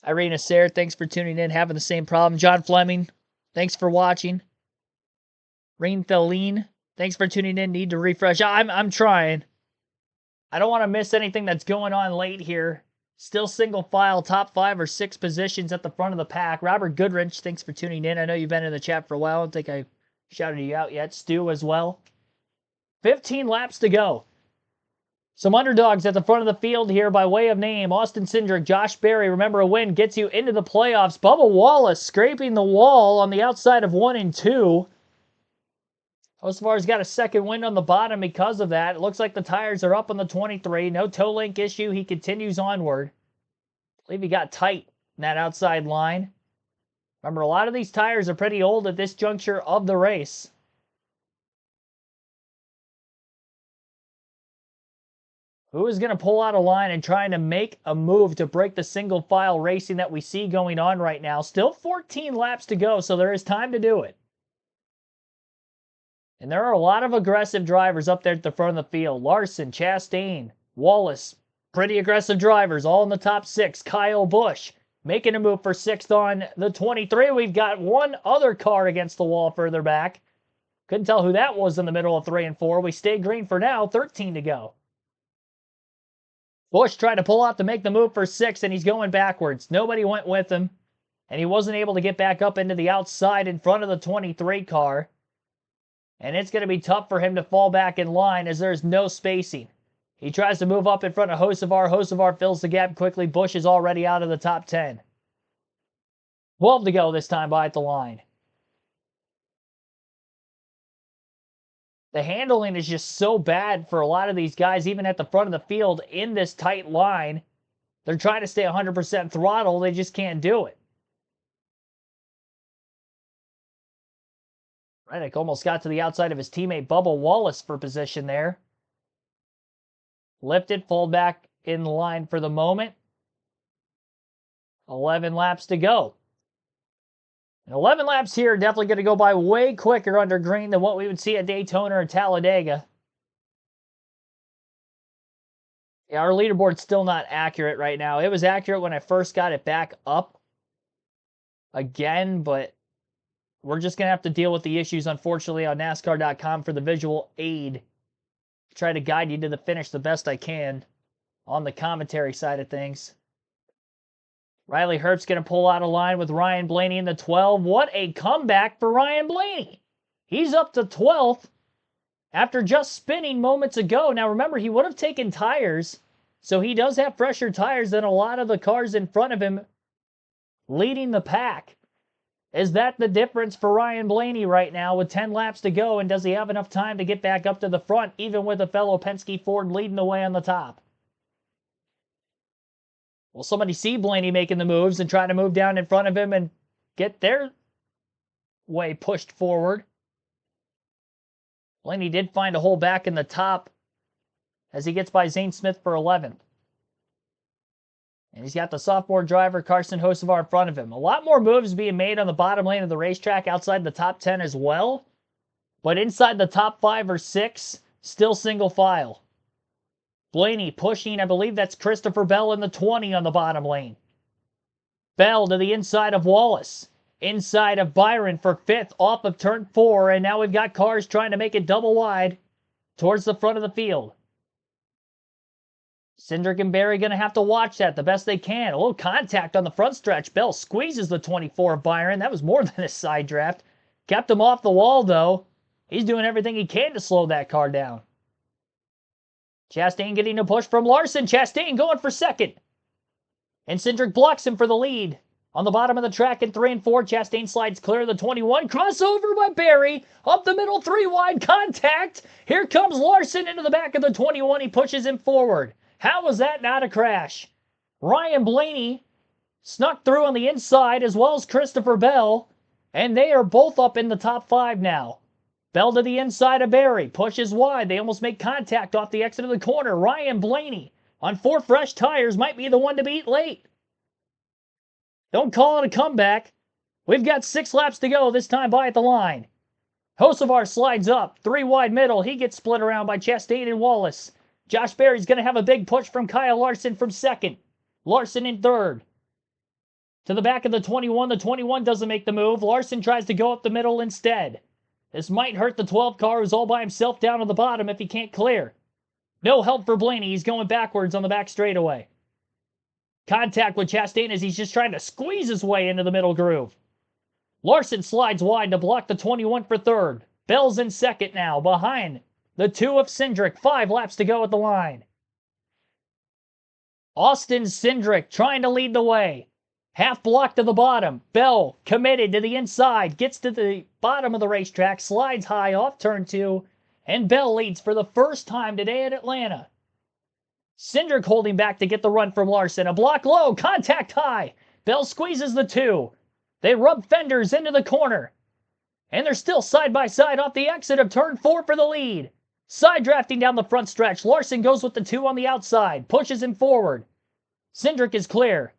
Irina Sayre, thanks for tuning in, having the same problem. John Fleming, thanks for watching. Rain Theline, thanks for tuning in. Need to refresh. I'm trying. I don't want to miss anything that's going on late here. Still single file, top 5 or 6 positions at the front of the pack. Robert Goodrich, thanks for tuning in. I know you've been in the chat for a while. I don't think I shouted you out yet. Stu as well. 15 laps to go. Some underdogs at the front of the field here by way of name. Austin Cindric, Josh Berry. Remember, a win gets you into the playoffs. Bubba Wallace scraping the wall on the outside of 1 and 2. Hocevar's got a second wind on the bottom because of that. It looks like the tires are up on the 23. No toe link issue. He continues onward. I believe he got tight in that outside line. Remember, a lot of these tires are pretty old at this juncture of the race. Who is going to pull out a line and trying to make a move to break the single file racing that we see going on right now? Still 14 laps to go, so there is time to do it. And there are a lot of aggressive drivers up there at the front of the field. Larson, Chastain, Wallace, pretty aggressive drivers, all in the top 6. Kyle Busch making a move for 6th on the 23. We've got one other car against the wall further back. Couldn't tell who that was in the middle of 3 and 4. We stay green for now, 13 to go. Busch tried to pull out to make the move for 6th, and he's going backwards. Nobody went with him, and he wasn't able to get back up into the outside in front of the 23 car. And it's going to be tough for him to fall back in line as there's no spacing. He tries to move up in front of Hocevar. Hocevar fills the gap quickly. Busch is already out of the top 10. 12 to go this time by at the line. The handling is just so bad for a lot of these guys, even at the front of the field in this tight line. They're trying to stay 100% throttle. They just can't do it. Reddick almost got to the outside of his teammate Bubba Wallace for position there. Lifted, pulled back in line for the moment. 11 laps to go. 11 laps here, definitely going to go by way quicker under green than what we would see at Daytona or Talladega. Yeah, our leaderboard's still not accurate right now. It was accurate when I first got it back up again, but we're just going to have to deal with the issues, unfortunately, on NASCAR.com for the visual aid. Try to guide you to the finish the best I can on the commentary side of things. Riley Herbst's going to pull out of line with Ryan Blaney in the 12. What a comeback for Ryan Blaney. He's up to 12th after just spinning moments ago. Now, remember, he would have taken tires, so he does have fresher tires than a lot of the cars in front of him leading the pack. Is that the difference for Ryan Blaney right now with 10 laps to go, and does he have enough time to get back up to the front, even with a fellow Penske Ford leading the way on the top? Will somebody see Blaney making the moves and try to move down in front of him and get their way pushed forward? Blaney did find a hole back in the top as he gets by Zane Smith for 11th. And he's got the sophomore driver, Carson Hocevar, in front of him. A lot more moves being made on the bottom lane of the racetrack outside the top 10 as well. But inside the top 5 or 6, still single file. Blaney pushing, I believe that's Christopher Bell in the 20 on the bottom lane. Bell to the inside of Wallace. Inside of Byron for 5th off of turn 4. And now we've got cars trying to make it double wide towards the front of the field. Cindric and Barry going to have to watch that the best they can. A little contact on the front stretch. Bell squeezes the 24 of Byron. That was more than a side draft. Kept him off the wall, though. He's doing everything he can to slow that car down. Chastain getting a push from Larson. Chastain going for 2nd. And Cindric blocks him for the lead. On the bottom of the track in 3 and 4, Chastain slides clear of the 21. Crossover by Barry. Up the middle, 3 wide contact. Here comes Larson into the back of the 21. He pushes him forward. How was that not a crash? Ryan Blaney snuck through on the inside as well as Christopher Bell. And they are both up in the top 5 now. Bell to the inside of Barry. Pushes wide. They almost make contact off the exit of the corner. Ryan Blaney on 4 fresh tires might be the one to beat late. Don't call it a comeback. We've got 6 laps to go, this time by at the line. Hocevar slides up. 3 wide middle. He gets split around by Chastain and Wallace. Josh Berry's going to have a big push from Kyle Larson from 2nd. Larson in 3rd. To the back of the 21. The 21 doesn't make the move. Larson tries to go up the middle instead. This might hurt the 12 car who's all by himself down on the bottom if he can't clear. No help for Blaney. He's going backwards on the back straightaway. Contact with Chastain as he's just trying to squeeze his way into the middle groove. Larson slides wide to block the 21 for 3rd. Bell's in 2nd now, behind the 2 of Cindric. 5 laps to go at the line. Austin Cindric trying to lead the way. Half block to the bottom. Bell committed to the inside. Gets to the bottom of the racetrack. Slides high off turn 2. And Bell leads for the first time today at Atlanta. Cindric holding back to get the run from Larson. A block low. Contact high. Bell squeezes the 2. They rub fenders into the corner. And they're still side by side off the exit of turn 4 for the lead. Side drafting down the front stretch. Larson goes with the 2 on the outside. Pushes him forward. Cindric is clear.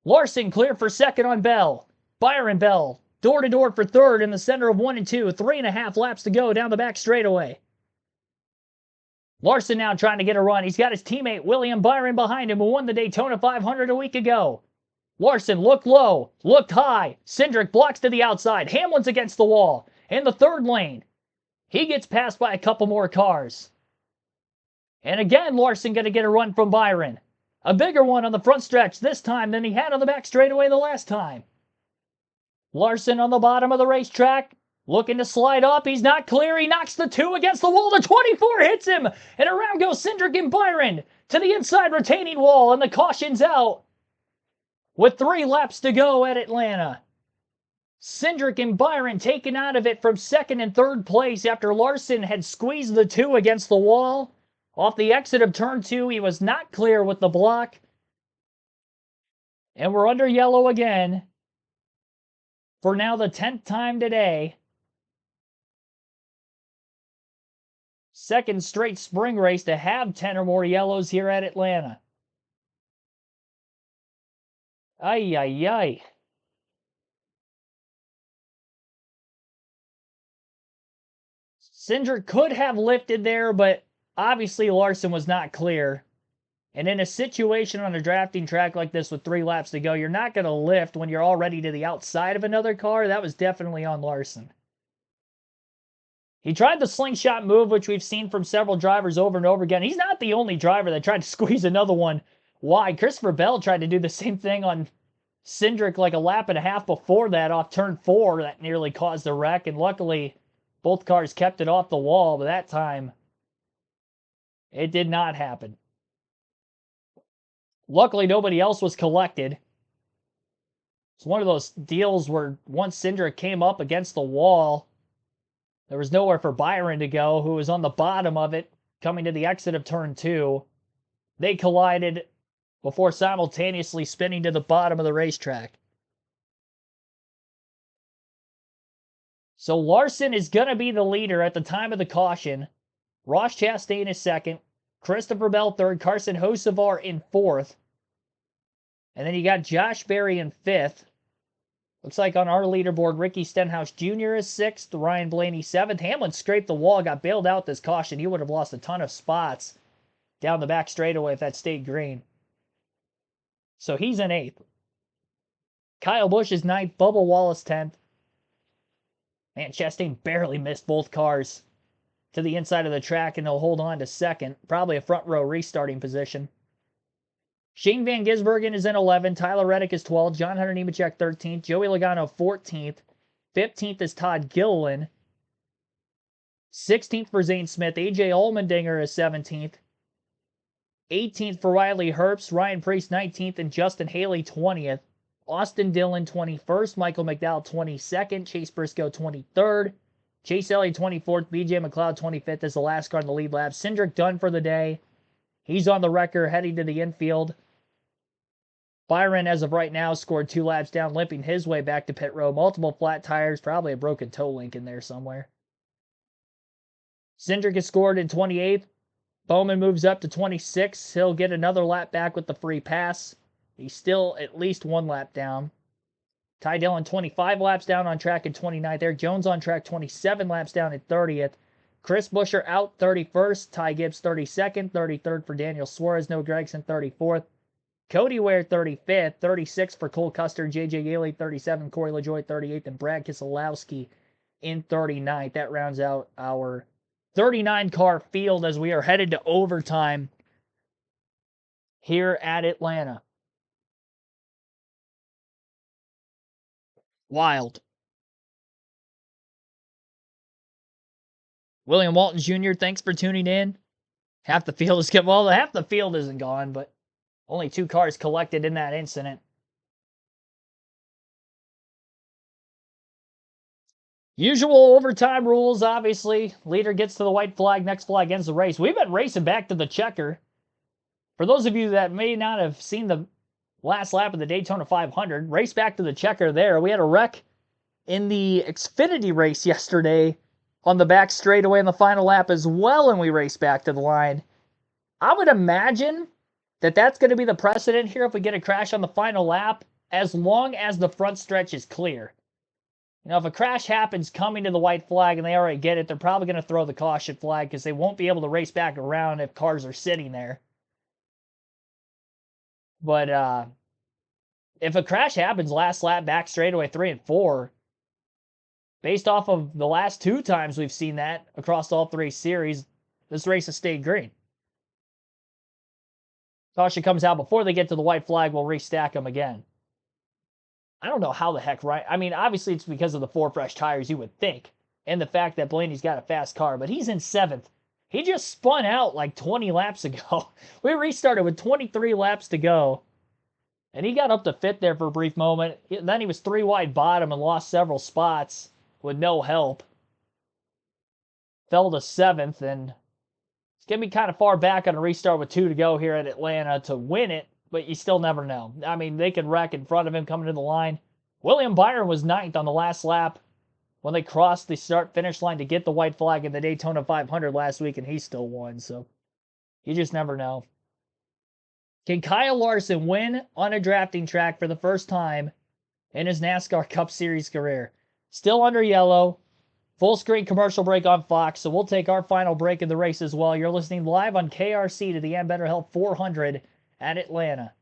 Larson clear for 2nd on Bell. Byron Bell, door-to-door for 3rd in the center of 1 and 2. 3.5 laps to go down the back straightaway. Larson now trying to get a run. He's got his teammate William Byron behind him who won the Daytona 500 a week ago. Larson looked low, looked high. Cindric blocks to the outside. Hamlin's against the wall in the 3rd lane. He gets passed by a couple more cars. And again, Larson going to get a run from Byron. A bigger one on the front stretch this time than he had on the back straightaway the last time. Larson on the bottom of the racetrack, looking to slide up. He's not clear. He knocks the 2 against the wall. The 24 hits him. And around goes Cindric and Byron to the inside retaining wall. And the caution's out with 3 laps to go at Atlanta. Cindric and Byron taken out of it from 2nd and 3rd place after Larson had squeezed the 2 against the wall. Off the exit of turn 2, he was not clear with the block. And we're under yellow again for now the 10th time today. 2nd straight spring race to have 10 or more yellows here at Atlanta. Ay, ay, ay. Cindric could have lifted there, but obviously Larson was not clear. And in a situation on a drafting track like this with 3 laps to go, you're not going to lift when you're already to the outside of another car. That was definitely on Larson. He tried the slingshot move, which we've seen from several drivers over and over again. He's not the only driver that tried to squeeze another one wide. Christopher Bell tried to do the same thing on Cindric like a lap and a half before that off turn 4. That nearly caused a wreck, and luckily both cars kept it off the wall, but that time it did not happen. Luckily, nobody else was collected. It's one of those deals where once Cindric came up against the wall, there was nowhere for Byron to go, who was on the bottom of it, coming to the exit of turn 2. They collided before simultaneously spinning to the bottom of the racetrack. So Larson is going to be the leader at the time of the caution. Ross Chastain is second. Christopher Bell third. Carson Hocevar in fourth. And then you got Josh Berry in fifth. Looks like on our leaderboard, Ricky Stenhouse Jr. is sixth. Ryan Blaney seventh. Hamlin scraped the wall, got bailed out this caution. He would have lost a ton of spots down the back straightaway if that stayed green. So he's in eighth. Kyle Busch is ninth. Bubba Wallace 10th. Man, Chastain barely missed both cars to the inside of the track, and they'll hold on to second. Probably a front row restarting position. Shane Van Gisbergen is in 11th. Tyler Reddick is 12th. John Hunter Nemechek 13th. Joey Logano 14th. 15th is Todd Gilliland. 16th for Zane Smith. AJ Allmendinger is 17th. 18th for Riley Herbst. Ryan Preece 19th. And Justin Haley 20th. Austin Dillon 21st. Michael McDowell 22nd. Chase Briscoe 23rd. Chase Elliott 24th. BJ McLeod 25th as the last car in the lead lap. Cindric done for the day. He's on the wrecker heading to the infield. Byron, as of right now, scored 2 laps down, limping his way back to pit road. Multiple flat tires, probably a broken toe link in there somewhere. Cindric is scored in 28th. Bowman moves up to 26th. He'll get another lap back with the free pass. He's still at least 1 lap down. Ty Dillon 25 laps down on track in 29th. Eric Jones on track 27 laps down at 30th. Chris Buescher out 31st. Ty Gibbs 32nd. 33rd for Daniel Suarez. Noah Gragson 34th. Cody Ware 35th. 36th for Cole Custer. JJ Yaley 37th. Corey LaJoie 38th. And Brad Keselowski in 39th. That rounds out our 39-car field as we are headed to overtime here at Atlanta. Wild. William Walton Jr., thanks for tuning in. Half the field is gone. Well, half the field isn't gone, but only 2 cars collected in that incident. Usual overtime rules, obviously. Leader gets to the white flag, next flag ends the race. We've been racing back to the checker. For those of you that may not have seen the last lap of the Daytona 500, race back to the checker there. We had a wreck in the Xfinity race yesterday on the back straightaway in the final lap as well, and we race back to the line. I would imagine that that's going to be the precedent here if we get a crash on the final lap, as long as the front stretch is clear. You know, if a crash happens coming to the white flag and they already get it, they're probably going to throw the caution flag because they won't be able to race back around if cars are sitting there. But if a crash happens last lap, back straightaway 3 and 4, based off of the last 2 times we've seen that across all 3 series, this race has stayed green. Caution comes out before they get to the white flag, we'll restack them again. I don't know how the heck, right? I mean, obviously it's because of the 4 fresh tires, you would think, and the fact that Blaney's got a fast car, but he's in 7th. He just spun out like 20 laps ago. We restarted with 23 laps to go, and he got up to 5th there for a brief moment. Then he was 3 wide bottom and lost several spots with no help. Fell to 7th, and it's going to be kind of far back on a restart with 2 to go here at Atlanta to win it, but you still never know. I mean, they could wreck in front of him coming to the line. William Byron was 9th on the last lap when they crossed the start-finish line to get the white flag in the Daytona 500 last week, and he still won, so you just never know. Can Kyle Larson win on a drafting track for the first time in his NASCAR Cup Series career? Still under yellow. Full screen commercial break on Fox, so we'll take our final break in the race as well. You're listening live on KRC to the Ambetter Health 400 at Atlanta.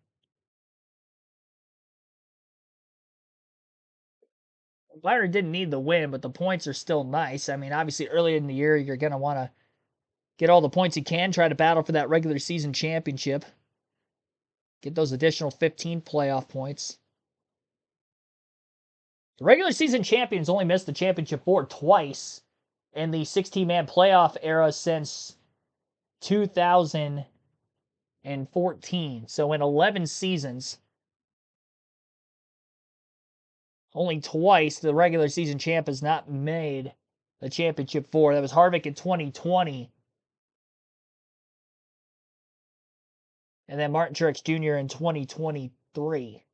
Byron didn't need the win, but the points are still nice. I mean, obviously, early in the year, you're going to want to get all the points you can, try to battle for that regular season championship. Get those additional 15 playoff points. The regular season champions only missed the championship board twice in the 16-man playoff era since 2014. So in 11 seasons, only twice the regular season champ has not made the championship four. That was Harvick in 2020. And then Martin Truex Jr. in 2023.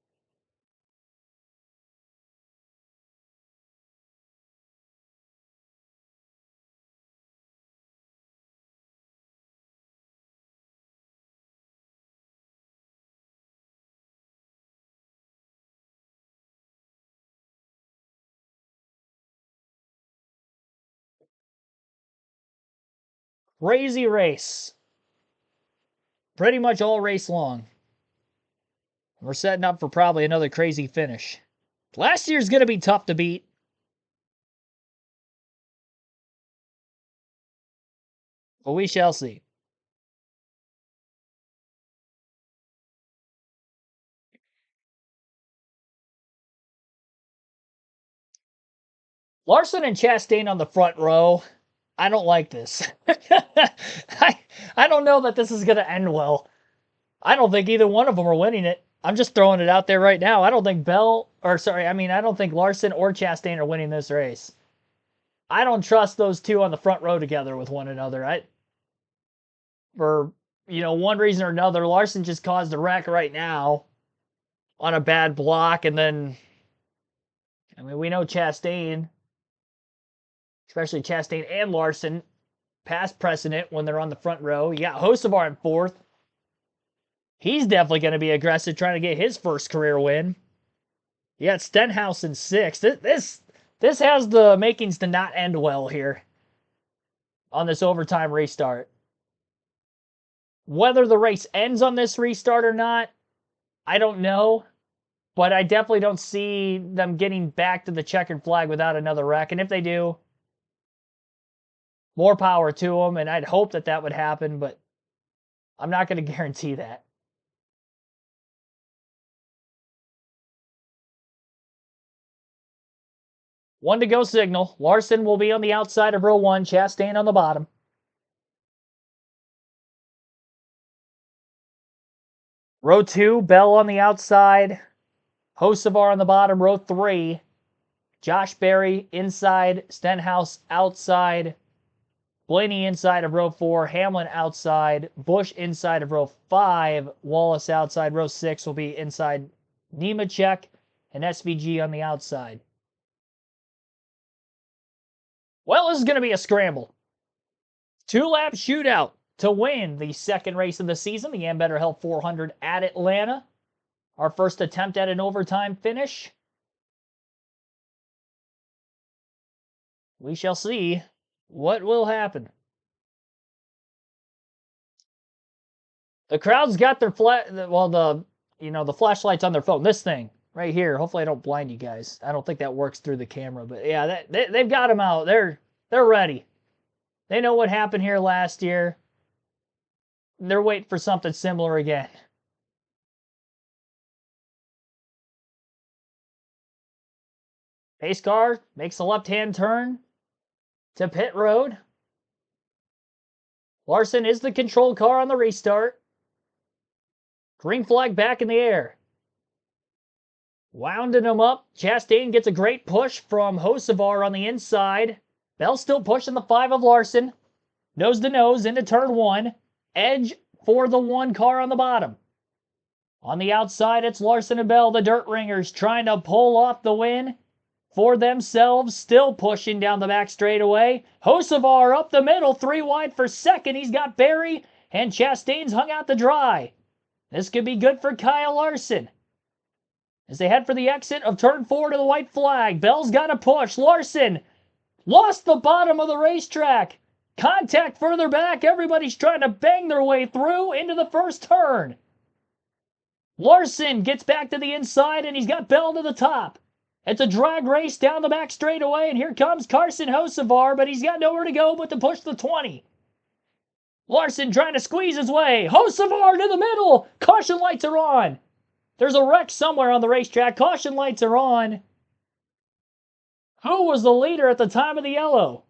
Crazy race. Pretty much all race long. We're setting up for probably another crazy finish. Last year's going to be tough to beat. But we shall see. Larson and Chastain on the front row. I don't like this. I don't know that this is going to end well. I don't think either one of them are winning it. I'm just throwing it out there right now. I don't think I don't think Larson or Chastain are winning this race. I don't trust those two on the front row together with one another. For one reason or another, Larson just caused a wreck right now on a bad block, and then, we know Chastain, especially Chastain and Larson, past precedent when they're on the front row. You got Hocevar in fourth. He's definitely going to be aggressive trying to get his first career win. You got Stenhouse in sixth. This has the makings to not end well here on this overtime restart. Whether the race ends on this restart or not, I don't know. But I definitely don't see them getting back to the checkered flag without another wreck. And if they do, more power to them. And I'd hope that would happen, but I'm not going to guarantee that. One to go signal. Larson will be on the outside of row one. Chastain on the bottom. Row two, Bell on the outside. Hocevar on the bottom. Row three, Josh Berry inside. Stenhouse outside. Blaney inside of row four. Hamlin outside. Busch inside of row five. Wallace outside. Row six will be inside Nemechek and SVG on the outside. Well, this is going to be a scramble. 2-lap shootout to win the second race of the season, the Ambetter Health 400 at Atlanta. Our first attempt at an overtime finish. We shall see what will happen. The crowd's got their the flashlights on their phone. This thing right here. Hopefully I don't blind you guys. I don't think that works through the camera, but yeah, they've got them out. They're ready. They know what happened here last year. They're waiting for something similar again. Pace car makes a left-hand turn to pit road. Larson is the control car on the restart. Green flag back in the air. Wounding him up. Chastain gets a great push from Hocevar on the inside. Bell still pushing the 5 of Larson. Nose to nose into turn 1. Edge for the 1 car on the bottom. On the outside, it's Larson and Bell, the dirt ringers, trying to pull off the win for themselves. Still pushing down the back straightaway. Hocevar up the middle, 3 wide for second. He's got Berry, and Chastain's hung out to dry. This could be good for Kyle Larson. As they head for the exit of turn 4 to the white flag, Bell's got a push. Larson Lost the bottom of the racetrack. Contact further back. Everybody's trying to bang their way through into the first turn. Larson gets back to the inside, and he's got Bell to the top. It's a drag race down the back straightaway, and here comes Carson Hocevar, but he's got nowhere to go but to push the 20. Larson trying to squeeze his way. Hocevar to the middle. Caution lights are on. There's a wreck somewhere on the racetrack. Caution lights are on. Who was the leader at the time of the yellow?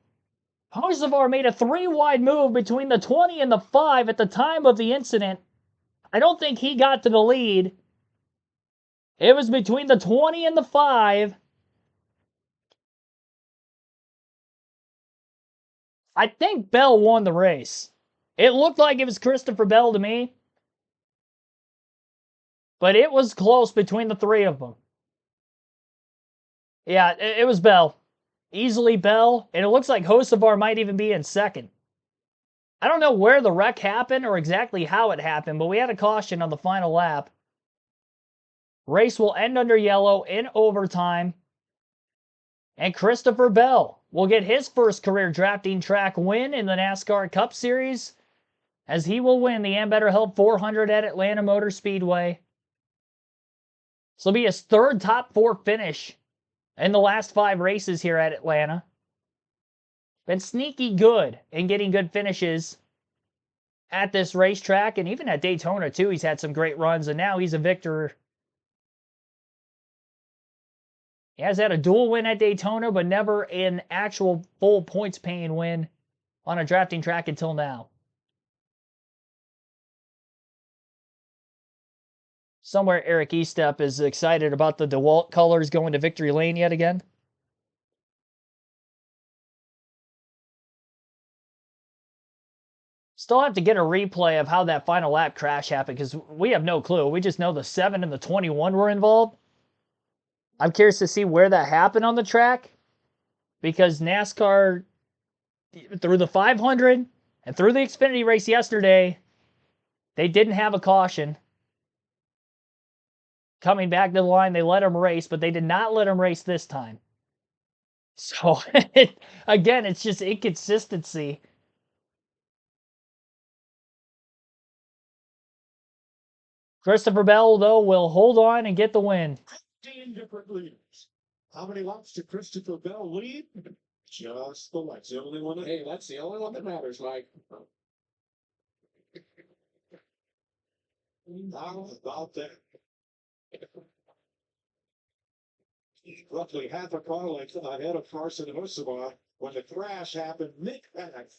Hocevar made a 3-wide move between the 20 and the 5 at the time of the incident. I don't think he got to the lead. It was between the 20 and the 5. I think Bell won the race. It looked like it was Christopher Bell to me. But it was close between the 3 of them. Yeah, it was Bell. Easily Bell. And it looks like Hocevar might even be in second. I don't know where the wreck happened or exactly how it happened, but we had a caution on the final lap. Race will end under yellow in overtime. And Christopher Bell will get his first career drafting track win in the NASCAR Cup Series, as he will win the Ambetter Help 400 at Atlanta Motor Speedway. This will be his third top 4 finish in the last 5 races here at Atlanta. Been sneaky good in getting good finishes at this racetrack, and even at Daytona too. He's had some great runs, and now he's a victor. He has had a dual win at Daytona, but never an actual full points paying win on a drafting track until now. Somewhere Eric Estep is excited about the DeWalt colors going to victory lane yet again. Still have to get a replay of how that final lap crash happened, because we have no clue. We just know the 7 and the 21 were involved. I'm curious to see where that happened on the track, because NASCAR, through the 500 and through the Xfinity race yesterday, they didn't have a caution. Coming back to the line, they let him race, but they did not let him race this time. So, again, it's just inconsistency. Christopher Bell, though, will hold on and get the win. 15 different leaders. How many laps did Christopher Bell lead? Just the lights. The only one. Hey, that's the only one that matters, Mike. How about that? Roughly half a car length ahead of Carson Hocevar when the crash happened mid-pack.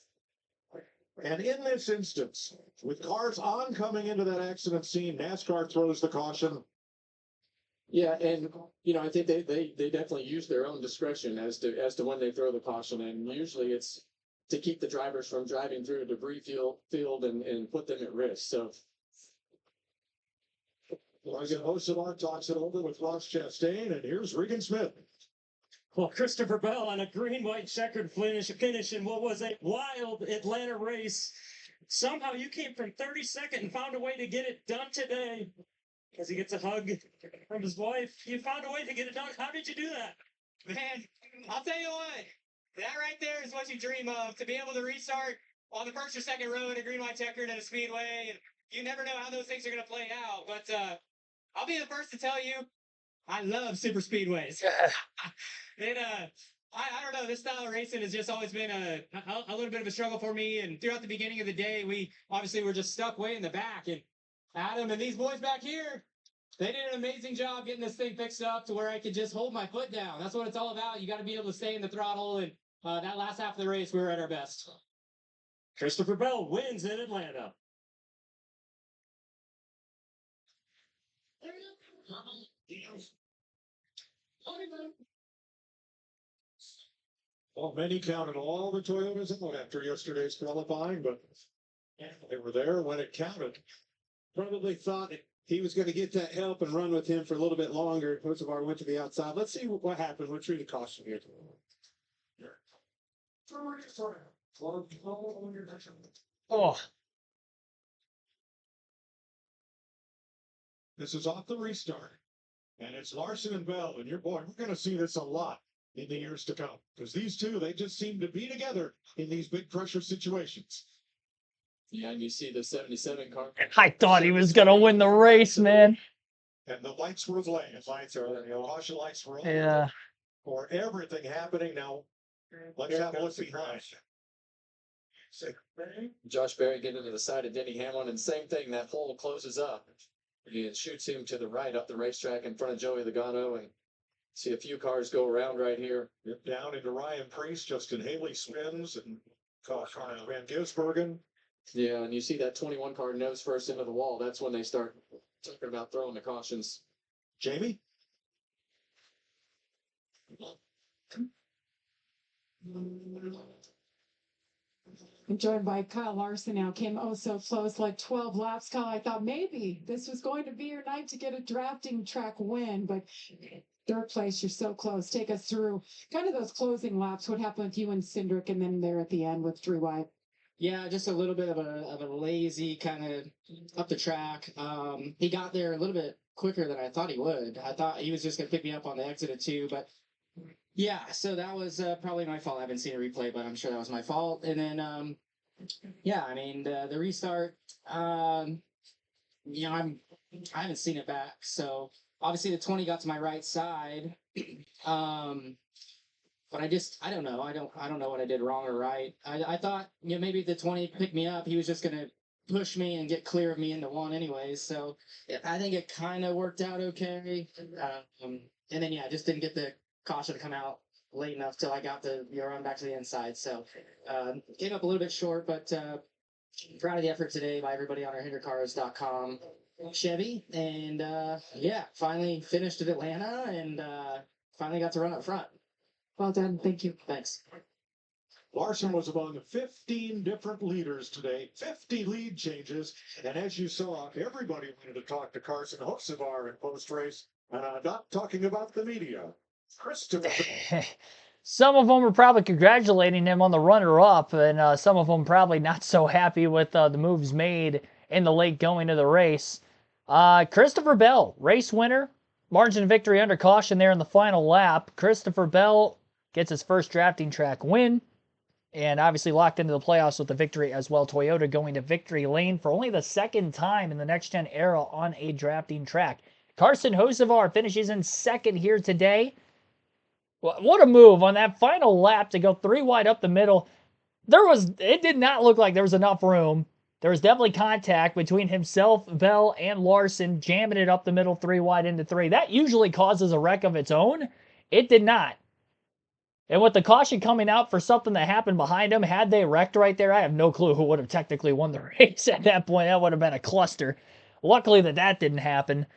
And in this instance, with cars oncoming into that accident scene, NASCAR throws the caution. Yeah, and I think they definitely use their own discretion as to when they throw the caution, and usually it's to keep the drivers from driving through a debris field and put them at risk. So Logan Hocevar talks it over with Ross Chastain, and here's Regan Smith. Well, Christopher Bell on a green-white checkered finish in what was a wild Atlanta race. Somehow you came from 32nd and found a way to get it done today. As he gets a hug from his wife, you found a way to get it done. How did you do that? Man, I'll tell you what, that right there is what you dream of, to be able to restart on the first or second row in a green, white checkered at a speedway. And you never know how those things are going to play out. But I'll be the first to tell you, I love super speedways. And I don't know, this style of racing has just always been a little bit of a struggle for me. And throughout the beginning of the day, we obviously were just stuck way in the back. And Adam and these boys back here, they did an amazing job getting this thing fixed up to where I could just hold my foot down. That's what it's all about. You got to be able to stay in the throttle. And that last half of the race, we were at our best. Christopher Bell wins in Atlanta. Well, many counted all the Toyotas out after yesterday's qualifying, but they were there when it counted. Probably thought he was going to get that help and run with him for a little bit longer. Hocevar went to the outside. Let's see what happened. We'll treat a caution here. Oh. This is off the restart. And it's Larson and Bell. And your boy, we're going to see this a lot in the years to come. Because these two, they just seem to be together in these big pressure situations. Yeah, and you see the 77 car. I thought he was going to win the race, man. And the lights were playing. Lights are, caution lights were on. Yeah. For everything happening now. Let's have a look behind. Josh Berry getting to the side of Denny Hamlin, and same thing, that hole closes up. He shoots him to the right up the racetrack in front of Joey Logano, and see a few cars go around right here. Down into Ryan Priest, Justin Haley spins, and Van Gisbergen. Yeah, and you see that 21 car nose first into the wall. That's when they start talking about throwing the cautions. Jamie? I'm joined by Kyle Larson now. Came oh so close, like 12 laps. Kyle, I thought maybe this was going to be your night to get a drafting track win, but third place, you're so close. Take us through kind of those closing laps. What happened with you and Cindric, and then there at the end with Drew White? Yeah, just a little bit of a lazy kind of up the track. He got there a little bit quicker than I thought he would. I thought he was just going to pick me up on the exit of 2, but yeah, so that was probably my fault. I haven't seen a replay, but I'm sure that was my fault. And then, yeah, I mean, the restart, I haven't seen it back. So obviously the 20 got to my right side. But I don't know. I don't know what I did wrong or right. I thought, maybe the 20 picked me up. He was just going to push me and get clear of me into 1 anyways. So I think it kind of worked out okay. And then, yeah, I just didn't get the caution to come out late enough till I got the run back to the inside. So came up a little bit short, but proud of the effort today by everybody on our hindercars.com Chevy. And yeah, finally finished at Atlanta and finally got to run up front. Well done. Thank you. Thanks. Larson was among 15 different leaders today, 50 lead changes. And as you saw, everybody wanted to talk to Carson Hocevar in post-race. And I'm not talking about the media. Christopher. Some of them were probably congratulating him on the runner-up, and some of them probably not so happy with the moves made in the late going of the race. Christopher Bell, race winner, margin of victory under caution there in the final lap. Christopher Bell gets his first drafting track win, and obviously locked into the playoffs with the victory as well. Toyota going to victory lane for only the second time in the next-gen era on a drafting track. Carson Hocevar finishes in second here today. What a move on that final lap to go 3 wide up the middle. It did not look like there was enough room. There was definitely contact between himself, Bell, and Larson, jamming it up the middle 3 wide into 3. That usually causes a wreck of its own. It did not. And with the caution coming out for something that happened behind him, had they wrecked right there, I have no clue who would have technically won the race at that point. That would have been a cluster. Luckily that didn't happen.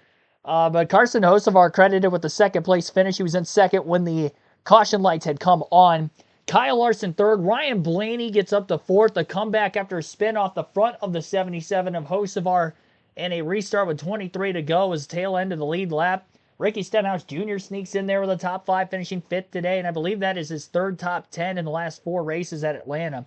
But Carson Hocevar credited with the second place finish. He was in second when the caution lights had come on. Kyle Larson third. Ryan Blaney gets up to fourth. A comeback after a spin off the front of the 77 of Hocevar and a restart with 23 to go as tail end of the lead lap. Ricky Stenhouse Jr. sneaks in there with a top 5, finishing 5th today, and I believe that is his 3rd top 10 in the last 4 races at Atlanta.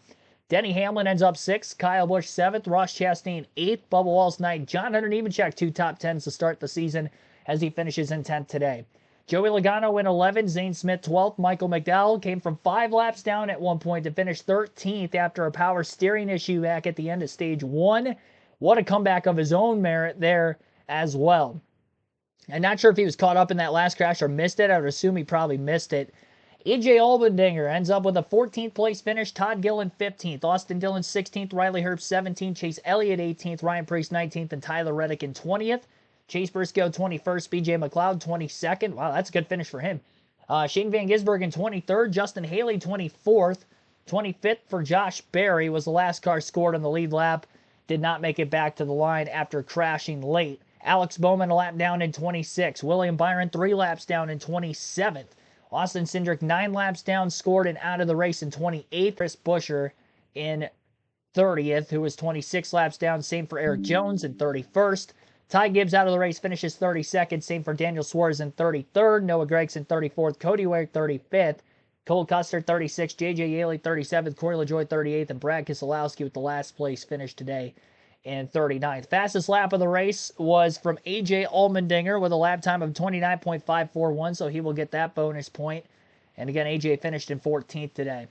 Denny Hamlin ends up 6th, Kyle Busch 7th, Ross Chastain 8th, Bubba Wallace 9th, John Hunter Nemechek 2 top 10s to start the season as he finishes in 10th today. Joey Logano in 11th, Zane Smith 12th, Michael McDowell came from 5 laps down at one point to finish 13th after a power steering issue back at the end of stage 1. What a comeback of his own merit there as well. I'm not sure if he was caught up in that last crash or missed it. I would assume he probably missed it. AJ Allmendinger ends up with a 14th place finish. Todd Gillen 15th. Austin Dillon 16th. Riley Herbst 17th. Chase Elliott 18th. Ryan Preece 19th. And Tyler Reddick in 20th. Chase Briscoe 21st. BJ McLeod 22nd. Wow, that's a good finish for him. Shane Van Gisbergen 23rd. Justin Haley 24th. 25th for Josh Berry was the last car scored on the lead lap. Did not make it back to the line after crashing late. Alex Bowman a lap down in 26th. William Byron 3 laps down in 27th. Austin Cindric 9 laps down, scored and out of the race in 28th. Chris Buescher in 30th, who was 26 laps down. Same for Eric Jones in 31st. Ty Gibbs out of the race, finishes 32nd. Same for Daniel Suarez in 33rd. Noah Gragson 34th. Cody Ware 35th. Cole Custer 36th. J.J. Yaley 37th. Corey LaJoie 38th. And Brad Keselowski with the last place finish today in 39th. Fastest lap of the race was from AJ Allmendinger with a lap time of 29.541, so he will get that bonus point. And again, AJ finished in 14th today.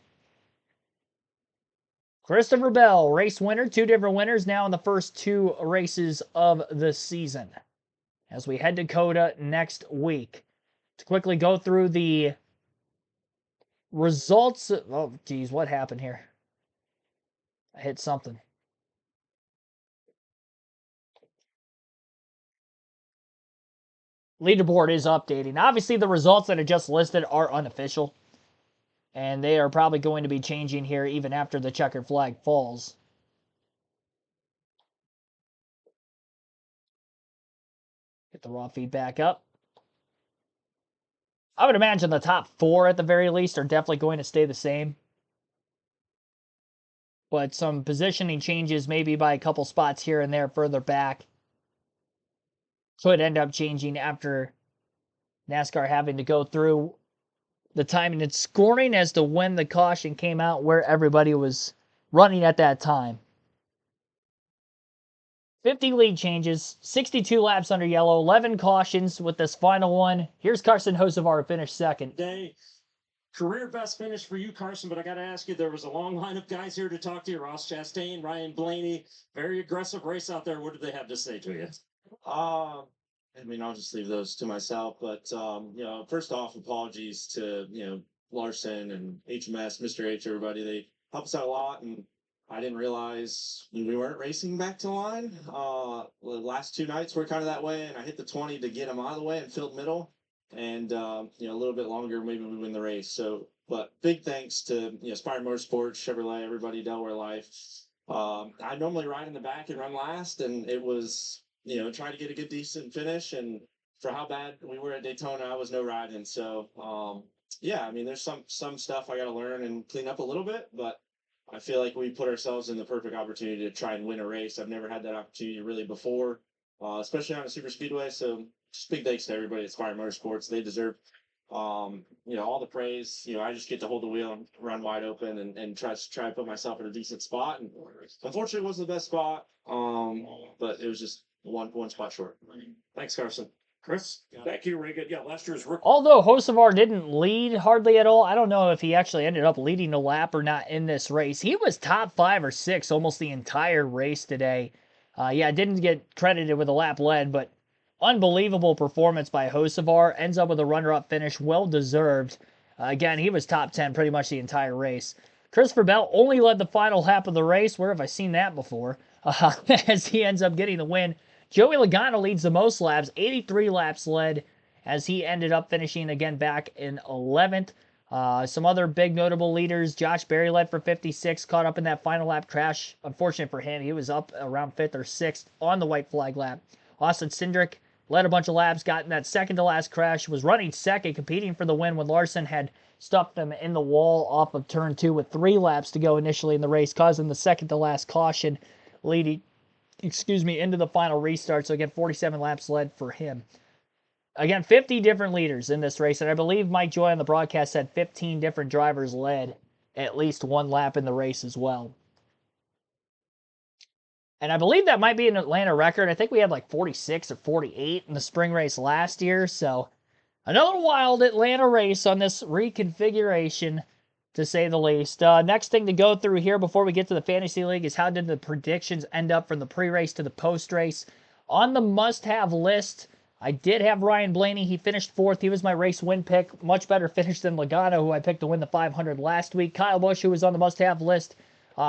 Christopher Bell, race winner. 2 different winners now in the first 2 races of the season. As we head to COTA next week. To quickly go through the results. Oh, geez, what happened here? I hit something. Leaderboard is updating. Obviously, the results that I just listed are unofficial. And they are probably going to be changing here even after the checkered flag falls. Get the raw feed back up. I would imagine the top 4 at the very least are definitely going to stay the same. But some positioning changes maybe by a couple spots here and there further back could end up changing after NASCAR having to go through the timing and scoring as to when the caution came out, where everybody was running at that time. 50 lead changes, 62 laps under yellow, 11 cautions with this final one. Here's Carson Hocevar to finish second. Day. Career best finish for you, Carson, but I got to ask you, there was a long line of guys here to talk to you. Ross Chastain, Ryan Blaney, very aggressive race out there. What did they have to say to you? I mean, I'll just leave those to myself. But first off, apologies to Larson and HMS, Mr. H, everybody. They helped us out a lot, and I didn't realize we weren't racing back to line. The last 2 nights were kind of that way, and I hit the 20 to get them out of the way and filled middle. And a little bit longer, maybe we win the race. So, but big thanks to Spire Motorsports, Chevrolet, everybody, Delaware Life. I normally ride in the back and run last, and it was trying to get a good decent finish. And for how bad we were at Daytona, I was no riding. So I mean, there's some stuff I got to learn and clean up a little bit, but I feel like we put ourselves in the perfect opportunity to try and win a race. I've never had that opportunity really before, especially on a super speedway. So just big thanks to everybody at Spire Motorsports. They deserve all the praise. I just get to hold the wheel and run wide open and try to put myself in a decent spot. And unfortunately, it wasn't the best spot, but it was just one spot short. Thanks, Carson. Chris, thank you, Regan. Yeah, last year's rookie. Although Hocevar didn't lead hardly at all, I don't know if he actually ended up leading a lap or not in this race. He was top 5 or 6 almost the entire race today. Didn't get credited with a lap led, but unbelievable performance by Hocevar. Ends up with a runner-up finish, well-deserved. Again, he was top 10 pretty much the entire race. Christopher Bell only led the final lap of the race. Where have I seen that before? As he ends up getting the win. Joey Logano leads the most laps, 83 laps led, as he ended up finishing again back in 11th. Some other big notable leaders, Josh Berry led for 56, caught up in that final lap crash. Unfortunate for him, he was up around 5th or 6th on the white flag lap. Austin Cindric led a bunch of laps, got in that second to last crash, was running second, competing for the win when Larson had stuffed them in the wall off of turn 2 with 3 laps to go initially in the race, causing the second to last caution leading into the final restart. So again, 47 laps led for him. Again, 50 different leaders in this race, and I believe Mike Joy on the broadcast said 15 different drivers led at least 1 lap in the race as well. And I believe that might be an Atlanta record. I think we had like 46 or 48 in the spring race last year. So another wild Atlanta race on this reconfiguration, to say the least. Next thing to go through here before we get to the Fantasy League is how did the predictions end up from the pre-race to the post-race. On the must-have list, I did have Ryan Blaney. He finished 4th. He was my race win pick. Much better finish than Logano, who I picked to win the 500 last week. Kyle Busch, who was on the must-have list,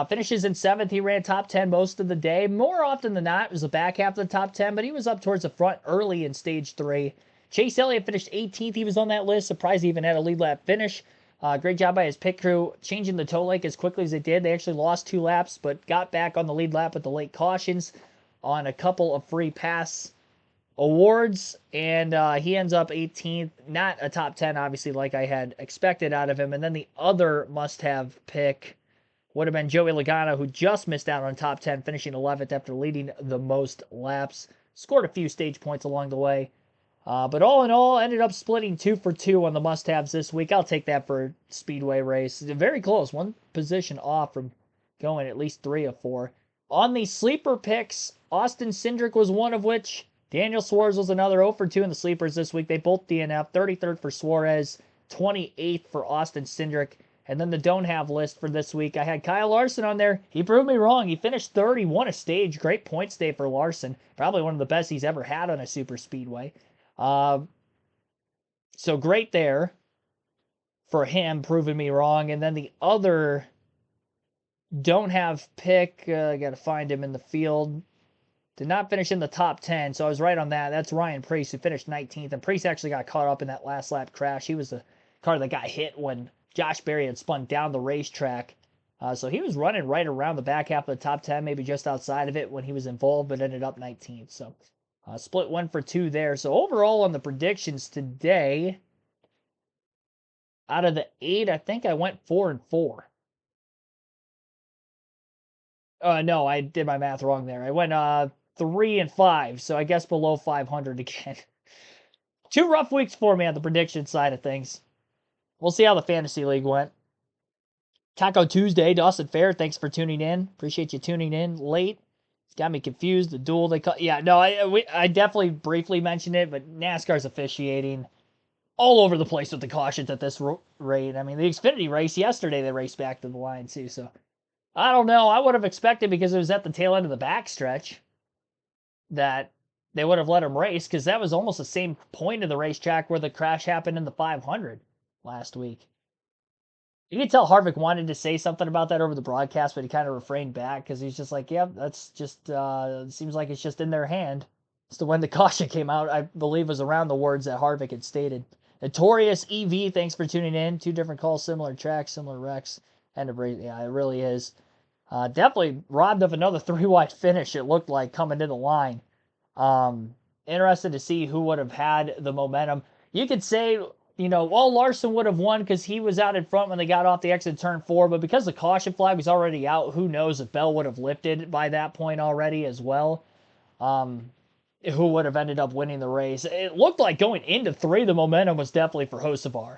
finishes in 7th. He ran top 10 most of the day. More often than not, it was the back half of the top 10, but he was up towards the front early in Stage 3. Chase Elliott finished 18th. He was on that list. Surprised he even had a lead lap finish. Great job by his pit crew changing the tow lake as quickly as they did. They actually lost 2 laps, but got back on the lead lap with the late cautions on a couple of free pass awards, and he ends up 18th. Not a top 10, obviously, like I had expected out of him. And then the other must-have pick would have been Joey Logano, who just missed out on top 10, finishing 11th after leading the most laps. Scored a few stage points along the way. But all in all, ended up splitting 2 for 2 on the must-haves this week. I'll take that for a speedway race. Very close. 1 position off from going at least 3 of 4. On the sleeper picks, Austin Cindric was one of which. Daniel Suarez was another 0 for 2 in the sleepers this week. They both DNF. 33rd for Suarez. 28th for Austin Cindric. And then the don't have list for this week, I had Kyle Larson on there. He proved me wrong. He finished 30, he won a stage. Great points day for Larson. Probably one of the best he's ever had on a super speedway. So great there for him, proving me wrong. And then the other don't have pick, I got to find him in the field. Did not finish in the top 10, so I was right on that. That's Ryan Preece, who finished 19th. And Preece actually got caught up in that last lap crash. He was the car that got hit when Josh Berry had spun down the racetrack. So he was running right around the back half of the top 10, maybe just outside of it when he was involved, but ended up 19th. So split 1 for 2 there. So overall on the predictions today, out of the 8, I think I went 4 and 4. No, I did my math wrong there. I went 3 and 5, so I guess below 500 again. 2 rough weeks for me on the prediction side of things. We'll see how the Fantasy League went. Taco Tuesday, Dawson Fair, thanks for tuning in. Appreciate you tuning in late. It's got me confused. The duel they call. Yeah, no, I definitely briefly mentioned it, but NASCAR's officiating all over the place with the cautions at this rate. I mean, the Xfinity race yesterday, they raced back to the line too, so I don't know. I would have expected, because it was at the tail end of the backstretch, that they would have let him race, because that was almost the same point of the racetrack where the crash happened in the 500 last week. You could tell Harvick wanted to say something about that over the broadcast, but he kind of refrained back because he's just like, yeah, that's just, seems like it's just in their hand. So when the caution came out, I believe was around the words that Harvick had stated. Notorious EV, thanks for tuning in. 2 different calls, similar tracks, similar wrecks. And yeah, it really is. Definitely robbed of another 3-wide finish, it looked like, coming to the line. Interested to see who would have had the momentum. You could say, well, Larson would have won because he was out in front when they got off the exit turn 4, but because the caution flag was already out, who knows if Bell would have lifted by that point already as well. Who would have ended up winning the race. It looked like going into 3, the momentum was definitely for Hocevar.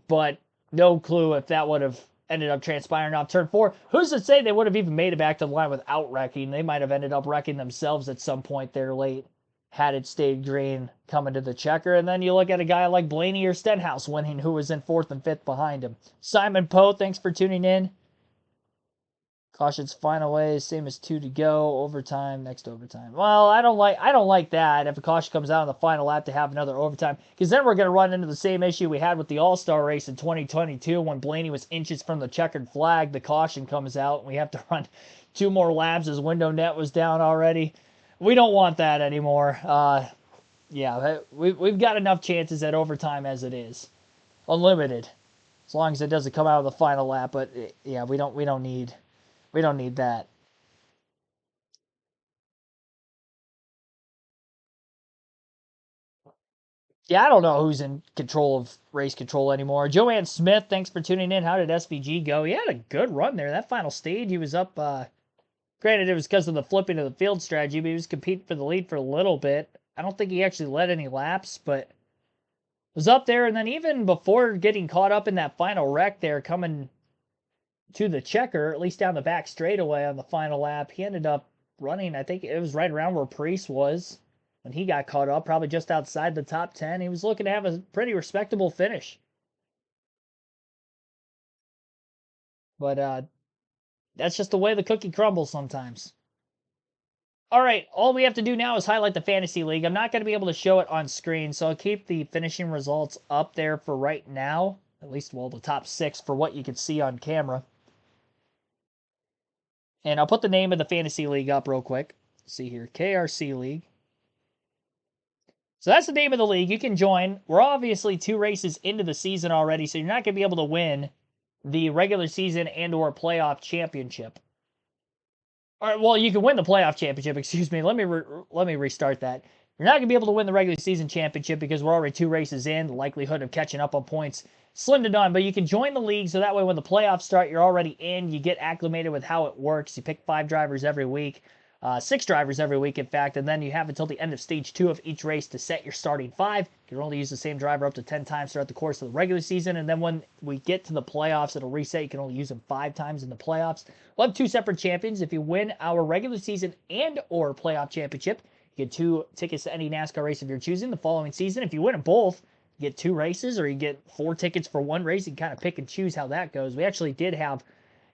But no clue if that would have ended up transpiring off turn 4. Who's to say they would have even made it back to the line without wrecking? They might have ended up wrecking themselves at some point there late, had it stayed green coming to the checker. And then you look at a guy like Blaney or Stenhouse winning, who was in 4th and 5th behind him. Simon Poe, thanks for tuning in. Caution's final way, same as 2 to go. Overtime, next overtime. Well, I don't like that. If a caution comes out in the final lap to have another overtime, because then we're going to run into the same issue we had with the All-Star race in 2022 when Blaney was inches from the checkered flag. The caution comes out and we have to run 2 more laps as window net was down already. We don't want that anymore. Yeah, we've got enough chances at overtime as it is, unlimited, as long as it doesn't come out of the final lap. But yeah, we don't need that. Yeah, I don't know who's in control of race control anymore. Joanne Smith, thanks for tuning in. How did SVG go? He had a good run there. That final stage, he was up. Granted, it was because of the flipping of the field strategy, but he was competing for the lead for a little bit. I don't think he actually led any laps, but was up there. And then even before getting caught up in that final wreck there, coming to the checker, at least down the back straightaway on the final lap, he ended up running, I think it was right around where Preece was when he got caught up, probably just outside the top 10. He was looking to have a pretty respectable finish. But that's just the way the cookie crumbles sometimes. All right, all we have to do now is highlight the Fantasy League. I'm not going to be able to show it on screen, so I'll keep the finishing results up there for right now. At least, well, the top 6 for what you can see on camera. And I'll put the name of the Fantasy League up real quick. Let's see here, KRC League. So that's the name of the league. You can join. We're obviously 2 races into the season already, so you're not going to be able to win the regular season and or playoff championship. All right, well, you can win the playoff championship, excuse me. Let me restart that. You're not going to be able to win the regular season championship because we're already 2 races in. The likelihood of catching up on points slim to none, but you can join the league so that way when the playoffs start, you're already in. You get acclimated with how it works. You pick 5 drivers every week, 6 drivers every week, in fact, and then you have until the end of stage 2 of each race to set your starting 5. You can only use the same driver up to 10 times throughout the course of the regular season, and then when we get to the playoffs, it'll reset. You can only use them 5 times in the playoffs. We'll have 2 separate champions. If you win our regular season and or playoff championship, you get 2 tickets to any NASCAR race of your choosing the following season. If you win them both, get 2 races or you get 4 tickets for 1 race. You can kind of pick and choose how that goes. We actually did have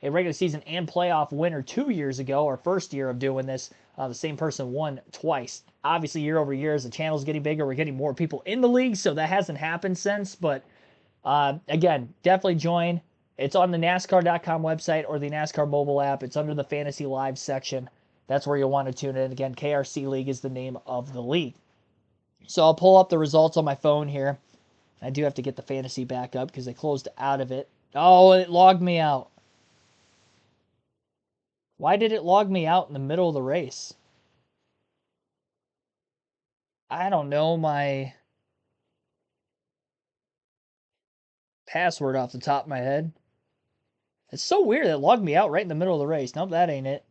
a regular season and playoff winner 2 years ago, our first year of doing this. The same person won twice. Obviously, year over year, as the channel's getting bigger, we're getting more people in the league, so that hasn't happened since. But again, definitely join. It's on the NASCAR.com website or the NASCAR mobile app. It's under the Fantasy Live section. That's where you'll want to tune in. Again, KRC League is the name of the league. So I'll pull up the results on my phone here. I do have to get the fantasy back up because they closed out of it. Oh, it logged me out. Why did it log me out in the middle of the race? I don't know my password off the top of my head. It's so weird that it logged me out right in the middle of the race. Nope, that ain't it.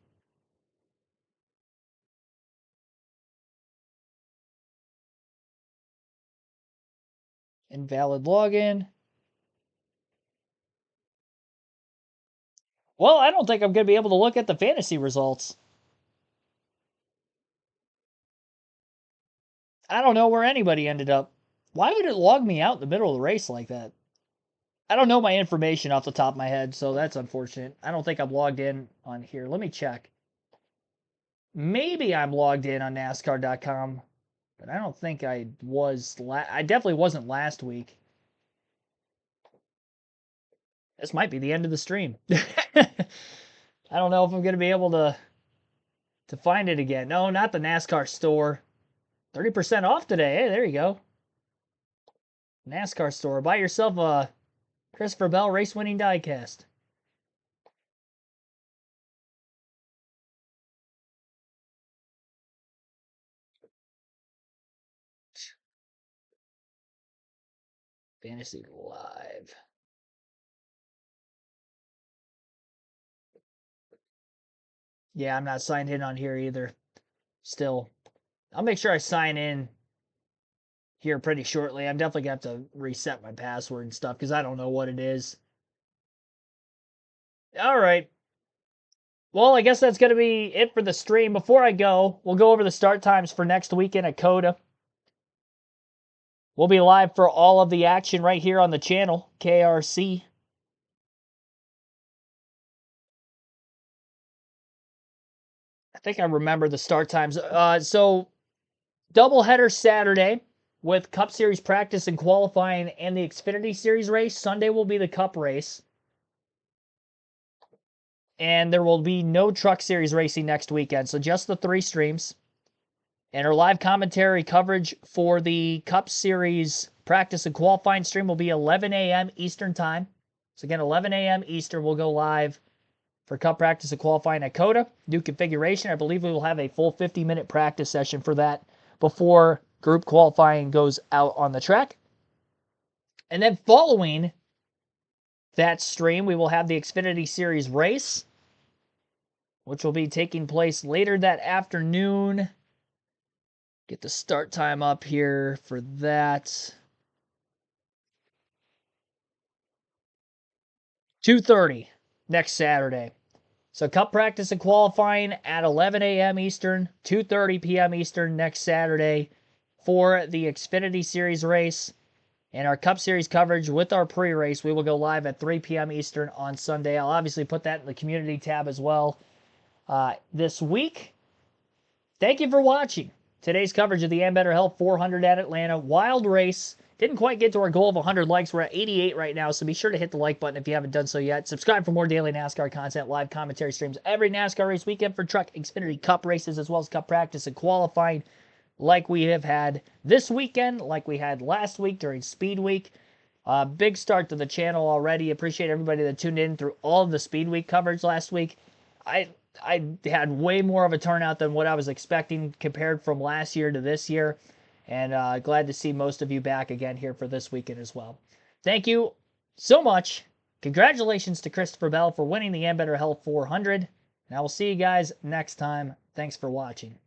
Invalid login. Well, I don't think I'm going to be able to look at the fantasy results. I don't know where anybody ended up. Why would it log me out in the middle of the race like that? I don't know my information off the top of my head, so that's unfortunate. I don't think I'm logged in on here. Let me check. Maybe I'm logged in on NASCAR.com, but I don't think I was. I definitely wasn't last week. This might be the end of the stream. I don't know if I'm going to be able to find it again. No, not the NASCAR store. 30% off today. Hey, there you go. NASCAR store. Buy yourself a Christopher Bell race-winning diecast. Fantasy Live. Yeah, I'm not signed in on here either. Still. I'll make sure I sign in here pretty shortly. I'm definitely going to have to reset my password and stuff because I don't know what it is. All right. Well, I guess that's going to be it for the stream. Before I go, we'll go over the start times for next weekend at COTA. We'll be live for all of the action right here on the channel, KRC. I think I remember the start times. So, doubleheader Saturday with Cup Series practice and qualifying and the Xfinity Series race. Sunday will be the Cup race. And there will be no Truck Series racing next weekend, so just the 3 streams. And our live commentary coverage for the Cup Series practice and qualifying stream will be 11 a.m. Eastern Time. So again, 11 a.m. Eastern, we'll go live for Cup practice and qualifying at COTA. New configuration. I believe we will have a full 50-minute practice session for that before group qualifying goes out on the track. And then following that stream, we will have the Xfinity Series race, which will be taking place later that afternoon. Get the start time up here for that. 2:30 next Saturday. So Cup practice and qualifying at 11 a.m. Eastern, 2:30 p.m. Eastern next Saturday for the Xfinity Series race. And our Cup Series coverage with our pre-race, we will go live at 3 p.m. Eastern on Sunday. I'll obviously put that in the community tab as well this week. Thank you for watching today's coverage of the Ambetter Health 400 at Atlanta. Wild race. Didn't quite get to our goal of 100 likes. We're at 88 right now, so be sure to hit the like button if you haven't done so yet. Subscribe for more daily NASCAR content, live commentary streams every NASCAR race weekend for Truck Xfinity Cup races, as well as Cup practice and qualifying like we have had this weekend, like we had last week during Speed Week. Big start to the channel already. Appreciate everybody that tuned in through all of the Speed Week coverage last week. I had way more of a turnout than what I was expecting compared from last year to this year. And glad to see most of you back again here for this weekend as well. Thank you so much. Congratulations to Christopher Bell for winning the Ambetter Health 400. And I will see you guys next time. Thanks for watching.